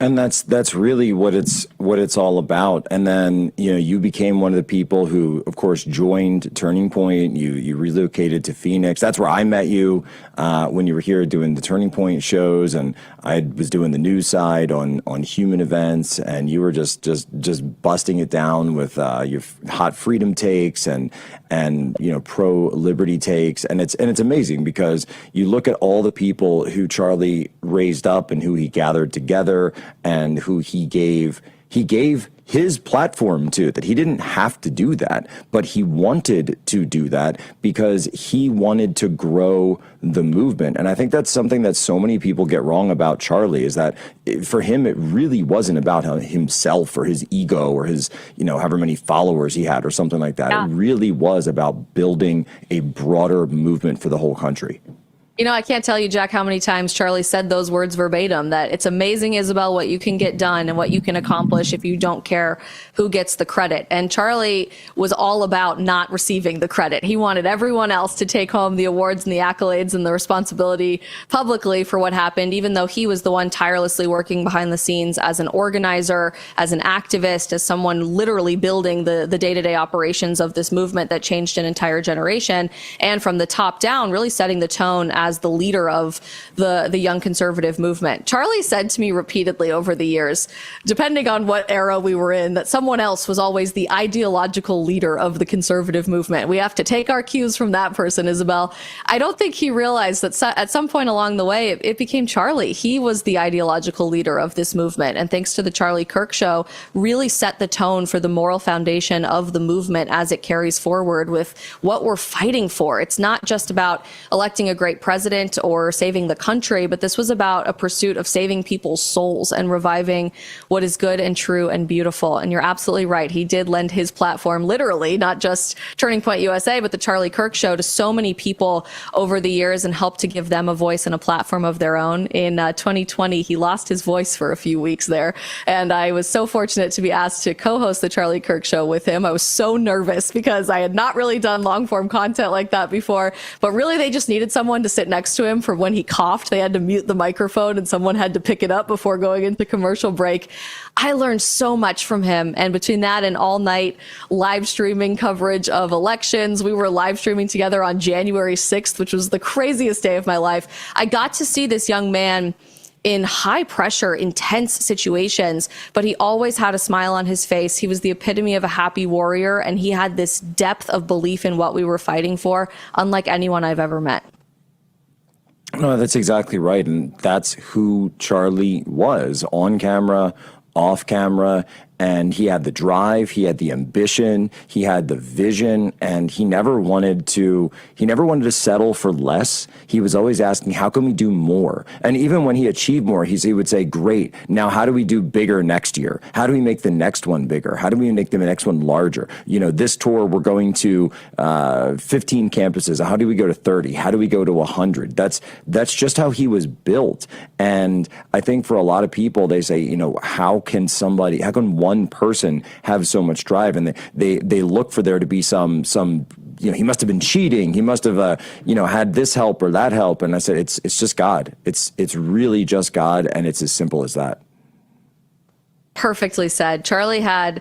And that's really what it's all about. And then, you became one of the people who, of course, joined Turning Point. You relocated to Phoenix. That's where I met you when you were here doing the Turning Point shows, and I was doing the news side on human events, and you were just busting it down with your hot freedom takes and pro liberty takes. And it's amazing because you look at all the people who Charlie raised up and who he gathered together and who he gave his platform to, that he didn't have to do that, but he wanted to do that because he wanted to grow the movement. And I think that's something that so many people get wrong about Charlie, is that for him, it really wasn't about himself or his ego or his, however many followers he had or something like that. Yeah. It really was about building a broader movement for the whole country. I can't tell you, Jack, how many times Charlie said those words verbatim, that it's amazing, Isabel, what you can get done and what you can accomplish if you don't care who gets the credit. And Charlie was all about not receiving the credit. He wanted everyone else to take home the awards and the accolades and the responsibility publicly for what happened, even though he was the one tirelessly working behind the scenes as an organizer, as an activist, as someone literally building the day-to-day operations of this movement that changed an entire generation. And from the top down, really setting the tone as the leader of the young conservative movement. Charlie said to me repeatedly over the years, depending on what era we were in, that someone else was always the ideological leader of the conservative movement. We have to take our cues from that person, Isabel. I don't think he realized that at some point along the way, it became Charlie. He was the ideological leader of this movement. And thanks to the Charlie Kirk Show, really set the tone for the moral foundation of the movement as it carries forward with what we're fighting for. It's not just about electing a great president or saving the country, but this was about a pursuit of saving people's souls and reviving what is good and true and beautiful. And you're absolutely right. He did lend his platform, literally, not just Turning Point USA, but the Charlie Kirk Show, to so many people over the years and helped to give them a voice and a platform of their own. In 2020, he lost his voice for a few weeks there. And I was so fortunate to be asked to co-host the Charlie Kirk Show with him. I was so nervous because I had not really done long form content like that before, but really they just needed someone to sit next to him for when he coughed. They had to mute the microphone and someone had to pick it up before going into commercial break. I learned so much from him. And between that and all night live streaming coverage of elections, we were live streaming together on January 6th, which was the craziest day of my life. I got to see this young man in high pressure, intense situations, but he always had a smile on his face. He was the epitome of a happy warrior, and he had this depth of belief in what we were fighting for, unlike anyone I've ever met. No, that's exactly right. And that's who Charlie was, on camera, off camera. And he had the drive, he had the ambition, he had the vision, and he never wanted to settle for less. He was always asking, how can we do more? And even when he achieved more, he would say, great, now how do we do bigger next year? How do we make the next one bigger? How do we make the next one larger? This tour, we're going to 15 campuses. How do we go to 30? How do we go to 100? That's just how he was built. And I think for a lot of people, they say, how can one person have so much drive? And they look for there to be some he must have been cheating. He must have had this help or that help. And I said, it's just God. It's really just God, and it's as simple as that. Perfectly said. Charlie had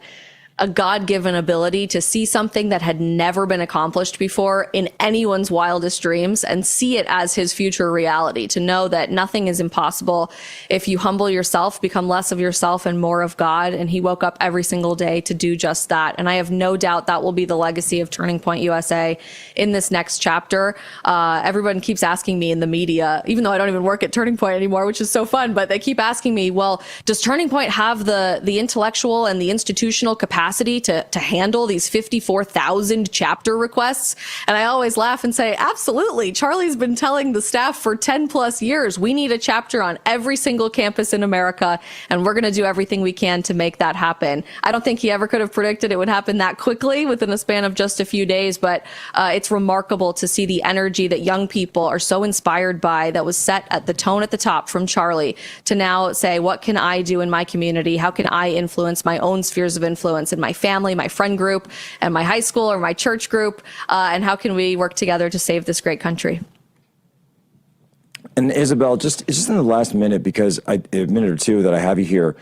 a God-given ability to see something that had never been accomplished before in anyone's wildest dreams and see it as his future reality, to know that nothing is impossible if you humble yourself, become less of yourself and more of God. And he woke up every single day to do just that. And I have no doubt that will be the legacy of Turning Point USA in this next chapter. Everyone keeps asking me in the media, even though I don't even work at Turning Point anymore, which is so fun, but they keep asking me, well, does Turning Point have the intellectual and the institutional capacity to handle these 54,000 chapter requests? And I always laugh and say, absolutely. Charlie's been telling the staff for 10 plus years, we need a chapter on every single campus in America, and we're going to do everything we can to make that happen. I don't think he ever could have predicted it would happen that quickly within a span of just a few days, but it's remarkable to see the energy that young people are so inspired by, that was set at the tone at the top from Charlie, to now say, what can I do in my community? How can I influence my own spheres of influence in my family, my friend group, and my high school or my church group? And how can we work together to save this great country? And Isabel, just in the last minute, because a minute or two that I have you here,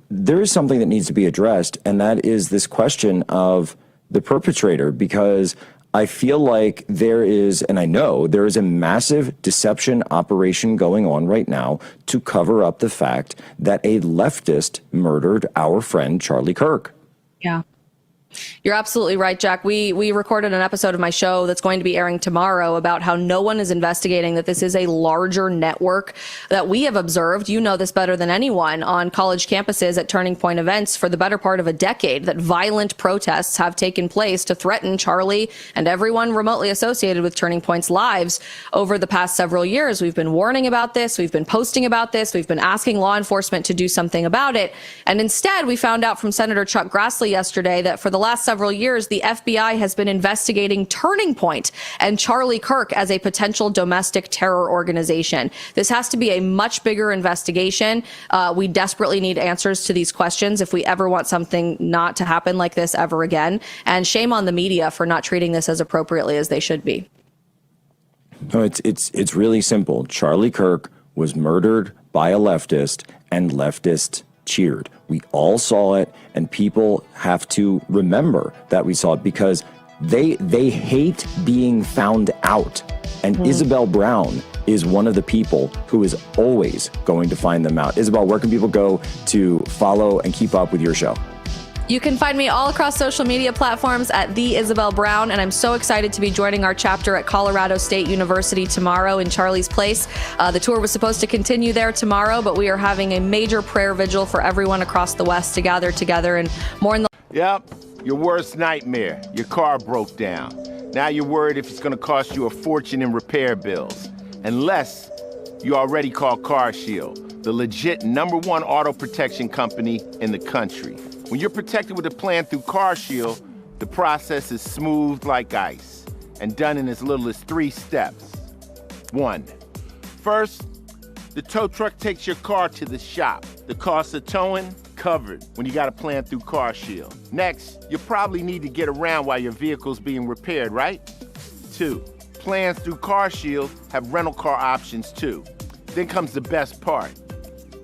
there is something that needs to be addressed, and that is this question of the perpetrator, because I feel like there is, and I know there is a massive deception operation going on right now to cover up the fact that a leftist murdered our friend Charlie Kirk. Yeah. You're absolutely right, Jack. We recorded an episode of my show that's going to be airing tomorrow about how no one is investigating that this is a larger network that we have observed. You know this better than anyone on college campuses at Turning Point events for the better part of a decade, that violent protests have taken place to threaten Charlie and everyone remotely associated with Turning Point's lives over the past several years. We've been warning about this. We've been posting about this. We've been asking law enforcement to do something about it. And instead, we found out from Senator Chuck Grassley yesterday that for the last several years, the FBI has been investigating Turning Point and Charlie Kirk as a potential domestic terror organization. This has to be a much bigger investigation. We desperately need answers to these questions if we ever want something not to happen like this ever again. And shame on the media for not treating this as appropriately as they should be. No, it's really simple. Charlie Kirk was murdered by a leftist, and leftists cheered. We all saw it, and people have to remember that we saw it, because they hate being found out. And Isabel Brown is one of the people who is always going to find them out. Isabel, where can people go to follow and keep up with your show? You can find me all across social media platforms at The Isabel Brown, and I'm so excited to be joining our chapter at Colorado State University tomorrow in Charlie's Place. The tour was supposed to continue there tomorrow, but we are having a major prayer vigil for everyone across the West to gather together, and more in the... Yep, your worst nightmare. Your car broke down. Now you're worried if it's going to cost you a fortune in repair bills. Unless you already called CarShield, the legit #1 auto protection company in the country. When you're protected with a plan through CarShield, the process is smooth like ice and done in as little as 3 steps. 1. First, the tow truck takes your car to the shop. The cost of towing, covered when you got a plan through CarShield. Next, you probably need to get around while your vehicle's being repaired, right? 2. Plans through CarShield have rental car options too. Then comes the best part.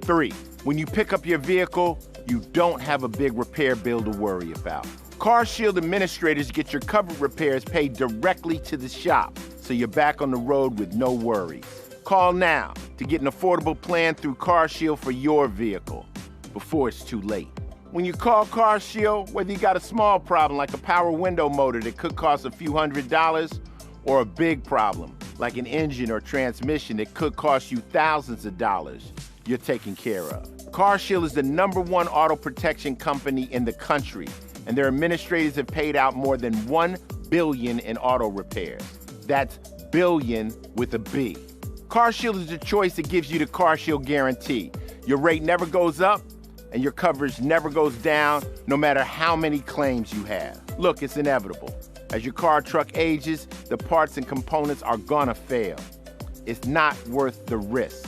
3. When you pick up your vehicle, you don't have a big repair bill to worry about. CarShield administrators get your covered repairs paid directly to the shop, so you're back on the road with no worries. Call now to get an affordable plan through CarShield for your vehicle before it's too late. When you call CarShield, whether you got a small problem like a power window motor that could cost a few $100s, or a big problem like an engine or transmission that could cost you thousands of dollars, you're taken care of. CarShield is the #1 auto protection company in the country, and their administrators have paid out more than $1 billion in auto repairs. That's billion with a B. CarShield is the choice that gives you the CarShield guarantee. Your rate never goes up, and your coverage never goes down, no matter how many claims you have. Look, it's inevitable. As your car or truck ages, the parts and components are gonna fail. It's not worth the risk.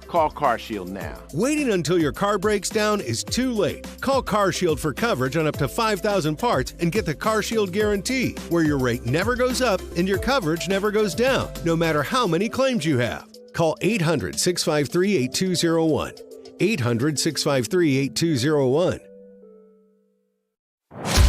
Call CarShield now. Waiting until your car breaks down is too late. Call CarShield for coverage on up to 5,000 parts and get the CarShield guarantee, where your rate never goes up and your coverage never goes down, no matter how many claims you have. Call 800-653-8201. 800-653-8201.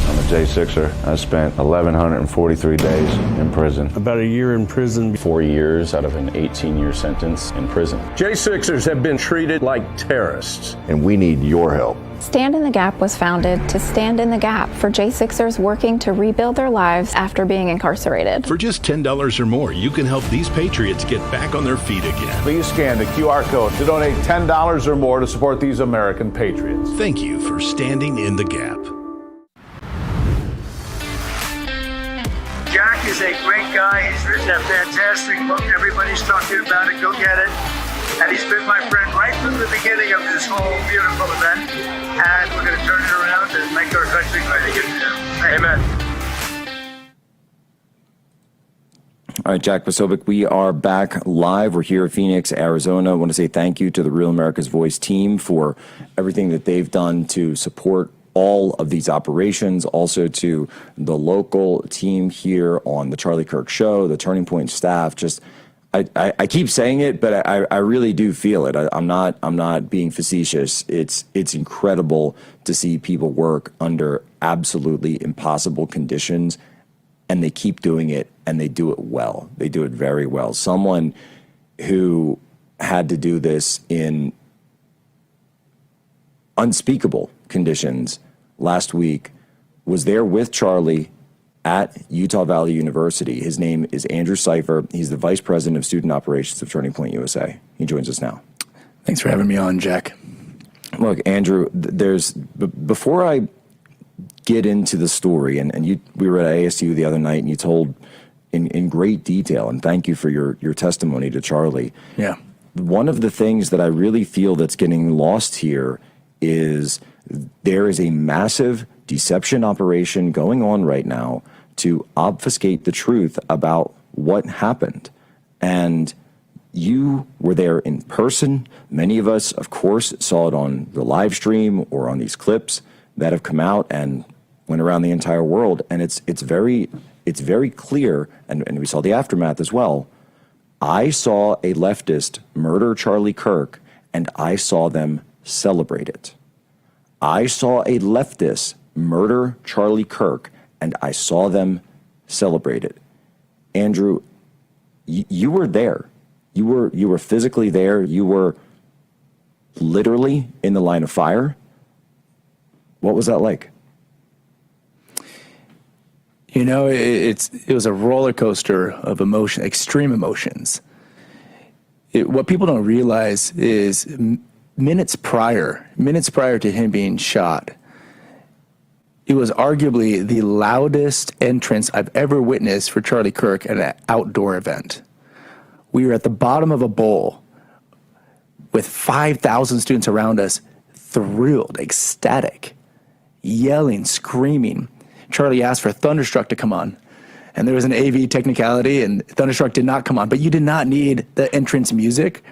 I'm a J6er. I spent 1,143 days in prison. About a year in prison. 4 years out of an 18-year sentence in prison. J6ers have been treated like terrorists. And we need your help. Stand in the Gap was founded to stand in the gap for J6ers working to rebuild their lives after being incarcerated. For just $10 or more, you can help these patriots get back on their feet again. Please scan the QR code to donate $10 or more to support these American patriots. Thank you for standing in the gap. Jack is a great guy. He's written a fantastic book. Everybody's talking about it. Go get it. And he's been my friend right from the beginning of this whole beautiful event. And we're going to turn it around and make our country great again. Amen. All right, Jack Posobiec, we are back live. We're here in Phoenix, Arizona. I want to say thank you to the Real America's Voice team for everything that they've done to support all of these operations, also to the local team here on the Charlie Kirk Show, the Turning Point staff. Just, I keep saying it, but I really do feel it. I'm not being facetious. It's incredible to see people work under absolutely impossible conditions, and they keep doing it, and they do it well. They do it very well. Someone who had to do this in unspeakable conditions last week was there with Charlie at Utah Valley University. His name is Andrew Seifer. He's the Vice President of Student Operations of Turning Point USA. He joins us now. Thanks for having me on, Jack. Look, Andrew, before I get into the story, and we were at ASU the other night, and you told in great detail, and thank you for your testimony to Charlie. Yeah. One of the things that I really feel that's getting lost here is there is a massive deception operation going on right now to obfuscate the truth about what happened. And you were there in person. Many of us, of course, saw it on the live stream or on these clips that have come out and went around the entire world. And it's very clear, and we saw the aftermath as well. I saw a leftist murder Charlie Kirk, and I saw them celebrate it. I saw a leftist murder Charlie Kirk, and I saw them celebrate it. Andrew, you were there. You were physically there. You were literally in the line of fire. What was that like? You know, it was a roller coaster of emotion, extreme emotions. What people don't realize is minutes prior to him being shot, it was arguably the loudest entrance I've ever witnessed for Charlie Kirk at an outdoor event. We were at the bottom of a bowl with 5,000 students around us, thrilled, ecstatic, yelling, screaming. Charlie asked for Thunderstruck to come on, and there was an AV technicality, and Thunderstruck did not come on. But you did not need the entrance music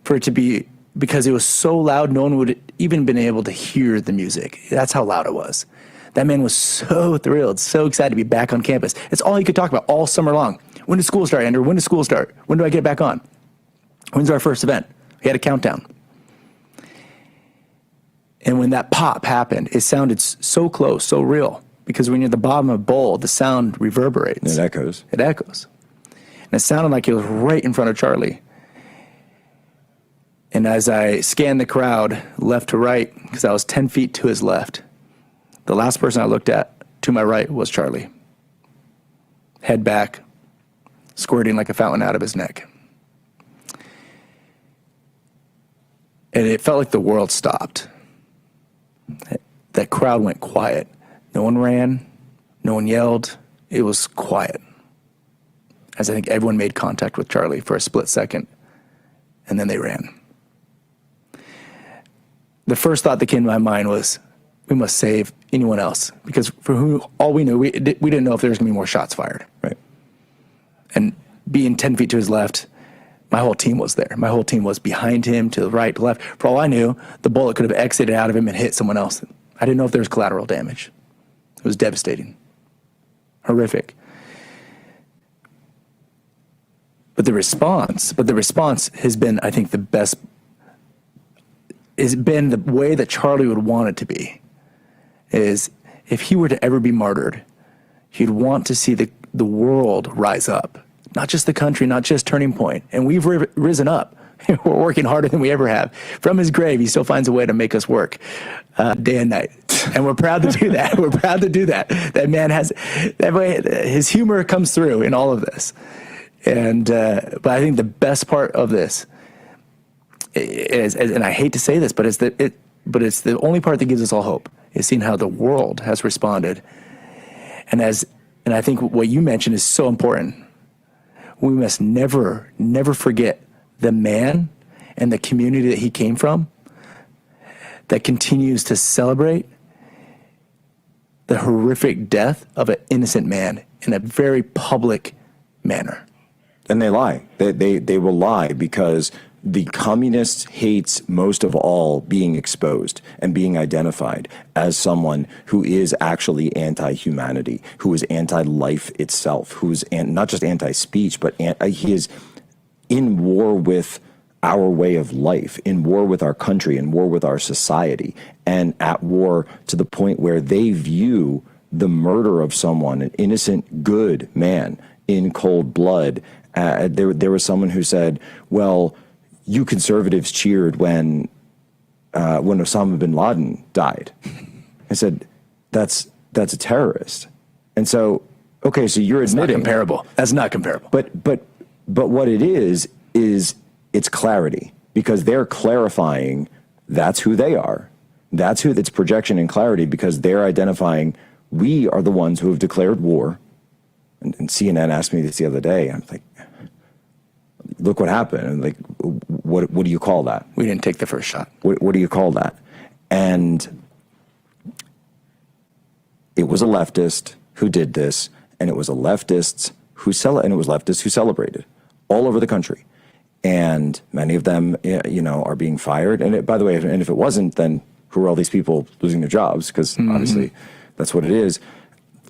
for it to be, because it was so loud, no one would even been able to hear the music. That's how loud it was. That man was so thrilled, so excited to be back on campus. It's all he could talk about all summer long. When does school start, Andrew? When does school start? When do I get back on? When's our first event? He had a countdown. And when that pop happened, it sounded so close, so real. Because when you're at the bottom of a bowl, the sound reverberates. It echoes. It echoes. And it sounded like it was right in front of Charlie. And as I scanned the crowd left to right, because I was 10 feet to his left, the last person I looked at to my right was Charlie. Head back, squirting like a fountain out of his neck. And it felt like the world stopped. That crowd went quiet. No one ran, no one yelled. It was quiet. As I think everyone made contact with Charlie for a split second, and then they ran. The first thought that came to my mind was, we must save anyone else, because for who all we knew, we didn't know if there was going to be more shots fired. Right. And being 10 feet to his left, my whole team was there. My whole team was behind him, to the right, to the left. For all I knew, the bullet could have exited out of him and hit someone else. I didn't know if there was collateral damage. It was devastating, horrific. But the response has been, I think, the best, has been the way that Charlie would want it to be. Is if he were to ever be martyred, he'd want to see the world rise up, not just the country, not just Turning Point. And we've risen up. We're working harder than we ever have. From his grave, he still finds a way to make us work day and night. And we're proud to do that. We're proud to do that. That man has, that way, his humor comes through in all of this. And, but I think the best part of this is, and I hate to say this, but it's the only part that gives us all hope, is seeing how the world has responded. And I think what you mentioned is so important. We must never forget the man and the community that he came from that continues to celebrate the horrific death of an innocent man in a very public manner. And they lie. They will lie because the communist hates most of all being exposed and being identified as someone who is actually anti-humanity, who is anti-life itself, who is not just anti-speech, but he is in war with our way of life, in war with our country, in war with our society, and at war to the point where they view the murder of someone, an innocent, good man, in cold blood. There was someone who said, well, you conservatives cheered when Osama bin Laden died. I said, that's a terrorist. And so, okay, so you're admitting. Not comparable. That's not comparable. But what it is it's clarity, because they're clarifying that's who they are. That's who, it's projection and clarity, because they're identifying, we are the ones who have declared war. And CNN asked me this the other day. I'm like, look what happened. And like, what do you call that? We didn't take the first shot. What do you call that? And it was a leftist who did this, and it was a leftist who celebrated all over the country. And many of them, are being fired. And by the way, and if it wasn't, then who are all these people losing their jobs? Because obviously that's what it is.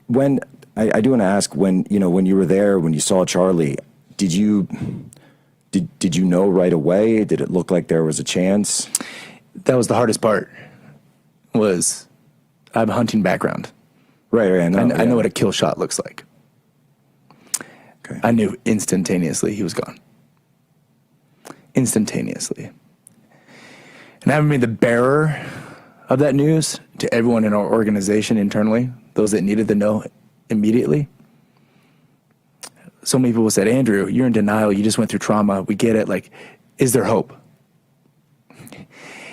When I do want to ask, when you were there, when you saw Charlie, did you know right away? Did it look like there was a chance? That was the hardest part. Was I have a hunting background. Right. I know what a kill shot looks like. Okay. I knew instantaneously he was gone. Instantaneously. And having been the bearer of that news to everyone in our organization internally, those that needed to know immediately. So many people said, Andrew, you're in denial. You just went through trauma. We get it. Like, is there hope?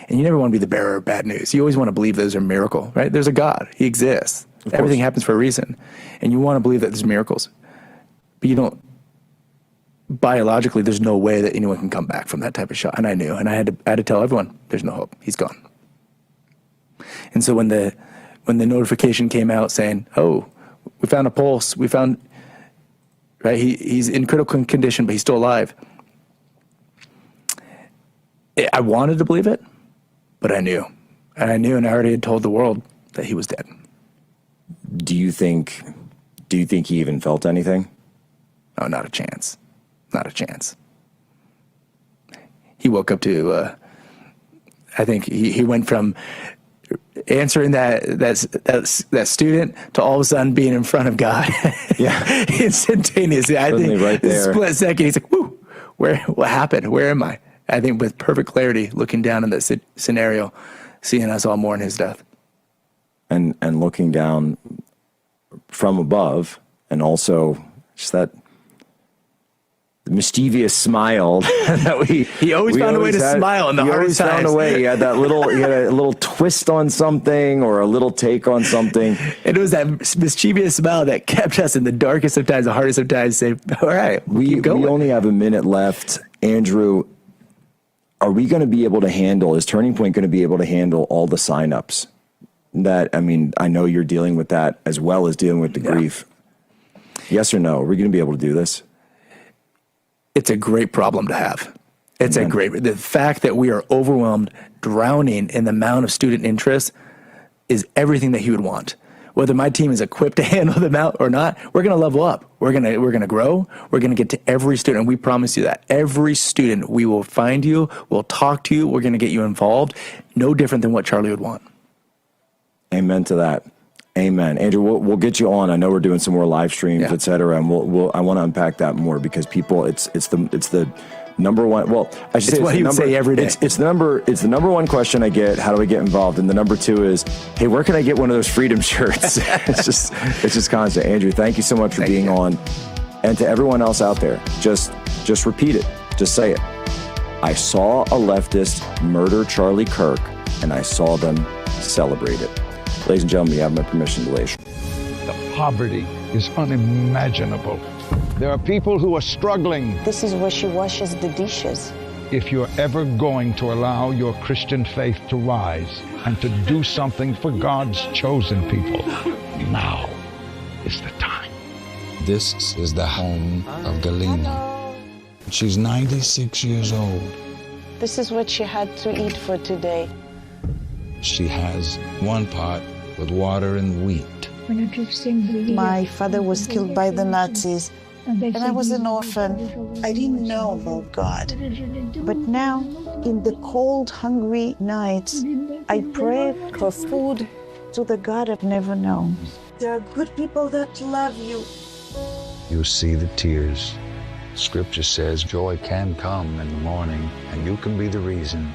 And you never want to be the bearer of bad news. You always want to believe there's a miracle, right? There's a God. He exists. Everything happens for a reason. And you want to believe that there's miracles. But you don't, biologically, there's no way that anyone can come back from that type of shot. And I knew. And I had to tell everyone, there's no hope. He's gone. And so when the notification came out saying, oh, we found a pulse, right, he's in critical condition, but he's still alive. I wanted to believe it, but I knew. And I already had told the world that he was dead. Do you think he even felt anything? Oh, not a chance. Not a chance. He woke up to, I think he went from answering that student to all of a sudden being in front of God. Yeah. Instantaneously. I think right there. Split second, he's like, whoo, what happened? Where am I? I think with perfect clarity, looking down in that scenario, seeing us all mourn his death. And looking down from above, and also just that mischievous smile that he always found a way to smile in the hardest times. He always found a way. He had a little twist on something, or a little take on something. It was that mischievous smile that kept us in the darkest of times, the hardest of times, say, all right, we only have a minute left. Andrew, are we going to be able to handle, is Turning Point going to be able to handle all the signups? I know you're dealing with that as well as dealing with the grief. Yes or no? Are we going to be able to do this? It's a great problem to have. The fact that we are overwhelmed, drowning in the amount of student interest is everything that he would want. Whether my team is equipped to handle them out or not, we're going to level up. We're going to grow. We're going to get to every student. And we promise you that. Every student, we will find you. We'll talk to you. We're going to get you involved. No different than what Charlie would want. Amen to that. Amen. Andrew, we'll get you on. I know we're doing some more live streams, et cetera, and I want to unpack that more, because people, it's the number one. Well, I should say what he would say every day. It's the number one question I get. How do I get involved? And the number two is, hey, where can I get one of those freedom shirts? it's just constant. Andrew, thank you so much for being on, and to everyone else out there, just repeat it. Just say it. I saw a leftist murder Charlie Kirk, and I saw them celebrate it. Ladies and gentlemen, you have my permission to leave. The poverty is unimaginable. There are people who are struggling. This is where she washes the dishes. If you're ever going to allow your Christian faith to rise and to do something for God's chosen people, now is the time. This is the home of Galina. She's 96 years old. This is what she had to eat for today. She has one pot with water and wheat. My father was killed by the Nazis, And I was an orphan. I didn't know about God. But now, in the cold, hungry nights, I pray for food to the God I've never known. There are good people that love you. You see the tears. Scripture says joy can come in the morning, and you can be the reason.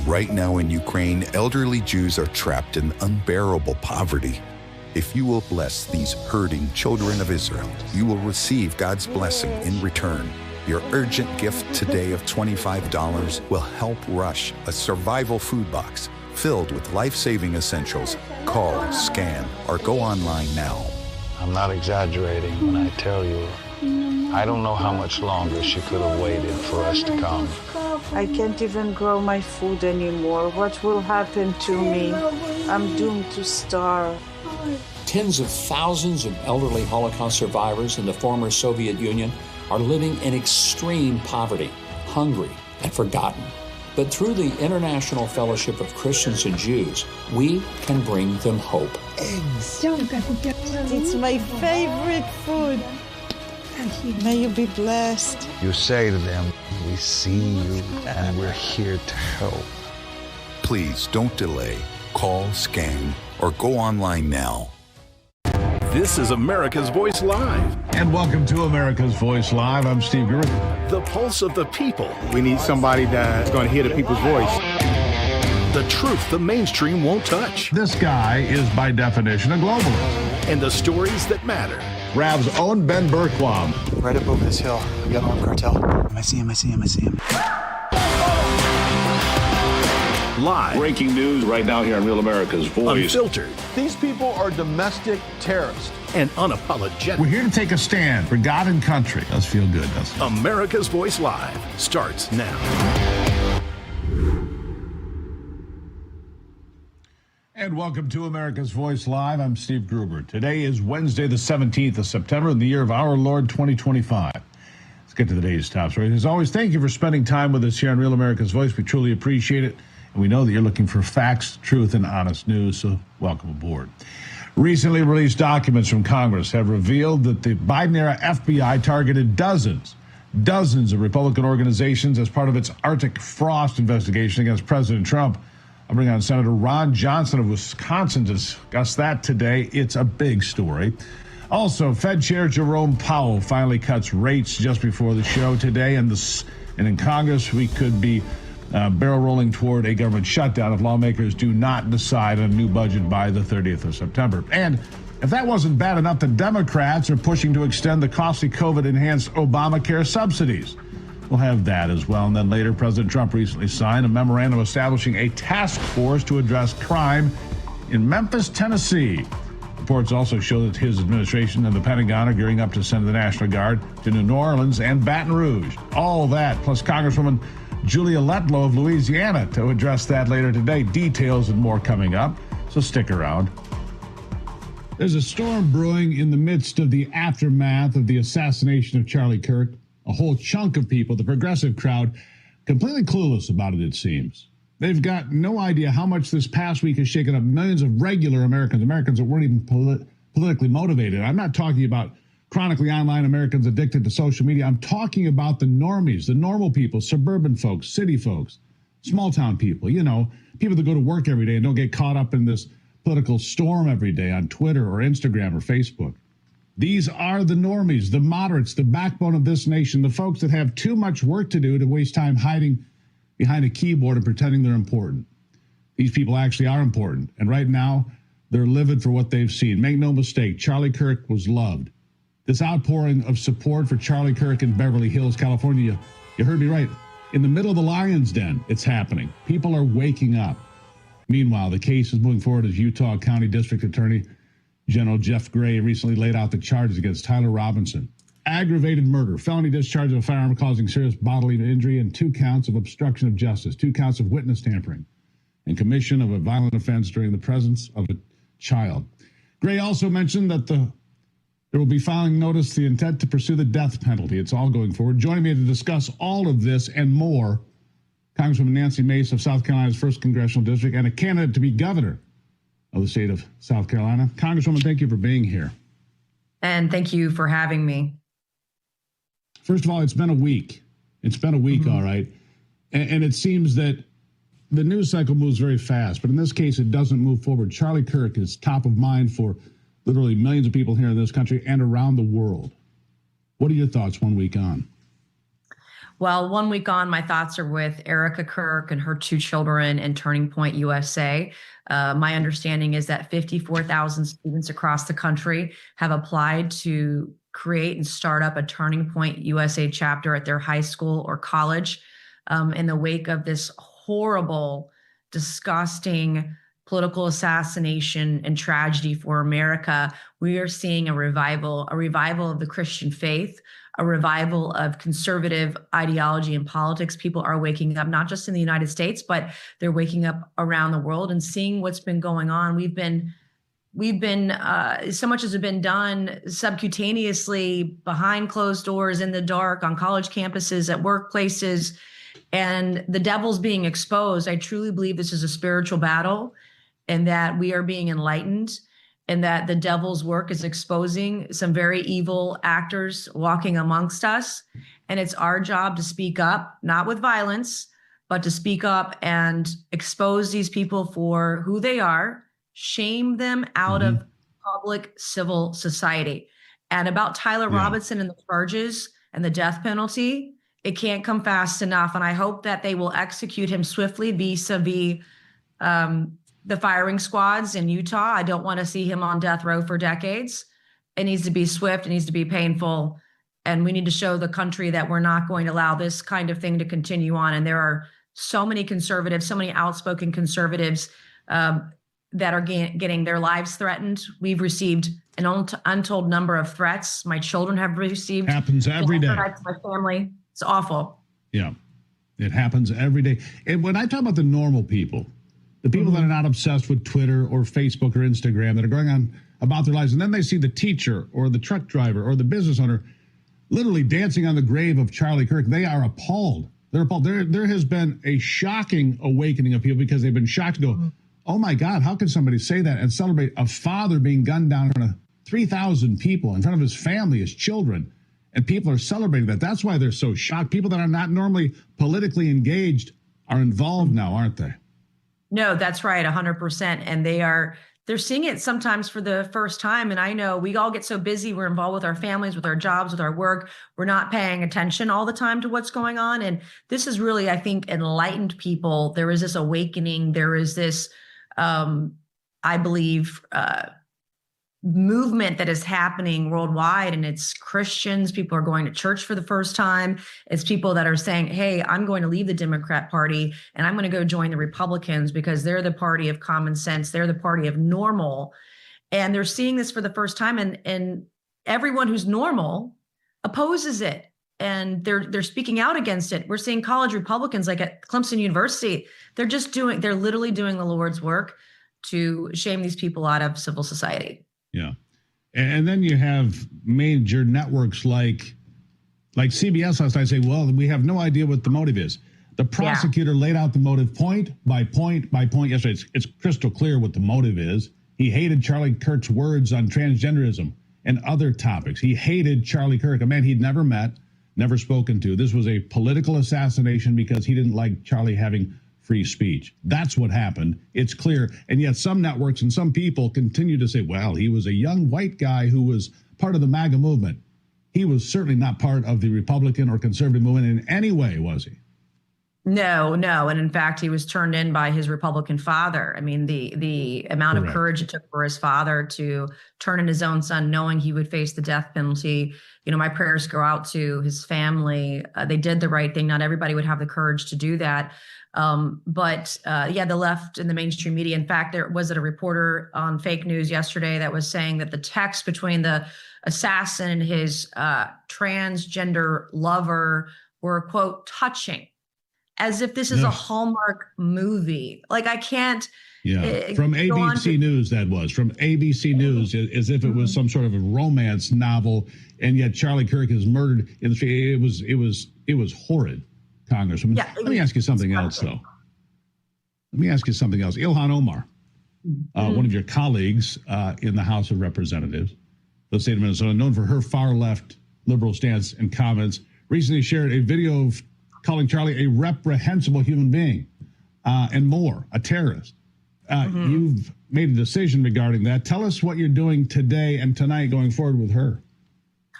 Right now in Ukraine, elderly Jews are trapped in unbearable poverty. If you will bless these hurting children of Israel, you will receive God's blessing in return. Your urgent gift today of $25 will help rush a survival food box filled with life-saving essentials. Call, scan, or go online now. I'm not exaggerating when I tell you, I don't know how much longer she could have waited for us to come. I can't even grow my food anymore. What will happen to me? I'm doomed to starve. Tens of thousands of elderly Holocaust survivors in the former Soviet Union are living in extreme poverty, hungry, and forgotten. But through the International Fellowship of Christians and Jews, we can bring them hope. Eggs. It's my favorite food. May you be blessed. You say to them, we see you and we're here to help. Please don't delay. Call, scan, or go online now. This is America's Voice Live. And welcome to America's Voice Live. I'm Steve Gruber. The pulse of the people. We need somebody that's going to hear the people's voice. The truth the mainstream won't touch. This guy is, by definition, a globalist. And the stories that matter. Rav's own Ben Berquam. Right up over this hill, we got an armed cartel. I see him. Live. Breaking news right now here on Real America's Voice. Unfiltered. These people are domestic terrorists. And unapologetic. We're here to take a stand for God and country. Does feel good, doesn't it? America's Voice Live starts now. And welcome to America's Voice Live. I'm Steve Gruber. Today is Wednesday, the 17th of September, in the year of our Lord 2025. Let's get to the day's top stories. As always, thank you for spending time with us here on Real America's Voice. We truly appreciate it. And we know that you're looking for facts, truth, and honest news, so welcome aboard. Recently released documents from Congress have revealed that the Biden-era FBI targeted dozens of Republican organizations as part of its Arctic frost investigation against President Trump. I'll bring on Senator Ron Johnson of Wisconsin to discuss that today. It's a big story. Also, Fed Chair Jerome Powell finally cuts rates just before the show today, and in Congress we could be barrel rolling toward a government shutdown if lawmakers do not decide on a new budget by the 30th of September. And if that wasn't bad enough, the Democrats are pushing to extend the costly COVID-enhanced Obamacare subsidies. We'll have that as well. And then later, President Trump recently signed a memorandum establishing a task force to address crime in Memphis, Tennessee. Reports also show that his administration and the Pentagon are gearing up to send the National Guard to New Orleans and Baton Rouge. All that, plus Congresswoman Julia Letlow of Louisiana to address that later today. Details and more coming up, so stick around. There's a storm brewing in the midst of the aftermath of the assassination of Charlie Kirk. A whole chunk of people, the progressive crowd, completely clueless about it seems. They've got no idea how much this past week has shaken up millions of regular Americans that weren't even politically motivated. I'm not talking about chronically online Americans addicted to social media. I'm talking about the normies, the normal people, suburban folks, city folks, small town people, people that go to work every day and don't get caught up in this political storm every day on Twitter or Instagram or Facebook. These are the normies, the moderates, the backbone of this nation, the folks that have too much work to do to waste time hiding behind a keyboard and pretending they're important. These people actually are important, and right now they're livid for what they've seen. Make no mistake, Charlie Kirk was loved. This outpouring of support for Charlie Kirk in Beverly Hills, California, you heard me right, in the middle of the lion's den, it's happening. People are waking up. Meanwhile, the case is moving forward as Utah County District Attorney General Jeff Gray recently laid out the charges against Tyler Robinson. Aggravated murder, felony discharge of a firearm causing serious bodily injury, and 2 counts of obstruction of justice, 2 counts of witness tampering, and commission of a violent offense during the presence of a child. Gray also mentioned that there will be filing notice the intent to pursue the death penalty. It's all going forward. Joining me to discuss all of this and more, Congresswoman Nancy Mace of South Carolina's 1st Congressional District and a candidate to be governor of the state of South Carolina. Congresswoman, thank you for being here. And thank you for having me. First of all, it's been a week. It's been a week, all right. And it seems that the news cycle moves very fast, but in this case, it doesn't move forward. Charlie Kirk is top of mind for literally millions of people here in this country and around the world. What are your thoughts 1 week on? Well, 1 week on, my thoughts are with Erica Kirk and her 2 children and Turning Point USA. My understanding is that 54,000 students across the country have applied to create and start up a Turning Point USA chapter at their high school or college in the wake of this horrible, disgusting political assassination and tragedy for America. We are seeing a revival of the Christian faith, a revival of conservative ideology and politics. People are waking up, not just in the United States, but they're waking up around the world and seeing what's been going on. We've been so much has been done subcutaneously behind closed doors in the dark on college campuses, at workplaces, and the devil's being exposed. I truly believe this is a spiritual battle and that we are being enlightened and that the devil's work is exposing some very evil actors walking amongst us. And it's our job to speak up, not with violence, but to speak up and expose these people for who they are, shame them out of public civil society. And about Tyler Robinson and the charges and the death penalty, it can't come fast enough. And I hope that they will execute him swiftly vis-a-vis the firing squads in Utah. I don't want to see him on death row for decades. It needs to be swift. It needs to be painful. And we need to show the country that we're not going to allow this kind of thing to continue on. And there are so many conservatives, so many outspoken conservatives that are getting their lives threatened. We've received an untold number of threats. My children have received. Happens every day. My family. It's awful. Yeah, it happens every day. And when I talk about the normal people, the people that are not obsessed with Twitter or Facebook or Instagram, that are going on about their lives, and then they see the teacher or the truck driver or the business owner literally dancing on the grave of Charlie Kirk, they are appalled. They're appalled. There has been a shocking awakening of people because they've been shocked to go, oh my God, how can somebody say that and celebrate a father being gunned down in front of 3,000 people, in front of his family, his children, and people are celebrating that. That's why they're so shocked. People that are not normally politically engaged are involved now, aren't they? No, that's right, 100%. And they're seeing it sometimes for the first time. And I know we all get so busy. We're involved with our families, with our jobs, with our work. We're not paying attention all the time to what's going on. And this is really, I think, enlightened people. There is this awakening. There is this, I believe, movement that is happening worldwide, and it's Christians. People are going to church for the first time. It's people that are saying, hey, I'm going to leave the Democrat Party and I'm going to go join the Republicans because they're the party of common sense. They're the party of normal. And they're seeing this for the first time, and everyone who's normal opposes it. And they're speaking out against it. We're seeing college Republicans like at Clemson University. They're literally doing the Lord's work to shame these people out of civil society. Yeah. And then you have major networks like CBS last night say, well, we have no idea what the motive is. The prosecutor laid out the motive point by point by point yesterday. It's crystal clear what the motive is. He hated Charlie Kirk's words on transgenderism and other topics. He hated Charlie Kirk, a man he'd never met, never spoken to. This was a political assassination because he didn't like Charlie having free speech. That's what happened. It's clear. And yet some networks and some people continue to say, well, he was a young white guy who was part of the MAGA movement. He was certainly not part of the Republican or conservative movement in any way, was he? No. And in fact, he was turned in by his Republican father. I mean, the amount of courage it took for his father to turn in his own son, knowing he would face the death penalty. You know, my prayers go out to his family. They did the right thing. Not everybody would have the courage to do that. But the left and the mainstream media, in fact, there was a reporter on fake news yesterday that was saying that the text between the assassin and his transgender lover were, quote, touching, as if this is a Hallmark movie. Like, I can't. Yeah, from ABC News, that was. From ABC News, as if it was some sort of a romance novel, and yet Charlie Kirk is murdered. It was horrid. Congresswoman. Yeah, let me ask you something else, though. Let me ask you something else. Ilhan Omar, one of your colleagues in the House of Representatives, the state of Minnesota, known for her far-left liberal stance and comments recently shared a video of calling Charlie a reprehensible human being and more, a terrorist. You've made a decision regarding that. Tell us what you're doing today and tonight going forward with her.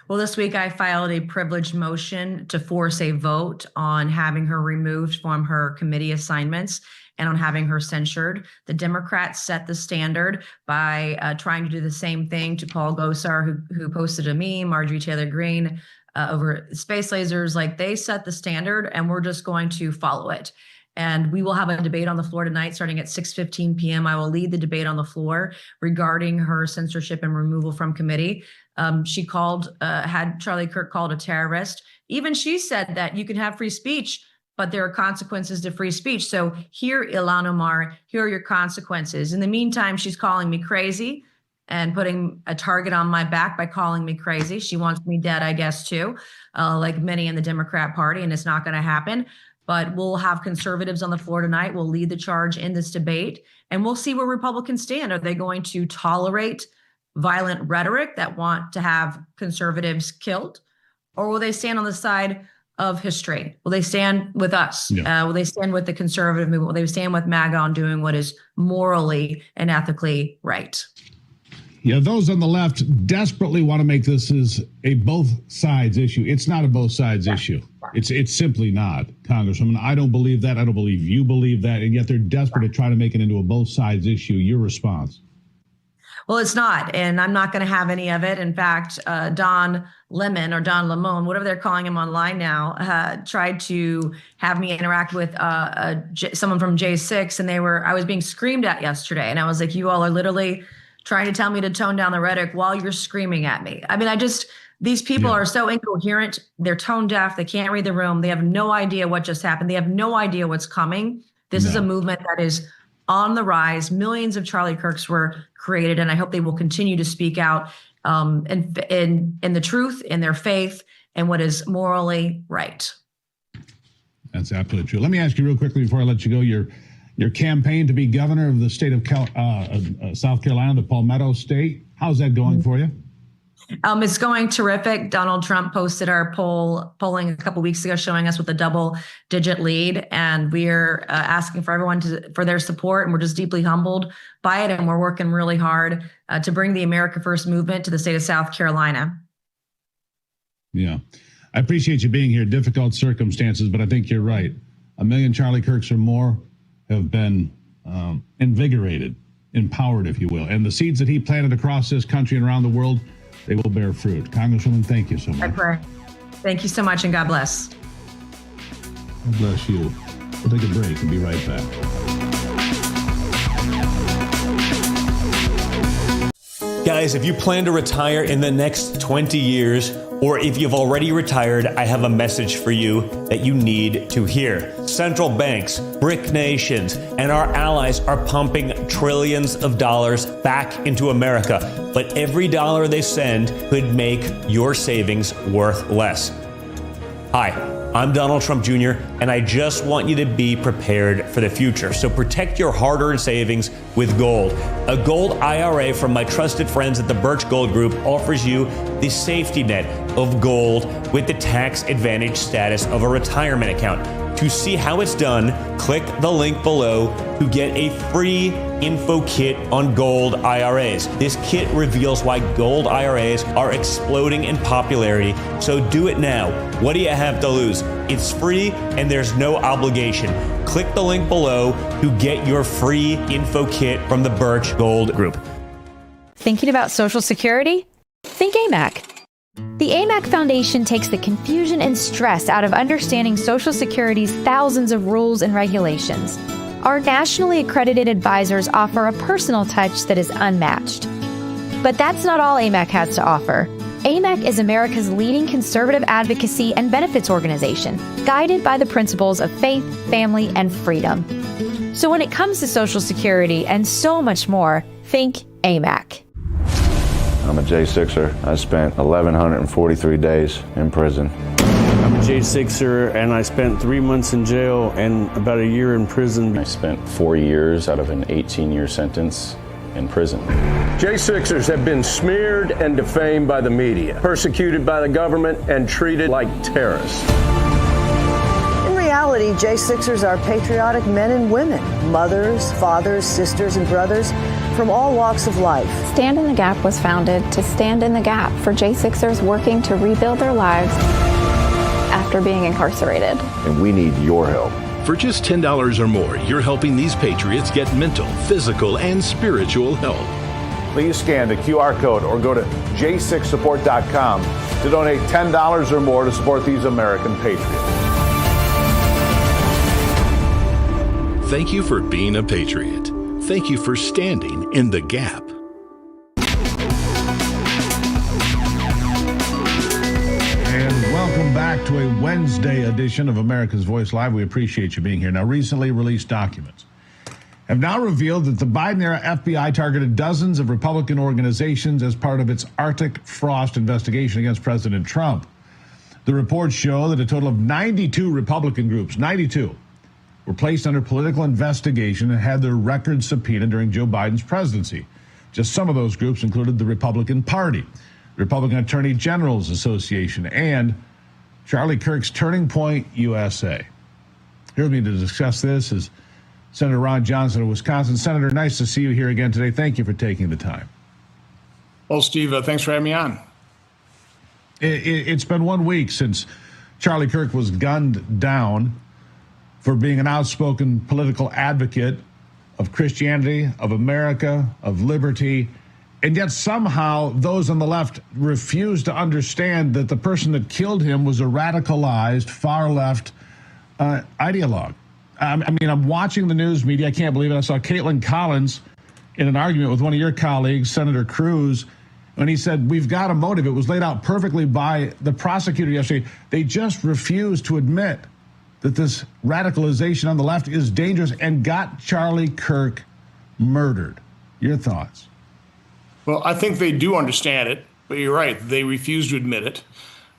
Well, this week I filed a privileged motion to force a vote on having her removed from her committee assignments and on having her censured. The Democrats set the standard by trying to do the same thing to Paul Gosar, who posted a meme, Marjorie Taylor Greene, over space lasers. Like, they set the standard and we're just going to follow it. And we will have a debate on the floor tonight starting at 6:15 p.m. I will lead the debate on the floor regarding her censorship and removal from committee. She had Charlie Kirk called a terrorist. Even she said that you can have free speech, but there are consequences to free speech. So here, Ilhan Omar, here are your consequences. In the meantime, she's calling me crazy and putting a target on my back by calling me crazy. She wants me dead, I guess, too, like many in the Democrat Party, and it's not going to happen. But we'll have conservatives on the floor tonight. We'll lead the charge in this debate, and we'll see where Republicans stand. Are they going to tolerate violent rhetoric that want to have conservatives killed? Or will they stand on the side of history? Will they stand with us? Yeah. Will they stand with the conservative movement? Will they stand with MAGA on doing what is morally and ethically right? Yeah, those on the left desperately want to make this as a both sides issue. It's not a both sides issue. It's simply not, Congresswoman. I don't believe that. I don't believe you believe that. And yet they're desperate to try to make it into a both sides issue. Your response? Well, it's not, and I'm not going to have any of it. In fact, Don Lemon or Don Lemon, whatever they're calling him online now, tried to have me interact with someone from J6, and I was being screamed at yesterday. And I was like, you all are literally trying to tell me to tone down the rhetoric while you're screaming at me. I mean, these people are so incoherent. They're tone deaf. They can't read the room. They have no idea what just happened. They have no idea what's coming. This is a movement that is on the rise. Millions of Charlie Kirks were created, and I hope they will continue to speak out in the truth, in their faith, and what is morally right. That's absolutely true. Let me ask you real quickly before I let you go. Your campaign to be governor of the state of South Carolina, the Palmetto State, how's that going for you? It's going terrific. Donald Trump posted our polling a couple weeks ago showing us with a double-digit lead, and we're asking for everyone for their support, and we're just deeply humbled by it, and we're working really hard to bring the America First movement to the state of South Carolina. Yeah. I appreciate you being here. Difficult circumstances, but I think you're right. 1 million Charlie Kirks or more have been invigorated, empowered, if you will. And the seeds that he planted across this country and around the world, they will bear fruit. Congresswoman, thank you so much. I pray. Thank you so much, and God bless. God bless you. We'll take a break and be right back. Guys, if you plan to retire in the next 20 years, or if you've already retired, I have a message for you that you need to hear. Central banks, BRIC nations, and our allies are pumping trillions of dollars back into America, but every dollar they send could make your savings worth less. Hi, I'm Donald Trump Jr., and I just want you to be prepared for the future. So protect your hard-earned savings with gold. A gold IRA from my trusted friends at the Birch Gold Group offers you the safety net of gold with the tax advantage status of a retirement account. To see how it's done, click the link below to get a free info kit on gold IRAs. This kit reveals why gold IRAs are exploding in popularity, so do it now. What do you have to lose? It's free and there's no obligation. Click the link below to get your free info kit from the Birch Gold Group. Thinking about Social Security? Think AMAC. The AMAC Foundation takes the confusion and stress out of understanding Social Security's thousands of rules and regulations. Our nationally accredited advisors offer a personal touch that is unmatched. But that's not all AMAC has to offer. AMAC is America's leading conservative advocacy and benefits organization, guided by the principles of faith, family, and freedom. So when it comes to Social Security and so much more, think AMAC. I'm a J6er. I spent 1,143 days in prison. I'm a J6er, and I spent 3 months in jail and about a year in prison. I spent 4 years out of an 18-year sentence in prison. J6ers have been smeared and defamed by the media, persecuted by the government, and treated like terrorists. In reality, J6ers are patriotic men and women, mothers, fathers, sisters, and brothers from all walks of life. Stand in the Gap was founded to stand in the gap for J6ers working to rebuild their lives after being incarcerated. And we need your help. For just $10 or more, you're helping these patriots get mental, physical, and spiritual help. Please scan the QR code or go to j6support.com to donate $10 or more to support these American patriots. Thank you for being a patriot. Thank you for standing in the gap. Welcome back to a Wednesday edition of America's Voice Live. We appreciate you being here. Now, recently released documents have now revealed that the Biden-era FBI targeted dozens of Republican organizations as part of its Arctic Frost investigation against President Trump. The reports show that a total of 92 Republican groups, 92, were placed under political investigation and had their records subpoenaed during Joe Biden's presidency. Just some of those groups included the Republican Party, the Republican Attorney General's Association, and Charlie Kirk's Turning Point USA. Here with me to discuss this is Senator Ron Johnson of Wisconsin. Senator, nice to see you here again today. Thank you for taking the time. Well, Steve, thanks for having me on. It's been 1 week since Charlie Kirk was gunned down for being an outspoken political advocate of Christianity, of America, of liberty. And yet somehow those on the left refuse to understand that the person that killed him was a radicalized far-left ideologue. I mean, I'm watching the news media. I can't believe it. I saw Caitlin Collins in an argument with one of your colleagues, Senator Cruz, when he said, we've got a motive. It was laid out perfectly by the prosecutor yesterday. They just refused to admit that this radicalization on the left is dangerous and got Charlie Kirk murdered. Your thoughts? Well, I think they do understand it, but you're right. They refuse to admit it.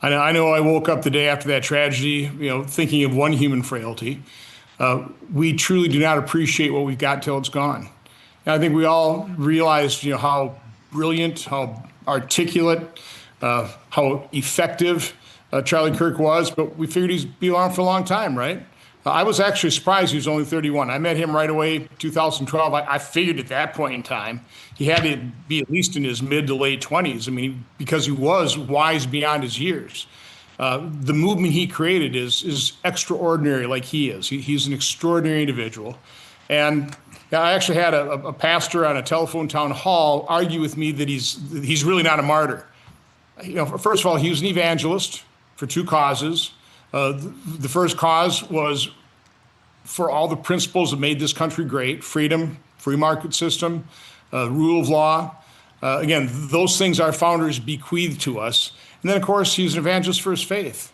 I know I woke up the day after that tragedy, thinking of one human frailty. We truly do not appreciate what we've got till it's gone. And I think we all realized, how brilliant, how articulate, how effective Charlie Kirk was, but we figured he'd be around for a long time, right? I was actually surprised he was only 31. I met him right away, 2012. I figured at that point in time, he had to be at least in his mid to late 20s. I mean, because he was wise beyond his years. The movement he created is extraordinary like he is. He's an extraordinary individual. And I actually had a pastor on a telephone town hall argue with me that he's really not a martyr. First of all, he was an evangelist for two causes. The first cause was for all the principles that made this country great: freedom, free market system, rule of law. Again, those things our founders bequeathed to us. And then, of course, he's an evangelist for his faith.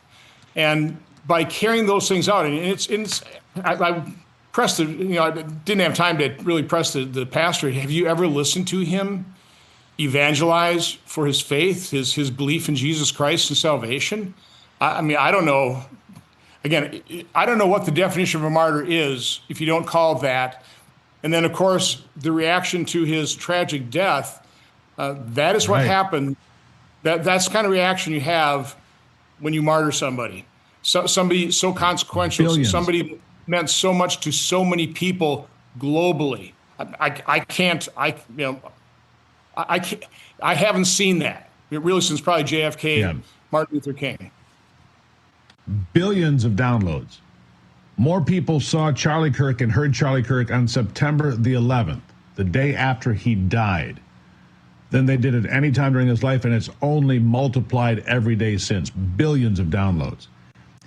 And by carrying those things out, and I pressed I didn't have time to really press the pastor. Have you ever listened to him evangelize for his faith, his belief in Jesus Christ and salvation? I mean, I don't know. Again, I don't know what the definition of a martyr is if you don't call that. And then, of course, the reaction to his tragic death, that is what happened. That's the kind of reaction you have when you martyr somebody. Somebody so consequential, Billions. Somebody meant so much to so many people globally. I haven't seen that really since probably JFK and Martin Luther King. Billions of downloads. More people saw Charlie Kirk and heard Charlie Kirk on September the 11th, the day after he died, than they did at any time during his life, and it's only multiplied every day since. Billions of downloads.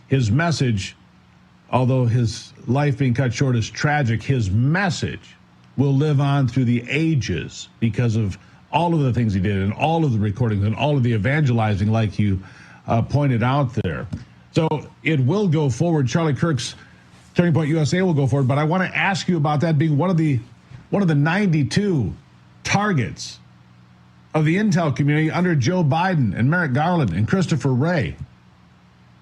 His message, although his life being cut short is tragic, his message will live on through the ages because of all of the things he did and all of the recordings and all of the evangelizing, like you pointed out there. So it will go forward. Charlie Kirk's Turning Point USA will go forward. But I want to ask you about that being one of the 92 targets of the intel community under Joe Biden and Merrick Garland and Christopher Wray.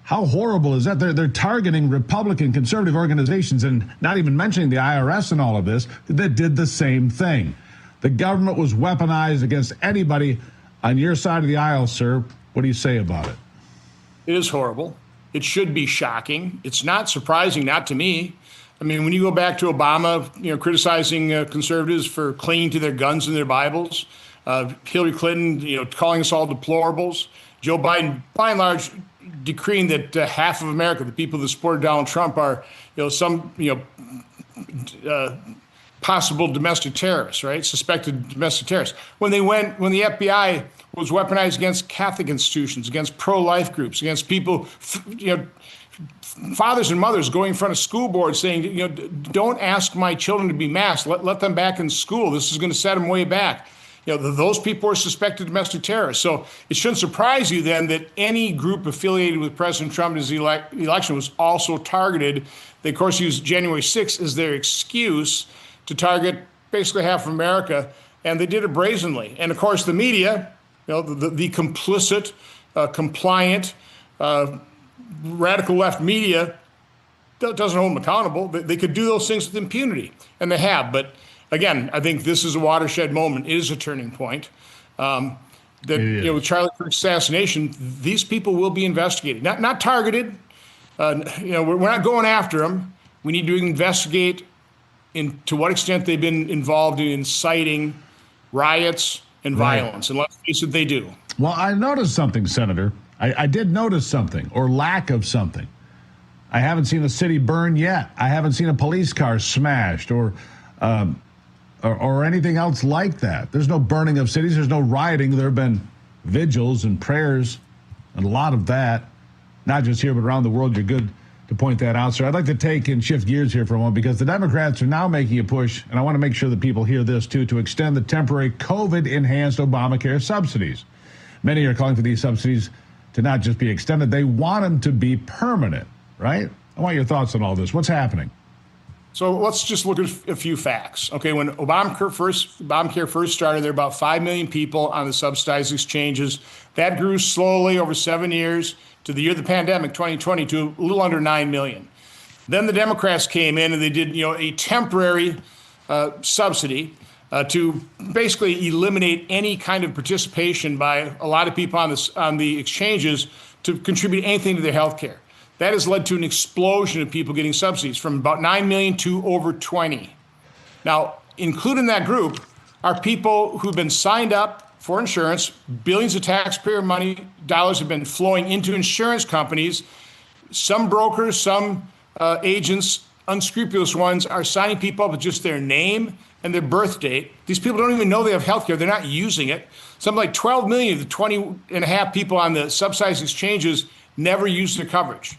How horrible is that? They're targeting Republican conservative organizations and not even mentioning the IRS and all of this that did the same thing. the government was weaponized against anybody on your side of the aisle, sir. What do you say about it? It is horrible. It should be shocking. It's not surprising, not to me. I mean, when you go back to Obama, criticizing conservatives for clinging to their guns and their Bibles, Hillary Clinton, calling us all deplorables, Joe Biden, by and large, decreeing that half of America, the people that supported Donald Trump, are, possible domestic terrorists, right? Suspected domestic terrorists. When the FBI was weaponized against Catholic institutions, against pro-life groups, against people, fathers and mothers going in front of school boards saying, don't ask my children to be masked. Let them back in school. This is going to set them way back. Those people are suspected domestic terrorists. So it shouldn't surprise you then that any group affiliated with President Trump in his election was also targeted. They, of course, used January 6th as their excuse to target basically half of America, and they did it brazenly. And, of course, the media, the complicit, compliant, radical left media doesn't hold them accountable. They could do those things with impunity, and they have. But again, I think this is a watershed moment. It is a turning point. With Charlie Kirk's assassination, these people will be investigated, not targeted. We're not going after them. We need to investigate to what extent they've been involved in inciting riots and violence. And let's face it, they do. Well, I noticed something, Senator. I did notice something, or lack of something. I haven't seen a city burn yet. I haven't seen a police car smashed or anything else like that. There's no burning of cities. There's no rioting. There have been vigils and prayers and a lot of that, not just here, but around the world. You're good to point that out, sir. I'd like to take and shift gears here for a moment because the Democrats are now making a push, and I want to make sure that people hear this too, to extend the temporary COVID-enhanced Obamacare subsidies. Many are calling for these subsidies to not just be extended. They want them to be permanent, right? I want your thoughts on all this. What's happening? So let's just look at a few facts. Okay, when Obamacare first started, there were about 5 million people on the subsidized exchanges. That grew slowly over 7 years to the year of the pandemic, 2020, to a little under 9 million. Then the Democrats came in and they did, a temporary subsidy to basically eliminate any kind of participation by a lot of people on the exchanges to contribute anything to their health care. That has led to an explosion of people getting subsidies from about 9 million to over 20. Now, included in that group are people who've been signed up for insurance. Billions of taxpayer dollars have been flowing into insurance companies. Some brokers, some agents, unscrupulous ones, are signing people up with just their name and their birth date. These people don't even know they have health care. They're not using it. Something like 12 million of the 20.5 people on the subsidized exchanges never use their coverage.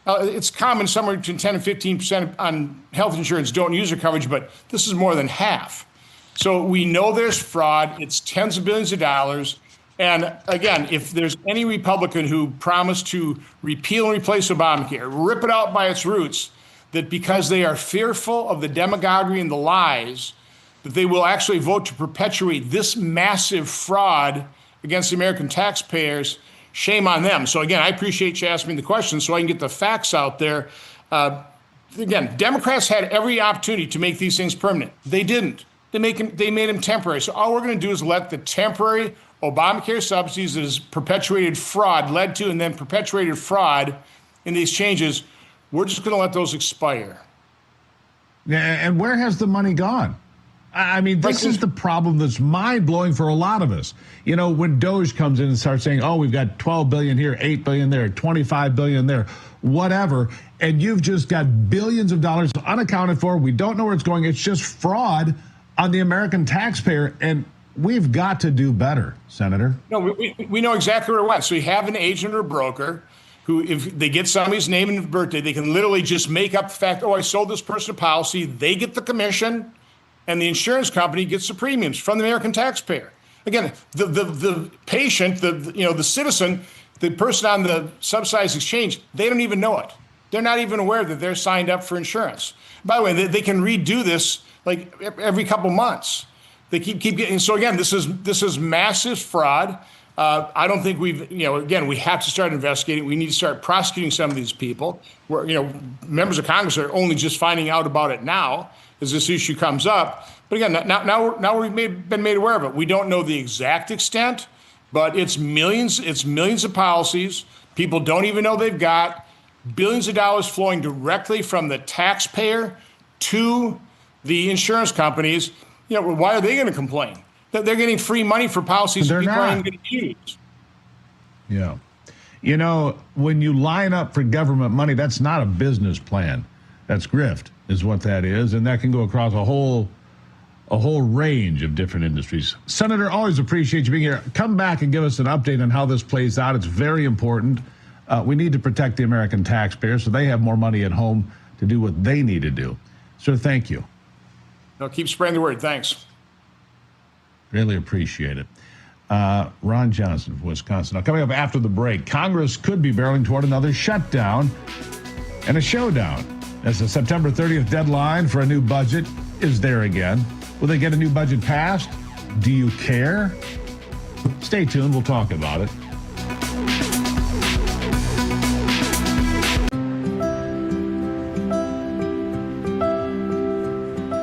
It's common, somewhere between 10 and 15% on health insurance don't use their coverage, but this is more than half. So we know there's fraud. It's tens of billions of dollars. And again, if there's any Republican who promised to repeal and replace Obamacare, rip it out by its roots, that because they are fearful of the demagoguery and the lies, that they will actually vote to perpetuate this massive fraud against the American taxpayers, shame on them. So again, I appreciate you asking me the question so I can get the facts out there. Again, Democrats had every opportunity to make these things permanent. They didn't. They made them temporary. So all we're going to do is let the temporary Obamacare subsidies that has perpetuated fraud, led to and then perpetuated fraud in these changes, we're just going to let those expire. Yeah, and where has the money gone? I mean, this is the problem that's mind-blowing for a lot of us. When DOJ comes in and starts saying, oh, we've got 12 billion here, 8 billion there, 25 billion there, whatever, and you've just got billions of dollars unaccounted for. We don't know where it's going. It's just fraud on the American taxpayer, and we've got to do better, Senator. No, we know exactly where it went. So you have an agent or broker who, if they get somebody's name and birthday, they can literally just make up the fact, I sold this person a policy. They get the commission, and the insurance company gets the premiums from the American taxpayer. Again, the patient, the citizen, the person on the subsidized exchange, they don't even know it. They're not even aware that they're signed up for insurance. By the way, they can redo this like every couple months. They keep getting. So again, this is massive fraud. I don't think again, we have to start investigating. We need to start prosecuting some of these people. Members of Congress are only just finding out about it now as this issue comes up. But But again, now we've been made aware of it. We don't know the exact extent, but it's millions of policies. People don't even know they've got billions of dollars flowing directly from the taxpayer to the insurance companies. You know, why are they going to complain? That they're getting free money for policies that people aren't going to use. Yeah. You know, when you line up for government money, that's not a business plan. That's grift, is what that is. And that can go across a whole range of different industries. Senator, always appreciate you being here. Come back and give us an update on how this plays out. It's very important. We need to protect the American taxpayers so they have more money at home to do what they need to do. Sir, thank you. No, keep spreading the word. Thanks. Really appreciate it. Ron Johnson of Wisconsin. Now, coming up after the break, Congress could be barreling toward another shutdown and a showdown as the September 30th deadline for a new budget is there again. Will they get a new budget passed? Do you care? Stay tuned. We'll talk about it.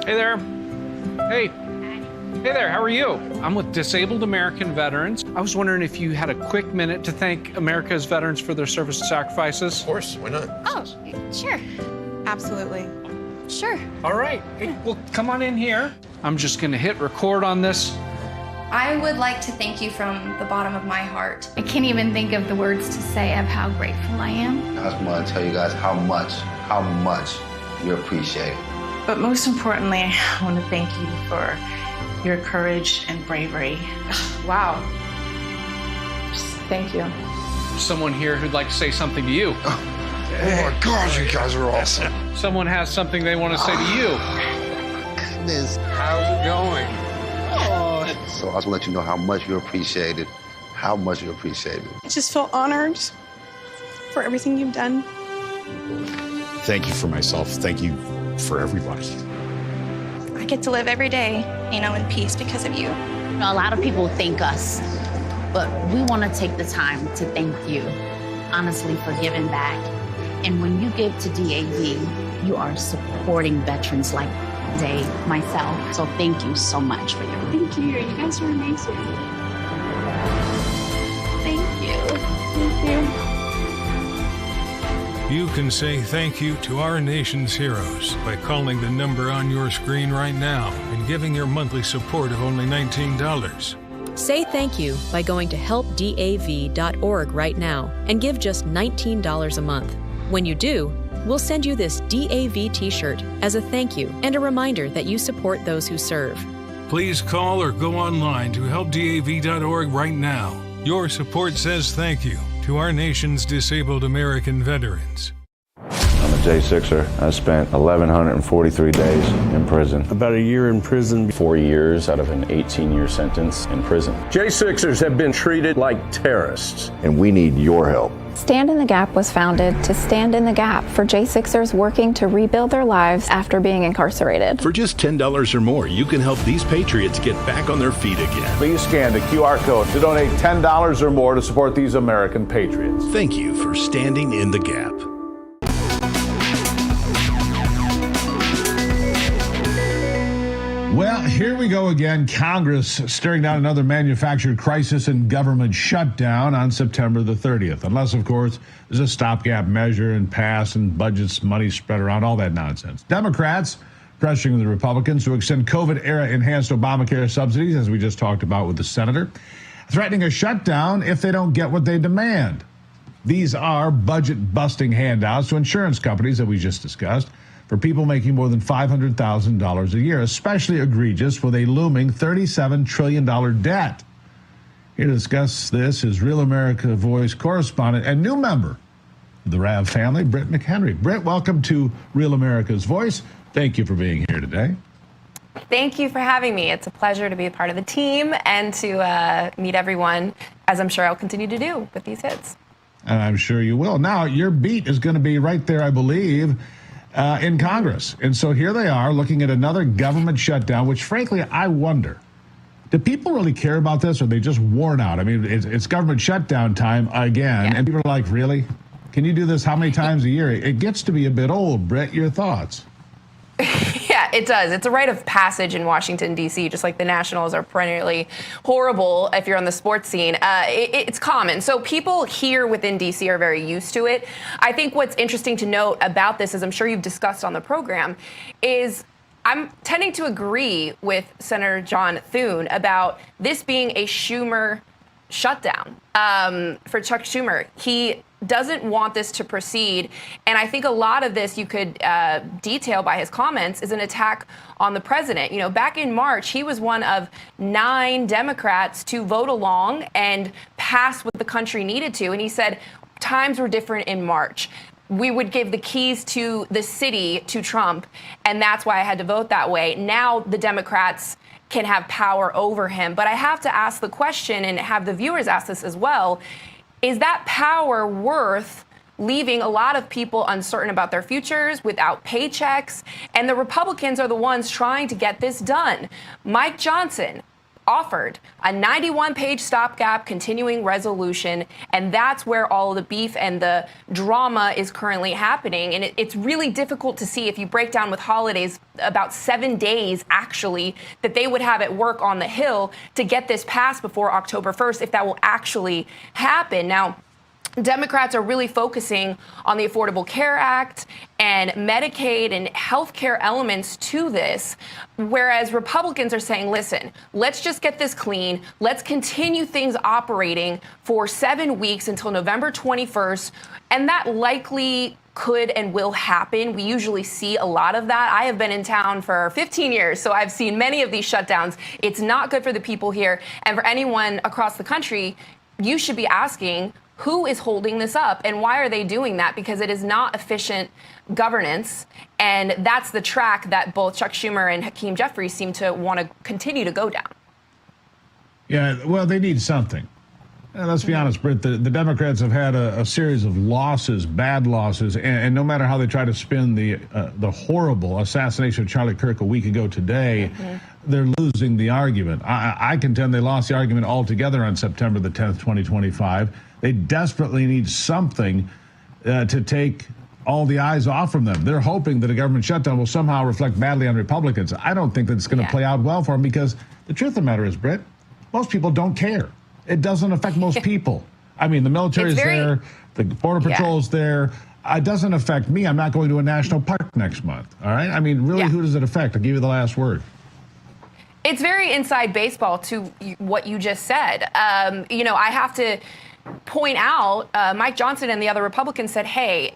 Hey there. Hey. Hey there, how are you? I'm with Disabled American Veterans. I was wondering if you had a quick minute to thank America's veterans for their service and sacrifices. Of course, why not? Oh, sure. Absolutely. Sure. All right, hey, well, come on in here. I'm just gonna hit record on this. I would like to thank you from the bottom of my heart. I can't even think of the words to say of how grateful I am. I just want to tell you guys how much you appreciate it. But most importantly, I want to thank you for your courage and bravery. Wow. Just thank you. Someone here who'd like to say something to you. Oh my God, you guys are awesome. Someone has something they want to say to you. Goodness, how's it going? Oh. So I just want to let you know how much you appreciate it. How much you appreciate it. I just feel honored for everything you've done. Thank you for myself. Thank you for everybody. I get to live every day, in peace because of you. A lot of people thank us, but we want to take the time to thank you, honestly, for giving back. And when you give to DAV, you are supporting veterans like Dave, myself. So thank you so much for your. Thank you. You guys are amazing. Thank you. Thank you. You can say thank you to our nation's heroes by calling the number on your screen right now and giving your monthly support of only $19. Say thank you by going to helpdav.org right now and give just $19 a month. When you do, we'll send you this DAV t-shirt as a thank you and a reminder that you support those who serve. Please call or go online to helpdav.org right now. Your support says thank you to our nation's disabled American veterans. I'm a J6er. I spent 1,143 days in prison. About a year in prison. 4 years out of an 18-year sentence in prison. J6ers have been treated like terrorists. And we need your help. Stand in the Gap was founded to stand in the gap for J6ers working to rebuild their lives after being incarcerated. For just $10 or more, you can help these patriots get back on their feet again. Please scan the QR code to donate $10 or more to support these American patriots. Thank you for standing in the gap. Well, here we go again. Congress staring down another manufactured crisis and government shutdown on September the 30th. Unless, of course, there's a stopgap measure and pass and budgets, money spread around, all that nonsense. Democrats pressuring the Republicans to extend COVID-era enhanced Obamacare subsidies, as we just talked about with the senator, threatening a shutdown if they don't get what they demand. These are budget-busting handouts to insurance companies that we just discussed, for people making more than $500,000 a year, especially egregious with a looming $37 trillion debt. Here to discuss this is Real America Voice correspondent and new member of the Rav family, Britt McHenry. Britt, welcome to Real America's Voice. Thank you for being here today. Thank you for having me. It's a pleasure to be a part of the team and to meet everyone, as I'm sure I'll continue to do with these hits. And I'm sure you will. Now, your beat is going to be right there, I believe, in Congress. And so here they are looking at another government shutdown, which frankly, I wonder, do people really care about this or are they just worn out? I mean, it's government shutdown time again. Yeah. And people are like, really? Can you do this how many times a year? It gets to be a bit old. Brett, your thoughts? Yeah, it does. It's a rite of passage in Washington, D.C., just like the Nationals are perennially horrible if you're on the sports scene. It's common. So people here within D.C. are very used to it. I think what's interesting to note about this, as I'm sure you've discussed on the program, is I'm tending to agree with Senator John Thune about this being a Schumer shutdown for Chuck Schumer. He doesn't want this to proceed. And I think a lot of this you could detail by his comments is an attack on the president. You know, back in March, he was one of 9 Democrats to vote along and pass what the country needed to. And he said times were different in March. We would give the keys to the city to Trump, and that's why I had to vote that way. Now the Democrats can have power over him. But I have to ask the question, and have the viewers ask this as well, is that power worth leaving a lot of people uncertain about their futures, without paychecks? And the Republicans are the ones trying to get this done. Mike Johnson offered a 91-page stopgap continuing resolution, and that's where all of the beef and the drama is currently happening. And it's really difficult to see, if you break down with holidays, about 7 days actually that they would have at work on the Hill to get this passed before October 1st, if that will actually happen. Now, Democrats are really focusing on the Affordable Care Act and Medicaid and health care elements to this, whereas Republicans are saying, listen, let's just get this clean. Let's continue things operating for 7 weeks until November 21st. And that likely could and will happen. We usually see a lot of that. I have been in town for 15 years, so I've seen many of these shutdowns. It's not good for the people here. And for anyone across the country, you should be asking, who is holding this up and why are they doing that? Because it is not efficient governance. And that's the track that both Chuck Schumer and Hakeem Jeffries seem to want to continue to go down. Yeah, well, they need something. And let's be honest, Britt, the Democrats have had a series of losses, bad losses, and no matter how they try to spin the horrible assassination of Charlie Kirk a week ago today, they're losing the argument. I contend they lost the argument altogether on September the 10th, 2025. They desperately need something to take all the eyes off from them. They're hoping that a government shutdown will somehow reflect badly on Republicans. I don't think that it's going to play out well for them, because the truth of the matter is, Britt, most people don't care. It doesn't affect most people. I mean, the military is there, the Border Patrol is there. It doesn't affect me. I'm not going to a national park next month. All right? I mean, really, who does it affect? I'll give you the last word. It's very inside baseball to what you just said. You know, I have to point out, Mike Johnson and the other Republicans said, hey,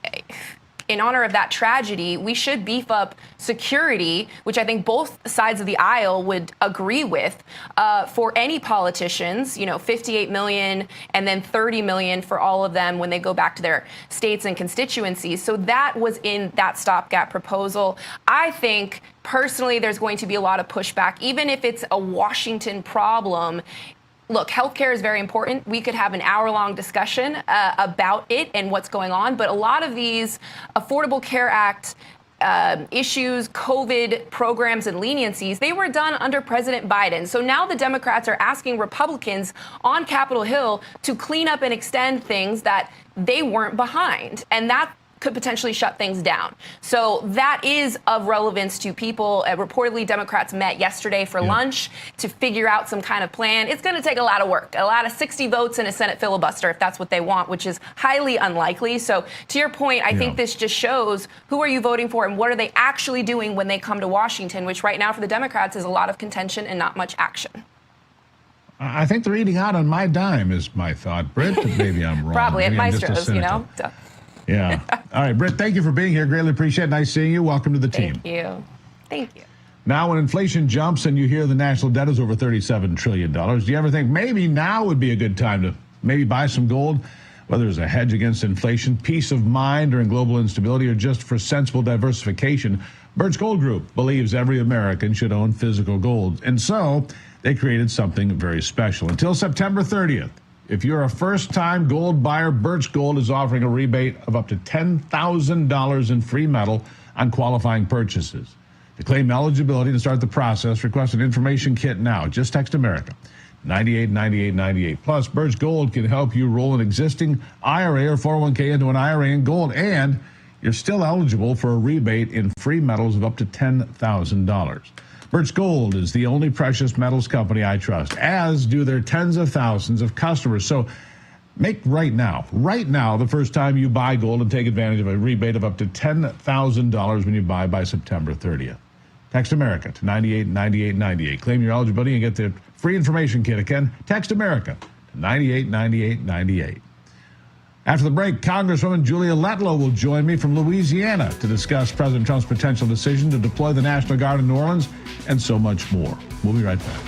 in honor of that tragedy, we should beef up security, which I think both sides of the aisle would agree with, for any politicians, you know, $58 million and then $30 million for all of them when they go back to their states and constituencies. So that was in that stopgap proposal. I think personally there's going to be a lot of pushback, even if it's a Washington problem. Look, healthcare is very important. We could have an hour-long discussion about it and what's going on. But a lot of these Affordable Care Act issues, COVID programs and leniencies, they were done under President Biden. So now the Democrats are asking Republicans on Capitol Hill to clean up and extend things that they weren't behind. And that could potentially shut things down. So that is of relevance to people. Reportedly, Democrats met yesterday for lunch to figure out some kind of plan. It's going to take a lot of work, a lot of 60 votes in a Senate filibuster if that's what they want, which is highly unlikely. So to your point, I think this just shows who are you voting for and what are they actually doing when they come to Washington, which right now for the Democrats is a lot of contention and not much action. I think they're eating out on my dime is my thought, Britt, but maybe I'm wrong. Probably at Maestro's, you know. Yeah. All right, Britt, thank you for being here. Greatly appreciate it. Nice seeing you. Welcome to the team. Thank you. Thank you. Now, when inflation jumps and you hear the national debt is over $37 trillion, do you ever think maybe now would be a good time to maybe buy some gold? Whether it's a hedge against inflation, peace of mind during global instability, or just for sensible diversification, Birch Gold Group believes every American should own physical gold. And so they created something very special. Until September 30th, if you're a first-time gold buyer, Birch Gold is offering a rebate of up to $10,000 in free metal on qualifying purchases. To claim eligibility and start the process, request an information kit now. Just text America, 989898. Plus, Birch Gold can help you roll an existing IRA or 401k into an IRA in gold, and you're still eligible for a rebate in free metals of up to $10,000. Birch Gold is the only precious metals company I trust, as do their tens of thousands of customers. So make right now, the first time you buy gold and take advantage of a rebate of up to $10,000 when you buy by September 30th. Text America to 989898. Claim your eligibility and get the free information kit. Again, text America to 989898. After the break, Congresswoman Julia Letlow will join me from Louisiana to discuss President Trump's potential decision to deploy the National Guard in New Orleans and so much more. We'll be right back.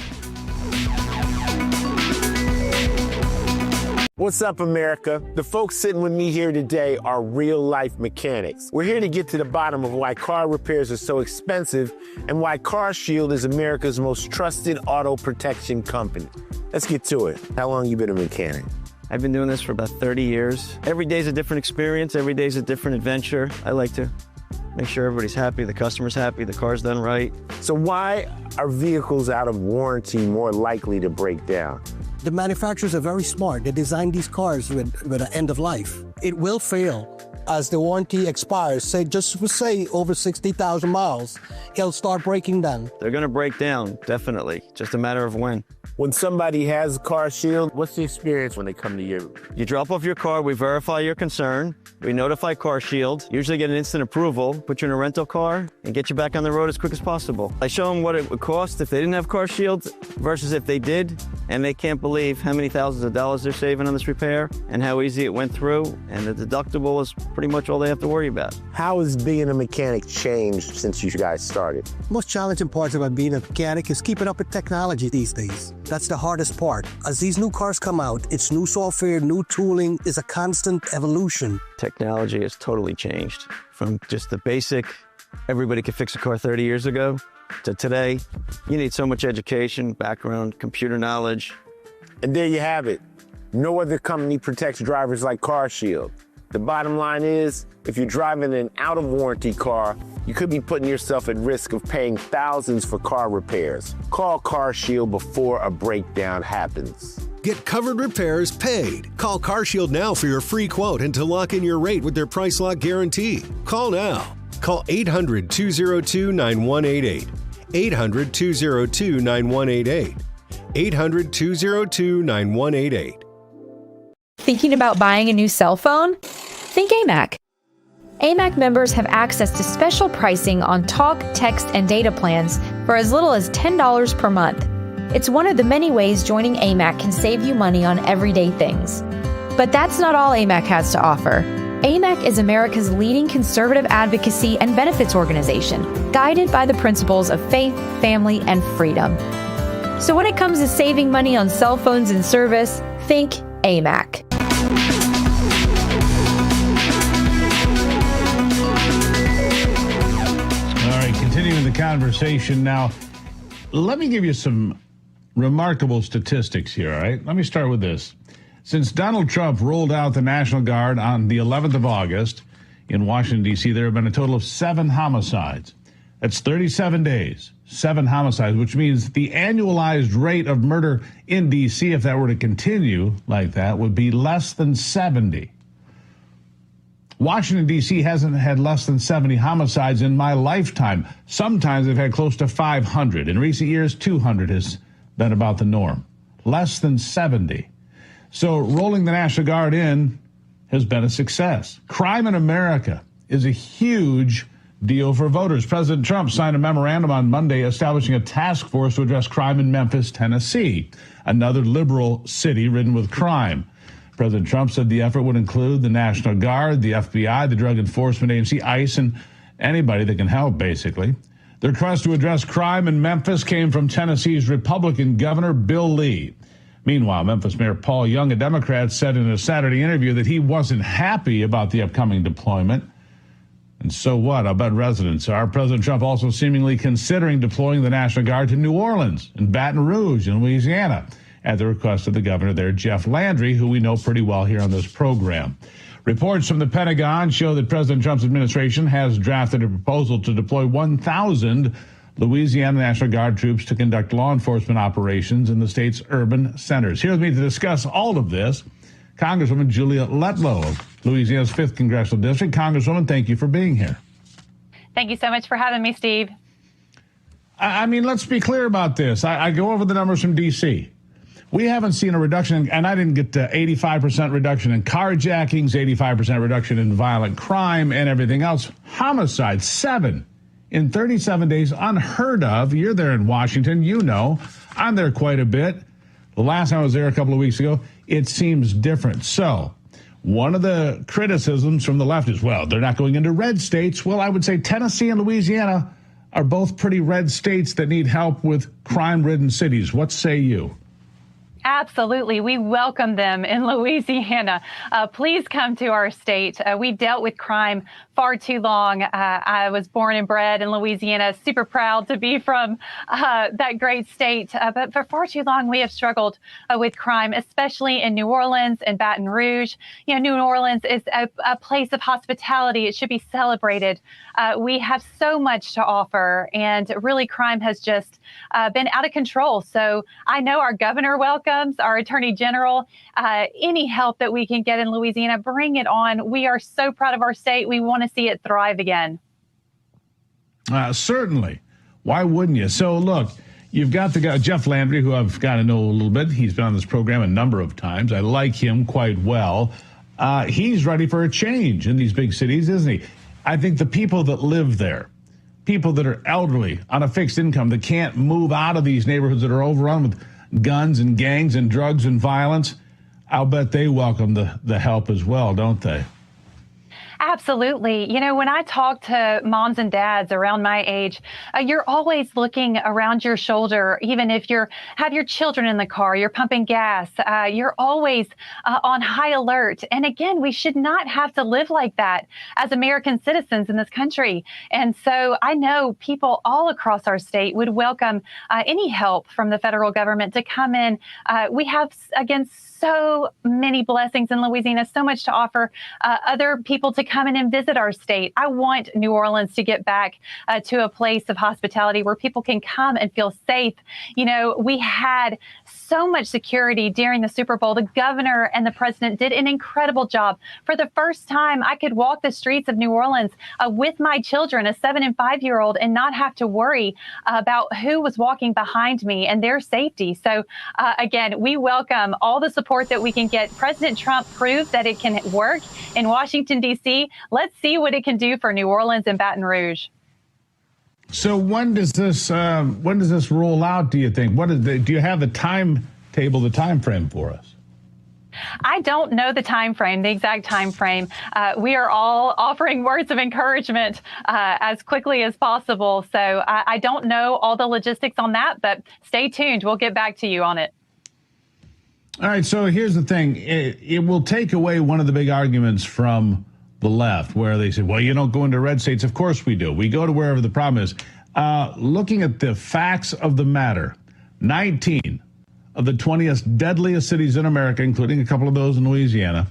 What's up, America? The folks sitting with me here today are real-life mechanics. We're here to get to the bottom of why car repairs are so expensive and why CarShield is America's most trusted auto protection company. Let's get to it. How long you been a mechanic? I've been doing this for about 30 years. Every day's a different experience. Every day's a different adventure. I like to make sure everybody's happy, the customer's happy, the car's done right. So why are vehicles out of warranty more likely to break down? The manufacturers are very smart. They designed these cars with an end of life. It will fail as the warranty expires. Say over 60,000 miles, it'll start breaking down. They're gonna break down, definitely. Just a matter of when. When somebody has CarShield, what's the experience when they come to you? You drop off your car, we verify your concern, we notify CarShield, usually get an instant approval, put you in a rental car, and get you back on the road as quick as possible. I show them what it would cost if they didn't have CarShield versus if they did, and they can't believe how many thousands of dollars they're saving on this repair and how easy it went through, and the deductible is pretty much all they have to worry about. How has being a mechanic changed since you guys started? Most challenging parts about being a mechanic is keeping up with technology these days. That's the hardest part. As these new cars come out, it's new software, new tooling, is a constant evolution. Technology has totally changed from just the basic, everybody could fix a car 30 years ago, to today. You need so much education, background, computer knowledge. And there you have it. No other company protects drivers like CarShield. The bottom line is, if you're driving an out-of-warranty car, you could be putting yourself at risk of paying thousands for car repairs. Call CarShield before a breakdown happens. Get covered repairs paid. Call CarShield now for your free quote and to lock in your rate with their price lock guarantee. Call now. Call 800-202-9188. 800-202-9188. 800-202-9188. Thinking about buying a new cell phone? Think AMAC. AMAC members have access to special pricing on talk, text, and data plans for as little as $10 per month. It's one of the many ways joining AMAC can save you money on everyday things. But that's not all AMAC has to offer. AMAC is America's leading conservative advocacy and benefits organization, guided by the principles of faith, family, and freedom. So when it comes to saving money on cell phones and service, think AMAC. All right, continuing the conversation now. Let me give you some remarkable statistics here, all right? Let me start with this. Since Donald Trump rolled out the National Guard on the 11th of August in Washington, D.C., there have been a total of 7 homicides. That's 37 days, 7 homicides, which means the annualized rate of murder in D.C., if that were to continue like that, would be less than 70. Washington, D.C. hasn't had less than 70 homicides in my lifetime. Sometimes they've had close to 500. In recent years, 200 has been about the norm. Less than 70. So rolling the National Guard in has been a success. Crime in America is a huge deal for voters. President Trump signed a memorandum on Monday establishing a task force to address crime in Memphis, Tennessee, another liberal city ridden with crime. President Trump said the effort would include the National Guard, the FBI, the Drug Enforcement Agency, ICE, and anybody that can help, basically. The request to address crime in Memphis came from Tennessee's Republican Governor Bill Lee. Meanwhile, Memphis Mayor Paul Young, a Democrat, said in a Saturday interview that he wasn't happy about the upcoming deployment. And so what? I bet residents are. President Trump also seemingly considering deploying the National Guard to New Orleans and Baton Rouge in Louisiana at the request of the governor there, Jeff Landry, who we know pretty well here on this program. Reports from the Pentagon show that President Trump's administration has drafted a proposal to deploy 1,000 Louisiana National Guard troops to conduct law enforcement operations in the state's urban centers. Here with me to discuss all of this, Congresswoman Julia Letlow of Louisiana's 5th Congressional District. Congresswoman, thank you for being here. Thank you so much for having me, Steve. I mean, let's be clear about this. I go over the numbers from D.C. We haven't seen a reduction, and I didn't get to 85% reduction in carjackings, 85% reduction in violent crime and everything else. Homicide, 7 in 37 days, unheard of. You're there in Washington, you know. I'm there quite a bit. The last time I was there a couple of weeks ago, it seems different. So one of the criticisms from the left is, well, they're not going into red states. Well, I would say Tennessee and Louisiana are both pretty red states that need help with crime-ridden cities. What say you? Absolutely. We welcome them in Louisiana. Please come to our state. We dealt with crime far too long. I was born and bred in Louisiana, super proud to be from that great state. But for far too long, we have struggled with crime, especially in New Orleans and Baton Rouge. You know, New Orleans is a place of hospitality. It should be celebrated. We have so much to offer, and really crime has just been out of control. So I know our governor welcomes, our attorney general, any help that we can get in Louisiana, bring it on. We are so proud of our state. We want to see it thrive again. Certainly. Why wouldn't you? So look, you've got the guy, Jeff Landry, who I've got to know a little bit. He's been on this program a number of times. I like him quite well. He's ready for a change in these big cities, isn't he? I think the people that live there, people that are elderly on a fixed income that can't move out of these neighborhoods that are overrun with guns and gangs and drugs and violence, I'll bet they welcome the help as well, don't they? Absolutely. You know, when I talk to moms and dads around my age, you're always looking around your shoulder, even if you have your children in the car, you're pumping gas, you're always on high alert. And again, we should not have to live like that as American citizens in this country. And so I know people all across our state would welcome any help from the federal government to come in. We have, again, so many blessings in Louisiana, so much to offer other people to come in and visit our state. I want New Orleans to get back to a place of hospitality where people can come and feel safe. You know, we had so much security during the Super Bowl. The governor and the president did an incredible job. For the first time, I could walk the streets of New Orleans with my children, a 7- and 5-year-old, and not have to worry about who was walking behind me and their safety. So again, we welcome all the support that we can get. President Trump proved that it can work in Washington, D.C. Let's see what it can do for New Orleans and Baton Rouge. So when does this roll out, do you think? Do you have the timetable, the time frame for us? I don't know the time frame, the exact time frame. We are all offering words of encouragement as quickly as possible. So I don't know all the logistics on that, but stay tuned. We'll get back to you on it. All right, so here's the thing. It will take away one of the big arguments from the left where they say, well, you don't go into red states. Of course we do. We go to wherever the problem is. Looking at the facts of the matter, 19 of the 20th deadliest cities in America, including a couple of those in Louisiana,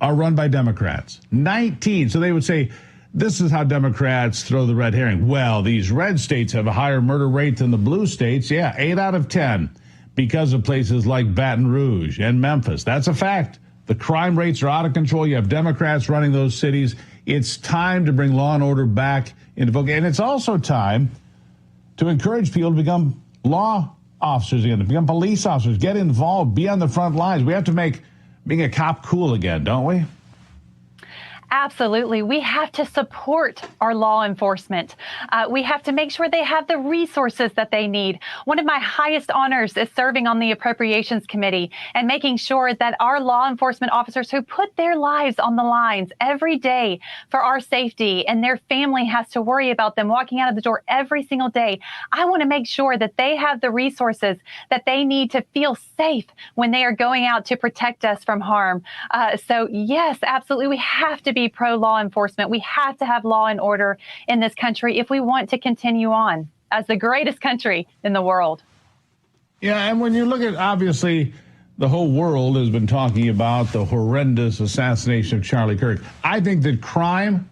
are run by Democrats. 19. So they would say, this is how Democrats throw the red herring. Well, these red states have a higher murder rate than the blue states. Yeah, 8 out of 10. Because of places like Baton Rouge and Memphis. That's a fact. The crime rates are out of control. You have Democrats running those cities. It's time to bring law and order back into focus. And it's also time to encourage people to become law officers again, to become police officers, get involved, be on the front lines. We have to make being a cop cool again, don't we? Absolutely. We have to support our law enforcement. We have to make sure they have the resources that they need. One of my highest honors is serving on the Appropriations Committee and making sure that our law enforcement officers who put their lives on the lines every day for our safety, and their family has to worry about them walking out of the door every single day. I want to make sure that they have the resources that they need to feel safe when they are going out to protect us from harm. So yes, absolutely. We have to be pro-law enforcement. We have to have law and order in this country if we want to continue on as the greatest country in the world. Yeah, and when you look at, obviously, the whole world has been talking about the horrendous assassination of Charlie Kirk. I think that crime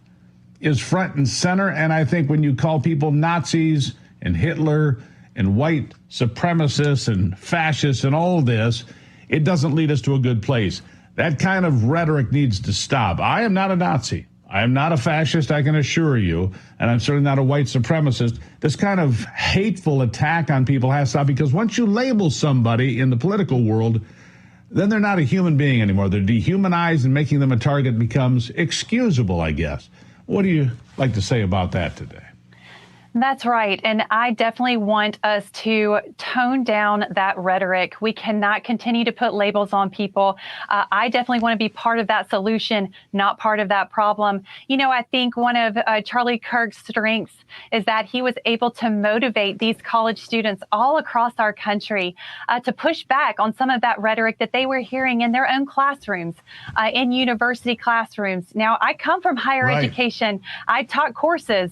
is front and center, and I think when you call people Nazis and Hitler and white supremacists and fascists and all this, it doesn't lead us to a good place. That kind of rhetoric needs to stop. I am not a Nazi. I am not a fascist, I can assure you, and I'm certainly not a white supremacist. This kind of hateful attack on people has to stop, because once you label somebody in the political world, then they're not a human being anymore. They're dehumanized, and making them a target becomes excusable, I guess. What do you like to say about that today? That's right. And I definitely want us to tone down that rhetoric. We cannot continue to put labels on people. I definitely want to be part of that solution, not part of that problem. You know, I think one of Charlie Kirk's strengths is that he was able to motivate these college students all across our country to push back on some of that rhetoric that they were hearing in their own classrooms, in university classrooms. Now, I come from higher education. I taught courses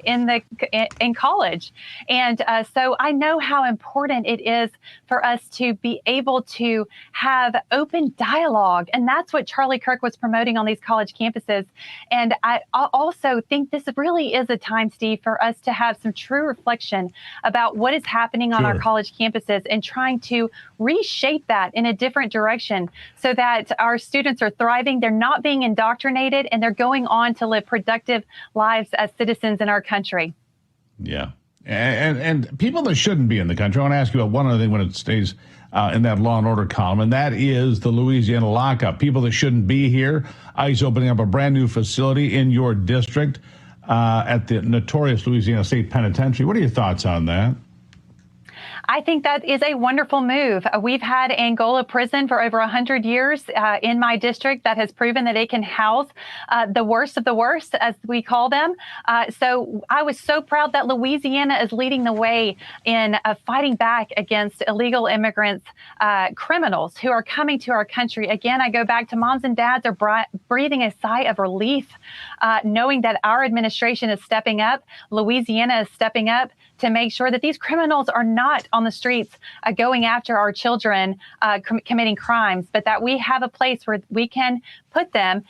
in college. And so I know how important it is for us to be able to have open dialogue. And that's what Charlie Kirk was promoting on these college campuses. And I also think this really is a time, Steve, for us to have some true reflection about what is happening on our college campuses and trying to reshape that in a different direction so that our students are thriving, they're not being indoctrinated, and they're going on to live productive lives as citizens in our country. Yeah. And people that shouldn't be in the country, I want to ask you about one other thing when it stays in that Law and Order column, and that is the Louisiana lockup. People that shouldn't be here. ICE opening up a brand new facility in your district at the notorious Louisiana State Penitentiary. What are your thoughts on that? I think that is a wonderful move. We've had Angola Prison for over 100 years in my district that has proven that it can house the worst of the worst, as we call them. So I was so proud that Louisiana is leading the way in fighting back against illegal immigrants, criminals who are coming to our country. Again, I go back to moms and dads are breathing a sigh of relief, knowing that our administration is stepping up, Louisiana is stepping up to make sure that these criminals are not on the streets going after our children committing crimes, but that we have a place where we can put them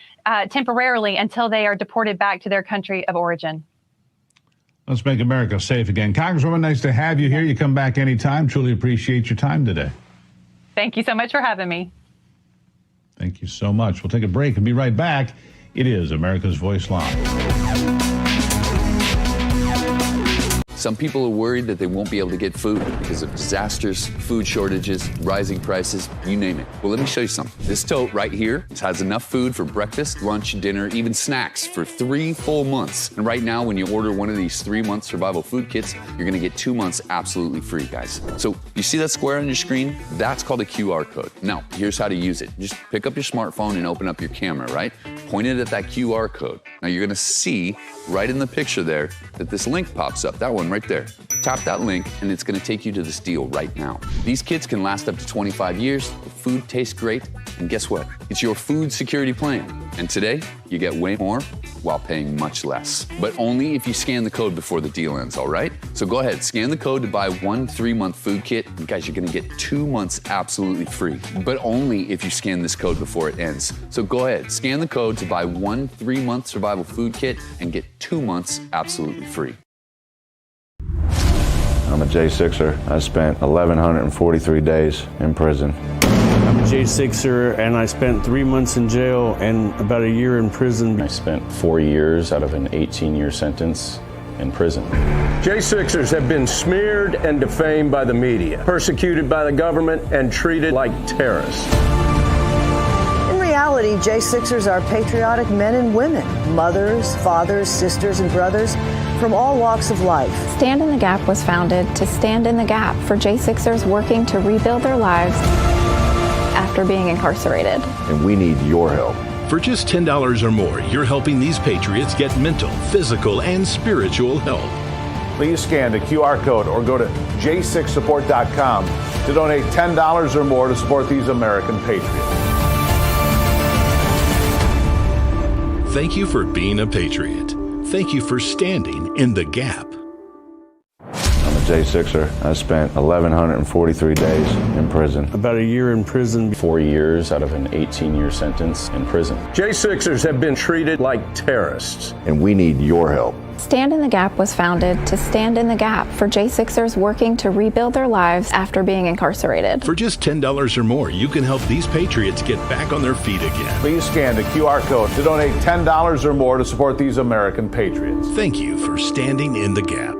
temporarily until they are deported back to their country of origin. Let's make America safe again. Congresswoman, nice to have you here. You come back anytime. Truly appreciate your time today. Thank you so much for having me. Thank you so much. We'll take a break and be right back. It is America's Voice Live. Some people are worried that they won't be able to get food because of disasters, food shortages, rising prices, you name it. Well, let me show you something. This tote right here has enough food for breakfast, lunch, dinner, even snacks for 3 full months. And right now, when you order one of these 3-month survival food kits, you're gonna get 2 months absolutely free, guys. So you see that square on your screen? That's called a QR code. Now, here's how to use it. Just pick up your smartphone and open up your camera, right? Point it at that QR code. Now you're gonna see right in the picture there that this link pops up, that one right there. Tap that link and it's gonna take you to this deal right now. These kits can last up to 25 years, the food tastes great, and guess what? It's your food security plan. And today, you get way more while paying much less. But only if you scan the code before the deal ends, all right? So go ahead, scan the code to buy 1 3-month food kit, and guys, you're gonna get 2 months absolutely free. But only if you scan this code before it ends. So go ahead, scan the code to buy 1 3-month survival food kit and get 2 months absolutely free. I'm a J6er. I spent 1,143 days in prison. I'm a J6er, and I spent 3 months in jail and about a year in prison. I spent 4 years out of an 18-year sentence in prison. J6ers have been smeared and defamed by the media, persecuted by the government, and treated like terrorists. In reality, J6ers are patriotic men and women, mothers, fathers, sisters, and brothers from all walks of life. Stand in the Gap was founded to stand in the gap for J6ers working to rebuild their lives after being incarcerated. And we need your help. For just $10 or more, you're helping these patriots get mental, physical, and spiritual help. Please scan the QR code or go to j6support.com to donate $10 or more to support these American patriots. Thank you for being a patriot. Thank you for standing in the gap. I'm a J6er. I spent 1,143 days in prison. About a year in prison. 4 years out of an 18-year sentence in prison. J6ers have been treated like terrorists. And we need your help. Stand in the Gap was founded to stand in the gap for J6ers working to rebuild their lives after being incarcerated. For just $10 or more, you can help these patriots get back on their feet again. Please scan the QR code to donate $10 or more to support these American patriots. Thank you for standing in the gap.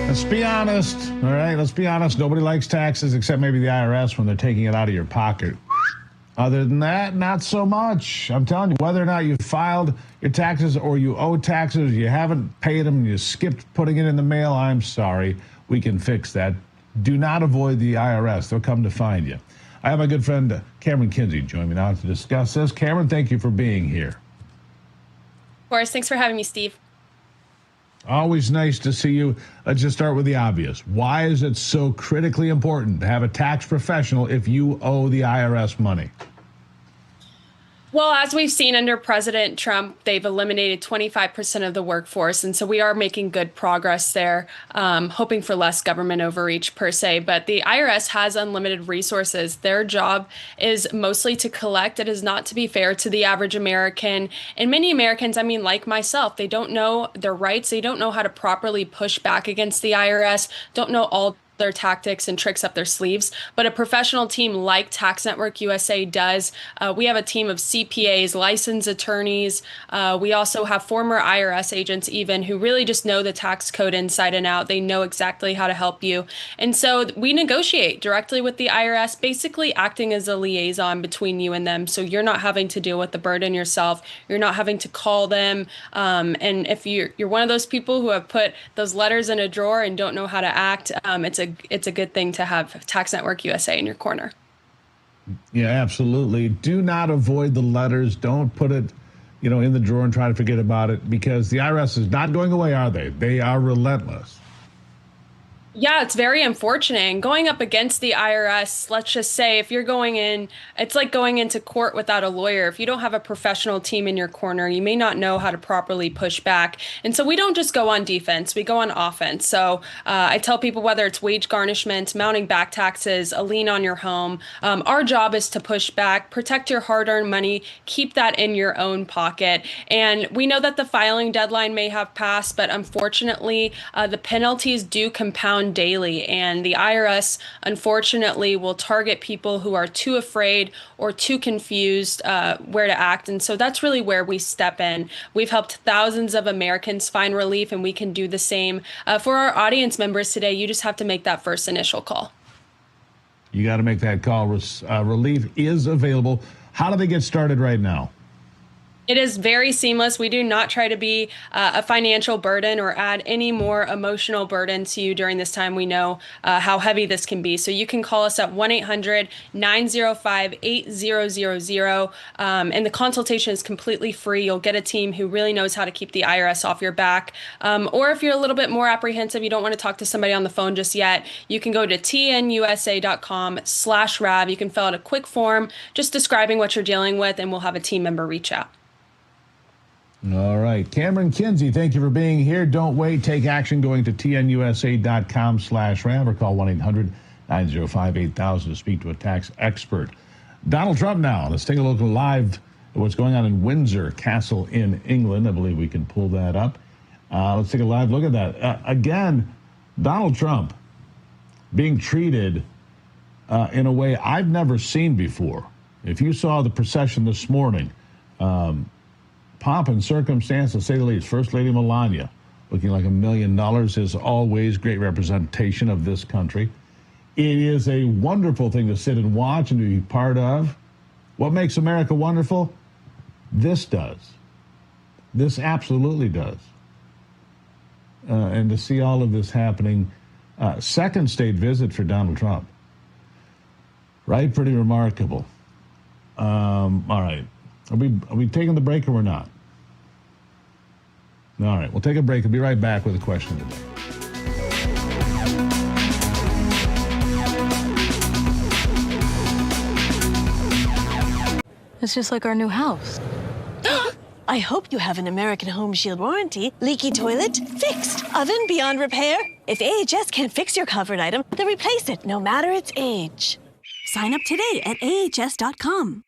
Let's be honest, all right? Let's be honest. Nobody likes taxes except maybe the IRS when they're taking it out of your pocket. Other than that, not so much. I'm telling you, whether or not you filed your taxes or you owe taxes, you haven't paid them, you skipped putting it in the mail, I'm sorry. We can fix that. Do not avoid the IRS. They'll come to find you. I have my good friend Cameron Kinsey join me now to discuss this. Cameron, thank you for being here. Of course. Thanks for having me, Steve. Always nice to see you. Let's just start with the obvious. Why is it so critically important to have a tax professional if you owe the IRS money? Well, as we've seen under President Trump, they've eliminated 25% of the workforce. And so we are making good progress there, hoping for less government overreach per se. But the IRS has unlimited resources. Their job is mostly to collect. It is not to be fair to the average American. And many Americans, I mean, like myself, they don't know their rights. They don't know how to properly push back against the IRS, don't know all their tactics and tricks up their sleeves. But a professional team like Tax Network USA does. We have a team of CPAs, licensed attorneys. We also have former IRS agents even who really just know the tax code inside and out. They know exactly how to help you. And so we negotiate directly with the IRS, basically acting as a liaison between you and them. So you're not having to deal with the burden yourself. You're not having to call them. And if you're one of those people who have put those letters in a drawer and don't know how to act, it's a good thing to have Tax Network USA in your corner. Yeah, absolutely. Do not avoid the letters. Don't put it, in the drawer and try to forget about it, because the IRS is not going away, are they? They are relentless. Yeah, it's very unfortunate. And going up against the IRS, let's just say if you're going in, it's like going into court without a lawyer. If you don't have a professional team in your corner, you may not know how to properly push back. And so we don't just go on defense, we go on offense. So I tell people whether it's wage garnishment, mounting back taxes, a lien on your home, our job is to push back, protect your hard-earned money, keep that in your own pocket. And we know that the filing deadline may have passed, but unfortunately, the penalties do compound daily, and the IRS unfortunately will target people who are too afraid or too confused where to act. And so that's really where we step in. We've helped thousands of Americans find relief, and we can do the same for our audience members today. You just have to make that first initial call. You got to make that call. Relief is available. How do they get started right now? It is very seamless. We do not try to be a financial burden or add any more emotional burden to you during this time. We know how heavy this can be. So you can call us at 1-800-905-8000. And the consultation is completely free. You'll get a team who really knows how to keep the IRS off your back. Or if you're a little bit more apprehensive, you don't want to talk to somebody on the phone just yet, you can go to tnusa.com/RAB. You can fill out a quick form just describing what you're dealing with, and we'll have a team member reach out. All right. Cameron Kinsey, thank you for being here. Don't wait. Take action going to tnusa.com/RAB or call 1-800-905-8000 to speak to a tax expert. Donald Trump now. Let's take a look live at what's going on in Windsor Castle in England. I believe we can pull that up. Let's take a live look at that. Again, Donald Trump being treated in a way I've never seen before. If you saw the procession this morning, pomp and circumstance, to say the least. First Lady Melania, looking like $1 million, is always great representation of this country. It is a wonderful thing to sit and watch and to be part of. What makes America wonderful? This does. This absolutely does. And to see all of this happening, second state visit for Donald Trump. Right? Pretty remarkable. All right. Are we taking the break or we're not? All right, we'll take a break. I'll be right back with a question of the day. It's just like our new house. I hope you have an American Home Shield warranty. Leaky toilet? Fixed. Oven beyond repair? If AHS can't fix your covered item, then replace it, no matter its age. Sign up today at ahs.com.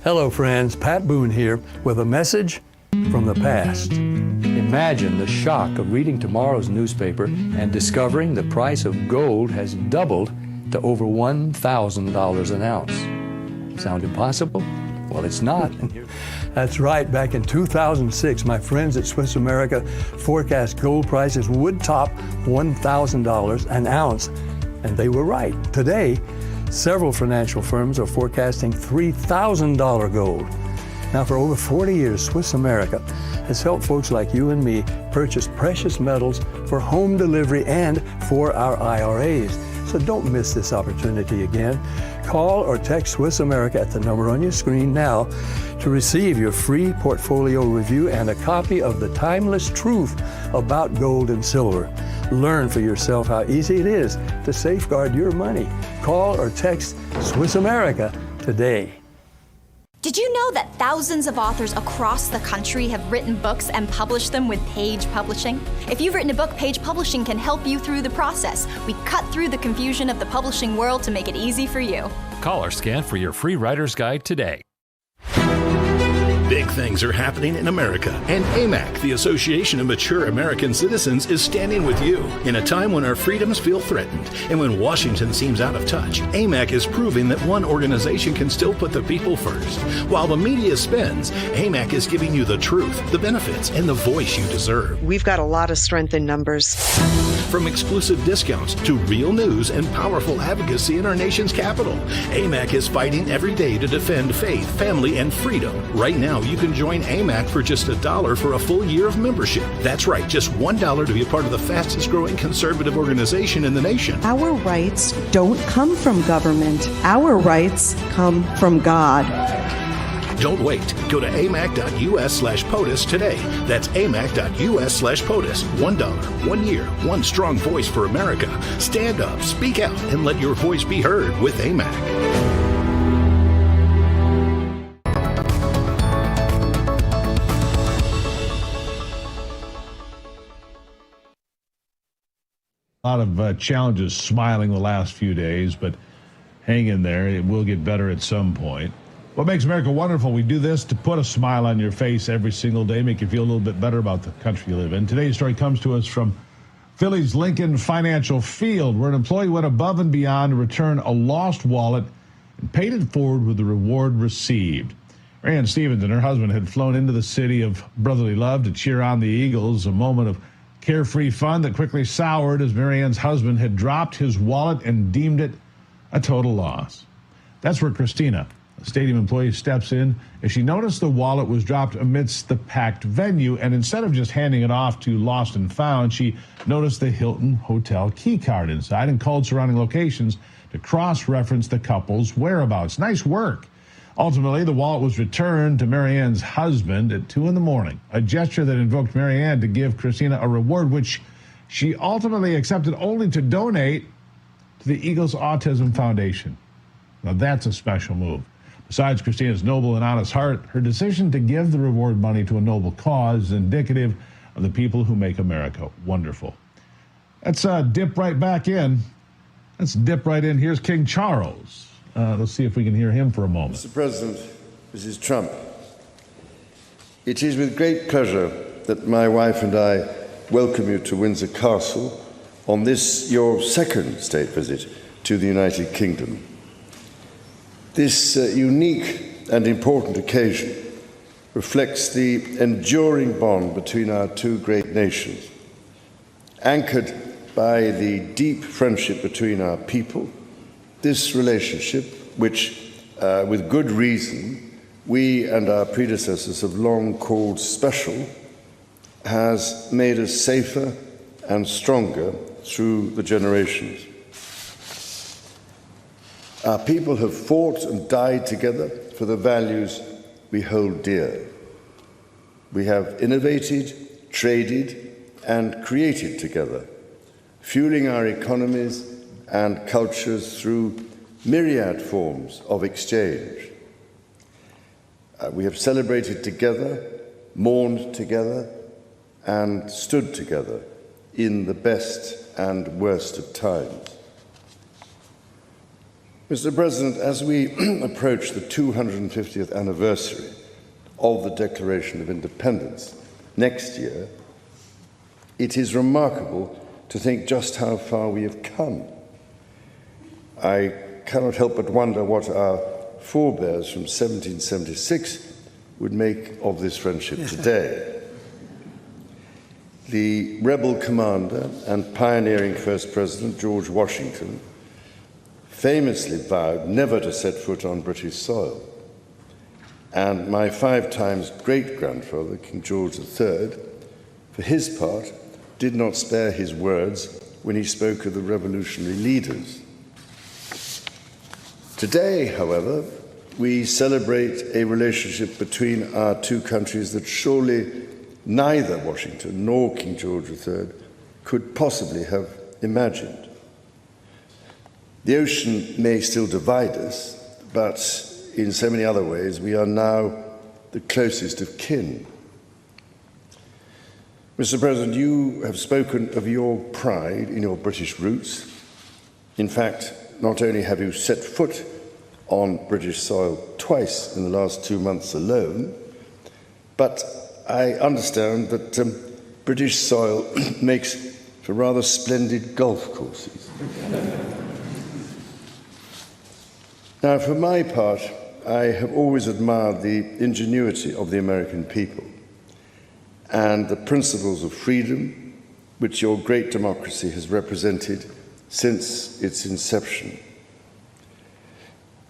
Hello friends, Pat Boone here with a message from the past. Imagine the shock of reading tomorrow's newspaper and discovering the price of gold has doubled to over $1,000 an ounce. Sound impossible? Well, it's not. That's right. Back in 2006, my friends at Swiss America forecast gold prices would top $1,000 an ounce, and they were right. Today, several financial firms are forecasting $3,000 gold. Now, for over 40 years, Swiss America has helped folks like you and me purchase precious metals for home delivery and for our IRAs. So don't miss this opportunity again. Call or text Swiss America at the number on your screen now to receive your free portfolio review and a copy of The Timeless Truth About Gold and Silver. Learn for yourself how easy it is to safeguard your money. Call or text Swiss America today. Did you know that thousands of authors across the country have written books and published them with Page Publishing? If you've written a book, Page Publishing can help you through the process. We cut through the confusion of the publishing world to make it easy for you. Call or scan for your free writer's guide today. Big things are happening in America, and AMAC, the Association of Mature American Citizens, is standing with you. In a time when our freedoms feel threatened and when Washington seems out of touch, AMAC is proving that one organization can still put the people first. While the media spins, AMAC is giving you the truth, the benefits, and the voice you deserve. We've got a lot of strength in numbers. From exclusive discounts to real news and powerful advocacy in our nation's capital, AMAC is fighting every day to defend faith, family, and freedom. Right now, you can join AMAC for just $1 for a full year of membership. That's right, just $1 to be a part of the fastest growing conservative organization in the nation. Our rights don't come from government. Our rights come from God. Don't wait. Go to amac.us/POTUS today. That's amac.us/POTUS. $1, 1 year, one strong voice for America. Stand up, speak out, and let your voice be heard with AMAC. A lot of challenges smiling the last few days, but hang in there. It will get better at some point. What makes America wonderful? We do this to put a smile on your face every single day, make you feel a little bit better about the country you live in. Today's story comes to us from Philly's Lincoln Financial Field, where an employee went above and beyond to return a lost wallet and paid it forward with the reward received. Marianne Stevens and her husband had flown into the city of brotherly love to cheer on the Eagles, a moment of carefree fun that quickly soured as Marianne's husband had dropped his wallet and deemed it a total loss. That's where Christina, a stadium employee, steps in as she noticed the wallet was dropped amidst the packed venue, and instead of just handing it off to Lost and Found, she noticed the Hilton Hotel key card inside and called surrounding locations to cross-reference the couple's whereabouts. Nice work. Ultimately, the wallet was returned to Marianne's husband at 2 a.m, a gesture that invoked Marianne to give Christina a reward, which she ultimately accepted only to donate to the Eagles Autism Foundation. Now, that's a special move. Besides Christina's noble and honest heart, her decision to give the reward money to a noble cause is indicative of the people who make America wonderful. Let's dip right back in. Let's dip right in. Here's King Charles. Let's see if we can hear him for a moment. Mr. President, Mrs. Trump, it is with great pleasure that my wife and I welcome you to Windsor Castle on this, your second state visit to the United Kingdom. This unique and important occasion reflects the enduring bond between our two great nations, anchored by the deep friendship between our people. This relationship, which, with good reason, we and our predecessors have long called special, has made us safer and stronger through the generations. Our people have fought and died together for the values we hold dear. We have innovated, traded, and created together, fueling our economies and cultures through myriad forms of exchange. We have celebrated together, mourned together, and stood together in the best and worst of times. Mr. President, as we approach the 250th anniversary of the Declaration of Independence next year, it is remarkable to think just how far we have come. I cannot help but wonder what our forebears from 1776 would make of this friendship today. The rebel commander and pioneering first president, George Washington, famously vowed never to set foot on British soil. And my 5 times great-grandfather, King George III, for his part, did not spare his words when he spoke of the revolutionary leaders. Today, however, we celebrate a relationship between our two countries that surely neither Washington nor King George III could possibly have imagined. The ocean may still divide us, but in so many other ways, we are now the closest of kin. Mr. President, you have spoken of your pride in your British roots. In fact, not only have you set foot on British soil twice in the last 2 months alone, but I understand that British soil makes for rather splendid golf courses. Now, for my part, I have always admired the ingenuity of the American people and the principles of freedom which your great democracy has represented since its inception.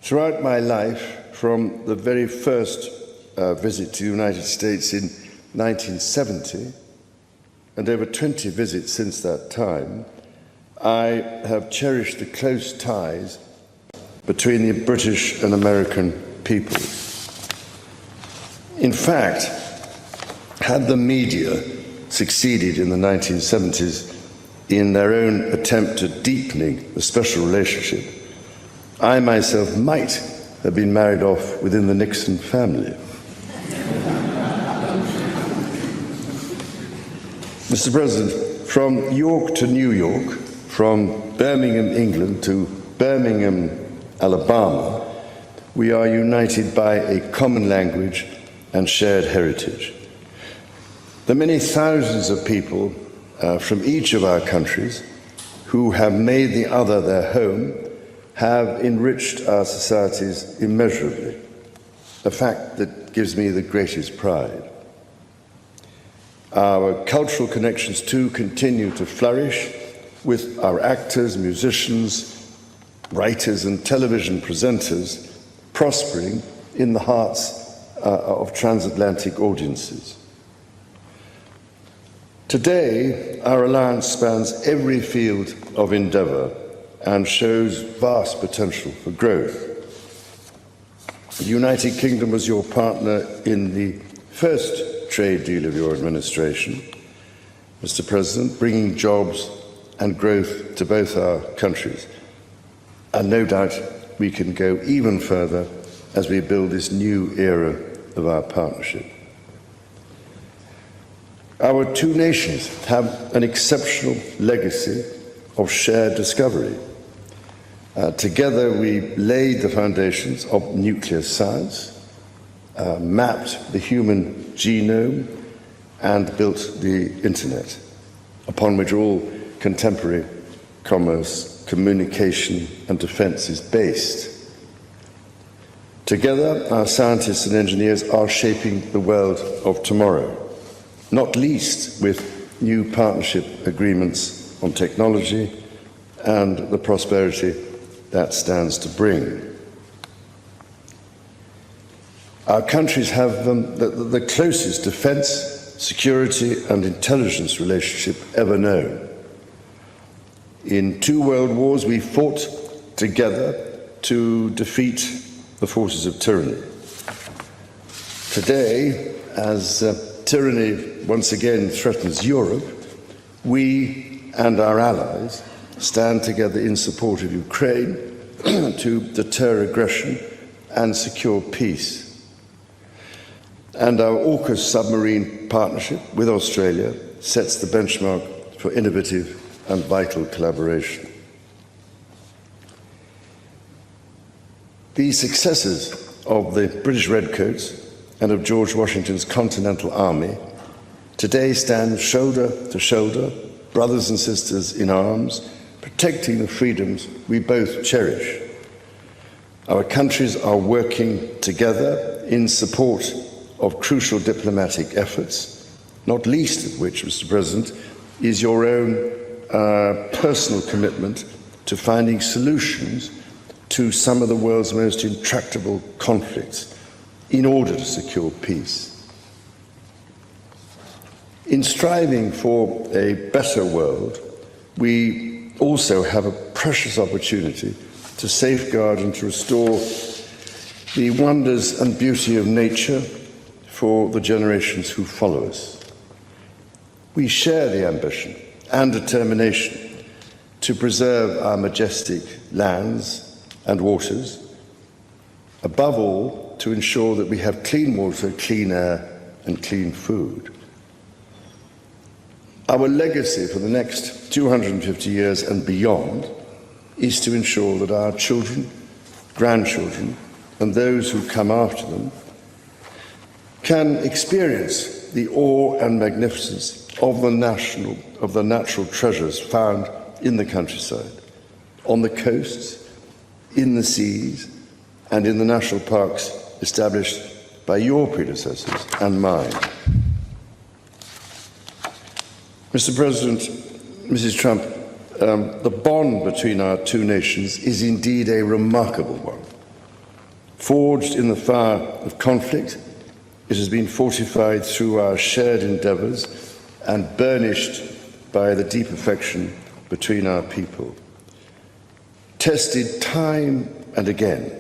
Throughout my life, from the very first visit to the United States in 1970, and over 20 visits since that time, I have cherished the close ties between the British and American peoples. In fact, had the media succeeded in the 1970s in their own attempt at deepening the special relationship, I myself might have been married off within the Nixon family. Mr. President, from York to New York, from Birmingham, England to Birmingham, Alabama, we are united by a common language and shared heritage. The many thousands of people from each of our countries who have made the other their home have enriched our societies immeasurably, a fact that gives me the greatest pride. Our cultural connections, too, continue to flourish with our actors, musicians, writers and television presenters prospering in the hearts of transatlantic audiences. Today, our alliance spans every field of endeavour and shows vast potential for growth. The United Kingdom was your partner in the first trade deal of your administration, Mr. President, bringing jobs and growth to both our countries. And no doubt we can go even further as we build this new era of our partnership. Our two nations have an exceptional legacy of shared discovery. Together we laid the foundations of nuclear science, mapped the human genome, and built the internet, upon which all contemporary commerce, communication and defense is based. Together, our scientists and engineers are shaping the world of tomorrow, not least with new partnership agreements on technology and the prosperity that stands to bring. Our countries have the closest defense, security and intelligence relationship ever known. In 2 world wars, we fought together to defeat the forces of tyranny. Today, as tyranny once again threatens Europe, we and our allies stand together in support of Ukraine to deter aggression and secure peace. And our AUKUS submarine partnership with Australia sets the benchmark for innovative and vital collaboration. The successes of the British Redcoats and of George Washington's Continental Army today stand shoulder to shoulder, brothers and sisters in arms, protecting the freedoms we both cherish. Our countries are working together in support of crucial diplomatic efforts, not least of which, Mr. President, is your own personal commitment to finding solutions to some of the world's most intractable conflicts in order to secure peace. In striving for a better world, we also have a precious opportunity to safeguard and to restore the wonders and beauty of nature for the generations who follow us. We share the ambition and determination to preserve our majestic lands and waters, above all, to ensure that we have clean water, clean air, and clean food. Our legacy for the next 250 years and beyond is to ensure that our children, grandchildren, and those who come after them can experience the awe and magnificence of the natural treasures found in the countryside, on the coasts, in the seas, and in the national parks established by your predecessors and mine. Mr. President, Mrs. Trump, the bond between our two nations is indeed a remarkable one. Forged in the fire of conflict, it has been fortified through our shared endeavors and burnished by the deep affection between our people. Tested time and again,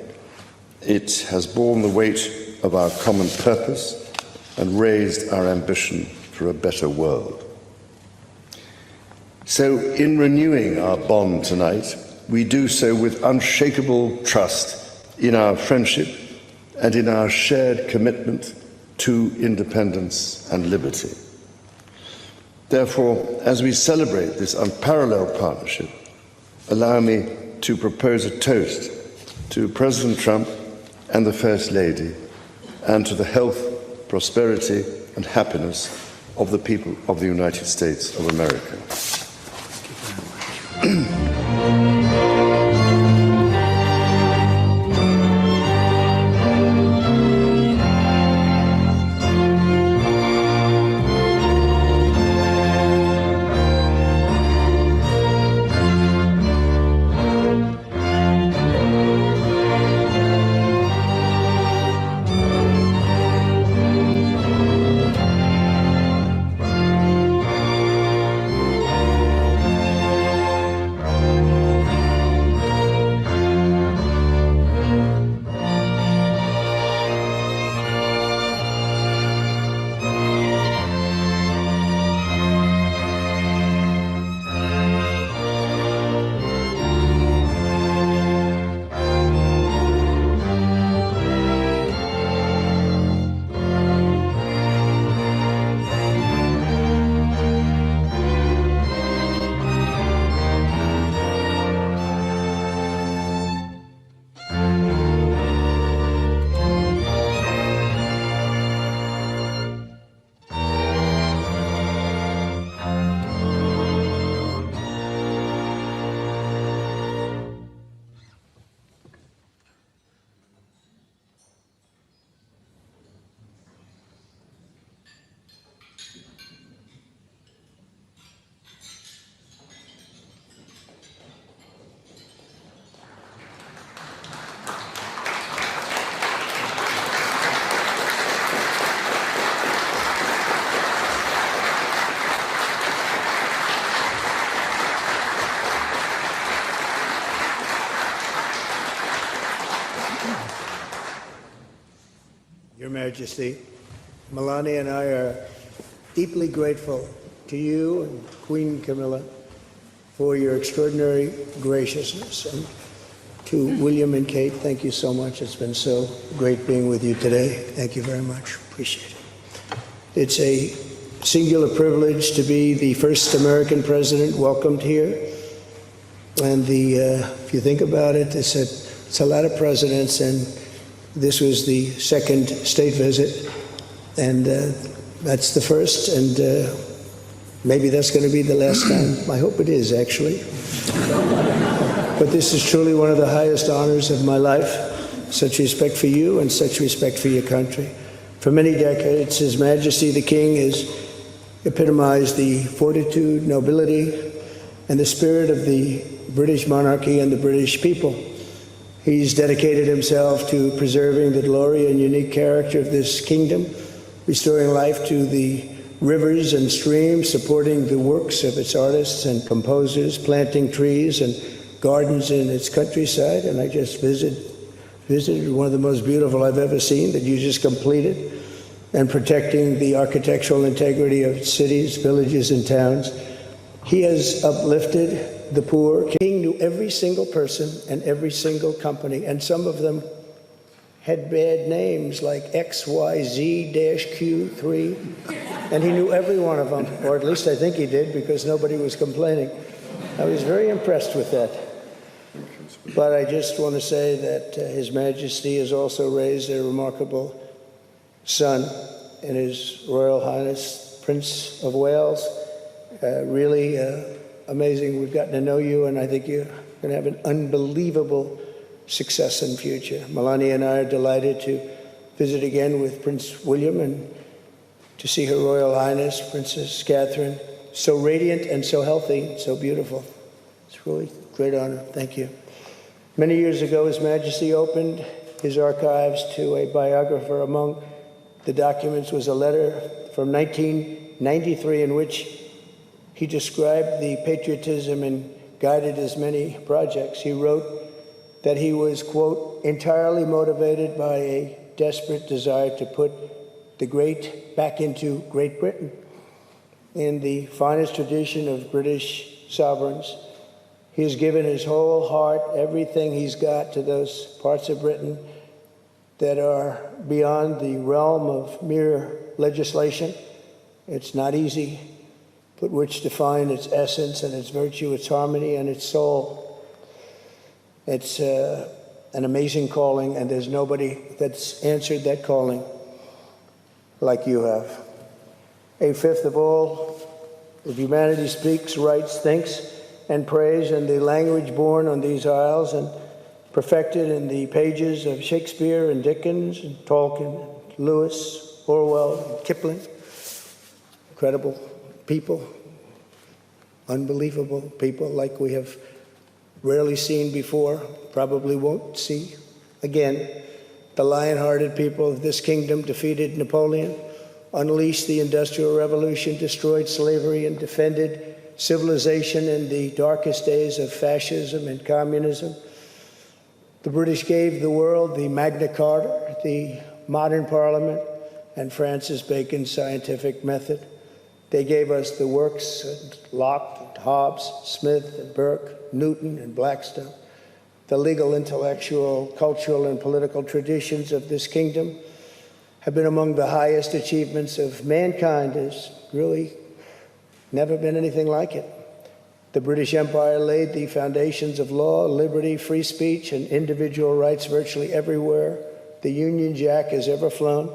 it has borne the weight of our common purpose and raised our ambition for a better world. So, in renewing our bond tonight, we do so with unshakable trust in our friendship and in our shared commitment to independence and liberty. Therefore, as we celebrate this unparalleled partnership, allow me to propose a toast to President Trump and the First Lady, and to the health, prosperity, and happiness of the people of the United States of America. Your Majesty, Melania and I are deeply grateful to you and Queen Camilla for your extraordinary graciousness. And to William and Kate, thank you so much. It's been so great being with you today. Thank you very much. Appreciate it. It's a singular privilege to be the first American president welcomed here. And if you think about it, it's It's a lot of presidents, and this was the second state visit, and that's the first, and maybe that's going to be the last time. I hope it is, actually. But this is truly one of the highest honors of my life. Such respect for you and such respect for your country. For many decades, His Majesty the King has epitomized the fortitude, nobility, and the spirit of the British monarchy and the British people. He's dedicated himself to preserving the glory and unique character of this kingdom, restoring life to the rivers and streams, supporting the works of its artists and composers, planting trees and gardens in its countryside. And I just visited one of the most beautiful I've ever seen that you just completed, and protecting the architectural integrity of cities, villages, and towns. He has uplifted the poor. King knew every single person and every single company, and some of them had bad names like XYZ-Q3, and he knew every one of them, or at least I think he did, because nobody was complaining. I was very impressed with that. But I just want to say that His Majesty has also raised a remarkable son in His Royal Highness Prince of Wales. Really amazing. We've gotten to know you, and I think you're going to have an unbelievable success in the future. Melania and I are delighted to visit again with Prince William and to see Her Royal Highness Princess Catherine, so radiant and so healthy, so beautiful. It's really a great honor. Thank you. Many years ago, His Majesty opened his archives to a biographer. Among the documents was a letter from 1993 in which he described the patriotism and guided his many projects. He wrote that he was, quote, entirely motivated by a desperate desire to put the great back into Great Britain. In the finest tradition of British sovereigns, he has given his whole heart, everything he's got, to those parts of Britain that are beyond the realm of mere legislation. It's not easy, but which define its essence and its virtue, its harmony, and its soul. It's an amazing calling, and there's nobody that's answered that calling like you have. A fifth of all of humanity speaks, writes, thinks, and prays in the language born on these isles and perfected in the pages of Shakespeare and Dickens and Tolkien, Lewis, Orwell, and Kipling. Incredible people, unbelievable people like we have rarely seen before, probably won't see again. The lion-hearted people of this kingdom defeated Napoleon, unleashed the Industrial Revolution, destroyed slavery, and defended civilization in the darkest days of fascism and communism. The British gave the world the Magna Carta, the modern parliament, and Francis Bacon's scientific method. They gave us the works of Locke, and Hobbes, Smith, and Burke, Newton, and Blackstone. The legal, intellectual, cultural, and political traditions of this kingdom have been among the highest achievements of mankind. There's really never been anything like it. The British Empire laid the foundations of law, liberty, free speech, and individual rights virtually everywhere the Union Jack has ever flown,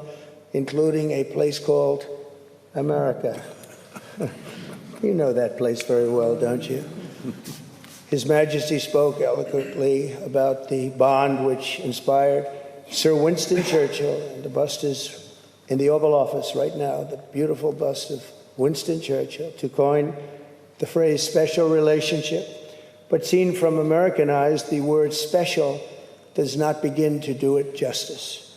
including a place called America. You know that place very well, don't you? His Majesty spoke eloquently about the bond which inspired Sir Winston Churchill, and the bust is in the Oval Office right now, the beautiful bust of Winston Churchill, to coin the phrase special relationship. But seen from American eyes, the word special does not begin to do it justice.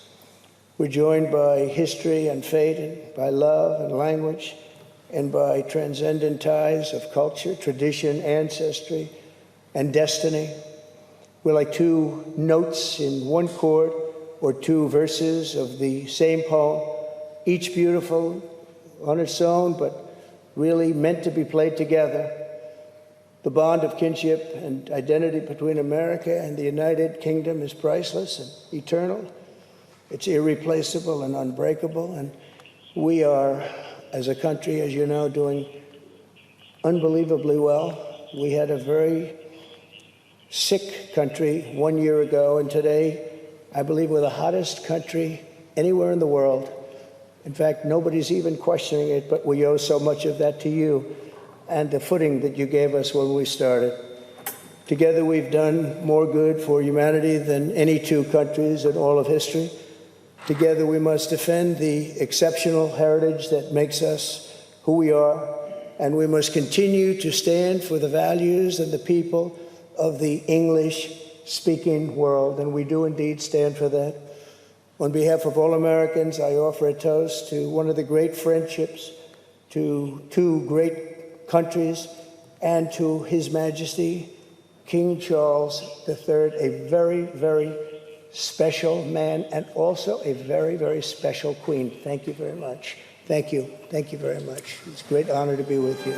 We're joined by history and fate, and by love and language, and by transcendent ties of culture, tradition, ancestry, and destiny. We're like two notes in one chord, or two verses of the same poem, each beautiful on its own, but really meant to be played together. The bond of kinship and identity between America and the United Kingdom is priceless and eternal. It's irreplaceable and unbreakable, and we are, as a country, as you know, doing unbelievably well. We had a very sick country 1 year ago, and today, I believe we're the hottest country anywhere in the world. In fact, nobody's even questioning it, but we owe so much of that to you and the footing that you gave us when we started. Together, we've done more good for humanity than any two countries in all of history. Together, we must defend the exceptional heritage that makes us who we are, and we must continue to stand for the values and the people of the English-speaking world, and we do indeed stand for that. On behalf of all Americans, I offer a toast to one of the great friendships, to two great countries, and to His Majesty, King Charles III, a very, very special man, and also a very, very special queen. Thank you very much. Thank you. Thank you very much. It's a great honor to be with you.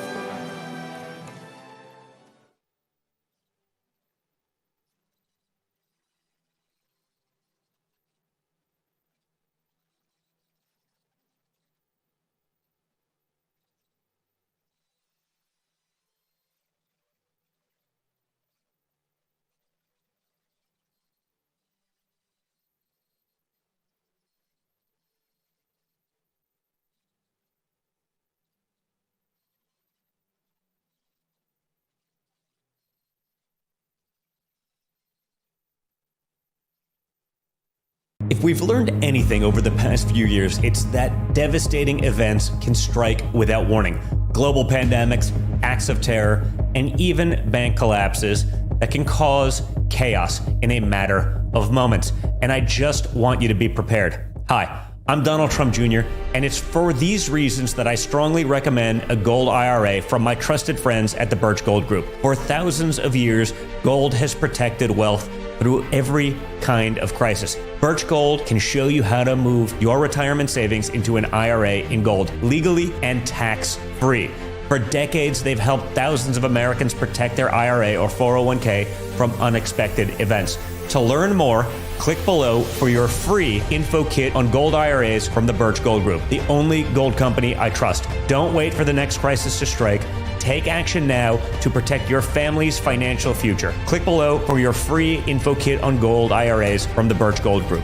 If we've learned anything over the past few years, it's that devastating events can strike without warning. Global pandemics, acts of terror, and even bank collapses that can cause chaos in a matter of moments. And I just want you to be prepared. Hi, I'm Donald Trump Jr., and it's for these reasons that I strongly recommend a gold IRA from my trusted friends at the Birch Gold Group. For thousands of years, gold has protected wealth through every kind of crisis. Birch Gold can show you how to move your retirement savings into an IRA in gold, legally and tax-free. For decades, they've helped thousands of Americans protect their IRA or 401k from unexpected events. To learn more, click below for your free info kit on gold IRAs from the Birch Gold Group, the only gold company I trust. Don't wait for the next crisis to strike. Take action now to protect your family's financial future. Click below for your free info kit on gold IRAs from the Birch Gold Group.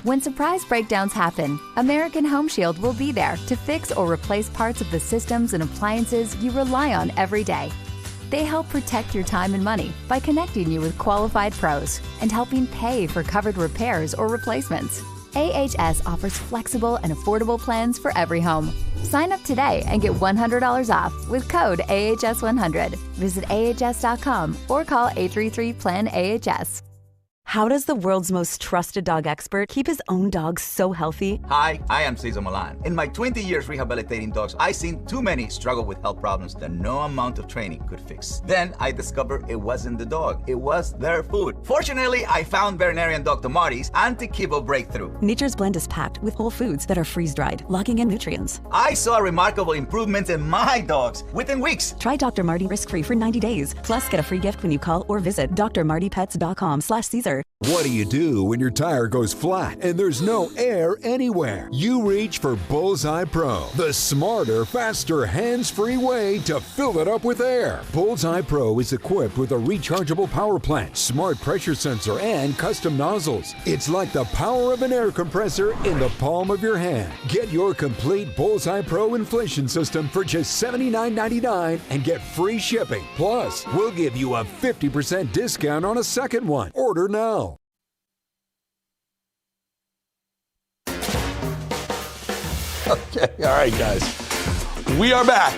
When surprise breakdowns happen, American Home Shield will be there to fix or replace parts of the systems and appliances you rely on every day. They help protect your time and money by connecting you with qualified pros and helping pay for covered repairs or replacements. AHS offers flexible and affordable plans for every home. Sign up today and get $100 off with code AHS100. Visit AHS.com or call 833-PLAN-AHS. How does the world's most trusted dog expert keep his own dog so healthy? Hi, I am Cesar Milan. In my 20 years rehabilitating dogs, I've seen too many struggle with health problems that no amount of training could fix. Then I discovered it wasn't the dog, it was their food. Fortunately, I found veterinarian Dr. Marty's Anti-Kibble Breakthrough. Nature's Blend is packed with whole foods that are freeze-dried, locking in nutrients. I saw remarkable improvements in my dogs within weeks. Try Dr. Marty risk-free for 90 days. Plus, get a free gift when you call or visit drmartypets.com/Caesar. What do you do when your tire goes flat and there's no air anywhere? You reach for Bullseye Pro, the smarter, faster, hands-free way to fill it up with air. Bullseye Pro is equipped with a rechargeable power plant, smart pressure sensor, and custom nozzles. It's like the power of an air compressor in the palm of your hand. Get your complete Bullseye Pro inflation system for just $79.99 and get free shipping. Plus, we'll give you a 50% discount on a second one. Order now. Okay, all right, guys. We are back.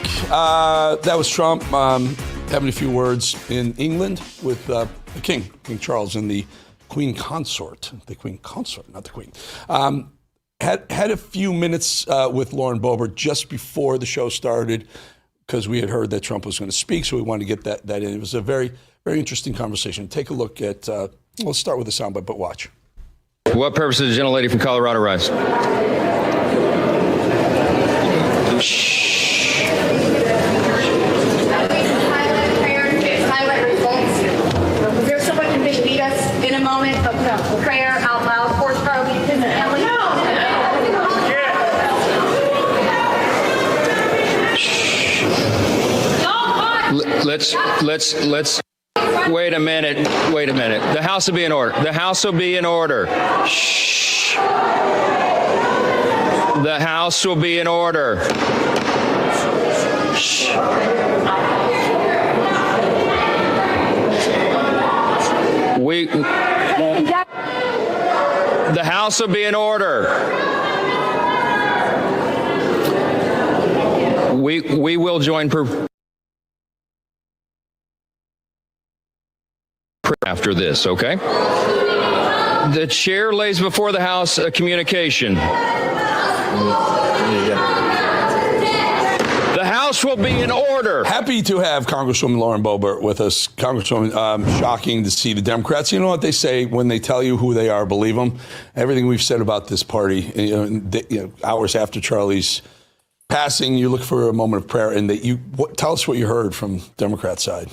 That was Trump having a few words in England with the King Charles, and the Queen Consort. The Queen Consort, not the Queen. Had a few minutes with Lauren Boebert just before the show started because we had heard that Trump was going to speak, so we wanted to get that in. It was a very, very interesting conversation. Take a look at, let's start with the soundbite, but watch. For what purpose did the gentlelady from Colorado rise? Silent results. Is there someone who can lead us in a moment of prayer out loud? Force probably to the family. Wait a minute. The House will be in order. The House will be in order. Shh. The House will be in order. Shh. The House will be in order. We will join after this, okay? The chair lays before the House a communication. The House will be in order. Happy to have Congresswoman Lauren Boebert with us. Congresswoman, shocking to see the Democrats. You know what they say when they tell you who they are, believe them. Everything we've said about this party, hours after Charlie's passing, you look for a moment of prayer, and tell us what you heard from Democrat side.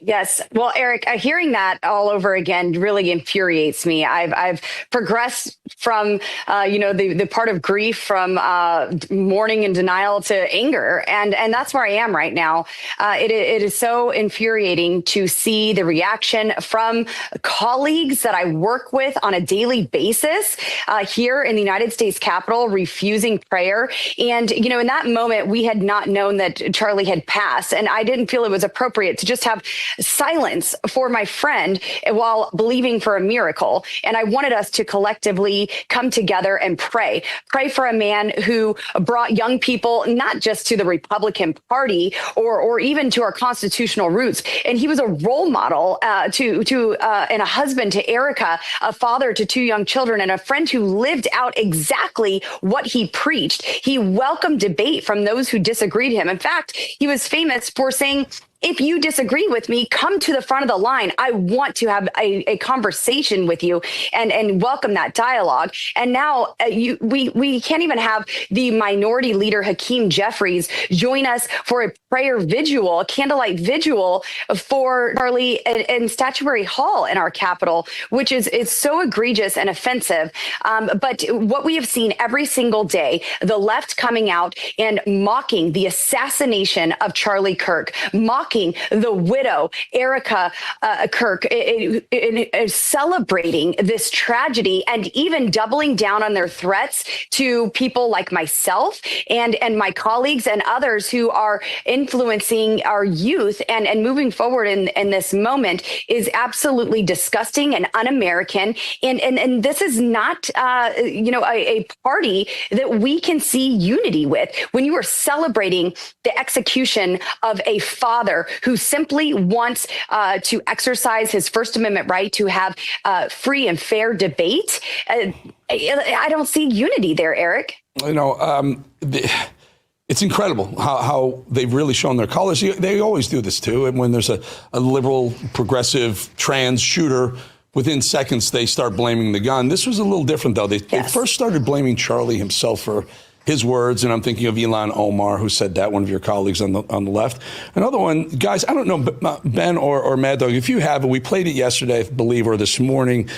Yes. Well, Eric, hearing that all over again really infuriates me. I've progressed from, the part of grief from mourning and denial to anger. And that's where I am right now. It is so infuriating to see the reaction from colleagues that I work with on a daily basis here in the United States Capitol, refusing prayer. And, in that moment, we had not known that Charlie had passed. And I didn't feel it was appropriate to just have silence for my friend while believing for a miracle. And I wanted us to collectively come together and pray for a man who brought young people, not just to the Republican Party or even to our constitutional roots. And he was a role model and a husband to Erica, a father to two young children, and a friend who lived out exactly what he preached. He welcomed debate from those who disagreed with him. In fact, he was famous for saying, if you disagree with me, come to the front of the line. I want to have a conversation with you and welcome that dialogue. And now we can't even have the minority leader, Hakeem Jeffries, join us for a prayer vigil, a candlelight vigil for Charlie in Statuary Hall in our Capitol, which is so egregious and offensive. But what we have seen every single day, the left coming out and mocking the assassination of Charlie Kirk, mocking the widow, Erica Kirk, celebrating this tragedy and even doubling down on their threats to people like myself and my colleagues and others who are influencing our youth and moving forward in this moment is absolutely disgusting and un-American. And this is not, a party that we can see unity with. When you are celebrating the execution of a father who simply wants to exercise his First Amendment right to have free and fair debate, I don't see unity there, Eric. It's incredible how they've really shown their colors. They always do this, too. And when there's a liberal, progressive, trans shooter, within seconds, they start blaming the gun. This was a little different, though. They first started blaming Charlie himself for his words, and I'm thinking of Ilhan Omar, who said that, one of your colleagues on the left. Another one, guys, I don't know, Ben or Mad Dog, if you have it, we played it yesterday, I believe, or this morning,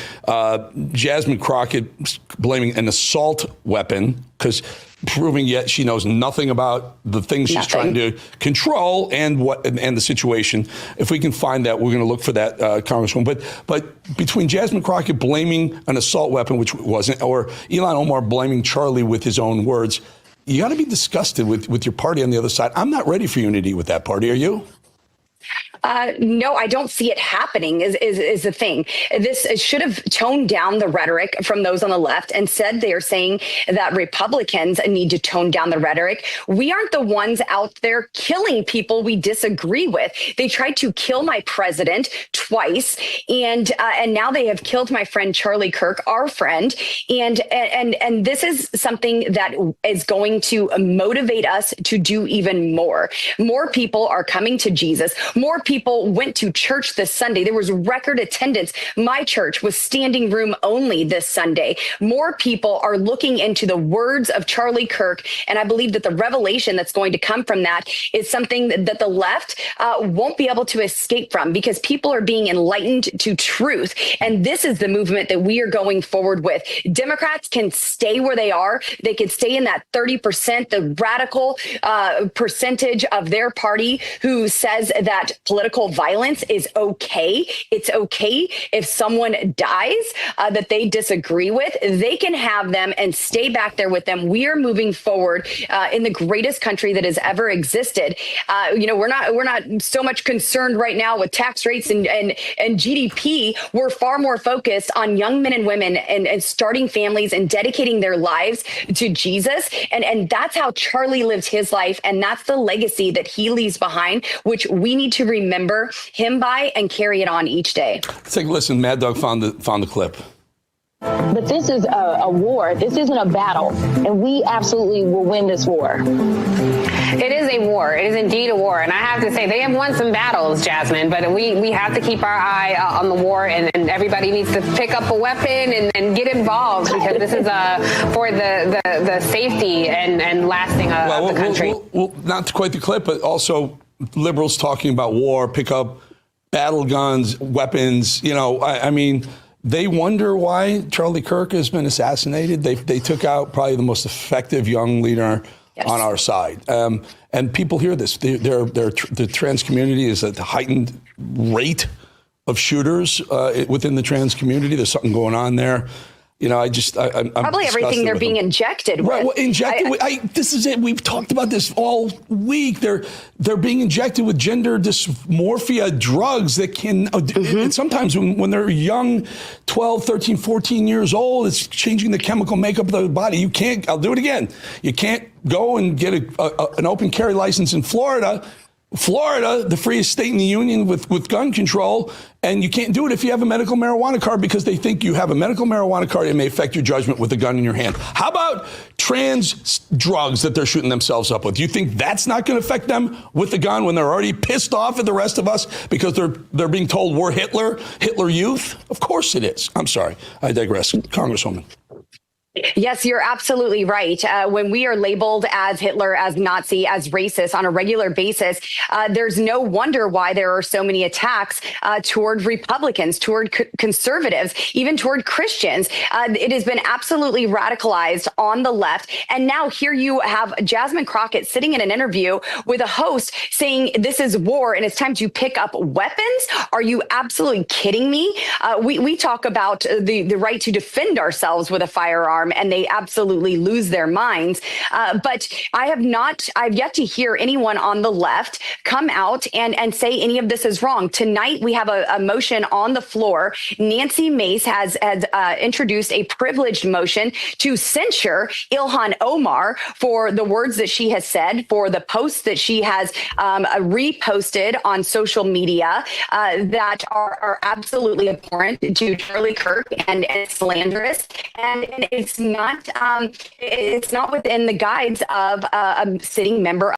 Jasmine Crockett blaming an assault weapon, because proving yet she knows nothing about the things she's trying to control and the situation. If we can find that, we're going to look for that, Congresswoman. But between Jasmine Crockett blaming an assault weapon, which wasn't, or Ilhan Omar blaming Charlie with his own words, you got to be disgusted with your party on the other side. I'm not ready for unity with that party. Are you? No, I don't see it happening is the thing. This should have toned down the rhetoric from those on the left. Instead, they are saying that Republicans need to tone down the rhetoric. We aren't the ones out there killing people we disagree with. They tried to kill my president twice, and now they have killed my friend Charlie Kirk, our friend. And this is something that is going to motivate us to do even more. More people are coming to Jesus. More people went to church this Sunday. There was record attendance. My church was standing room only this Sunday. More people are looking into the words of Charlie Kirk. And I believe that the revelation that's going to come from that is something that the left won't be able to escape from, because people are being enlightened to truth. And this is the movement that we are going forward with. Democrats can stay where they are. They can stay in that 30%, the radical percentage of their party who says that political violence is okay. It's okay if someone dies that they disagree with. They can have them and stay back there with them. We are moving forward in the greatest country that has ever existed. We're not so much concerned right now with tax rates and GDP. We're far more focused on young men and women and starting families and dedicating their lives to Jesus. And that's how Charlie lived his life. And that's the legacy that he leaves behind, which we need to remember him by and carry it on each day. Let's take a listen. Mad Dog found the clip. But this is a war. This isn't a battle. And we absolutely will win this war. It is a war. It is indeed a war. And I have to say, they have won some battles, Jasmine, but we have to keep our eye on the war, and everybody needs to pick up a weapon and get involved, because this is for the safety and lasting of the country. Well, not quite the clip, but also liberals talking about war, pick up battle guns, weapons. I mean, they wonder why Charlie Kirk has been assassinated. They took out probably the most effective young leader on our side. And people hear this. The trans community is at the heightened rate of shooters within the trans community. There's something going on there. I'm probably everything they're being injected with. Right, well, injected with. This is it. We've talked about this all week. They're being injected with gender dysmorphia drugs that can, and sometimes when they're young, 12, 13, 14 years old, it's changing the chemical makeup of the body. You can't, I'll do it again. You can't go and get an open carry license in Florida, the freest state in the union with gun control, and you can't do it if you have a medical marijuana card, because they think you have a medical marijuana card. It may affect your judgment with a gun in your hand. How about trans drugs that they're shooting themselves up with? Do you think that's not going to affect them with the gun when they're already pissed off at the rest of us because they're being told we're Hitler youth? Of course it is. I'm sorry. I digress. Congresswoman. Yes, you're absolutely right. When we are labeled as Hitler, as Nazi, as racist on a regular basis, there's no wonder why there are so many attacks toward Republicans, toward conservatives, even toward Christians. It has been absolutely radicalized on the left. And now here you have Jasmine Crockett sitting in an interview with a host saying this is war and it's time to pick up weapons. Are you absolutely kidding me? We talk about the right to defend ourselves with a firearm, and they absolutely lose their minds. But I've yet to hear anyone on the left come out and say any of this is wrong. Tonight, we have a motion on the floor. Nancy Mace has introduced a privileged motion to censure Ilhan Omar for the words that she has said, for the posts that she has reposted on social media that are absolutely abhorrent to Charlie Kirk and slanderous. And it's not within the guides of a sitting member.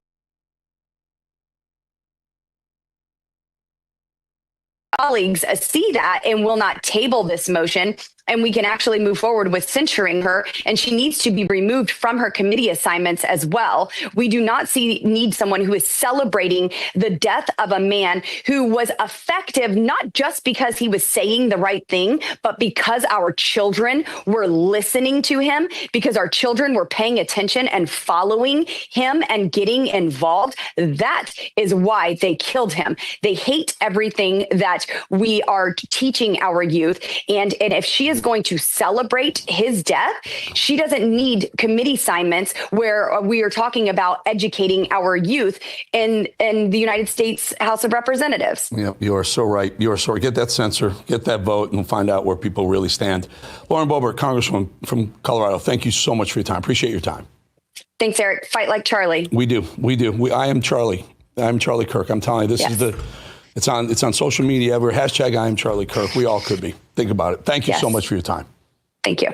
Colleagues see that and will not table this motion, and we can actually move forward with censuring her, and she needs to be removed from her committee assignments as well. We do not need someone who is celebrating the death of a man who was effective, not just because he was saying the right thing, but because our children were listening to him, because our children were paying attention and following him and getting involved. That is why they killed him. They hate everything that we are teaching our youth. And if she is going to celebrate his death, she doesn't need committee assignments where we are talking about educating our youth in the United States House of Representatives. Yeah, you are so right. You are so right. Get that censor, get that vote, and find out where people really stand. Lauren Boebert, Congresswoman from Colorado, thank you so much for your time. Appreciate your time. Thanks, Eric. Fight like Charlie. We do. I am Charlie. I'm Charlie Kirk. I'm telling you, this is it's on social media. We're hashtag I am Charlie Kirk. We all could be. Think about it. Thank you so much for your time. Thank you.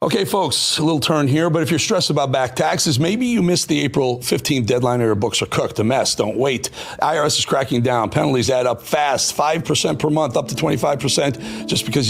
Okay, folks, a little turn here, but if you're stressed about back taxes, maybe you missed the April 15th deadline or your books are cooked. A mess. Don't wait. IRS is cracking down. Penalties add up fast. 5% per month, up to 25% just because you